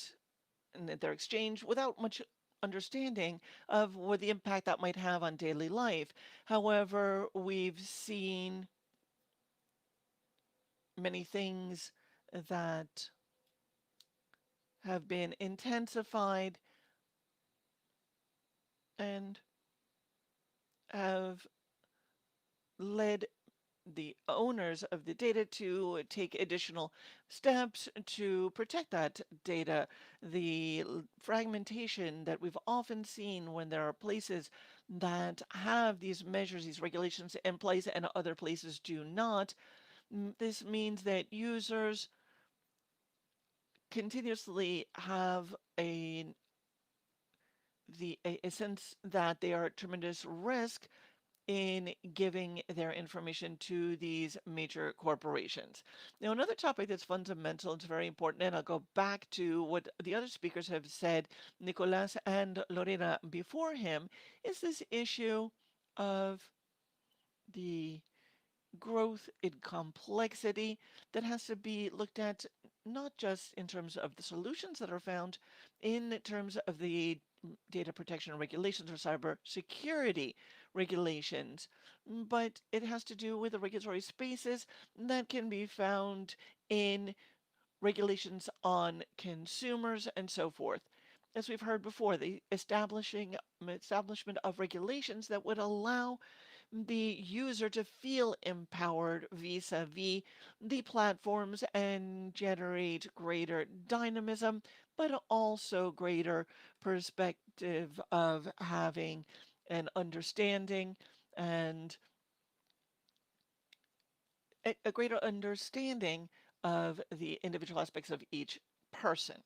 their exchange without much understanding of what the impact that might have on daily life. However, we've seen many things that have been intensified and have led the owners of the data to take additional steps to protect that data. The fragmentation that we've often seen when there are places that have these measures, these regulations in place and other places do not, this means that users continuously have a sense that they are at tremendous risk in giving their information to these major corporations. Now, another topic that's fundamental, it's very important, and I'll go back to what the other speakers have said, Nicolas and Lorena before him, is this issue of the growth in complexity that has to be looked at not just in terms of the solutions that are found, in terms of the data protection regulations or cyber security regulations, but it has to do with the regulatory spaces that can be found in regulations on consumers and so forth. As we've heard before, the establishment of regulations that would allow the user to feel empowered vis-a-vis the platforms and generate greater dynamism, but also greater perspective of having an understanding and a greater understanding of the individual aspects of each person.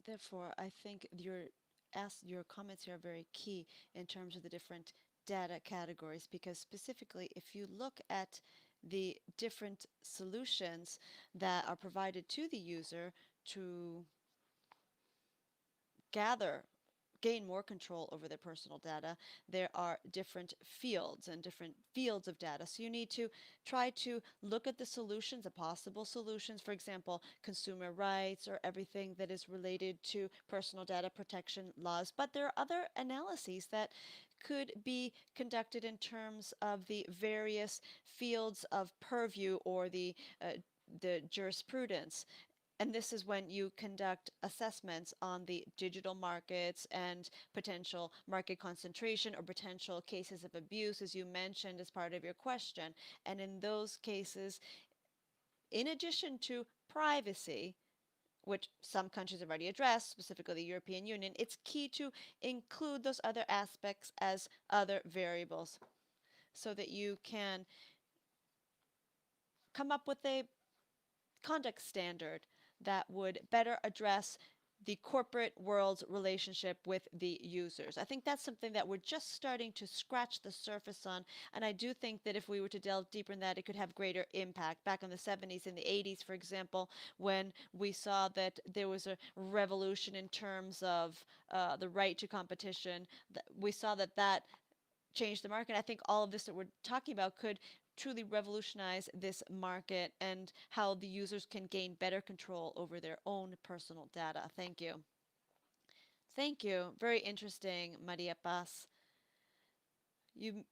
Therefore, I think your comments here are very key in terms of the different data categories, because specifically if you look at the different solutions that are provided to the user to gain more control over their personal data, there are different fields and different fields of data. So you need to try to look at the solutions, the possible solutions, for example, consumer rights or everything that is related to personal data protection laws. But there are other analyses that could be conducted in terms of the various fields of purview or the jurisprudence. And this is when you conduct assessments on the digital markets and potential market concentration or potential cases of abuse, as you mentioned as part of your question. And in those cases, in addition to privacy, which some countries have already addressed, specifically the European Union, it's key to include those other aspects as other variables so that you can come up with a conduct standard that would better address the corporate world's relationship with the users. I think that's something that we're just starting to scratch the surface on, and I do think that if we were to delve deeper in that, it could have greater impact. Back in the 70s and the 80s, for example, when we saw that there was a revolution in terms of the right to competition, we saw that changed the market. I think all of this that we're talking about could truly revolutionize this market and how the users can gain better control over their own personal data. Thank you. Thank you. Very interesting, Maria Paz. You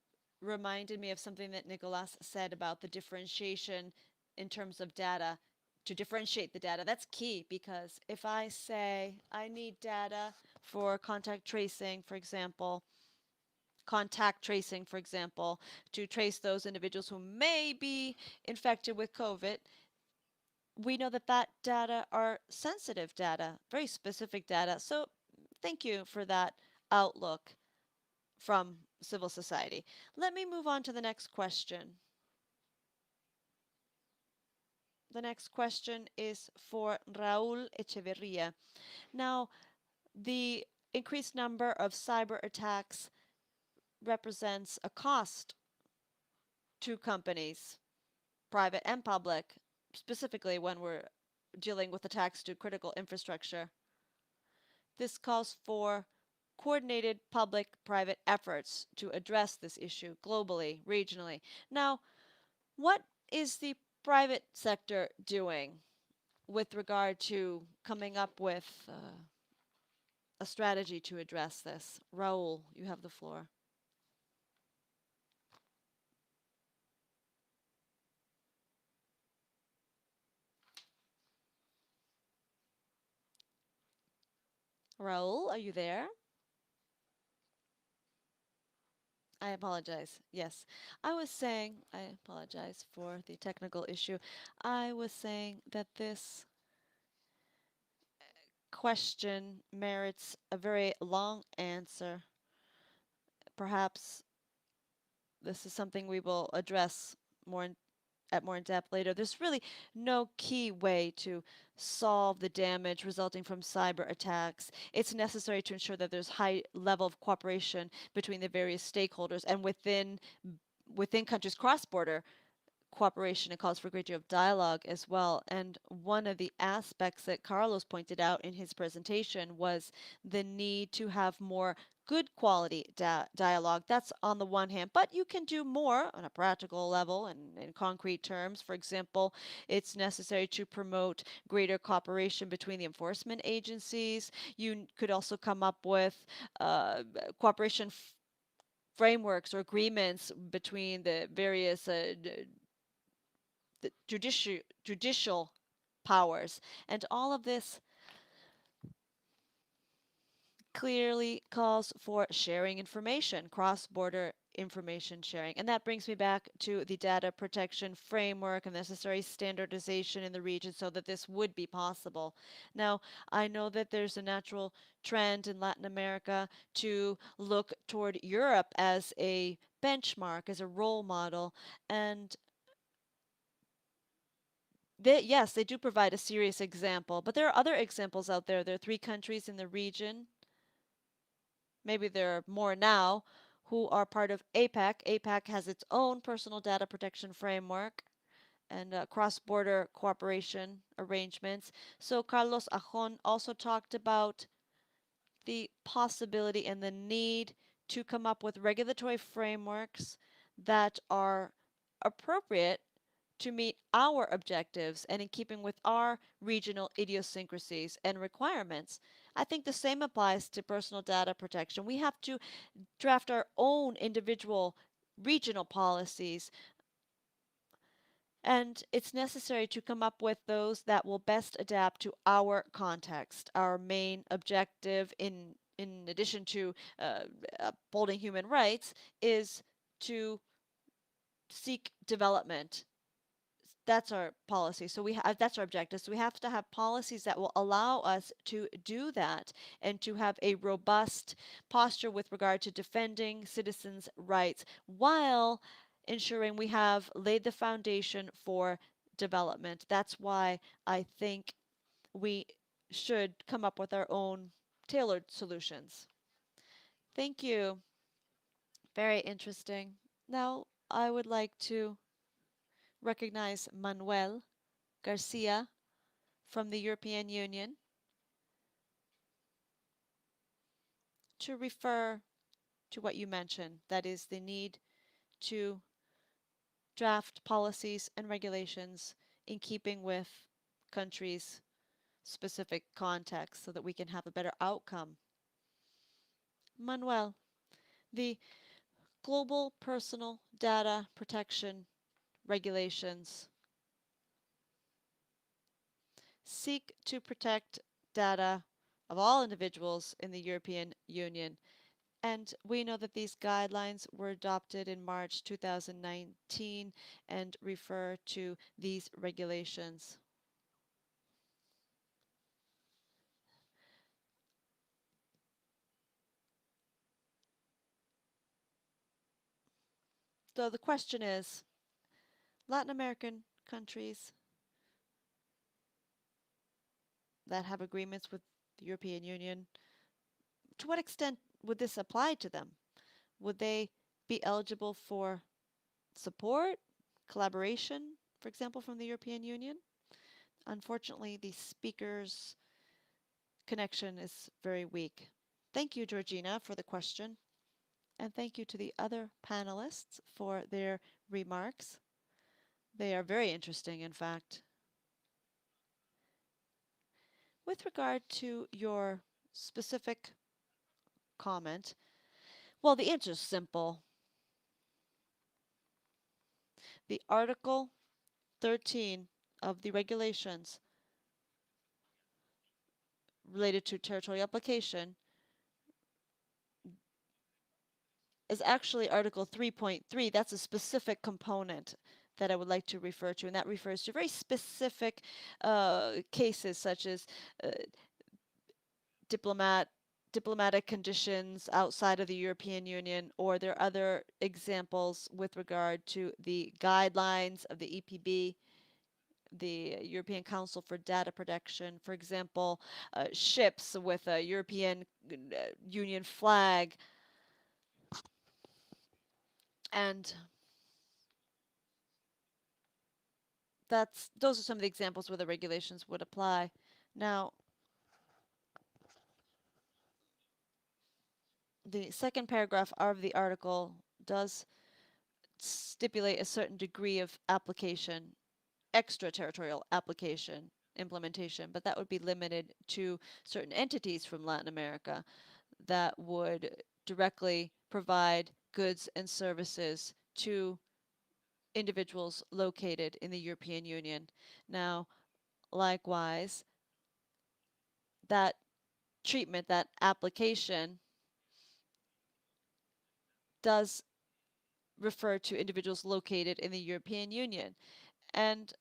reminded me of something that Nicolas said about the differentiation in terms of data, to differentiate the data. That's key, because if I say I need data for contact tracing, for example, to trace those individuals who may be infected with COVID, we know that that data are sensitive data, very specific data. So thank you for that outlook from civil society. Let me move on to the next question. The next question is for Raúl Echeverría. Now, the increased number of cyber attacks represents a cost to companies, private and public, specifically when we're dealing with attacks to critical infrastructure. This calls for coordinated public-private efforts to address this issue globally, regionally. Now, what is the private sector doing with regard to coming up with a strategy to address this? Raúl, you have the floor. Raúl, are you there? I apologize. Yes. I apologize for the technical issue. I was saying that this question merits a very long answer. Perhaps this is something we will address more in depth later. There's really no key way to solve the damage resulting from cyber attacks. It's necessary to ensure that there's high level of cooperation between the various stakeholders and within countries cross-border cooperation. It calls for a great deal of dialogue as well. And one of the aspects that Carlos pointed out in his presentation was the need to have more good quality dialogue. That's on the one hand, but you can do more on a practical level and in concrete terms. For example, it's necessary to promote greater cooperation between the enforcement agencies. You could also come up with cooperation frameworks or agreements between the various the judicial powers, and all of this clearly calls for sharing information, cross-border information sharing. And that brings me back to the data protection framework and necessary standardization in the region so that this would be possible. Now, I know that there's a natural trend in Latin America to look toward Europe as a benchmark, as a role model, and yes, they do provide a serious example, but there are other examples out there. There are 3 countries in the region, maybe there are more now, who are part of APEC. APEC has its own personal data protection framework and cross-border cooperation arrangements. So Carlos Ajon also talked about the possibility and the need to come up with regulatory frameworks that are appropriate to meet our objectives and in keeping with our regional idiosyncrasies and requirements. I think the same applies to personal data protection. We have to draft our own individual regional policies, and it's necessary to come up with those that will best adapt to our context. Our main objective, in addition to upholding human rights, is to seek development. That's our policy. So that's our objective. So we have to have policies that will allow us to do that and to have a robust posture with regard to defending citizens' rights while ensuring we have laid the foundation for development. That's why I think we should come up with our own tailored solutions. Thank you. Very interesting. Now I would like to recognize Manuel Garcia from the European Union to refer to what you mentioned, that is the need to draft policies and regulations in keeping with countries' specific context so that we can have a better outcome. Manuel, the global personal data protection regulations seek to protect data of all individuals in the European Union. And we know that these guidelines were adopted in March 2019 and refer to these regulations. So the question is, Latin American countries that have agreements with the European Union, to what extent would this apply to them? Would they be eligible for support, collaboration, for example, from the European Union? Unfortunately, the speaker's connection is very weak. Thank you, Georgina, for the question. And thank you to the other panelists for their remarks. They are very interesting, in fact. With regard to your specific comment, well, the answer is simple. The Article 13 of the regulations related to territorial application is actually Article 3.3. That's a specific component that I would like to refer to, and that refers to very specific cases such as diplomatic conditions outside of the European Union, or there are other examples with regard to the guidelines of the EPB, the European Council for Data Protection, for example, ships with a European Union flag. And those are some of the examples where the regulations would apply. Now, the second paragraph of the article does stipulate a certain degree of application, extraterritorial application, implementation, but that would be limited to certain entities from Latin America that would directly provide goods and services to individuals located in the European Union. Now, likewise, that treatment, that application, does refer to individuals located in the European Union and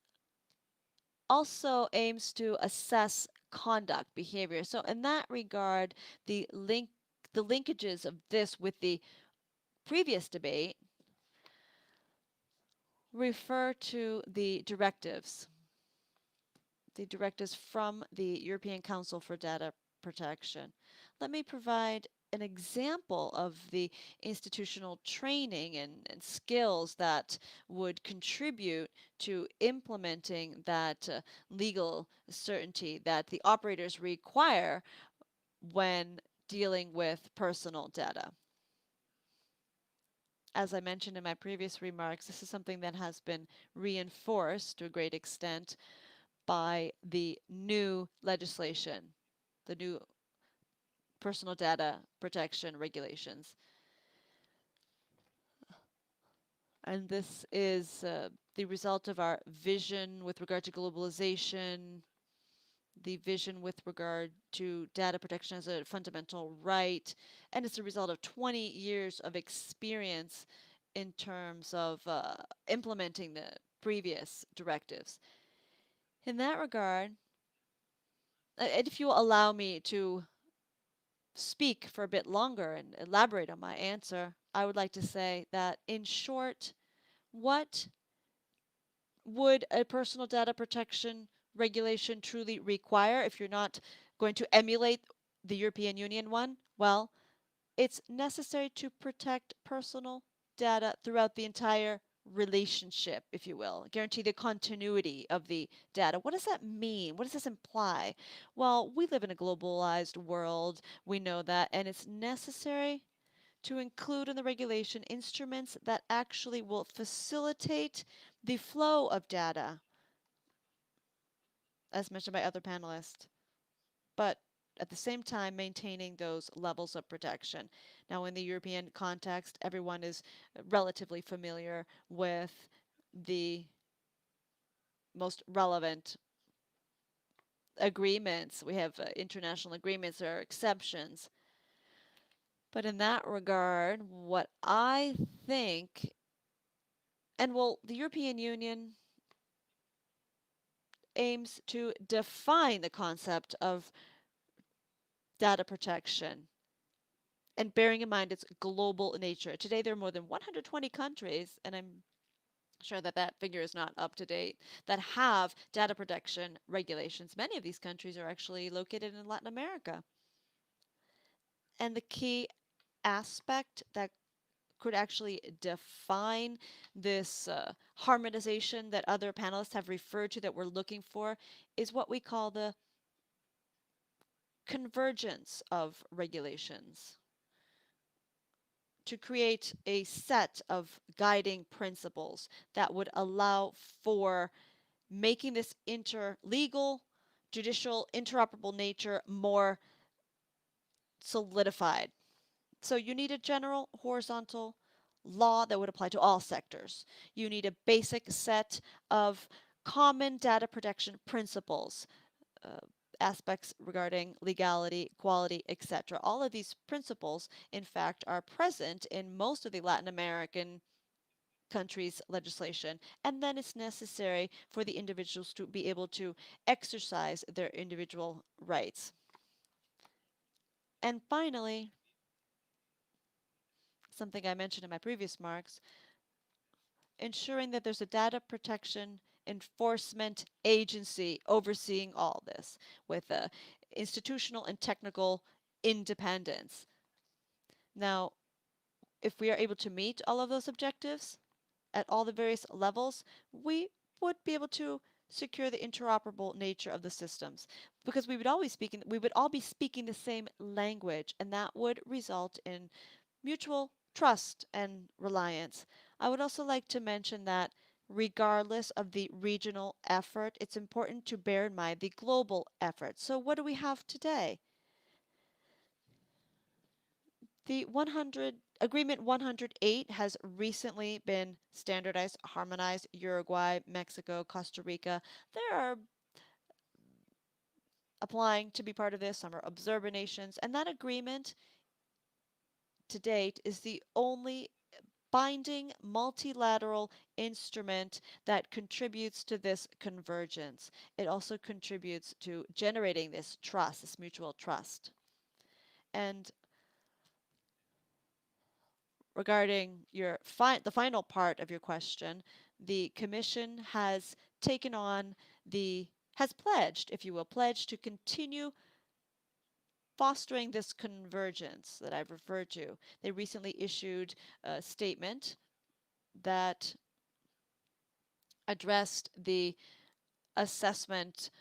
also aims to assess conduct, behavior. So in that regard, the linkages of this with the previous debate refer to the directives from the European Council for Data Protection. Let me provide an example of the institutional training and skills that would contribute to implementing that legal certainty that the operators require when dealing with personal data. As I mentioned in my previous remarks, this is something that has been reinforced to a great extent by the new legislation, the new personal data protection regulations. And this is the result of our vision with regard to globalization, the vision with regard to data protection as a fundamental right, and it's a result of 20 years of experience in terms of implementing the previous directives. In that regard, and if you allow me to speak for a bit longer and elaborate on my answer, I would like to say that, in short, what would a personal data protection regulation truly require if you're not going to emulate the European Union one? Well, it's necessary to protect personal data throughout the entire relationship, if you will, guarantee the continuity of the data. What does that mean? What does this imply? Well, we live in a globalized world, we know that, and it's necessary to include in the regulation instruments that actually will facilitate the flow of data, as mentioned by other panelists, but at the same time maintaining those levels of protection. Now, in the European context, everyone is relatively familiar with the most relevant agreements. We have international agreements, there are exceptions. But in that regard, what I think, and well, the European Union aims to define the concept of data protection, and bearing in mind its global nature. Today there are more than 120 countries, and I'm sure that that figure is not up to date, that have data protection regulations. Many of these countries are actually located in Latin America. And the key aspect that could actually define this harmonization that other panelists have referred to that we're looking for is what we call the convergence of regulations, to create a set of guiding principles that would allow for making this legal, judicial, interoperable nature more solidified. So you need a general horizontal law that would apply to all sectors. You need a basic set of common data protection principles, aspects regarding legality, quality, etc. All of these principles, in fact, are present in most of the Latin American countries' legislation, and then it's necessary for the individuals to be able to exercise their individual rights. And finally, something I mentioned in my previous marks, ensuring that there's a data protection enforcement agency overseeing all this with institutional and technical independence. Now, if we are able to meet all of those objectives at all the various levels, we would be able to secure the interoperable nature of the systems, because we would all be speaking the same language, and that would result in mutual trust and reliance. I would also like to mention that regardless of the regional effort, it's important to bear in mind the global effort. So what do we have today? The Agreement 108 has recently been standardized, harmonized. Uruguay, Mexico, Costa Rica, they are applying to be part of this. Some are observer nations, and that agreement to date is the only binding multilateral instrument that contributes to this convergence. It also contributes to generating this trust, this mutual trust. And regarding the final part of your question, the Commission has pledged, if you will, to continue fostering this convergence that I've referred to. They recently issued a statement that addressed the assessment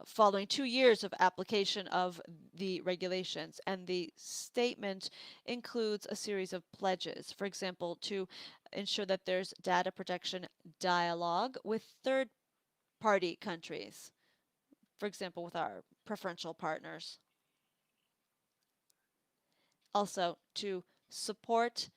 following 2 years of application of the regulations. And the statement includes a series of pledges, for example, to ensure that there's data protection dialogue with third-party countries, for example, with our preferential partners. Also, to support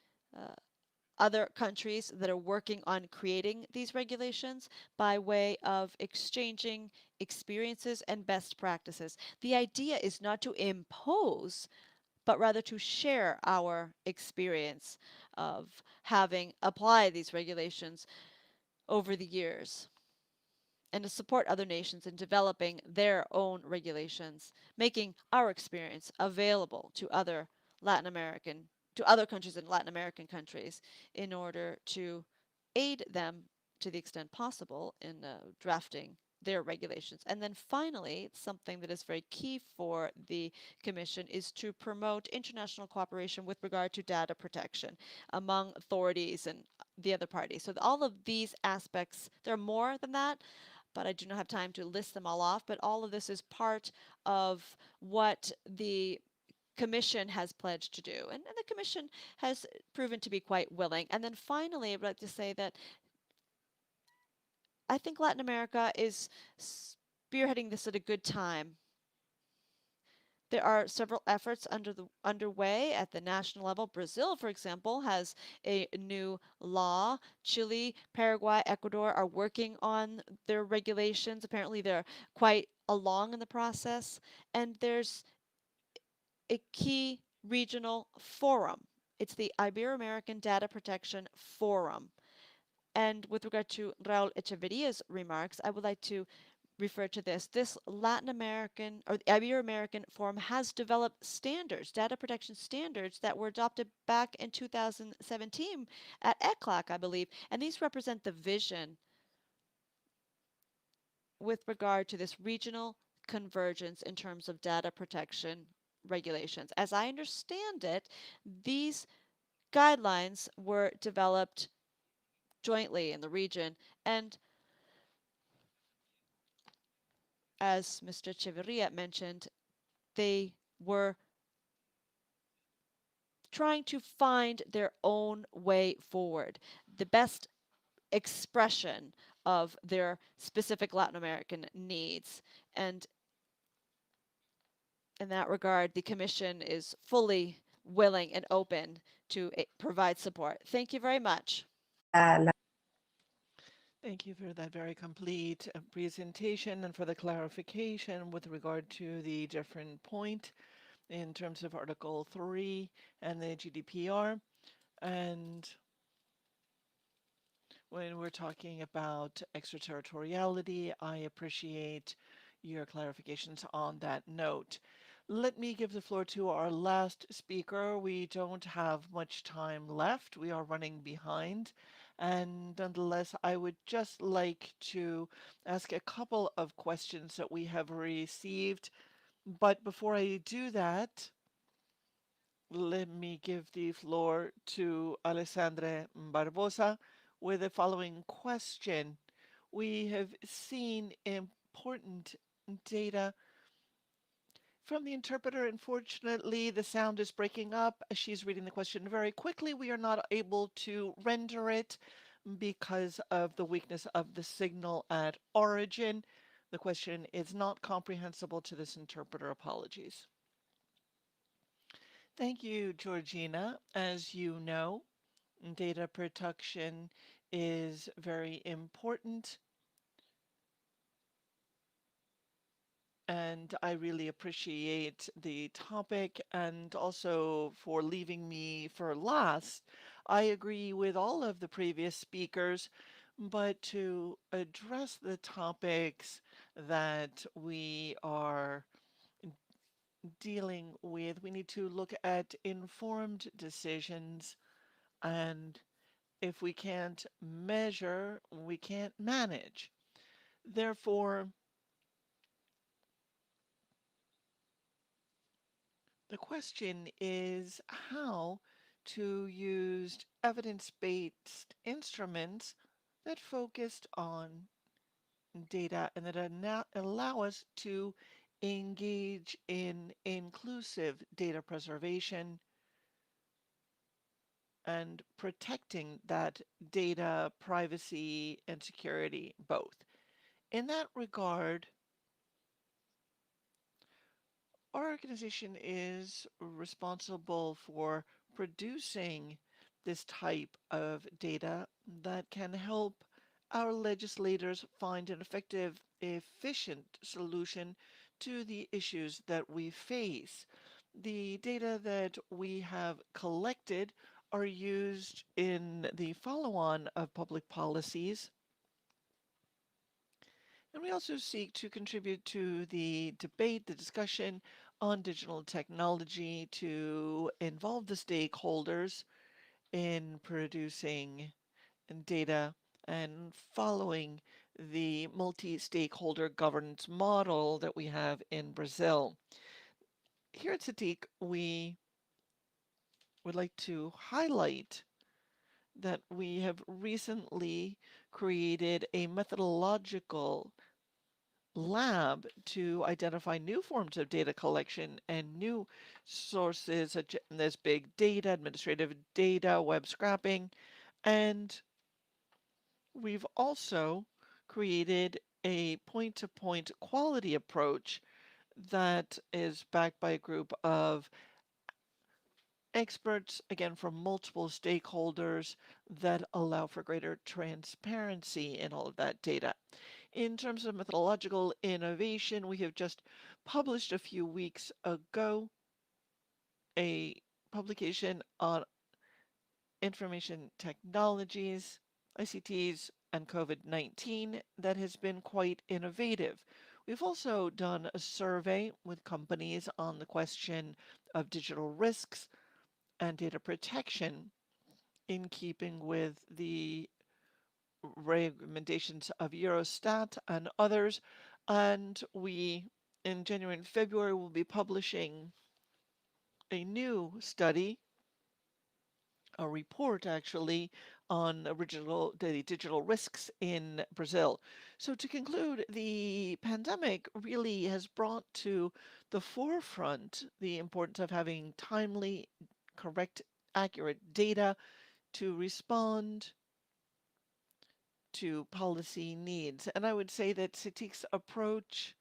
other countries that are working on creating these regulations by way of exchanging experiences and best practices. The idea is not to impose, but rather to share our experience of having applied these regulations over the years, and to support other nations in developing their own regulations, making our experience available to other countries in Latin American countries in order to aid them to the extent possible in drafting their regulations. And then finally, something that is very key for the Commission is to promote international cooperation with regard to data protection among authorities and the other parties. So all of these aspects, there are more than that, but I do not have time to list them all off, but all of this is part of what the Commission has pledged to do, and the Commission has proven to be quite willing. And then finally, I'd like to say that I think Latin America is spearheading this at a good time. There are several efforts underway at the national level. Brazil, for example, has a new law. Chile, Paraguay, Ecuador are working on their regulations. Apparently, they're quite along in the process. And there's a key regional forum. It's the Ibero-American Data Protection Forum. And with regard to Raul Echeverria's remarks, I would like to refer to this. This Latin American or the Ibero-American Forum has developed standards, data protection standards that were adopted back in 2017 at ECLAC, I believe. And these represent the vision with regard to this regional convergence in terms of data protection regulations. As I understand it, these guidelines were developed jointly in the region, and as Mr. Echeverria mentioned, they were trying to find their own way forward, the best expression of their specific Latin American needs. And in that regard, the Commission is fully willing and open to provide support. Thank you very much. Thank you for that very complete presentation and for the clarification with regard to the different point in terms of Article 3 and the GDPR. And when we're talking about extraterritoriality, I appreciate your clarifications on that note. Let me give the floor to our last speaker. We don't have much time left. We are running behind. And nonetheless, I would just like to ask a couple of questions that we have received. But before I do that, let me give the floor to Alessandra Barbosa with the following question. We have seen important data from the interpreter. Unfortunately, the sound is breaking up. She's reading the question very quickly. We are not able to render it because of the weakness of the signal at origin. The question is not comprehensible to this interpreter. Apologies. Thank you, Georgina. As you know, data protection is very important. And I really appreciate the topic and also for leaving me for last. I agree with all of the previous speakers, but to address the topics that we are dealing with, we need to look at informed decisions, and if we can't measure, we can't manage. Therefore, The question is how to use evidence-based instruments that focused on data and that allow us to engage in inclusive data preservation and protecting that data privacy and security both. In that regard, our organization is responsible for producing this type of data that can help our legislators find an effective, efficient solution to the issues that we face. The data that we have collected are used in the follow-on of public policies. And we also seek to contribute to the debate, the discussion on digital technology to involve the stakeholders in producing data and following the multi-stakeholder governance model that we have in Brazil. Here at CETIC, we would like to highlight that we have recently created a methodological lab to identify new forms of data collection and new sources such as big data, administrative data, web scraping, and we've also created a point-to-point quality approach that is backed by a group of experts, again, from multiple stakeholders that allow for greater transparency in all of that data. In terms of methodological innovation, we have just published a few weeks ago a publication on information technologies, ICTs, and COVID-19 that has been quite innovative. We've also done a survey with companies on the question of digital risks and data protection in keeping with the recommendations of Eurostat and others. And we, in January and February, will be publishing a new study, a report actually, on the digital risks in Brazil. So to conclude, the pandemic really has brought to the forefront the importance of having timely, correct, accurate data to respond to policy needs. And I would say that CETIC's approach,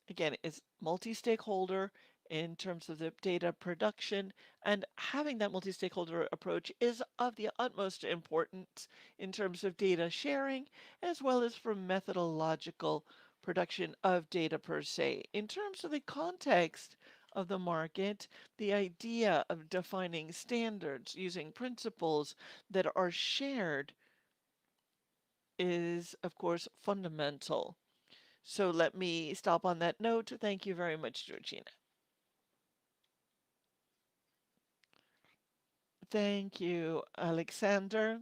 again, is multi-stakeholder in terms of the data production, and having that multi-stakeholder approach is of the utmost importance in terms of data sharing, as well as for methodological production of data per se. In terms of the context of the market, the idea of defining standards using principles that are shared is, of course, fundamental. So let me stop on that note. Thank you very much, Georgina. Thank you, Alexander.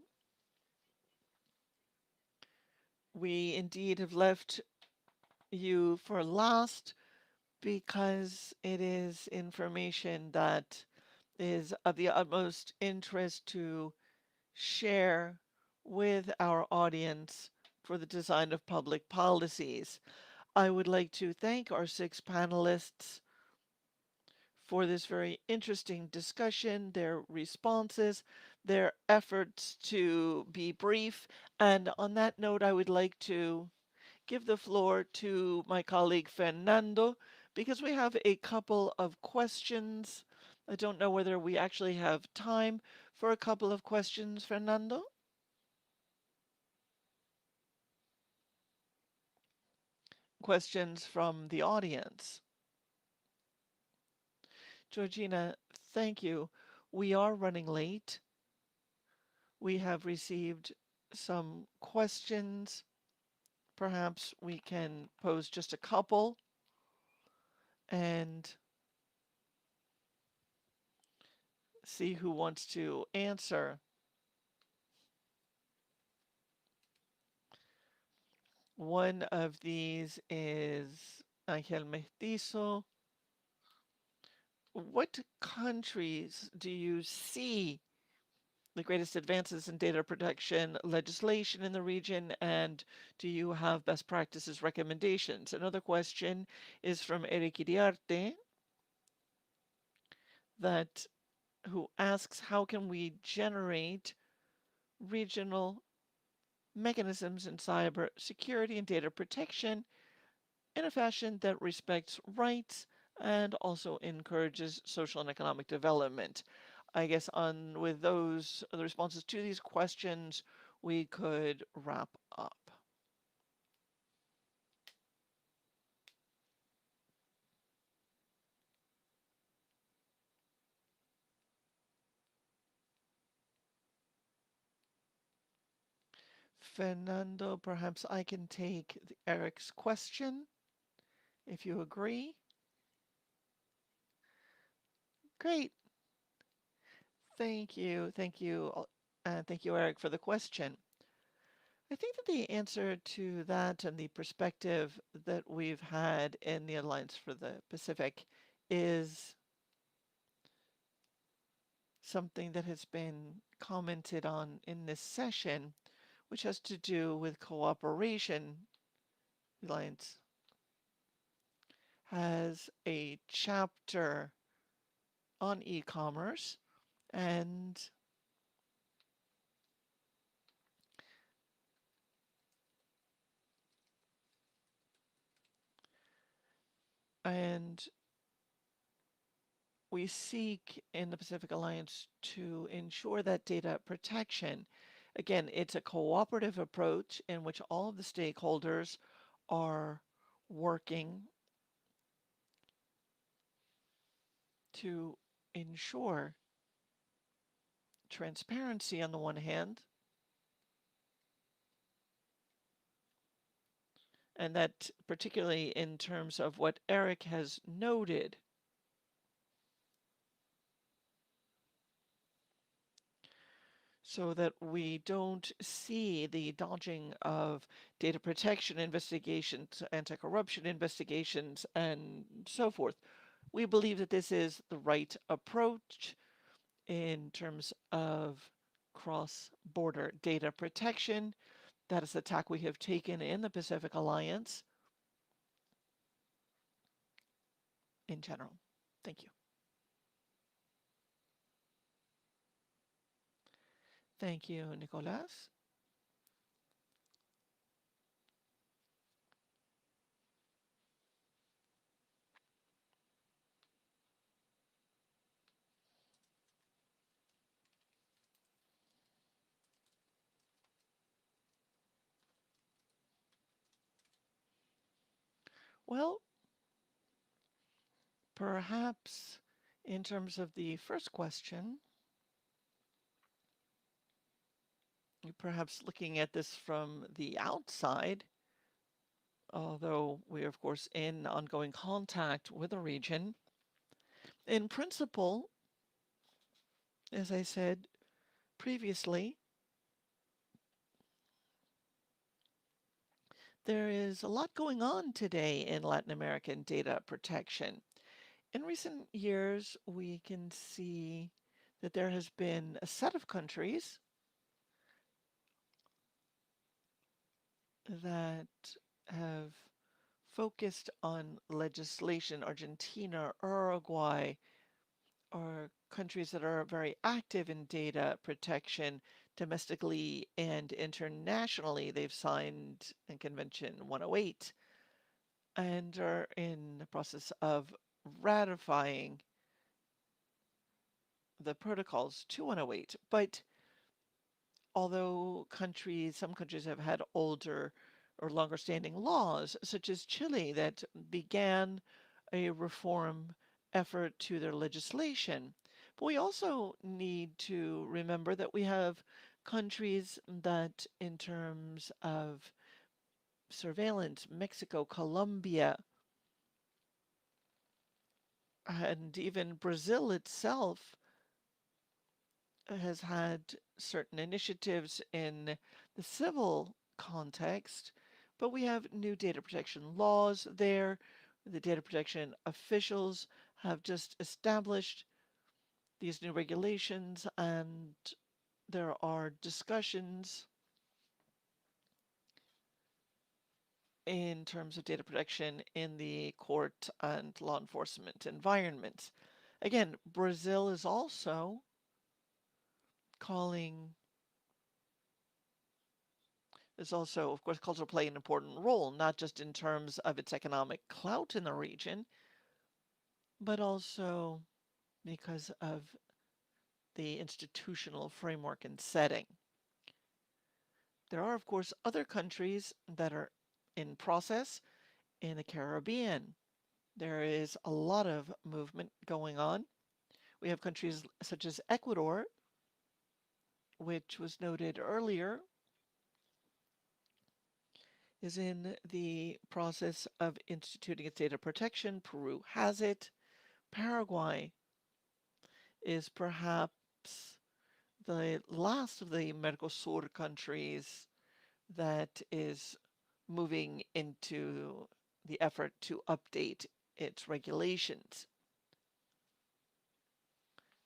We indeed have left you for last because it is information that is of the utmost interest to share with our audience for the design of public policies. I would like to thank our 6 panelists for this very interesting discussion, their responses, their efforts to be brief. And on that note, I would like to give the floor to my colleague Fernando, because we have a couple of questions. I don't know whether we actually have time for a couple of questions, Fernando. Questions from the audience. Georgina, thank you. We are running late. We have received some questions. Perhaps we can pose just a couple and see who wants to answer. One of these is Ángel Mestizo. what countries do you see the greatest advances in data protection legislation in the region, and do you have best practices recommendations? Another question is from Eric Iriarte who asks, how can we generate regional mechanisms in cyber security and data protection in a fashion that respects rights and also encourages social and economic development? I guess with the responses to these questions, we could wrap up. Fernando, perhaps I can take Eric's question, if you agree. Great. Thank you. Thank you. Thank you, Eric, for the question. I think that the answer to that and the perspective that we've had in the Alliance for the Pacific is something that has been commented on in this session, which has to do with cooperation. The Alliance has a chapter on e-commerce, and we seek in the Pacific Alliance to ensure that data protection, again, it's a cooperative approach in which all of the stakeholders are working to ensure transparency on the one hand, and that particularly in terms of what Eric has noted, so that we don't see the dodging of data protection investigations, anti-corruption investigations, and so forth. We believe that this is the right approach in terms of cross-border data protection. That is the tack we have taken in the Pacific Alliance in general. Thank you. Thank you, Nicolas. Well, perhaps in terms of the first question, perhaps looking at this from the outside, although we're of course in ongoing contact with the region, in principle, as I said previously, there is a lot going on today in Latin American data protection. In recent years, we can see that there has been a set of countries that have focused on legislation. Argentina, Uruguay are countries that are very active in data protection domestically and internationally. They've signed in Convention 108 and are in the process of ratifying the protocols to 108. But although some countries have had older or longer standing laws, such as Chile, that began a reform effort to their legislation. But we also need to remember that we have countries that, in terms of surveillance, Mexico, Colombia, and even Brazil itself has had certain initiatives in the civil context, but we have new data protection laws there. The data protection officials have just established these new regulations, and there are discussions in terms of data protection in the court and law enforcement environments. Again, Brazil is also of course, culture play an important role, not just in terms of its economic clout in the region, but also because of the institutional framework and setting. There are, of course, other countries that are in process in the Caribbean. There is a lot of movement going on. We have countries such as Ecuador, which was noted earlier, is in the process of instituting its data protection. Peru has it. Paraguay is perhaps the last of the Mercosur countries that is moving into the effort to update its regulations.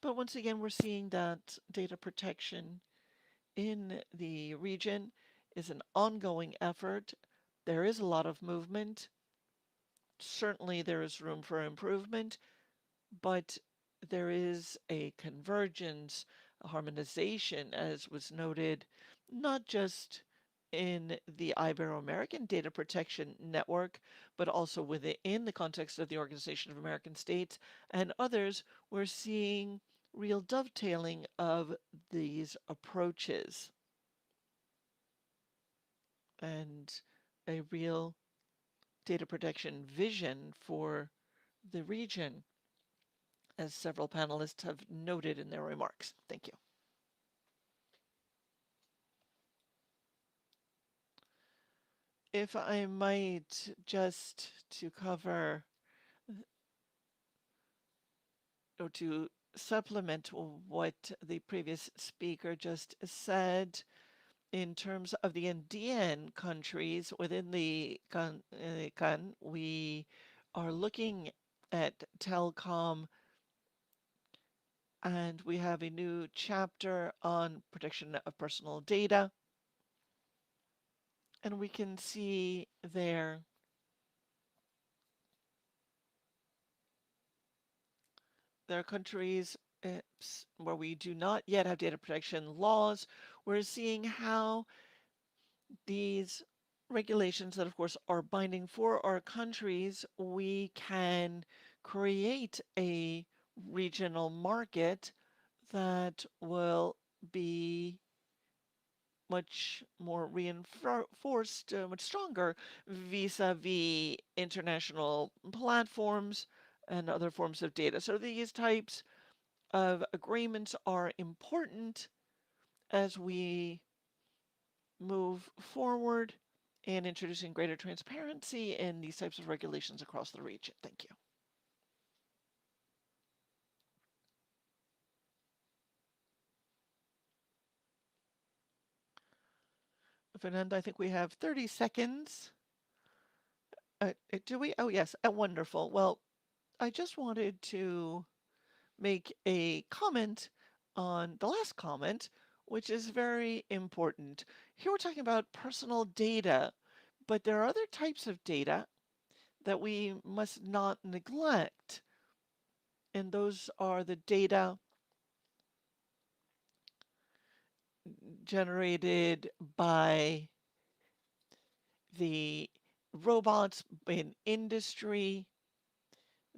But once again, we're seeing that data protection in the region is an ongoing effort. There is a lot of movement. Certainly there is room for improvement, but there is a convergence, a harmonization, as was noted, not just in the Ibero-American Data Protection Network, but also within the context of the Organization of American States and others. We're seeing real dovetailing of these approaches and a real data protection vision for the region, as several panelists have noted in their remarks. Thank you. If I might, just to cover or to supplement what the previous speaker just said, in terms of the Andean countries within the CAN, we are looking at telecom, and we have a new chapter on protection of personal data. And we can see there are countries where we do not yet have data protection laws. We're seeing how these regulations that, of course, are binding for our countries, we can create a regional market that will be much more reinforced, much stronger vis-a-vis international platforms and other forms of data. So these types of agreements are important as we move forward in introducing greater transparency in these types of regulations across the region. Thank you. Fernando, I think we have 30 seconds. Do we? Oh, yes. Wonderful. Well, I just wanted to make a comment on the last comment, which is very important. Here we're talking about personal data, but there are other types of data that we must not neglect. And those are the data generated by the robots in industry,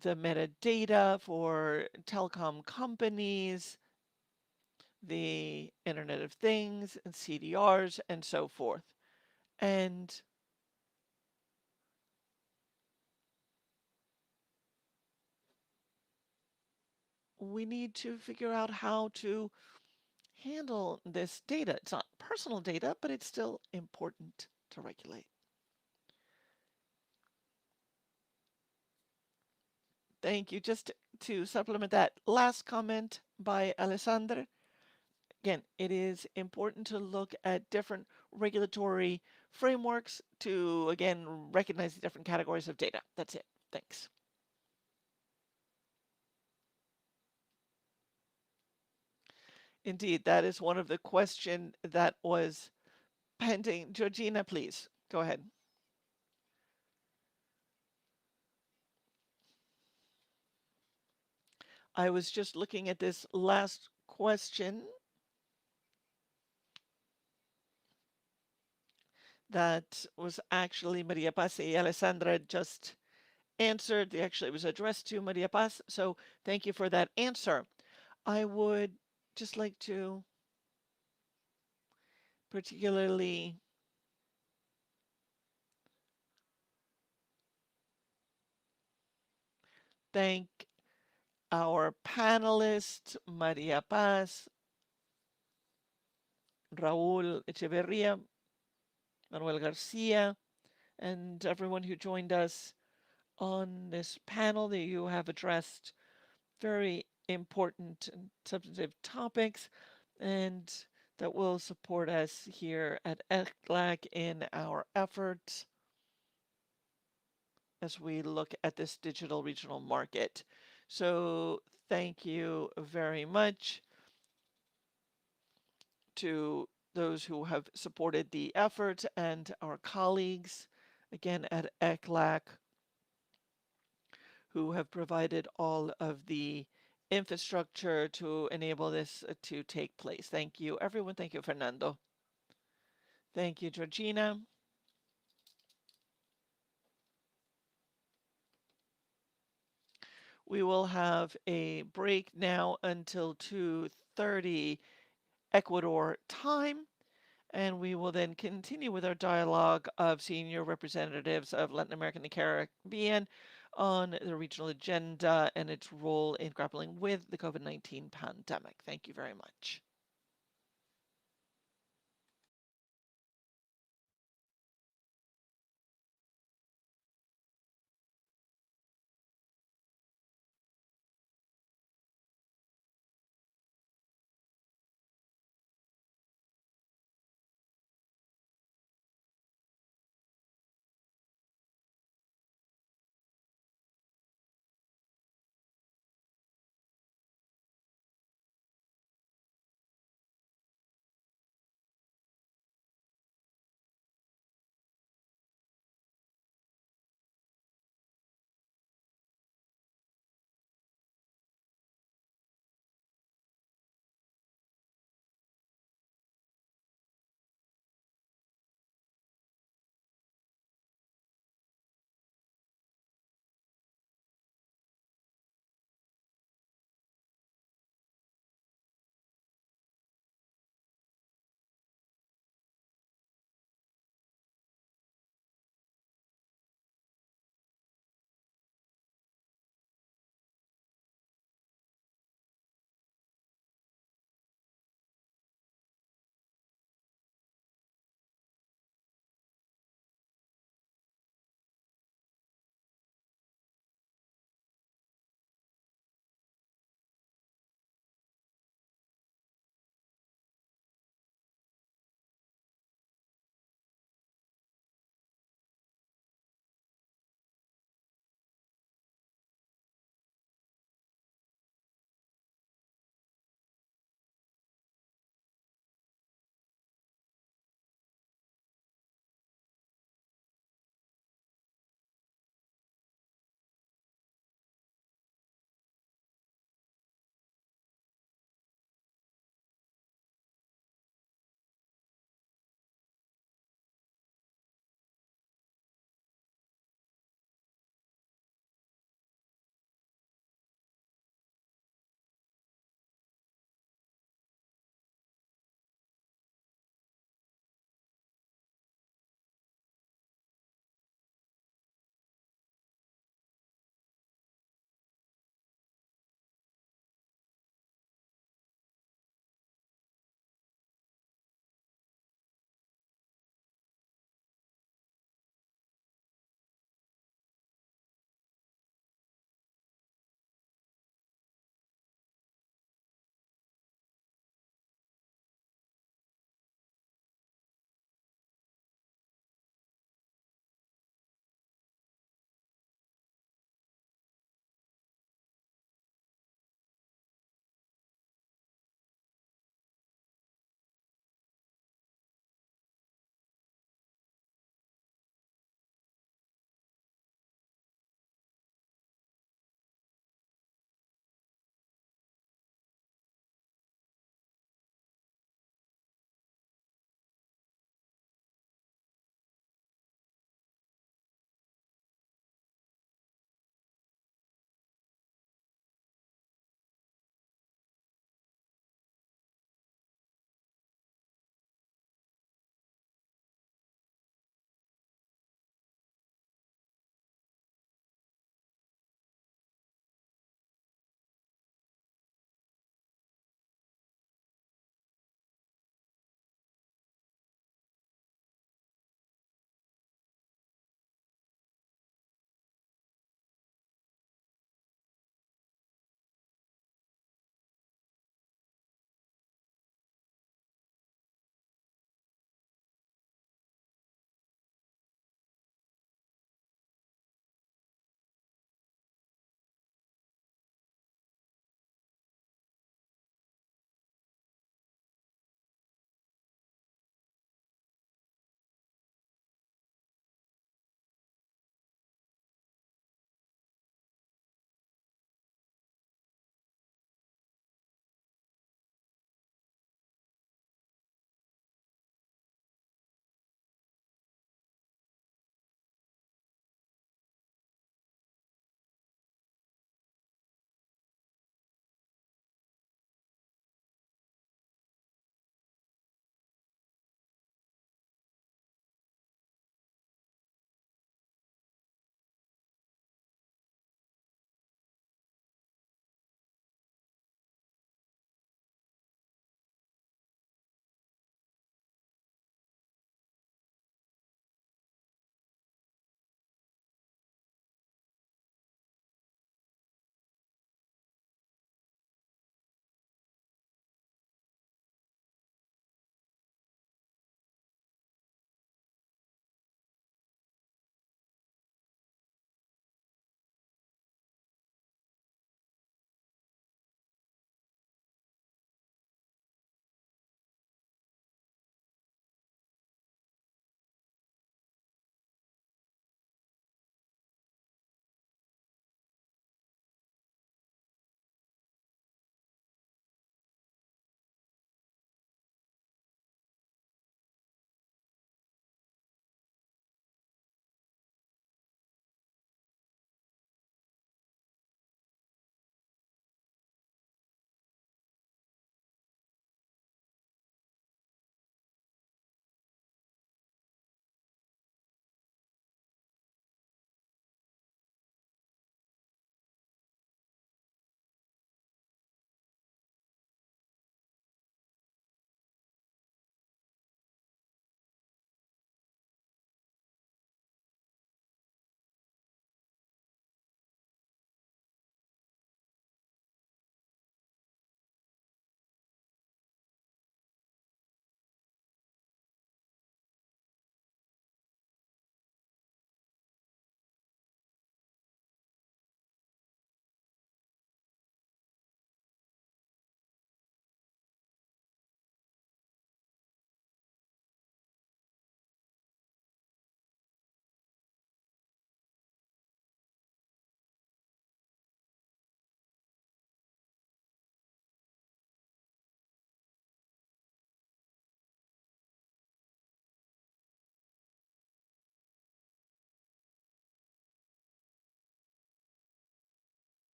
the metadata for telecom companies, the Internet of Things, and CDRs, and so forth. And we need to figure out how to handle this data. It's not personal data, but it's still important to regulate. Thank you. Just to supplement that last comment by Alessandra, again, it is important to look at different regulatory frameworks to, again, recognize the different categories of data. That's it. Thanks. Indeed, that is one of the question that was pending. Georgina, please, go ahead. I was just looking at this last question that was actually Maria Paz y Alessandra just answered. Actually, it was addressed to Maria Paz, so thank you for that answer. I would just like to particularly thank our panelists, Maria Paz, Raúl Echeverría, Manuel Garcia, and everyone who joined us on this panel that you have addressed very important and substantive topics and that will support us here at ECLAC in our efforts as we look at this digital regional market. So thank you very much to those who have supported the effort and our colleagues, again at ECLAC, who have provided all of the infrastructure to enable this to take place. Thank you, everyone. Thank you, Fernando. Thank you, Georgina. We will have a break now until 2:30 Ecuador time, and we will then continue with our dialogue of senior representatives of Latin America and the Caribbean on the regional agenda and its role in grappling with the COVID-19 pandemic. Thank you very much.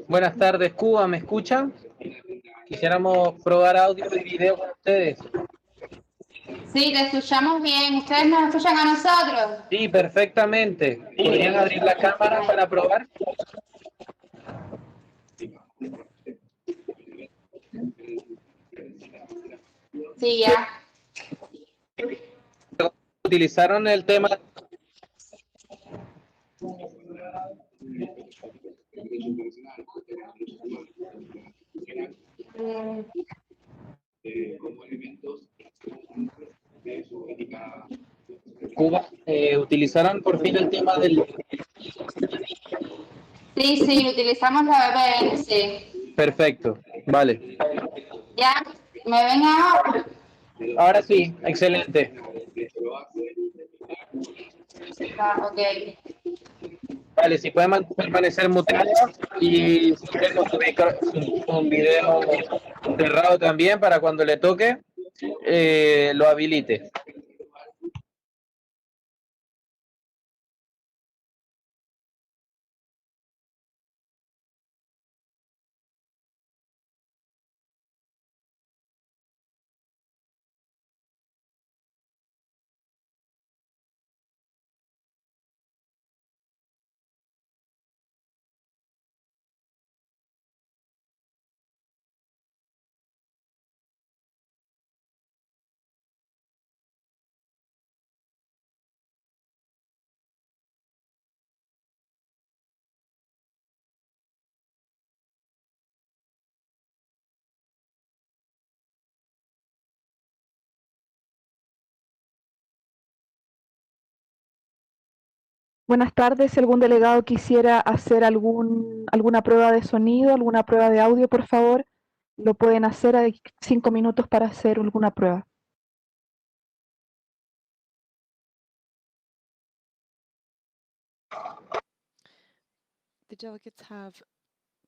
Buenas tardes, Cuba, ¿me escuchan? Quisiéramos probar audio y video con ustedes. Sí, te escuchamos bien. ¿Ustedes nos escuchan a nosotros? Sí, perfectamente. ¿Podrían abrir la cámara para probar? Sí, ya. Utilizaron el tema. Cuba, utilizaron por fin el tema del. Sí, utilizamos la VPN, sí. Perfecto, vale. ¿Ya? ¿Me ven ahora? Ahora sí, excelente. Ah, ok. Vale, si pueden permanecer muteados y si quieren con un video cerrado también para cuando le toque, lo habilite. Buenas tardes, si algún delegado quisiera hacer alguna prueba de sonido, alguna prueba de audio, por favor, lo pueden hacer. Hay 5 minutos para hacer alguna prueba. The delegates have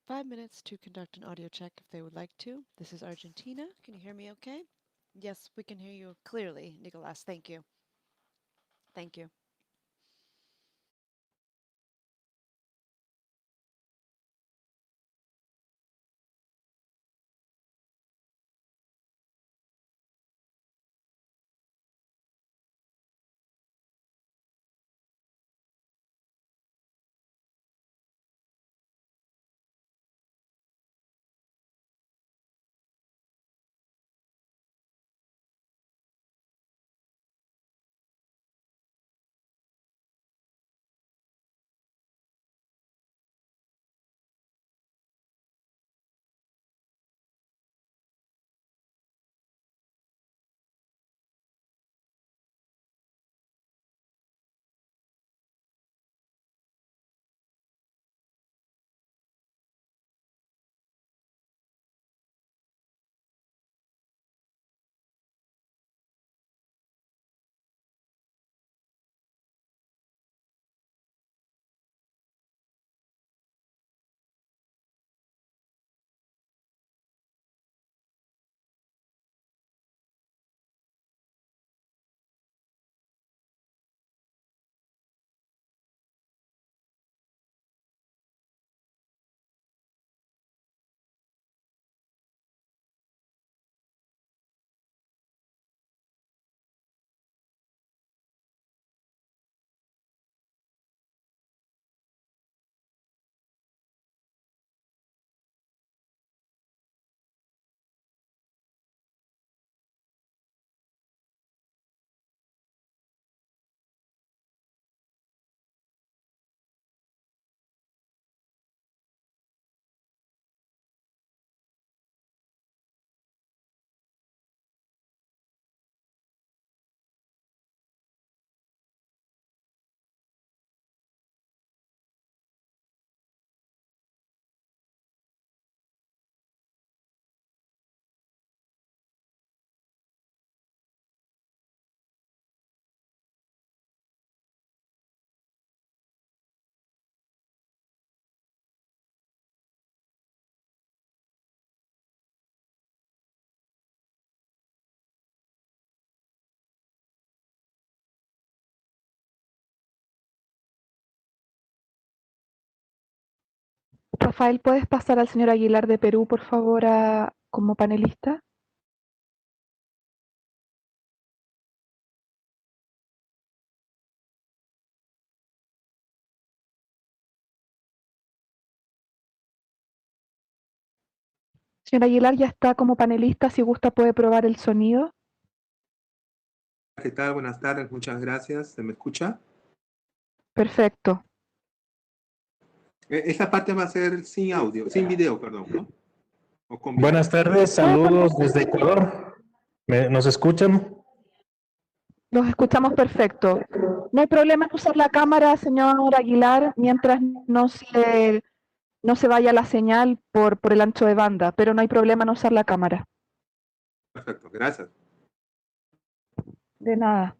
5 minutes to conduct an audio check if they would like to. This is Argentina. Can you hear me okay? Yes, we can hear you clearly, Nicolas. Thank you. Thank you. Rafael, ¿puedes pasar al señor Aguilar de Perú, por favor, como panelista? Señor Aguilar ya está como panelista, si gusta puede probar el sonido. ¿Qué tal? Buenas tardes, muchas gracias. ¿Se me escucha? Perfecto. Esta parte va a ser sin audio, sin video, perdón, ¿no? O con video. Buenas tardes, saludos desde Ecuador. ¿Nos escuchan? Los escuchamos perfecto. No hay problema en usar la cámara, señor Aguilar, mientras no se vaya la señal por el ancho de banda, pero no hay problema en usar la cámara. Perfecto, gracias. De nada.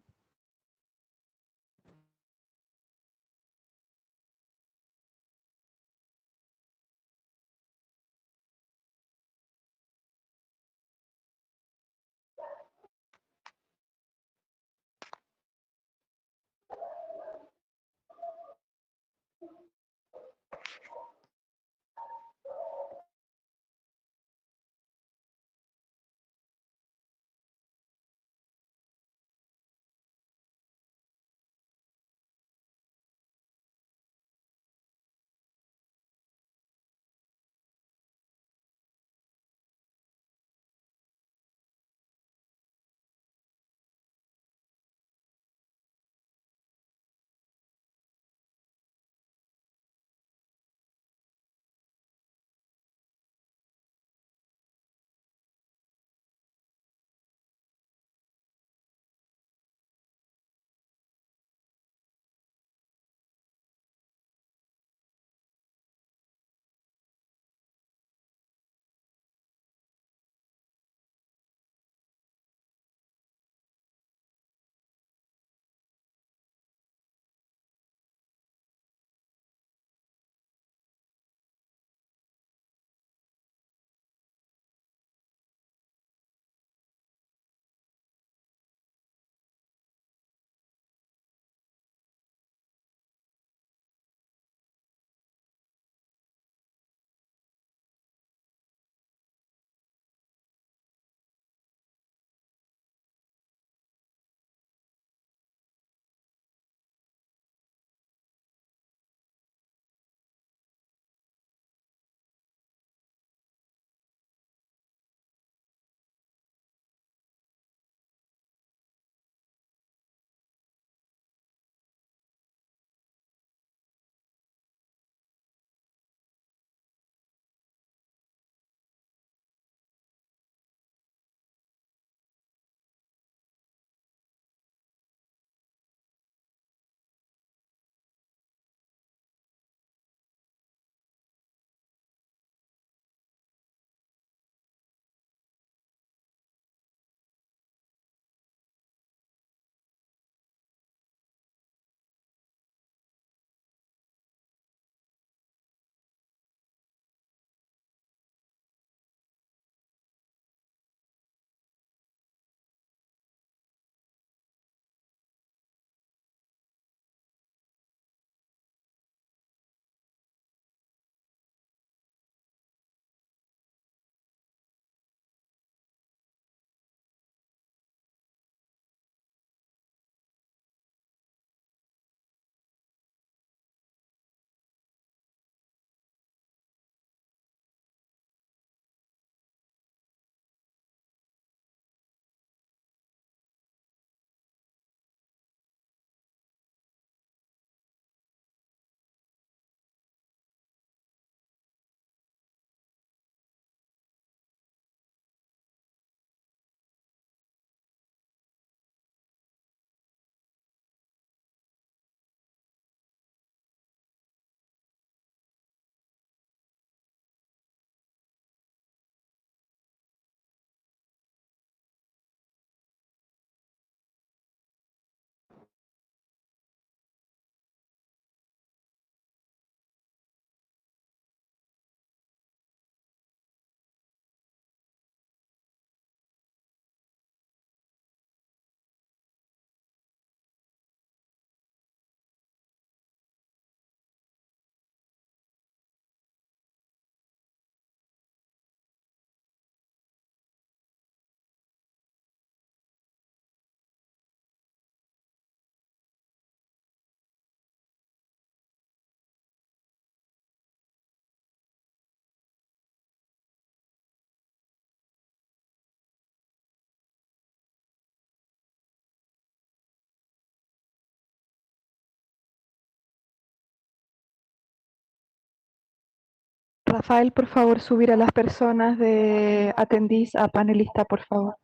Rafael, por favor, subir a las personas de atendís a panelista, por favor.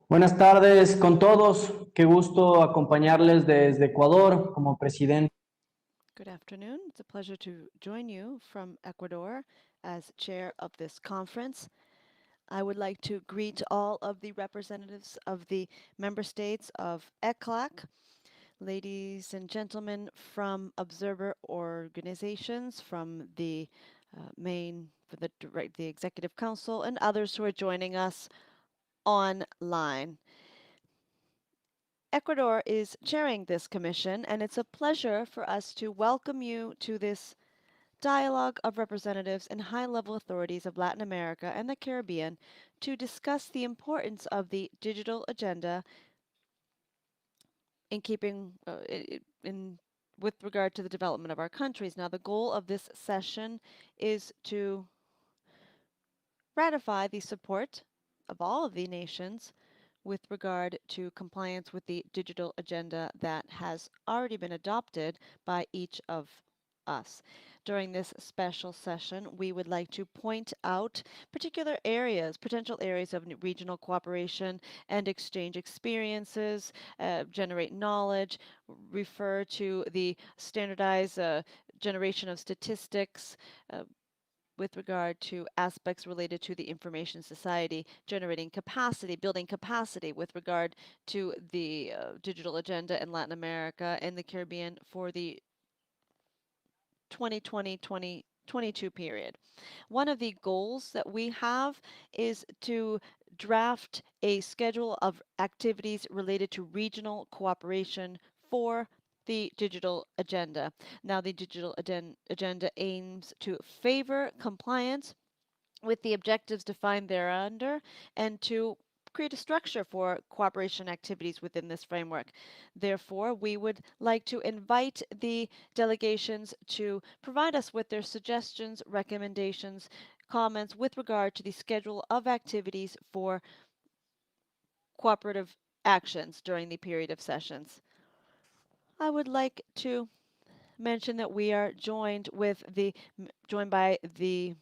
Buenas tardes con todos. Qué gusto acompañarles desde Ecuador como presidente. Good afternoon. It's a pleasure to join you from Ecuador as chair of this conference. I would like to greet all of the representatives of the member states of ECLAC, ladies and gentlemen from observer organizations, from the the Executive Council, and others who are joining us online. Ecuador is chairing this commission, and it's a pleasure for us to welcome you to this dialogue of representatives and high-level authorities of Latin America and the Caribbean to discuss the importance of the digital agenda in keeping with regard to the development of our countries. Now, the goal of this session is to ratify the support of all of the nations with regard to compliance with the digital agenda that has already been adopted by each of us. During this special session, we would like to point out particular areas, potential areas of regional cooperation and exchange experiences, generate knowledge, refer to the standardized generation of statistics, with regard to aspects related to the information society, generating capacity, building capacity with regard to the digital agenda in Latin America and the Caribbean for the 2020-2022 period. One of the goals that we have is to draft a schedule of activities related to regional cooperation for the digital agenda. Now, the digital agenda aims to favor compliance with the objectives defined thereunder and to create a structure for cooperation activities within this framework. Therefore, we would like to invite the delegations to provide us with their suggestions, recommendations, comments with regard to the schedule of activities for cooperative actions during the period of sessions. I would like to mention that we are joined by the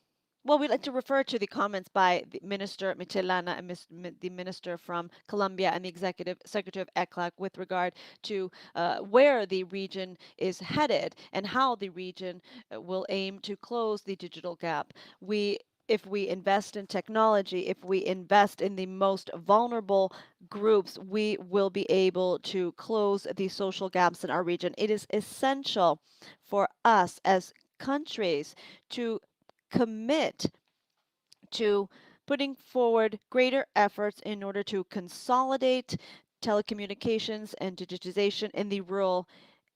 we'd like to refer to the comments by the Minister Michelana and the Minister from Colombia and the Executive Secretary of ECLAC with regard to where the region is headed and how the region will aim to close the digital gap. If we invest in technology, if we invest in the most vulnerable groups, we will be able to close the social gaps in our region. It is essential for us as countries to commit to putting forward greater efforts in order to consolidate telecommunications and digitization in the rural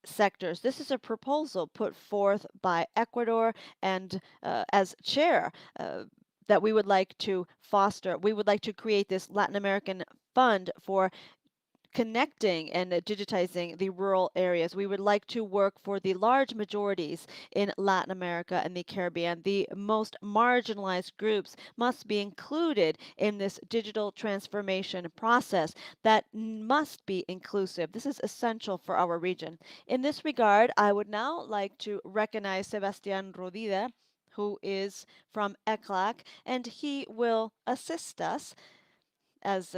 sectors. This is a proposal put forth by Ecuador and as chair that we would like to foster. We would like to create this Latin American fund for connecting and digitizing the rural areas. We would like to work for the large majorities in Latin America and the Caribbean. The most marginalized groups must be included in this digital transformation process that must be inclusive. This is essential for our region. In this regard, I would now like to recognize Sebastián Rodida, who is from ECLAC, and he will assist us as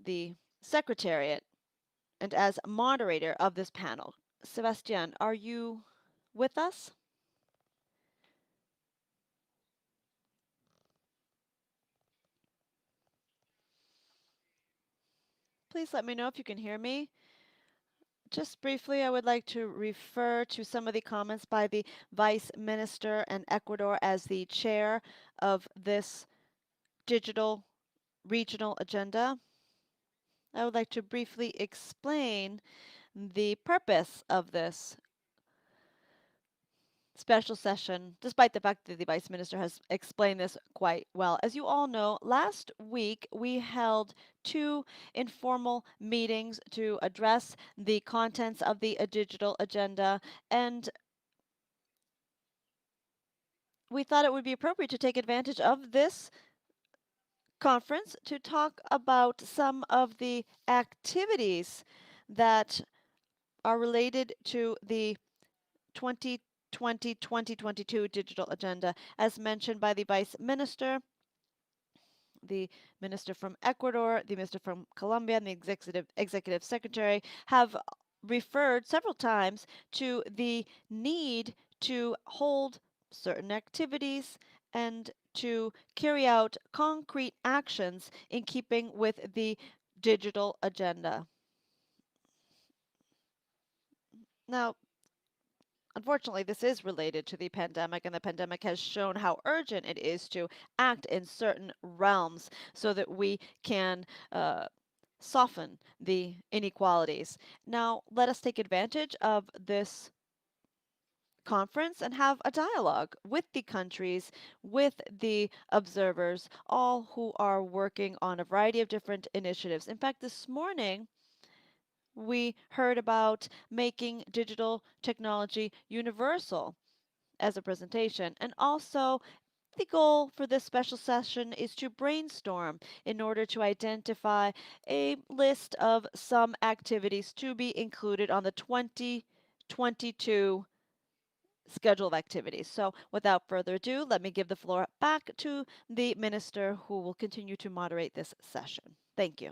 the secretariat and as moderator of this panel. Sebastián, are you with us? Please let me know if you can hear me. Just briefly, I would like to refer to some of the comments by the Vice Minister and Ecuador as the chair of this digital regional agenda. I would like to briefly explain the purpose of this special session, despite the fact that the Vice Minister has explained this quite well. As you all know, last week we held 2 informal meetings to address the contents of the digital agenda, and we thought it would be appropriate to take advantage of this conference to talk about some of the activities that are related to the 2020-2022 digital agenda. As mentioned by the Vice Minister, the Minister from Ecuador, the Minister from Colombia, and the Executive Secretary have referred several times to the need to hold certain activities and to carry out concrete actions in keeping with the digital agenda. Now, unfortunately, this is related to the pandemic, and the pandemic has shown how urgent it is to act in certain realms so that we can soften the inequalities. Now, let us take advantage of this conference and have a dialogue with the countries, with the observers, all who are working on a variety of different initiatives. In fact, this morning, we heard about making digital technology universal as a presentation. And also, the goal for this special session is to brainstorm in order to identify a list of some activities to be included on the 2022 schedule of activities. So without further ado, let me give the floor back to the minister who will continue to moderate this session. Thank you.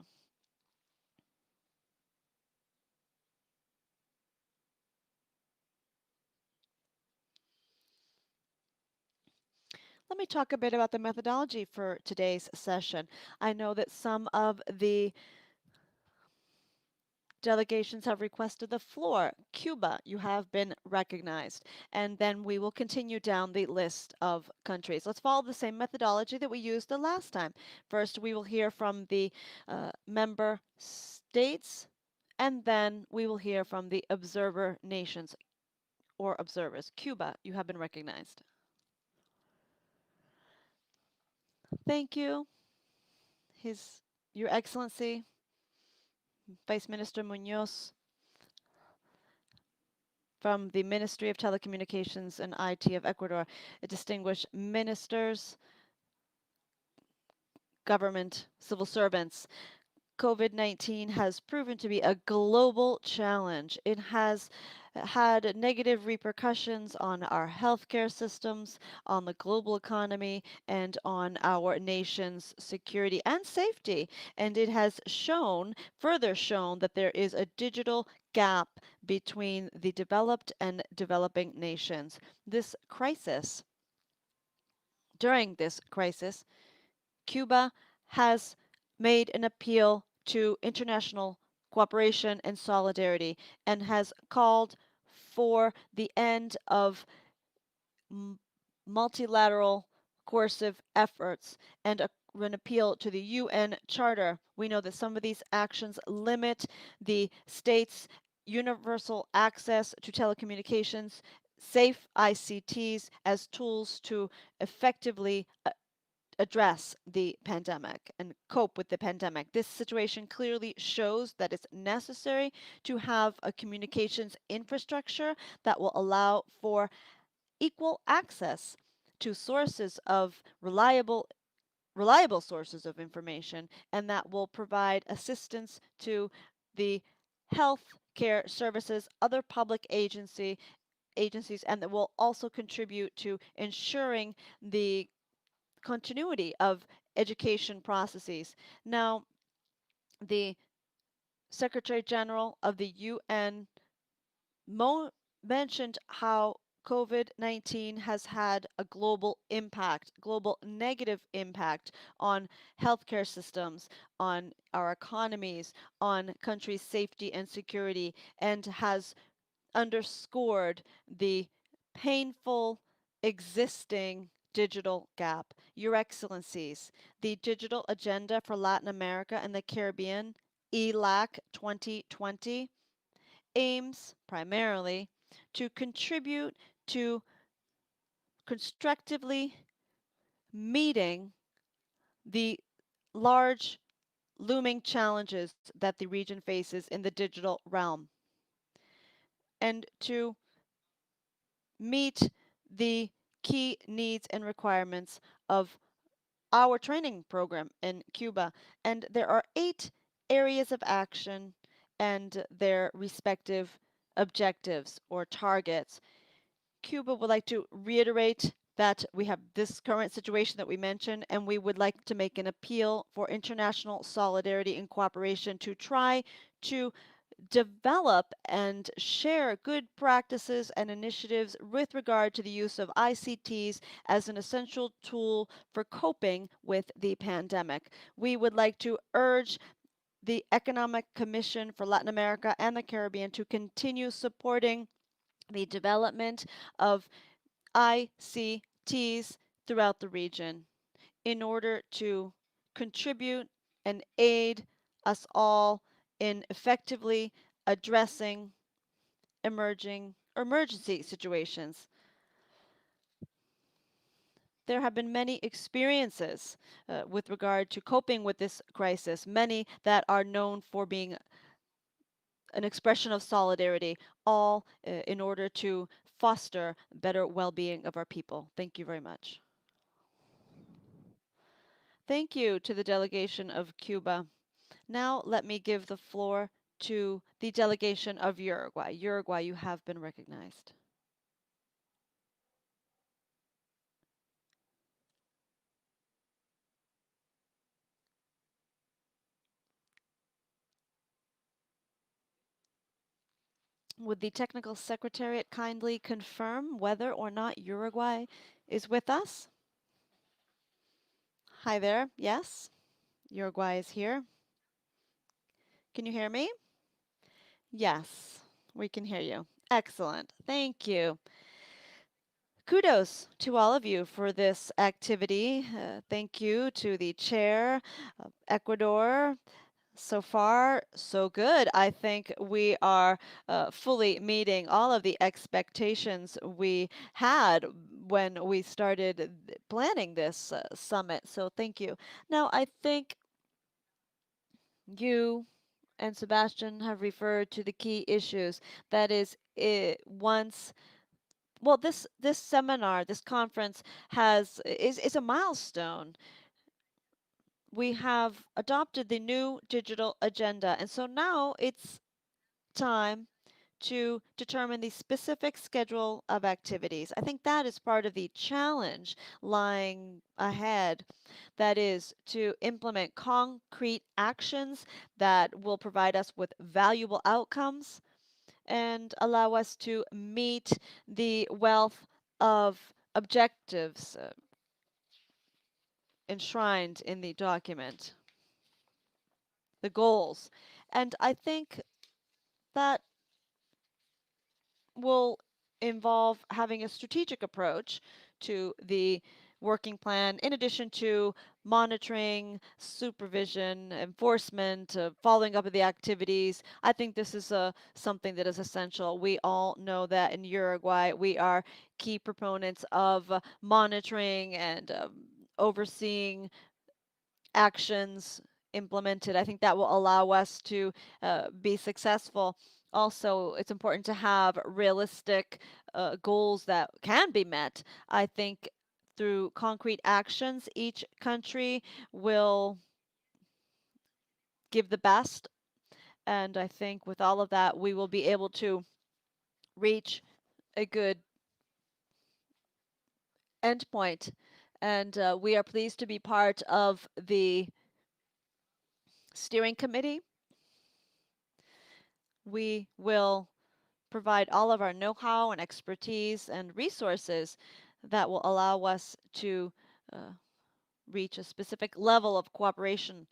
Let me talk a bit about the methodology for today's session. I know that some of the delegations have requested the floor. Cuba, you have been recognized. And then we will continue down the list of countries. Let's follow the same methodology that we used the last time. First, we will hear from the member states, and then we will hear from the observer nations or observers. Cuba, you have been recognized. Thank you, Your Excellency, Vice Minister Munoz, from the Ministry of Telecommunications and IT of Ecuador, distinguished ministers, government, civil servants. COVID-19 has proven to be a global challenge. It has had negative repercussions on our healthcare systems, on the global economy, and on our nation's security and safety. And it has further shown that there is a digital gap between the developed and developing nations. During this crisis, Cuba has made an appeal to international cooperation and solidarity and has called for the end of multilateral coercive efforts and an appeal to the UN Charter. We know that some of these actions limit the states' universal access to telecommunications, safe ICTs as tools to effectively address the pandemic and cope with the pandemic. This situation clearly shows that it's necessary to have a communications infrastructure that will allow for equal access to sources of reliable sources of information, and that will provide assistance to the health care services, other public agencies, and that will also contribute to ensuring the continuity of education processes. Now, the Secretary General of the UN mentioned how COVID-19 has had a global negative impact on healthcare systems, on our economies, on countries' safety and security, and has underscored the painful existing digital gap. Your Excellencies, the Digital Agenda for Latin America and the Caribbean, ELAC 2020, aims primarily to contribute to constructively meeting the large looming challenges that the region faces in the digital realm and to meet the key needs and requirements of our training program in Cuba. And there are 8 areas of action and their respective objectives or targets. Cuba would like to reiterate that we have this current situation that we mentioned, and we would like to make an appeal for international solidarity and cooperation to try to develop and share good practices and initiatives with regard to the use of ICTs as an essential tool for coping with the pandemic. We would like to urge the Economic Commission for Latin America and the Caribbean to continue supporting the development of ICTs throughout the region in order to contribute and aid us all in effectively addressing emergency situations. There have been many experiences with regard to coping with this crisis, many that are known for being an expression of solidarity, all in order to foster better well-being of our people. Thank you very much. Thank you to the delegation of Cuba. Now let me give the floor to the delegation of Uruguay. Uruguay, you have been recognized. Would the technical secretariat kindly confirm whether or not Uruguay is with us? Hi there. Yes, Uruguay is here. Can you hear me? Yes, we can hear you. Excellent. Thank you. Kudos to all of you for this activity. Thank you to the chair of Ecuador. So far, so good. I think we are fully meeting all of the expectations we had when we started planning this summit. So thank you. Now, I think you and Sebastian have referred to the key issues. That is, this seminar, this conference is a milestone. We have adopted the new digital agenda, and so now it's time to determine the specific schedule of activities. I think that is part of the challenge lying ahead. That is to implement concrete actions that will provide us with valuable outcomes and allow us to meet the wealth of objectives enshrined in the document, the goals. And I think that will involve having a strategic approach to the working plan, in addition to monitoring, supervision, enforcement, following up of the activities. I think this is something that is essential. We all know that in Uruguay, we are key proponents of monitoring and overseeing actions implemented. I think that will allow us to be successful. Also, it's important to have realistic goals that can be met. I think through concrete actions, each country will give the best. And I think with all of that, we will be able to reach a good endpoint. And we are pleased to be part of the steering committee. We will provide all of our know-how and expertise and resources that will allow us to reach a specific level of cooperation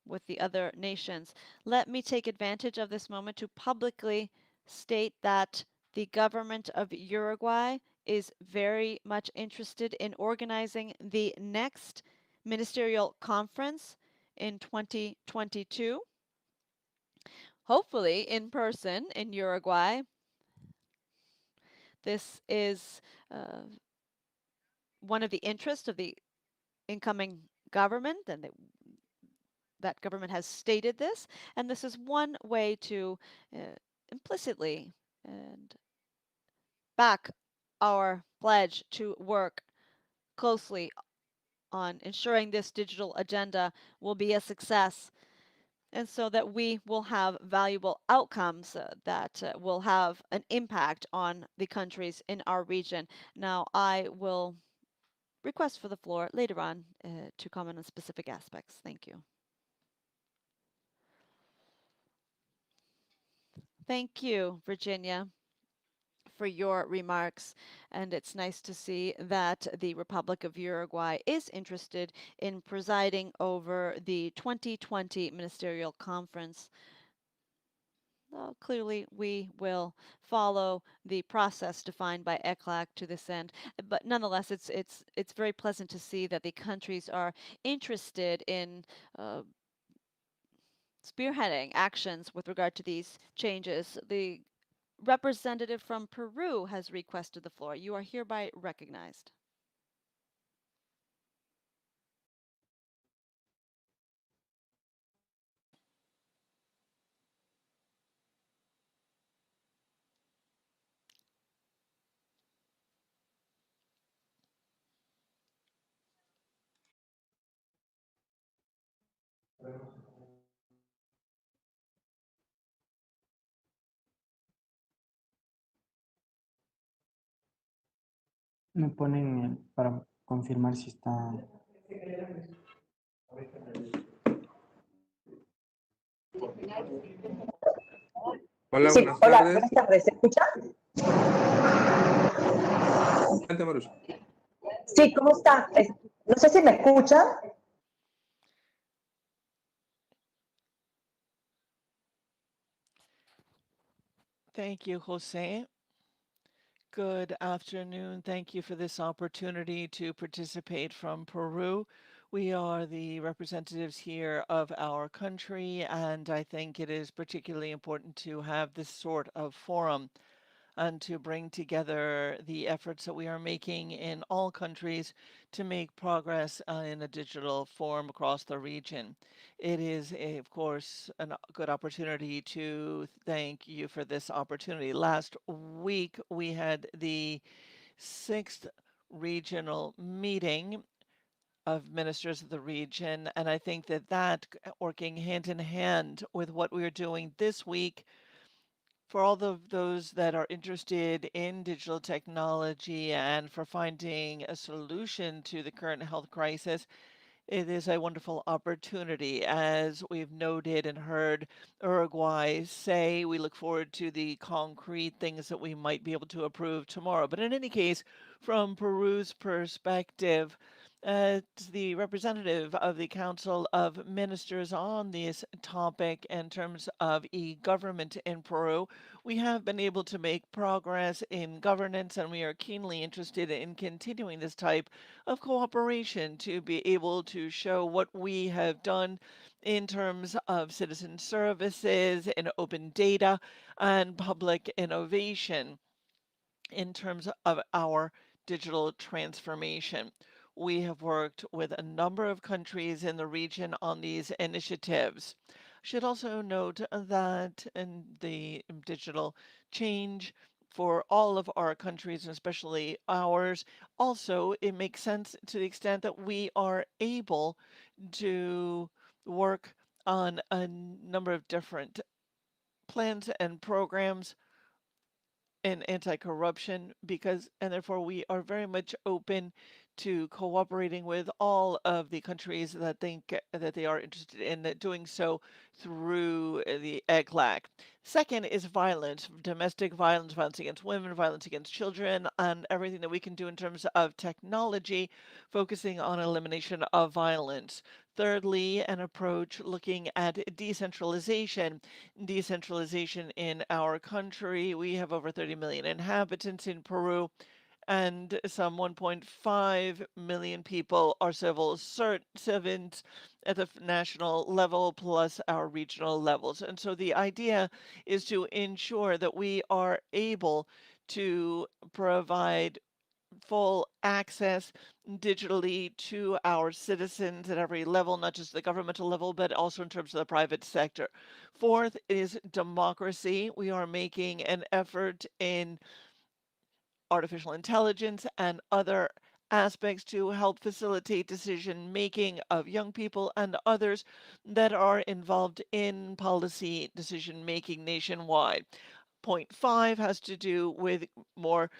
with the other nations. Let me take advantage of this moment to publicly state that the government of Uruguay is very much interested in organizing the next ministerial conference in 2022, hopefully in person in Uruguay. This is one of the interests of the incoming government, and that government has stated this, and this is one way to implicitly and back our pledge to work closely on ensuring this digital agenda will be a success, and so that we will have valuable outcomes that will have an impact on the countries in our region. Now, I will request for the floor later on to comment on specific aspects. Thank you. Thank you, Virginia, for your remarks, and it's nice to see that the Republic of Uruguay is interested in presiding over the 2020 Ministerial Conference. Clearly, we will follow the process defined by ECLAC to this end, but nonetheless, it's very pleasant to see that the countries are interested in spearheading actions with regard to these changes. The representative from Peru has requested the floor. You are hereby recognized. Me ponen para confirmar si está. Hola, Sí, buenas hola, tardes. buenas tardes. ¿Se escucha? Adelante, Marush. Sí, ¿cómo está? No sé si me escucha. Thank you, Jose. Good afternoon. Thank you for this opportunity to participate from Peru. We are the representatives here of our country, and I think it is particularly important to have this sort of forum and to bring together the efforts that we are making in all countries to make progress in a digital form across the region. It is, of course, a good opportunity to thank you for this opportunity. Last week, we had the 6th regional meeting of ministers of the region, and I think that working hand in hand with what we are doing this week for all of those that are interested in digital technology and for finding a solution to the current health crisis, it is a wonderful opportunity. As we've noted and heard Uruguay say, we look forward to the concrete things that we might be able to approve tomorrow. But in any case, from Peru's perspective, as the representative of the Council of Ministers on this topic in terms of e-government in Peru, we have been able to make progress in governance, and we are keenly interested in continuing this type of cooperation to be able to show what we have done in terms of citizen services and open data and public innovation in terms of our digital transformation. We have worked with a number of countries in the region on these initiatives. Should also note that in the digital change for all of our countries, and especially ours, also it makes sense to the extent that we are able to work on a number of different plans and programs in anti-corruption and therefore we are very much open to cooperating with all of the countries that think that they are interested in doing so through the ECLAC. Second is violence, domestic violence, violence against women, violence against children, and everything that we can do in terms of technology, focusing on elimination of violence. Thirdly, an approach looking at decentralization. Decentralization in our country. We have over 30 million inhabitants in Peru, and some 1.5 million people are civil servants at the national level plus our regional levels. And so the idea is to ensure that we are able to provide full access digitally to our citizens at every level, not just the governmental level, but also in terms of the private sector. Fourth is democracy. We are making an effort in artificial intelligence and other aspects to help facilitate decision making of young people and others that are involved in policy decision making nationwide. Point 5 has to do with more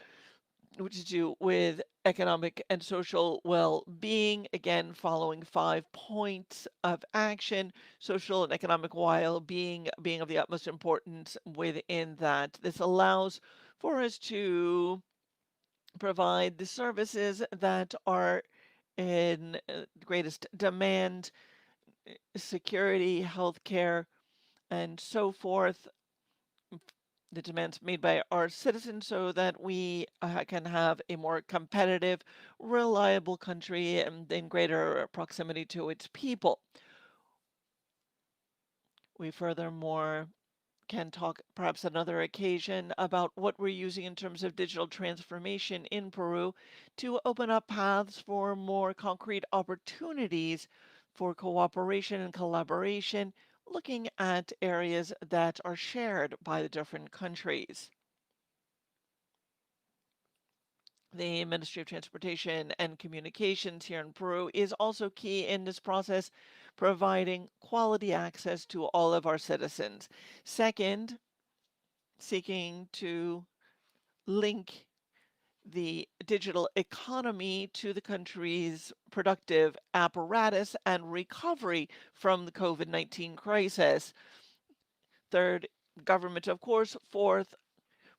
to do with economic and social well-being, again following 5 points of action, social and economic well-being being of the utmost importance within that. This allows for us to provide the services that are in greatest demand, security, healthcare, and so forth, the demands made by our citizens so that we can have a more competitive, reliable country and in greater proximity to its people. We furthermore can talk perhaps another occasion about what we're using in terms of digital transformation in Peru to open up paths for more concrete opportunities for cooperation and collaboration, looking at areas that are shared by the different countries. The Ministry of Transportation and Communications here in Peru is also key in this process, providing quality access to all of our citizens. Second, seeking to link the digital economy to the country's productive apparatus and recovery from the COVID-19 crisis. Third, government, of course. Fourth,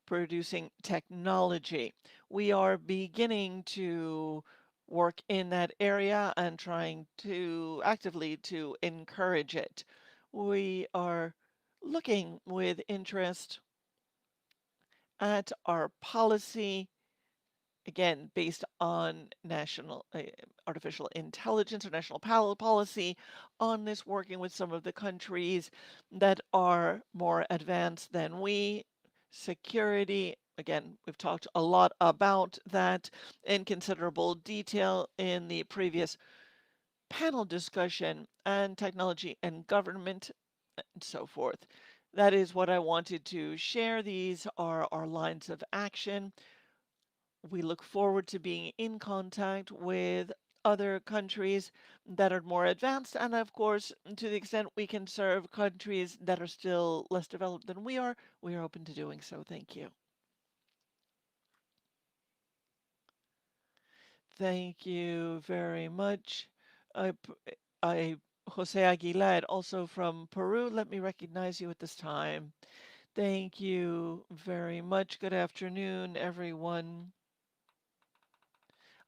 producing technology. We are beginning to work in that area and trying to actively to encourage it. We are looking with interest at our policy, again, based on national artificial intelligence or national policy on this, working with some of the countries that are more advanced than we. Security, again, we've talked a lot about that in considerable detail in the previous panel discussion, and technology and government and so forth. That is what I wanted to share. These are our lines of action. We look forward to being in contact with other countries that are more advanced, and of course, to the extent we can serve countries that are still less developed than we are open to doing so. Thank you. Thank you very much. I, Jose Aguilar, also from Peru. Let me recognize you at this time. Thank you very much. Good afternoon, everyone.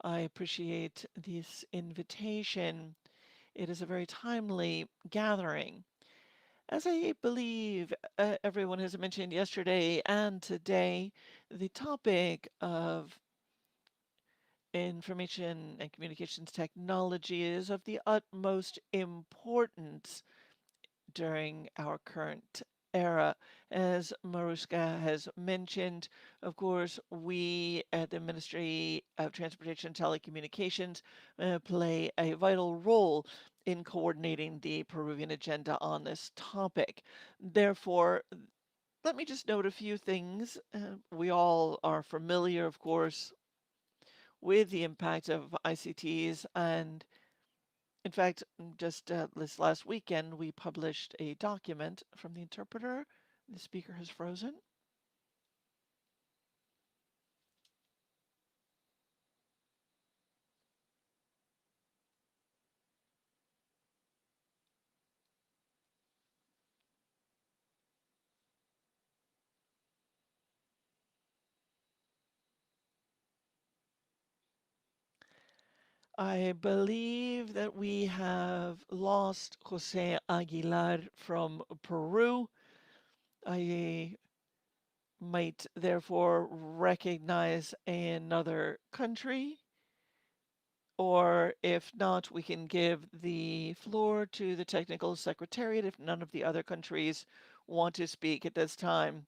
I appreciate this invitation. It is a very timely gathering. As I believe everyone has mentioned yesterday and today, the topic of information and communications technology is of the utmost importance during our current era. As Maruska has mentioned, of course, we at the Ministry of Transportation and Telecommunications play a vital role in coordinating the Peruvian agenda on this topic. Therefore, let me just note a few things. We all are familiar, of course, with the impact of ICTs, and in fact, just this last weekend, we published a document from the interpreter. The speaker has frozen. I believe that we have lost Jose Aguilar from Peru. I might therefore recognize another country, or if not, we can give the floor to the technical secretariat if none of the other countries want to speak at this time.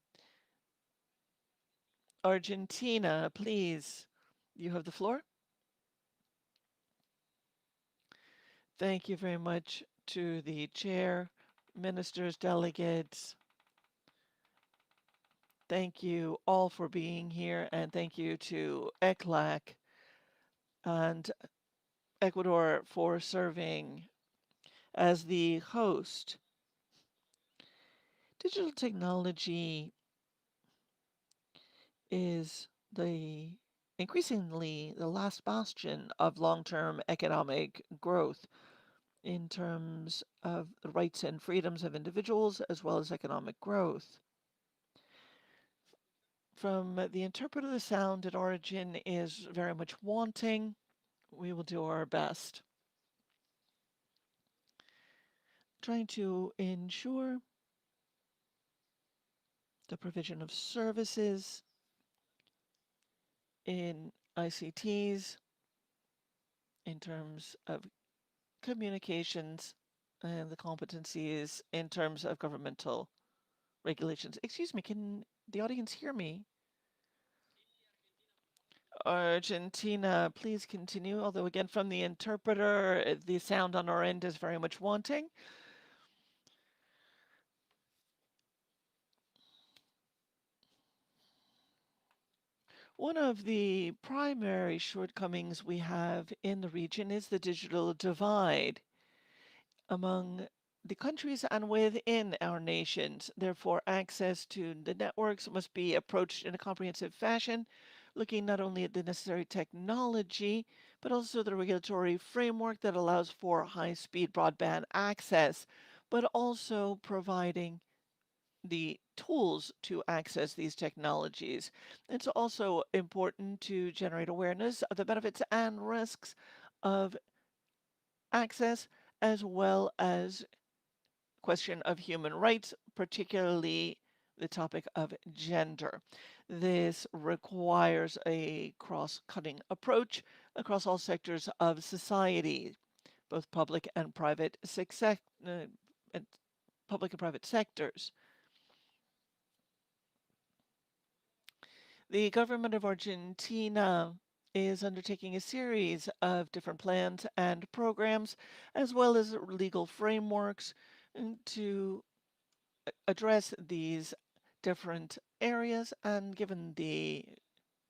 Argentina, please, you have the floor. Thank you very much to the chair, ministers, delegates. Thank you all for being here, and thank you to ECLAC and Ecuador for serving as the host. Digital technology is increasingly the last bastion of long-term economic growth in terms of the rights and freedoms of individuals as well as economic growth. From the interpreter, the sound at origin is very much wanting. We will do our best. Trying to ensure the provision of services in ICTs in terms of communications and the competencies in terms of governmental regulations. Excuse me, can the audience hear me? Argentina, please continue. Although again, from the interpreter, the sound on our end is very much wanting. One of the primary shortcomings we have in the region is the digital divide among the countries and within our nations. Therefore, access to the networks must be approached in a comprehensive fashion, looking not only at the necessary technology, but also the regulatory framework that allows for high-speed broadband access, but also providing the tools to access these technologies. It's also important to generate awareness of the benefits and risks of access, as well as question of human rights, particularly the topic of gender. This requires a cross-cutting approach across all sectors of society, both public and private sectors. The government of Argentina is undertaking a series of different plans and programs, as well as legal frameworks to address these different areas. And given the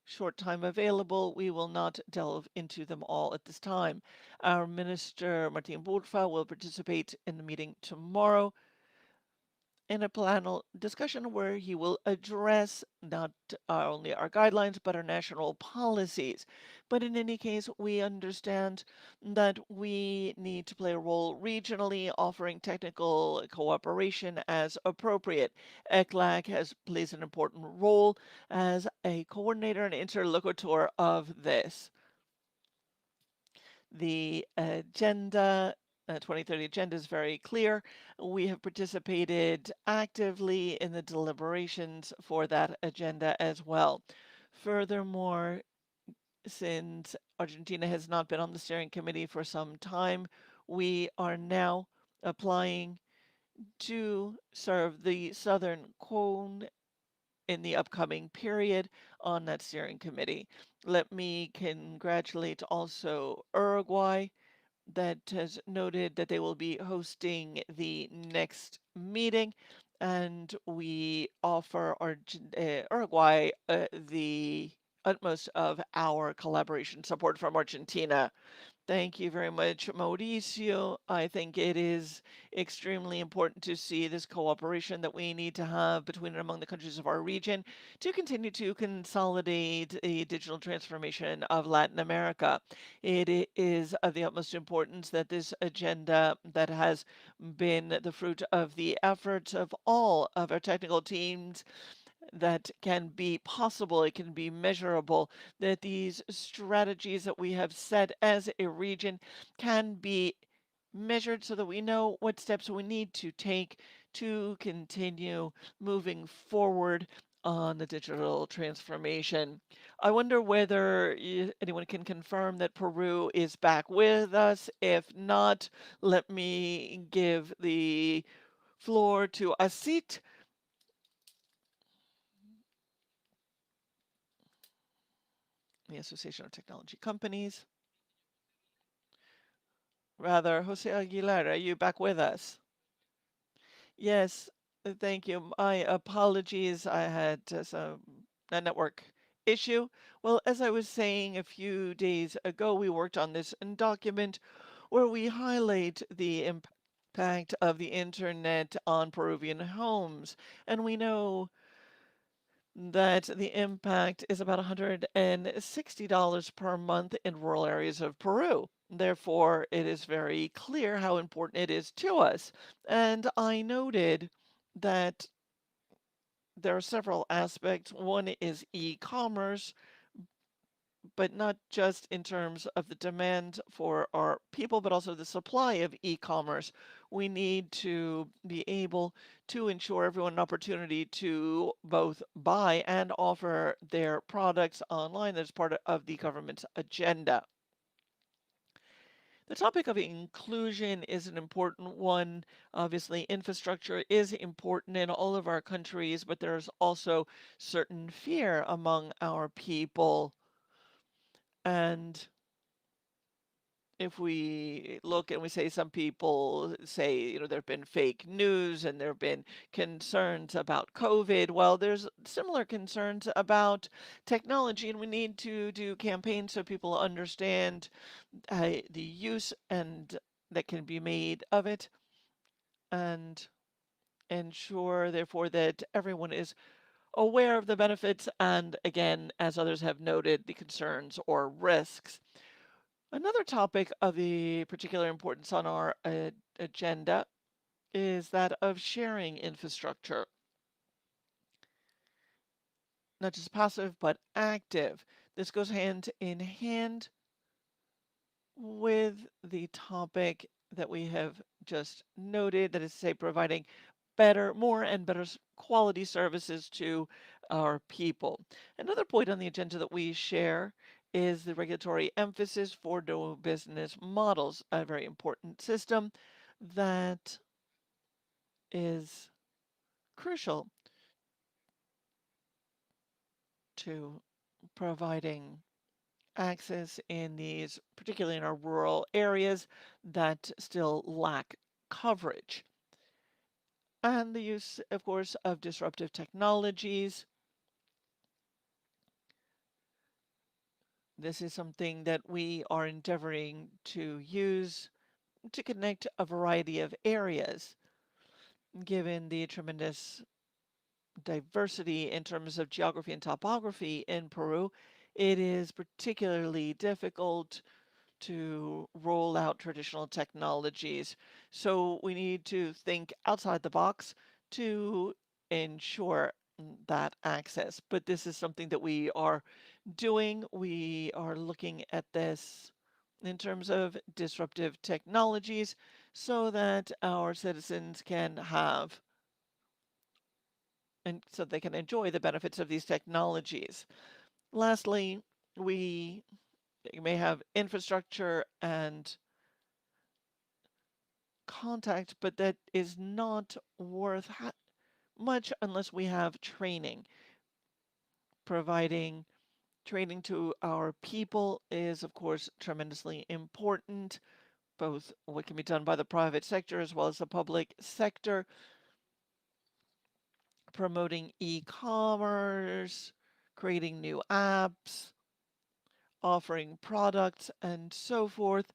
short time available, we will not delve into them all at this time. Our Minister, Martin Burfa, will participate in the meeting tomorrow in a panel discussion where he will address not only our guidelines, but our national policies. But in any case, we understand that we need to play a role regionally, offering technical cooperation as appropriate. ECLAC plays an important role as a coordinator and interlocutor of this. The agenda 2030 agenda is very clear. We have participated actively in the deliberations for that agenda as well. Furthermore, since Argentina has not been on the steering committee for some time, we are now applying to serve the Southern Cone in the upcoming period on that steering committee. Let me congratulate also Uruguay that has noted that they will be hosting the next meeting, and we offer Uruguay the utmost of our collaboration support from Argentina. Thank you very much, Mauricio. I think it is extremely important to see this cooperation that we need to have between and among the countries of our region to continue to consolidate a digital transformation of Latin America. It is of the utmost importance that this agenda that has been the fruit of the efforts of all of our technical teams that can be possible, it can be measurable, that these strategies that we have set as a region can be measured so that we know what steps we need to take to continue moving forward on the digital transformation. I wonder whether anyone can confirm that Peru is back with us. If not, let me give the floor to Asit. The Association of Technology Companies. Rather, Jose Aguilar, are you back with us? Yes, thank you. My apologies. I had some network issue? Well, as I was saying a few days ago, we worked on this document where we highlight the impact of the internet on Peruvian homes. And we know that the impact is about $160 per month in rural areas of Peru. Therefore, it is very clear how important it is to us. And I noted that there are several aspects. One is e-commerce, but not just in terms of the demand for our people, but also the supply of e-commerce. We need to be able to ensure everyone an opportunity to both buy and offer their products online as part of the government's agenda. The topic of inclusion is an important one. Obviously, infrastructure is important in all of our countries, but there's also certain fear among our people. And if we look and we say some people say, you know, there have been fake news and there have been concerns about COVID. Well, there's similar concerns about technology, and we need to do campaigns so people understand the use and that can be made of it, and ensure, therefore, that everyone is aware of the benefits and, again, as others have noted, the concerns or risks. Another topic of the particular importance on our agenda is that of sharing infrastructure. Not just passive, but active. This goes hand in hand with the topic that we have just noted, that is to say, providing more and better quality services to our people. Another point on the agenda that we share is the regulatory emphasis for no business models, a very important system that is crucial to providing access in these, particularly in our rural areas that still lack coverage. And the use, of course, of disruptive technologies. This is something that we are endeavoring to use to connect a variety of areas, given the tremendous diversity in terms of geography and topography in Peru. It is particularly difficult to roll out traditional technologies. So we need to think outside the box to ensure that access. But this is something that we are doing. We are looking at this in terms of disruptive technologies so that our citizens can have and so they can enjoy the benefits of these technologies. Lastly, we may have infrastructure and contact, but that is not worth much unless we have training. Providing training to our people is, of course, tremendously important, both what can be done by the private sector as well as the public sector. Promoting e-commerce, creating new apps, offering products, and so forth.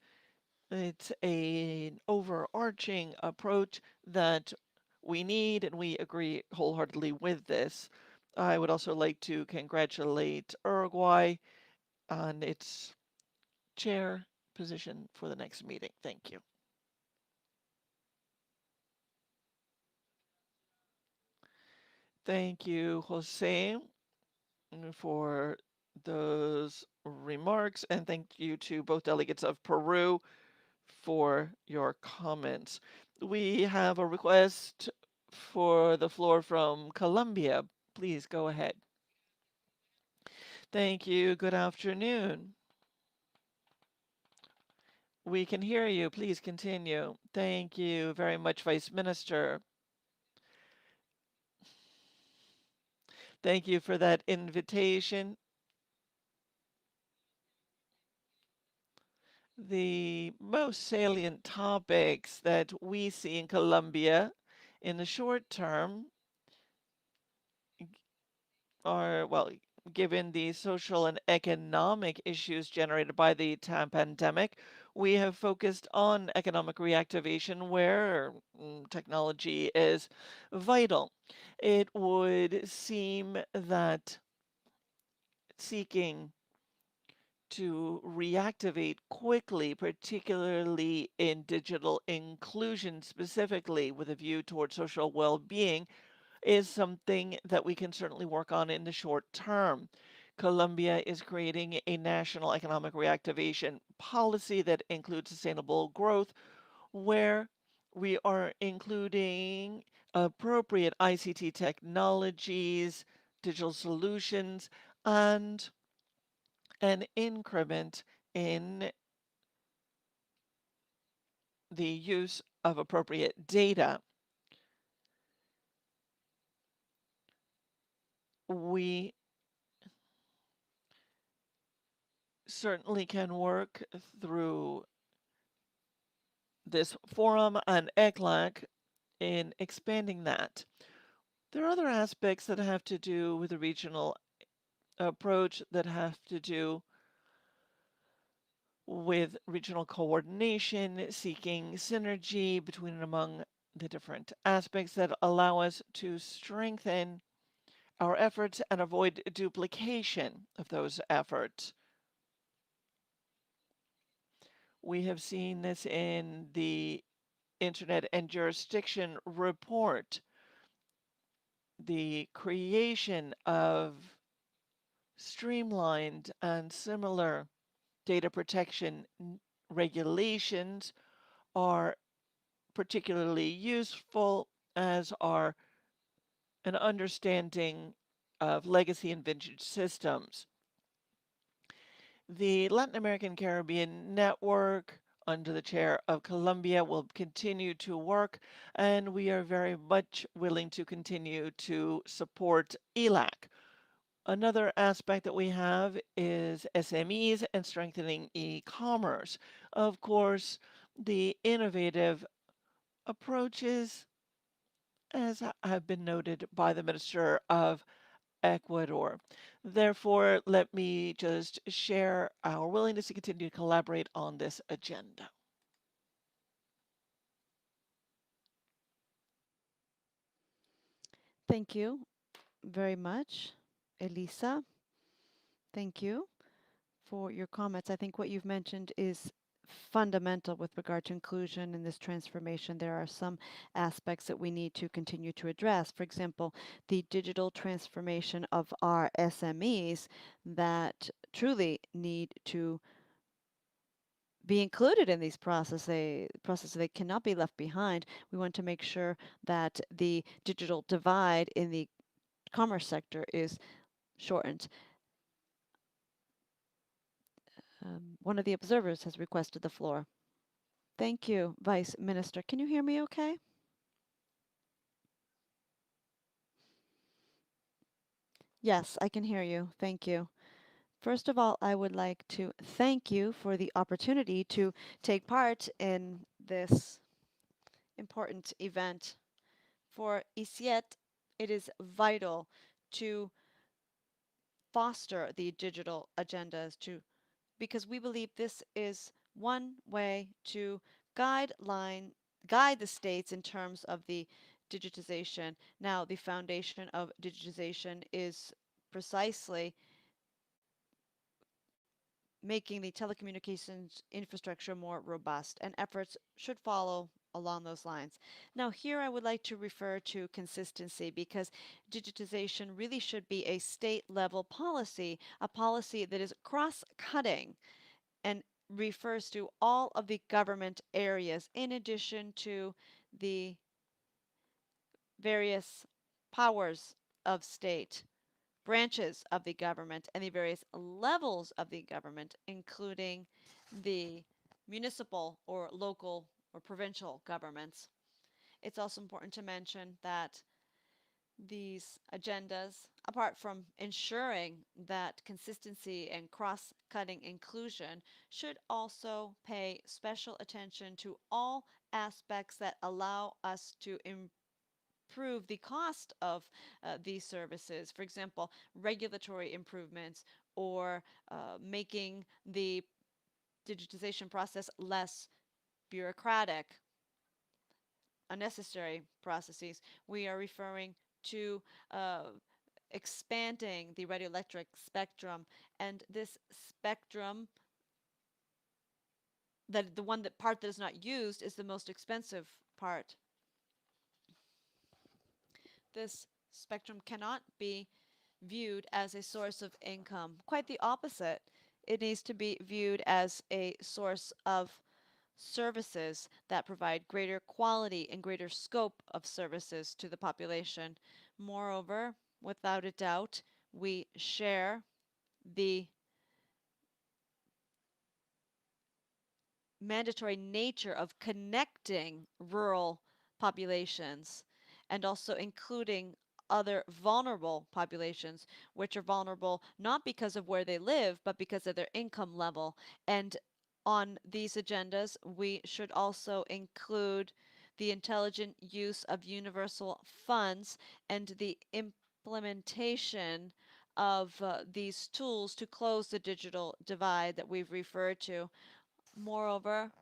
It's an overarching approach that we need, and we agree wholeheartedly with this. I would also like to congratulate Uruguay on its chair position for the next meeting. Thank you. Thank you, Jose, for those remarks, and thank you to both delegates of Peru for your comments. We have a request for the floor from Colombia. Please go ahead. Thank you. Good afternoon. We can hear you. Please continue. Thank you very much, Vice Minister. Thank you for that invitation. The most salient topics that we see in Colombia in the short term are, well, given the social and economic issues generated by the pandemic, we have focused on economic reactivation where technology is vital. It would seem that seeking to reactivate quickly, particularly in digital inclusion, specifically with a view towards social well-being, is something that we can certainly work on in the short term. Colombia is creating a national economic reactivation policy that includes sustainable growth, where we are including appropriate ICT technologies, digital solutions, and an increment in the use of appropriate data. We certainly can work through this forum and ECLAC in expanding that. There are other aspects that have to do with the regional approach that have to do with regional coordination, seeking synergy between and among the different aspects that allow us to strengthen our efforts and avoid duplication of those efforts. We have seen this in the Internet and Jurisdiction report, the creation of streamlined and similar data protection regulations are particularly useful, as are an understanding of legacy and vintage systems. The Latin American Caribbean Network, under the chair of Colombia, will continue to work, and we are very much willing to continue to support ELAC. Another aspect that we have is SMEs and strengthening e-commerce. Of course, the innovative approaches, as have been noted by the Minister of Ecuador. Therefore, let me just share our willingness to continue to collaborate on this agenda. Thank you very much, Elisa. Thank you for your comments. I think what you've mentioned is fundamental with regard to inclusion in this transformation. There are some aspects that we need to continue to address. For example, the digital transformation of our SMEs that truly need to be included in these processes. They cannot be left behind. We want to make sure that the digital divide in the commerce sector is shortened. One of the observers has requested the floor. Thank you, Vice Minister. Can you hear me okay? Yes, I can hear you. Thank you. First of all, I would like to thank you for the opportunity to take part in this important event. For ICIET, it is vital to foster the digital agendas because we believe this is one way to guide the states in terms of the digitization. Now, the foundation of digitization is precisely making the telecommunications infrastructure more robust, and efforts should follow along those lines. Now, here I would like to refer to consistency because digitization really should be a state level policy, a policy that is cross-cutting and refers to all of the government areas in addition to the various powers of state, branches of the government, and the various levels of the government, including the municipal or local or provincial governments. It's also important to mention that these agendas, apart from ensuring that consistency and cross-cutting inclusion, should also pay special attention to all aspects that allow us to improve the cost of these services. For example, regulatory improvements or making the digitization process less bureaucratic, unnecessary processes. We are referring to expanding the radioelectric spectrum, and this spectrum, that the one that part that is not used is the most expensive part. This spectrum cannot be viewed as a source of income. Quite the opposite. It needs to be viewed as a source of services that provide greater quality and greater scope of services to the population. Moreover, without a doubt, we share the mandatory nature of connecting rural populations and also including other vulnerable populations, which are vulnerable not because of where they live, but because of their income level. And on these agendas, we should also include the intelligent use of universal funds and the implementation of these tools to close the digital divide that we've referred to. Moreover,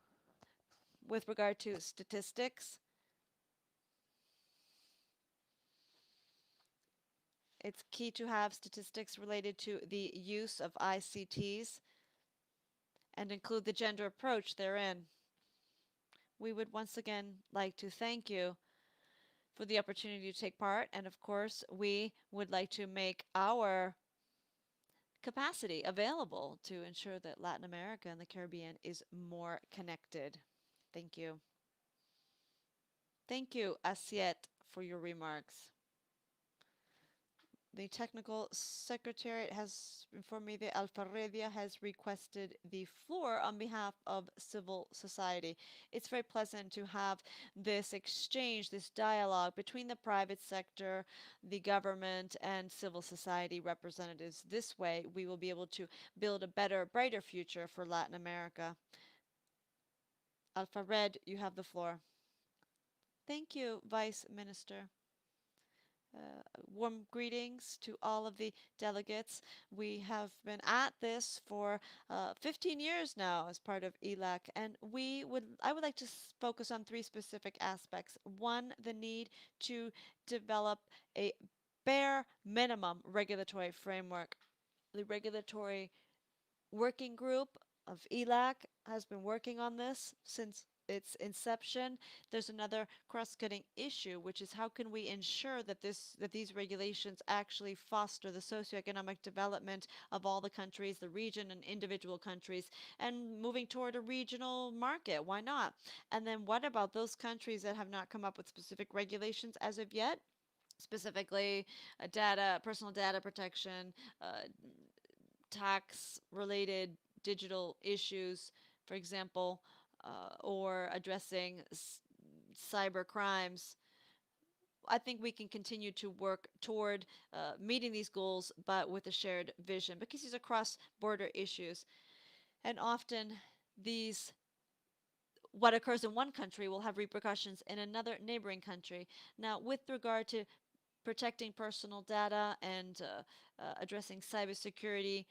with regard to statistics, it's key to have statistics related to the use of ICTs and include the gender approach therein. We would once again like to thank you for the opportunity to take part, and of course, we would like to make our capacity available to ensure that Latin America and the Caribbean is more connected. Thank you. Thank you, Asiet, for your remarks. The technical secretariat has informed me that Alfaredia has requested the floor on behalf of civil society. It's very pleasant to have this exchange, this dialogue between the private sector, the government, and civil society representatives. This way, we will be able to build a better, brighter future for Latin America. Alfared, you have the floor. Thank you, Vice Minister. Warm greetings to all of the delegates. We have been at this for 15 years now as part of ELAC, and I would like to focus on three specific aspects. One, the need to develop a bare minimum regulatory framework. The regulatory working group of ELAC has been working on this since its inception. There's another cross-cutting issue, which is how can we ensure that these regulations actually foster the socioeconomic development of all the countries, the region and individual countries, and moving toward a regional market. Why not? And then what about those countries that have not come up with specific regulations as of yet? Specifically, personal data protection, tax-related digital issues, for example, or addressing cyber crimes. I think we can continue to work toward meeting these goals, but with a shared vision, because these are cross-border issues. And often what occurs in one country will have repercussions in another neighboring country. Now, with regard to protecting personal data and addressing cybersecurity,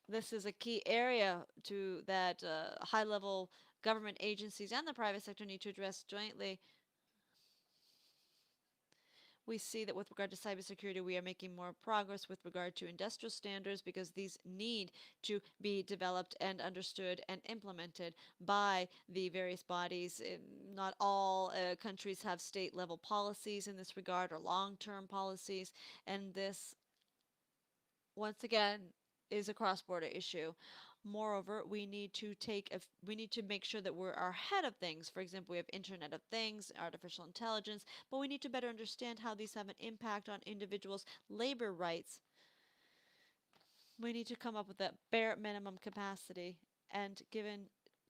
this is a key area that high-level government agencies and the private sector need to address jointly. We see that with regard to cybersecurity, we are making more progress with regard to industrial standards because these need to be developed and understood and implemented by the various bodies. Not all countries have state-level policies in this regard or long-term policies, and this, once again, is a cross-border issue. Moreover, we need to make sure that we're ahead of things. For example, we have Internet of Things, artificial intelligence, but we need to better understand how these have an impact on individuals' labor rights. We need to come up with a bare minimum capacity, and given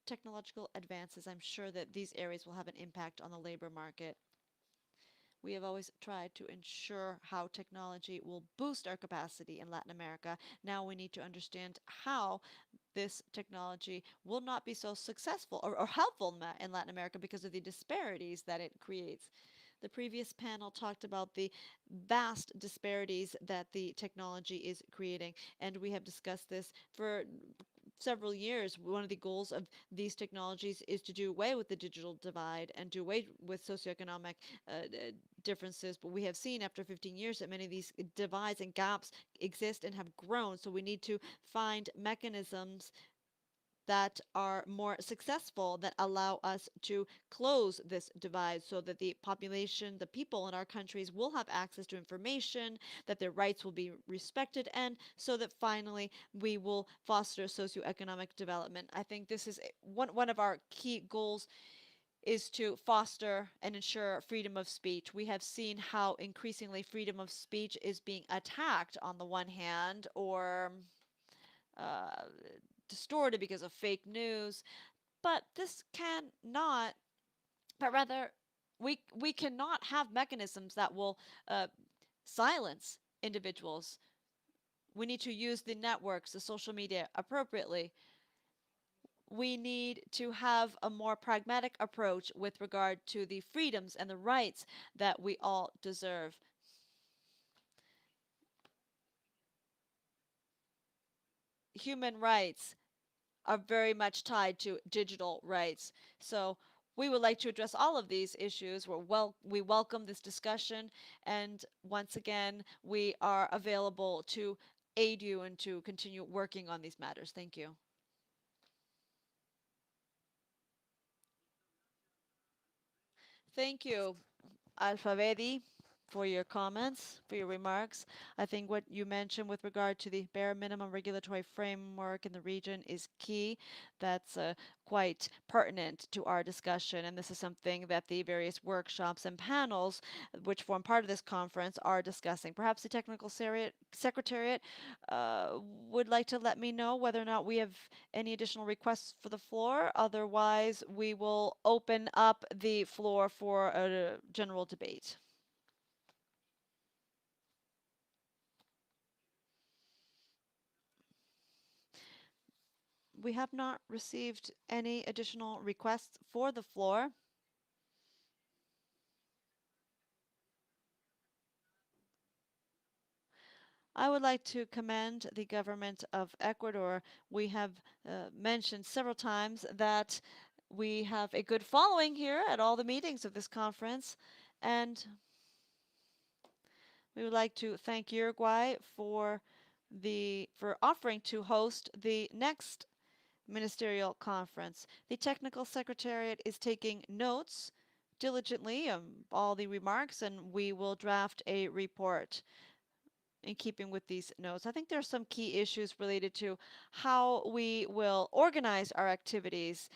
technological advances, I'm sure that these areas will have an impact on the labor market. We have always tried to ensure how technology will boost our capacity in Latin America. Now we need to understand how this technology will not be so successful or helpful in Latin America because of the disparities that it creates. The previous panel talked about the vast disparities that the technology is creating, and we have discussed this for several years. One of the goals of these technologies is to do away with the digital divide and do away with socioeconomic differences. But we have seen after 15 years that many of these divides and gaps exist and have grown. So we need to find mechanisms that are more successful, that allow us to close this divide so that the population, the people in our countries will have access to information, that their rights will be respected, and so that finally we will foster socioeconomic development. I think this is one of our key goals, is to foster and ensure freedom of speech. We have seen how increasingly freedom of speech is being attacked on the one hand, or uh, distorted because of fake news. But this cannot, but rather, we cannot have mechanisms that will silence individuals. We need to use the networks, the social media appropriately. We need to have a more pragmatic approach with regard to the freedoms and the rights that we all deserve. Human rights are very much tied to digital rights. So we would like to address all of these issues. We welcome this discussion, and once again, we are available to aid you and to continue working on these matters. Thank you. Thank you, Alfavedi, for your comments, for your remarks. I think what you mentioned with regard to the bare minimum regulatory framework in the region is key. That's quite pertinent to our discussion, and this is something that the various workshops and panels which form part of this conference are discussing. Perhaps the technical secretariat would like to let me know whether or not we have any additional requests for the floor. Otherwise, we will open up the floor for a general debate. We have not received any additional requests for the floor. I would like to commend the government of Ecuador. We have mentioned several times that we have a good following here at all the meetings of this conference, and we would like to thank Uruguay for offering to host the next ministerial conference. The technical secretariat is taking notes diligently of all the remarks, and we will draft a report in keeping with these notes. I think there are some key issues related to how we will organize our activities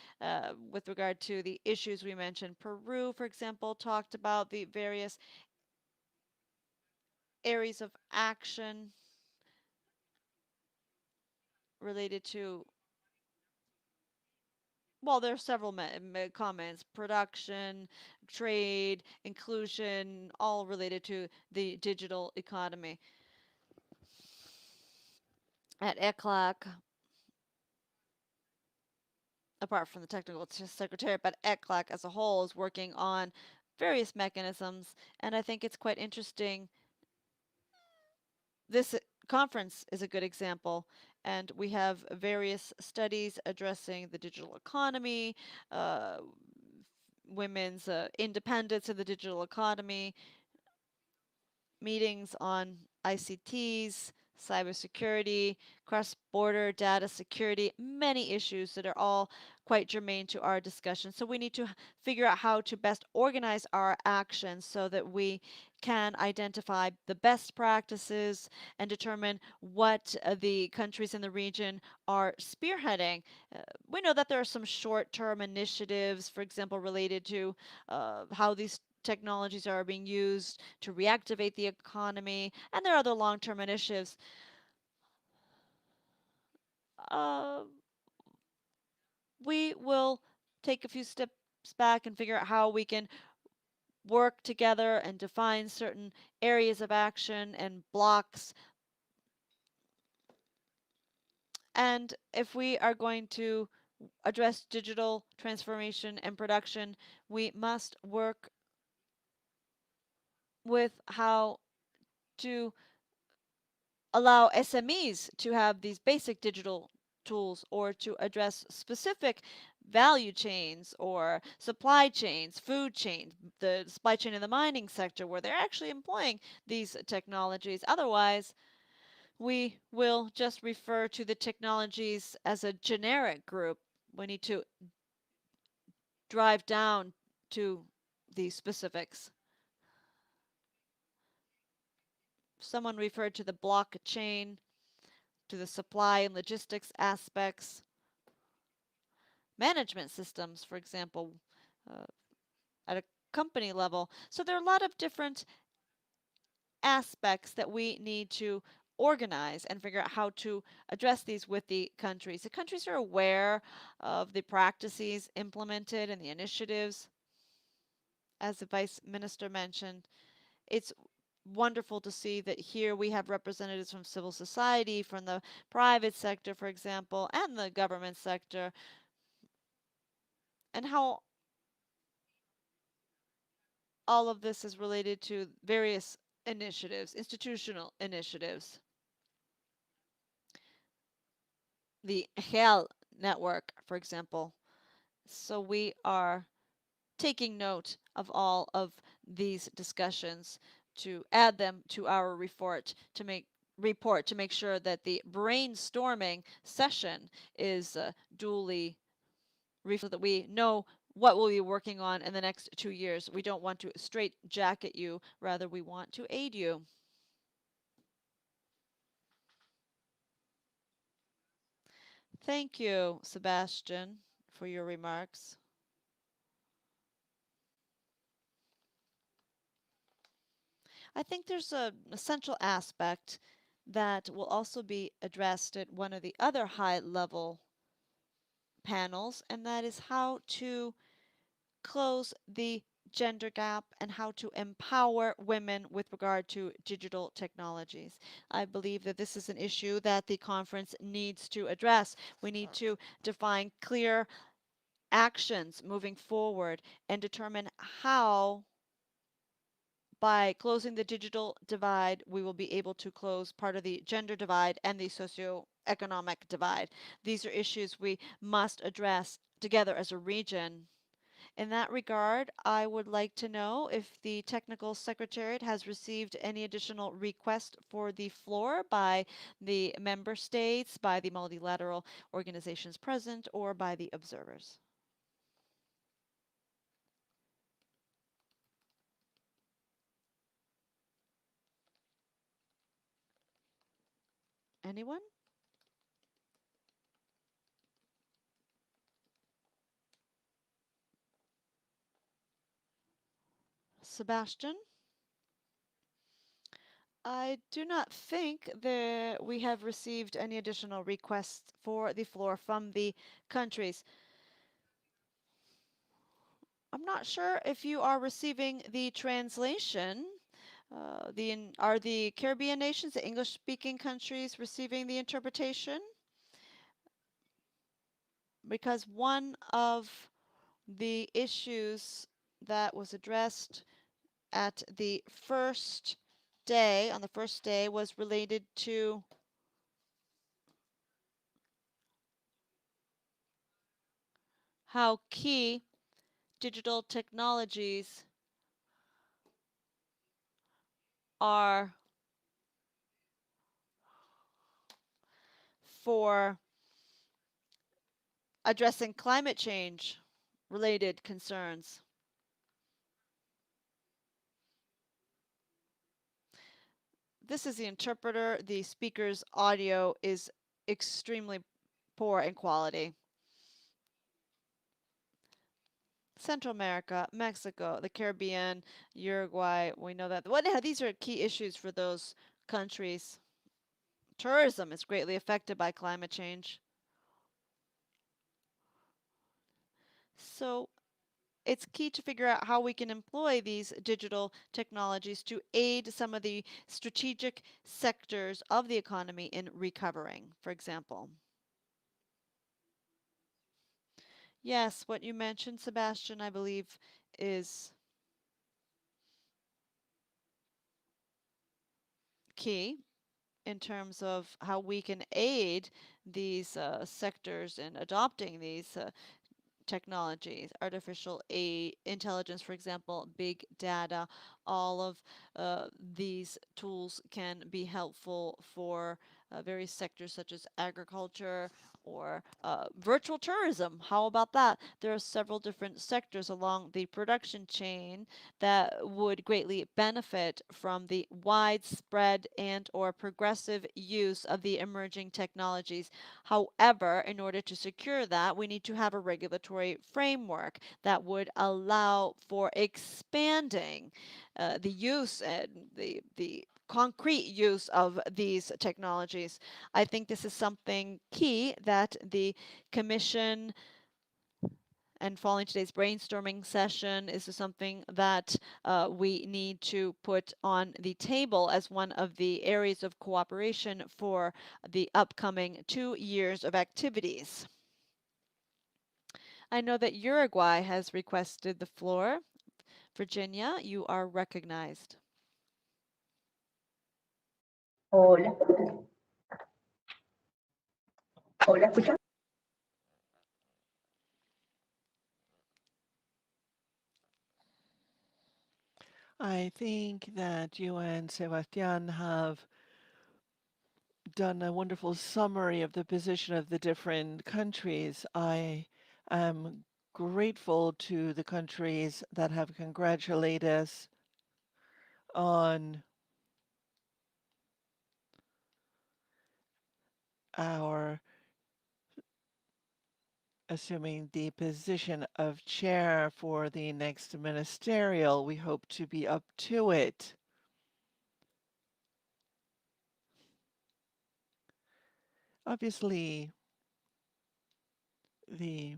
with regard to the issues we mentioned. Peru, for example, talked about the various areas of action related to, well, there are several comments: production, trade, inclusion, all related to the digital economy. At ECLAC, apart from the technical secretariat, but ECLAC as a whole is working on various mechanisms, and I think it's quite interesting. This conference is a good example, and we have various studies addressing the digital economy, women's independence in the digital economy, meetings on ICTs, cybersecurity, cross-border data security, many issues that are all quite germane to our discussion. So we need to figure out how to best organize our actions so that we can identify the best practices and determine what the countries in the region are spearheading. We know that there are some short-term initiatives, for example, related to how these technologies are being used to reactivate the economy, and there are other long-term initiatives. We will take a few steps back and figure out how we can work together and define certain areas of action and blocks. And if we are going to address digital transformation and production, we must work with how to allow SMEs to have these basic digital tools or to address specific value chains or supply chains, food chains, the supply chain in the mining sector where they're actually employing these technologies. Otherwise, we will just refer to the technologies as a generic group. We need to drive down to the specifics. Someone referred to the blockchain, to the supply and logistics aspects, management systems, for example, at a company level. So there are a lot of different aspects that we need to organize and figure out how to address these with the countries. The countries are aware of the practices implemented and the initiatives. As the Vice Minister mentioned, it's wonderful to see that here we have representatives from civil society, from the private sector, for example, and the government sector, and how all of this is related to various initiatives, institutional initiatives. The HEL network, for example. So we are taking note of all of these discussions to add them to our report to make sure that the brainstorming session is duly reflected, that we know what we'll be working on in the next 2 years. We don't want to straight jacket you, rather we want to aid you. Thank you, Sebastian, for your remarks. I think there's an essential aspect that will also be addressed at one of the other high-level panels, and that is how to close the gender gap and how to empower women with regard to digital technologies. I believe that this is an issue that the conference needs to address. We need to define clear actions moving forward and determine how, by closing the digital divide, we will be able to close part of the gender divide and the socioeconomic divide. These are issues we must address together as a region. In that regard, I would like to know if the Technical Secretariat has received any additional request for the floor by the member states, by the multilateral organizations present, or by the observers. Anyone? Sebastian? I do not think that we have received any additional requests for the floor from the countries. I'm not sure if you are receiving the translation. Are the Caribbean nations, the English-speaking countries, receiving the interpretation? Because one of the issues that was addressed at the first day, on the first day, was related to how key digital technologies are for addressing climate change related concerns. This is the interpreter. The speaker's audio is extremely poor in quality. Central America, Mexico, the Caribbean, Uruguay, we know that. These are key issues for those countries. Tourism is greatly affected by climate change. So it's key to figure out how we can employ these digital technologies to aid some of the strategic sectors of the economy in recovering, for example. Yes, what you mentioned, Sebastian, I believe is key in terms of how we can aid these sectors in adopting these technologies, artificial intelligence, for example, big data. All of these tools can be helpful for various sectors such as agriculture or virtual tourism. How about that? There are several different sectors along the production chain that would greatly benefit from the widespread and or progressive use of the emerging technologies. However, in order to secure that, we need to have a regulatory framework that would allow for expanding the use and the concrete use of these technologies. I think this is something key that the Commission, and following today's brainstorming session, is something that we need to put on the table as one of the areas of cooperation for the upcoming 2 years of activities. I know that Uruguay has requested the floor. Virginia, you are recognized. Hola. Hola, ¿escuchan? I think that you and Sebastian have done a wonderful summary of the position of the different countries. I am grateful to the countries that have congratulated us on our assuming the position of chair for the next ministerial. We hope to be up to it. Obviously, the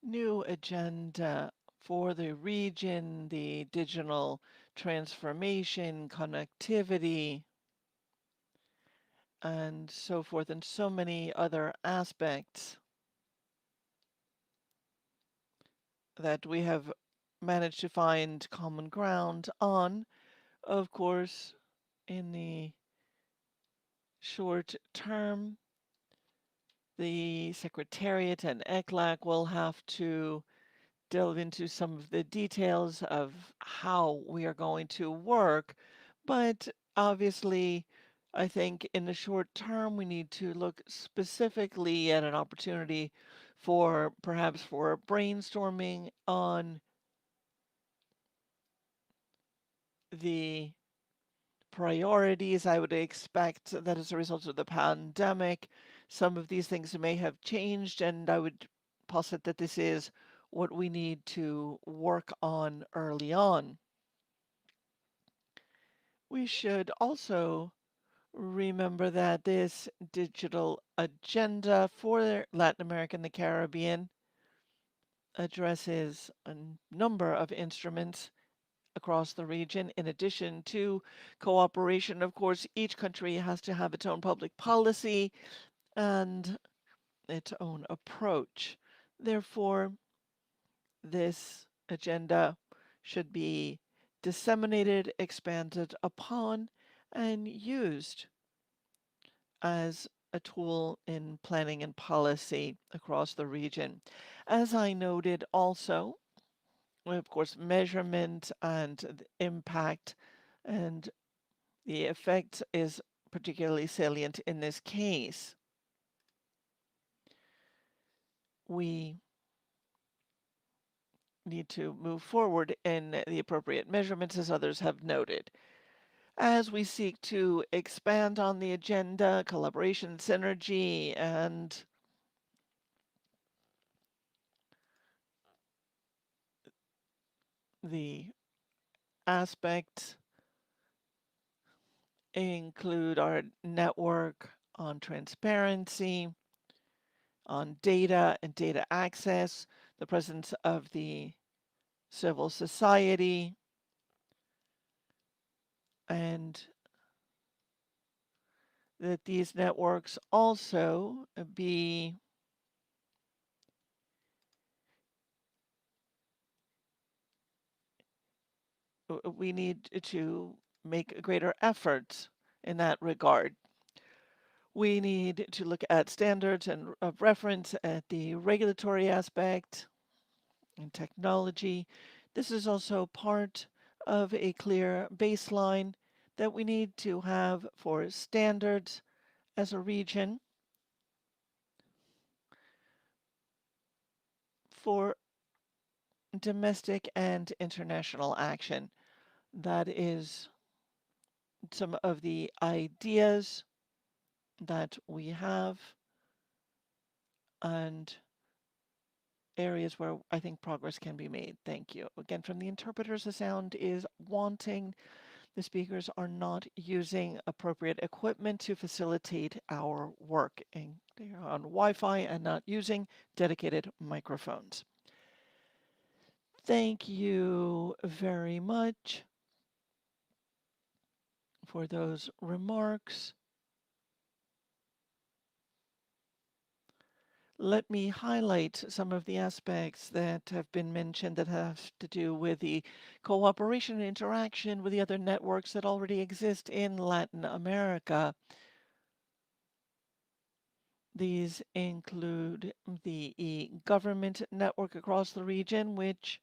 new agenda for the region, the digital transformation, connectivity, and so forth, and so many other aspects that we have managed to find common ground on. Of course, in the short term, the Secretariat and ECLAC will have to delve into some of the details of how we are going to work. But obviously, I think in the short term, we need to look specifically at an opportunity for perhaps for brainstorming on the priorities. I would expect that as a result of the pandemic, some of these things may have changed, and I would posit that this is what we need to work on early on. We should also remember that this digital agenda for Latin America and the Caribbean addresses a number of instruments across the region. In addition to cooperation, of course, each country has to have its own public policy and its own approach. Therefore, this agenda should be disseminated, expanded upon, and used as a tool in planning and policy across the region. As I noted also, of course, measurement and the impact and the effect is particularly salient in this case. We need to move forward in the appropriate measurements, as others have noted. As we seek to expand on the agenda, collaboration, synergy, and the aspects include our network on transparency, on data and data access, the presence of the civil society, and that these networks also be we need to make greater efforts in that regard. We need to look at standards and of reference at the regulatory aspect and technology. This is also part of a clear baseline that we need to have for standards as a region for domestic and international action. That is some of the ideas that we have and areas where I think progress can be made. Thank you. Again, from the interpreters, the sound is wanting. The speakers are not using appropriate equipment to facilitate our work, and they are on Wi-Fi and not using dedicated microphones. Thank you very much for those remarks. Let me highlight some of the aspects that have been mentioned that have to do with the cooperation and interaction with the other networks that already exist in Latin America. These include the e-government network across the region, which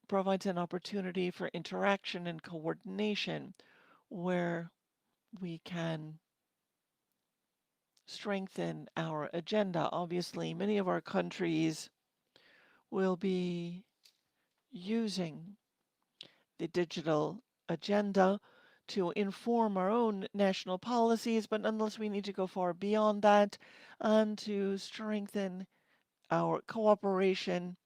provides an opportunity for interaction and coordination where we can strengthen our agenda. Obviously, many of our countries will be using the digital agenda to inform our own national policies, but nonetheless we need to go far beyond that and to strengthen our cooperation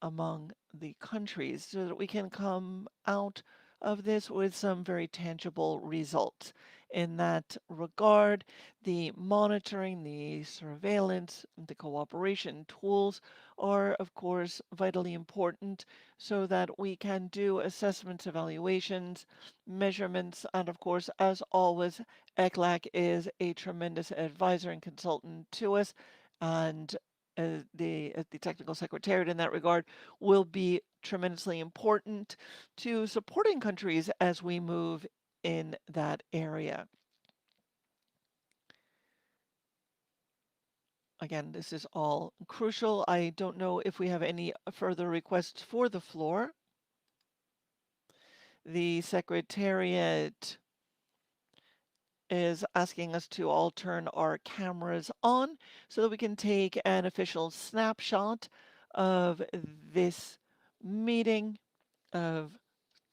among the countries so that we can come out of this with some very tangible results. In that regard, the monitoring, the surveillance, the cooperation tools are, of course, vitally important so that we can do assessments, evaluations, measurements, and of course, as always, ECLAC is a tremendous advisor and consultant to us, and the technical secretariat in that regard will be tremendously important to supporting countries as we move in that area. Again, this is all crucial. I don't know if we have any further requests for the floor. The secretariat is asking us to all turn our cameras on so that we can take an official snapshot of this meeting of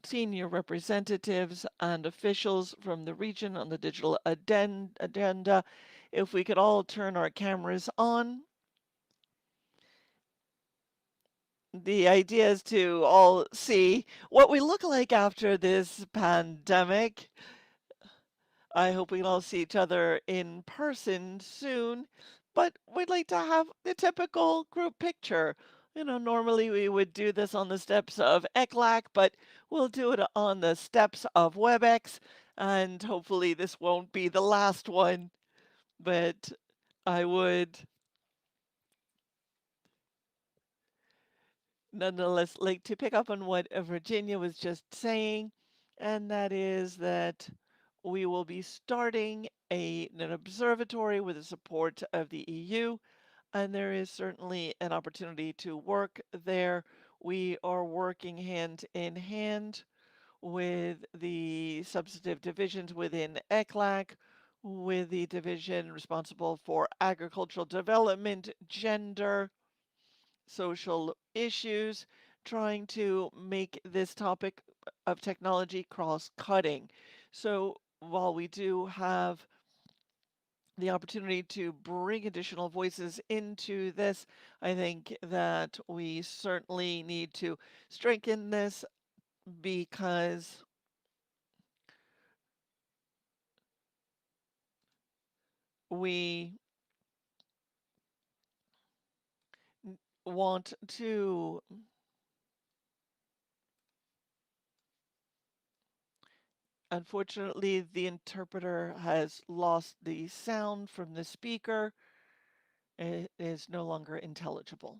senior representatives and officials from the region on the digital agenda. If we could all turn our cameras on. The idea is to all see what we look like after this pandemic. I hope we can all see each other in person soon, but we'd like to have the typical group picture. You know, normally we would do this on the steps of ECLAC, but we'll do it on the steps of WebEx, and hopefully this won't be the last one, but I would nonetheless like to pick up on what Virginia was just saying, and that is that we will be starting an observatory with the support of the EU, and there is certainly an opportunity to work there. We are working hand in hand with the substantive divisions within ECLAC, with the division responsible for agricultural development, gender, social issues, trying to make this topic of technology cross-cutting. So while we do have the opportunity to bring additional voices into this, I think that we certainly need to strengthen this because we want to unfortunately, the interpreter has lost the sound from the speaker. It is no longer intelligible.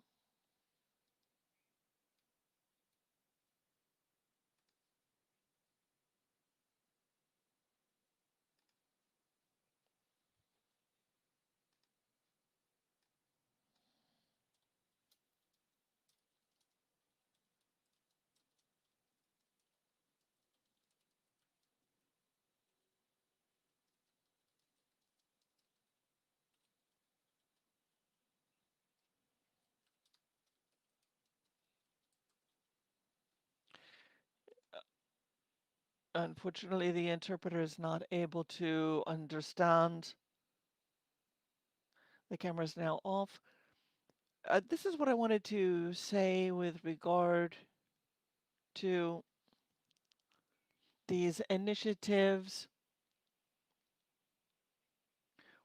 Unfortunately, the interpreter is not able to understand. The camera is now off. This is what I wanted to say with regard to these initiatives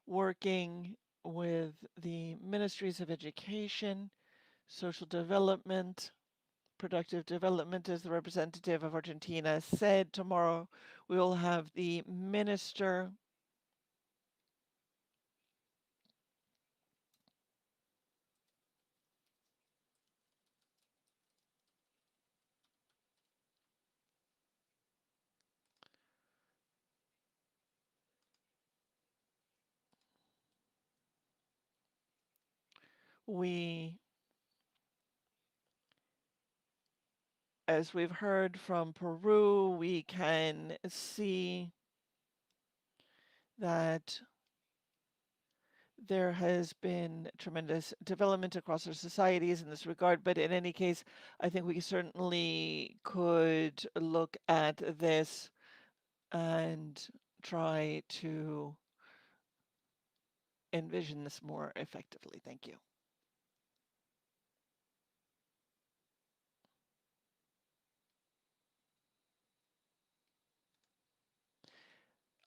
working with the ministries of education, social development, productive development, as the representative of Argentina said. Tomorrow we will have the minister as we've heard from Peru, we can see that there has been tremendous development across our societies in this regard, but in any case, I think we certainly could look at this and try to envision this more effectively. Thank you.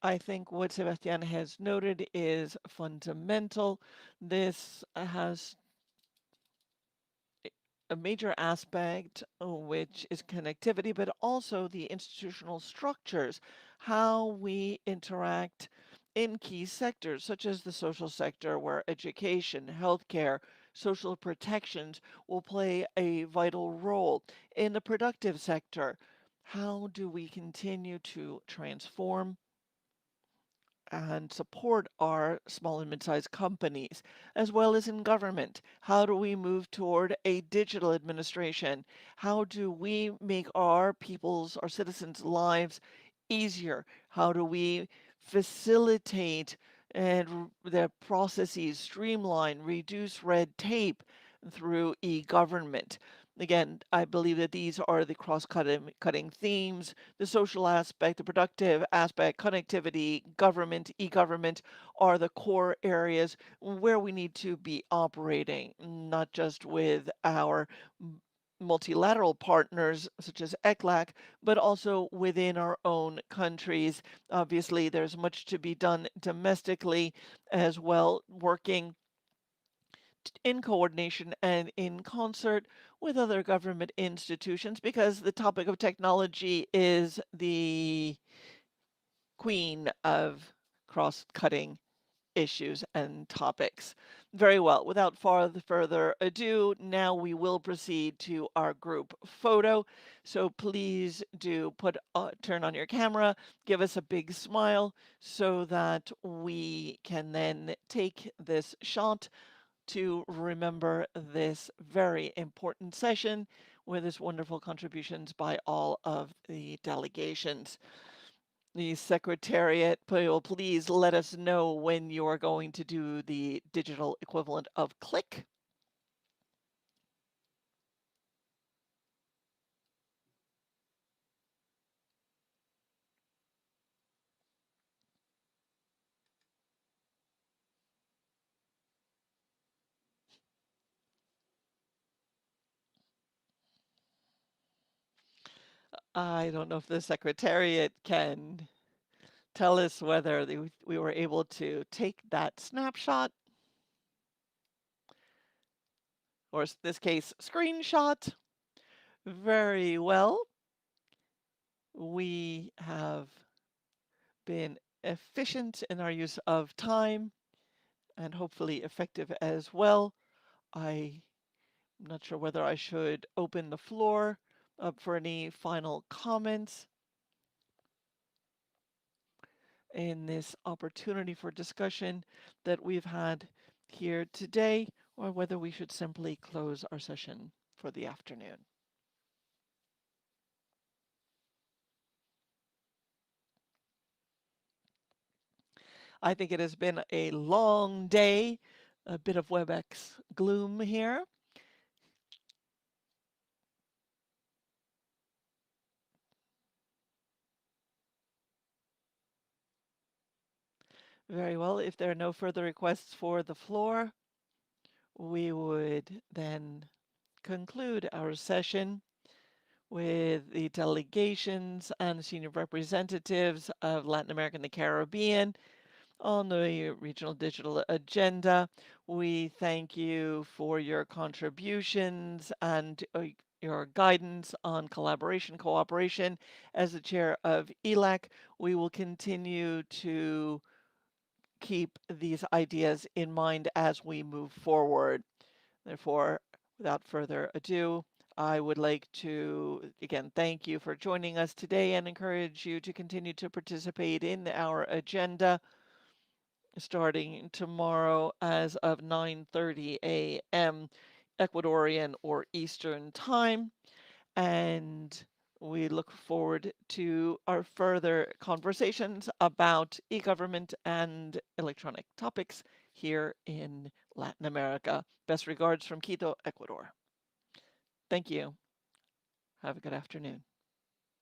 I think what Sebastian has noted is fundamental. This has a major aspect, which is connectivity, but also the institutional structures, how we interact in key sectors, such as the social sector, where education, healthcare, social protections will play a vital role. In the productive sector, how do we continue to transform and support our small and mid-sized companies, as well as in government? How do we move toward a digital administration? How do we make our people's, our citizens' lives easier? How do we facilitate and the processes, streamline, reduce red tape through e-government? Again, I believe that these are the cross-cutting themes: the social aspect, the productive aspect, connectivity, government, e-government are the core areas where we need to be operating, not just with our multilateral partners such as ECLAC, but also within our own countries. Obviously, there's much to be done domestically as well, working in coordination and in concert with other government institutions, because the topic of technology is the queen of cross-cutting issues and topics. Very well, without further ado, now we will proceed to our group photo. So please do turn on your camera, give us a big smile so that we can then take this shot to remember this very important session with this wonderful contributions by all of the delegations. The Secretariat will please let us know when you are going to do the digital equivalent of click. I don't know if the Secretariat can tell us whether we were able to take that snapshot, or in this case, screenshot. Very well. We have been efficient in our use of time and hopefully effective as well. I'm not sure whether I should open the floor up for any final comments in this opportunity for discussion that we've had here today, or whether we should simply close our session for the afternoon. I think it has been a long day, a bit of WebEx gloom here. Very well. If there are no further requests for the floor, we would then conclude our session with the delegations and senior representatives of Latin America and the Caribbean on the regional digital agenda. We thank you for your contributions and your guidance on collaboration, cooperation. As the chair of ELAC, we will continue to keep these ideas in mind as we move forward. Therefore, without further ado, I would like to again thank you for joining us today and encourage you to continue to participate in our agenda starting tomorrow as of 9:30 a.m. Ecuadorian or Eastern time. And we look forward to our further conversations about e-government and electronic topics here in Latin America. Best regards from Quito, Ecuador. Thank you. Have a good afternoon.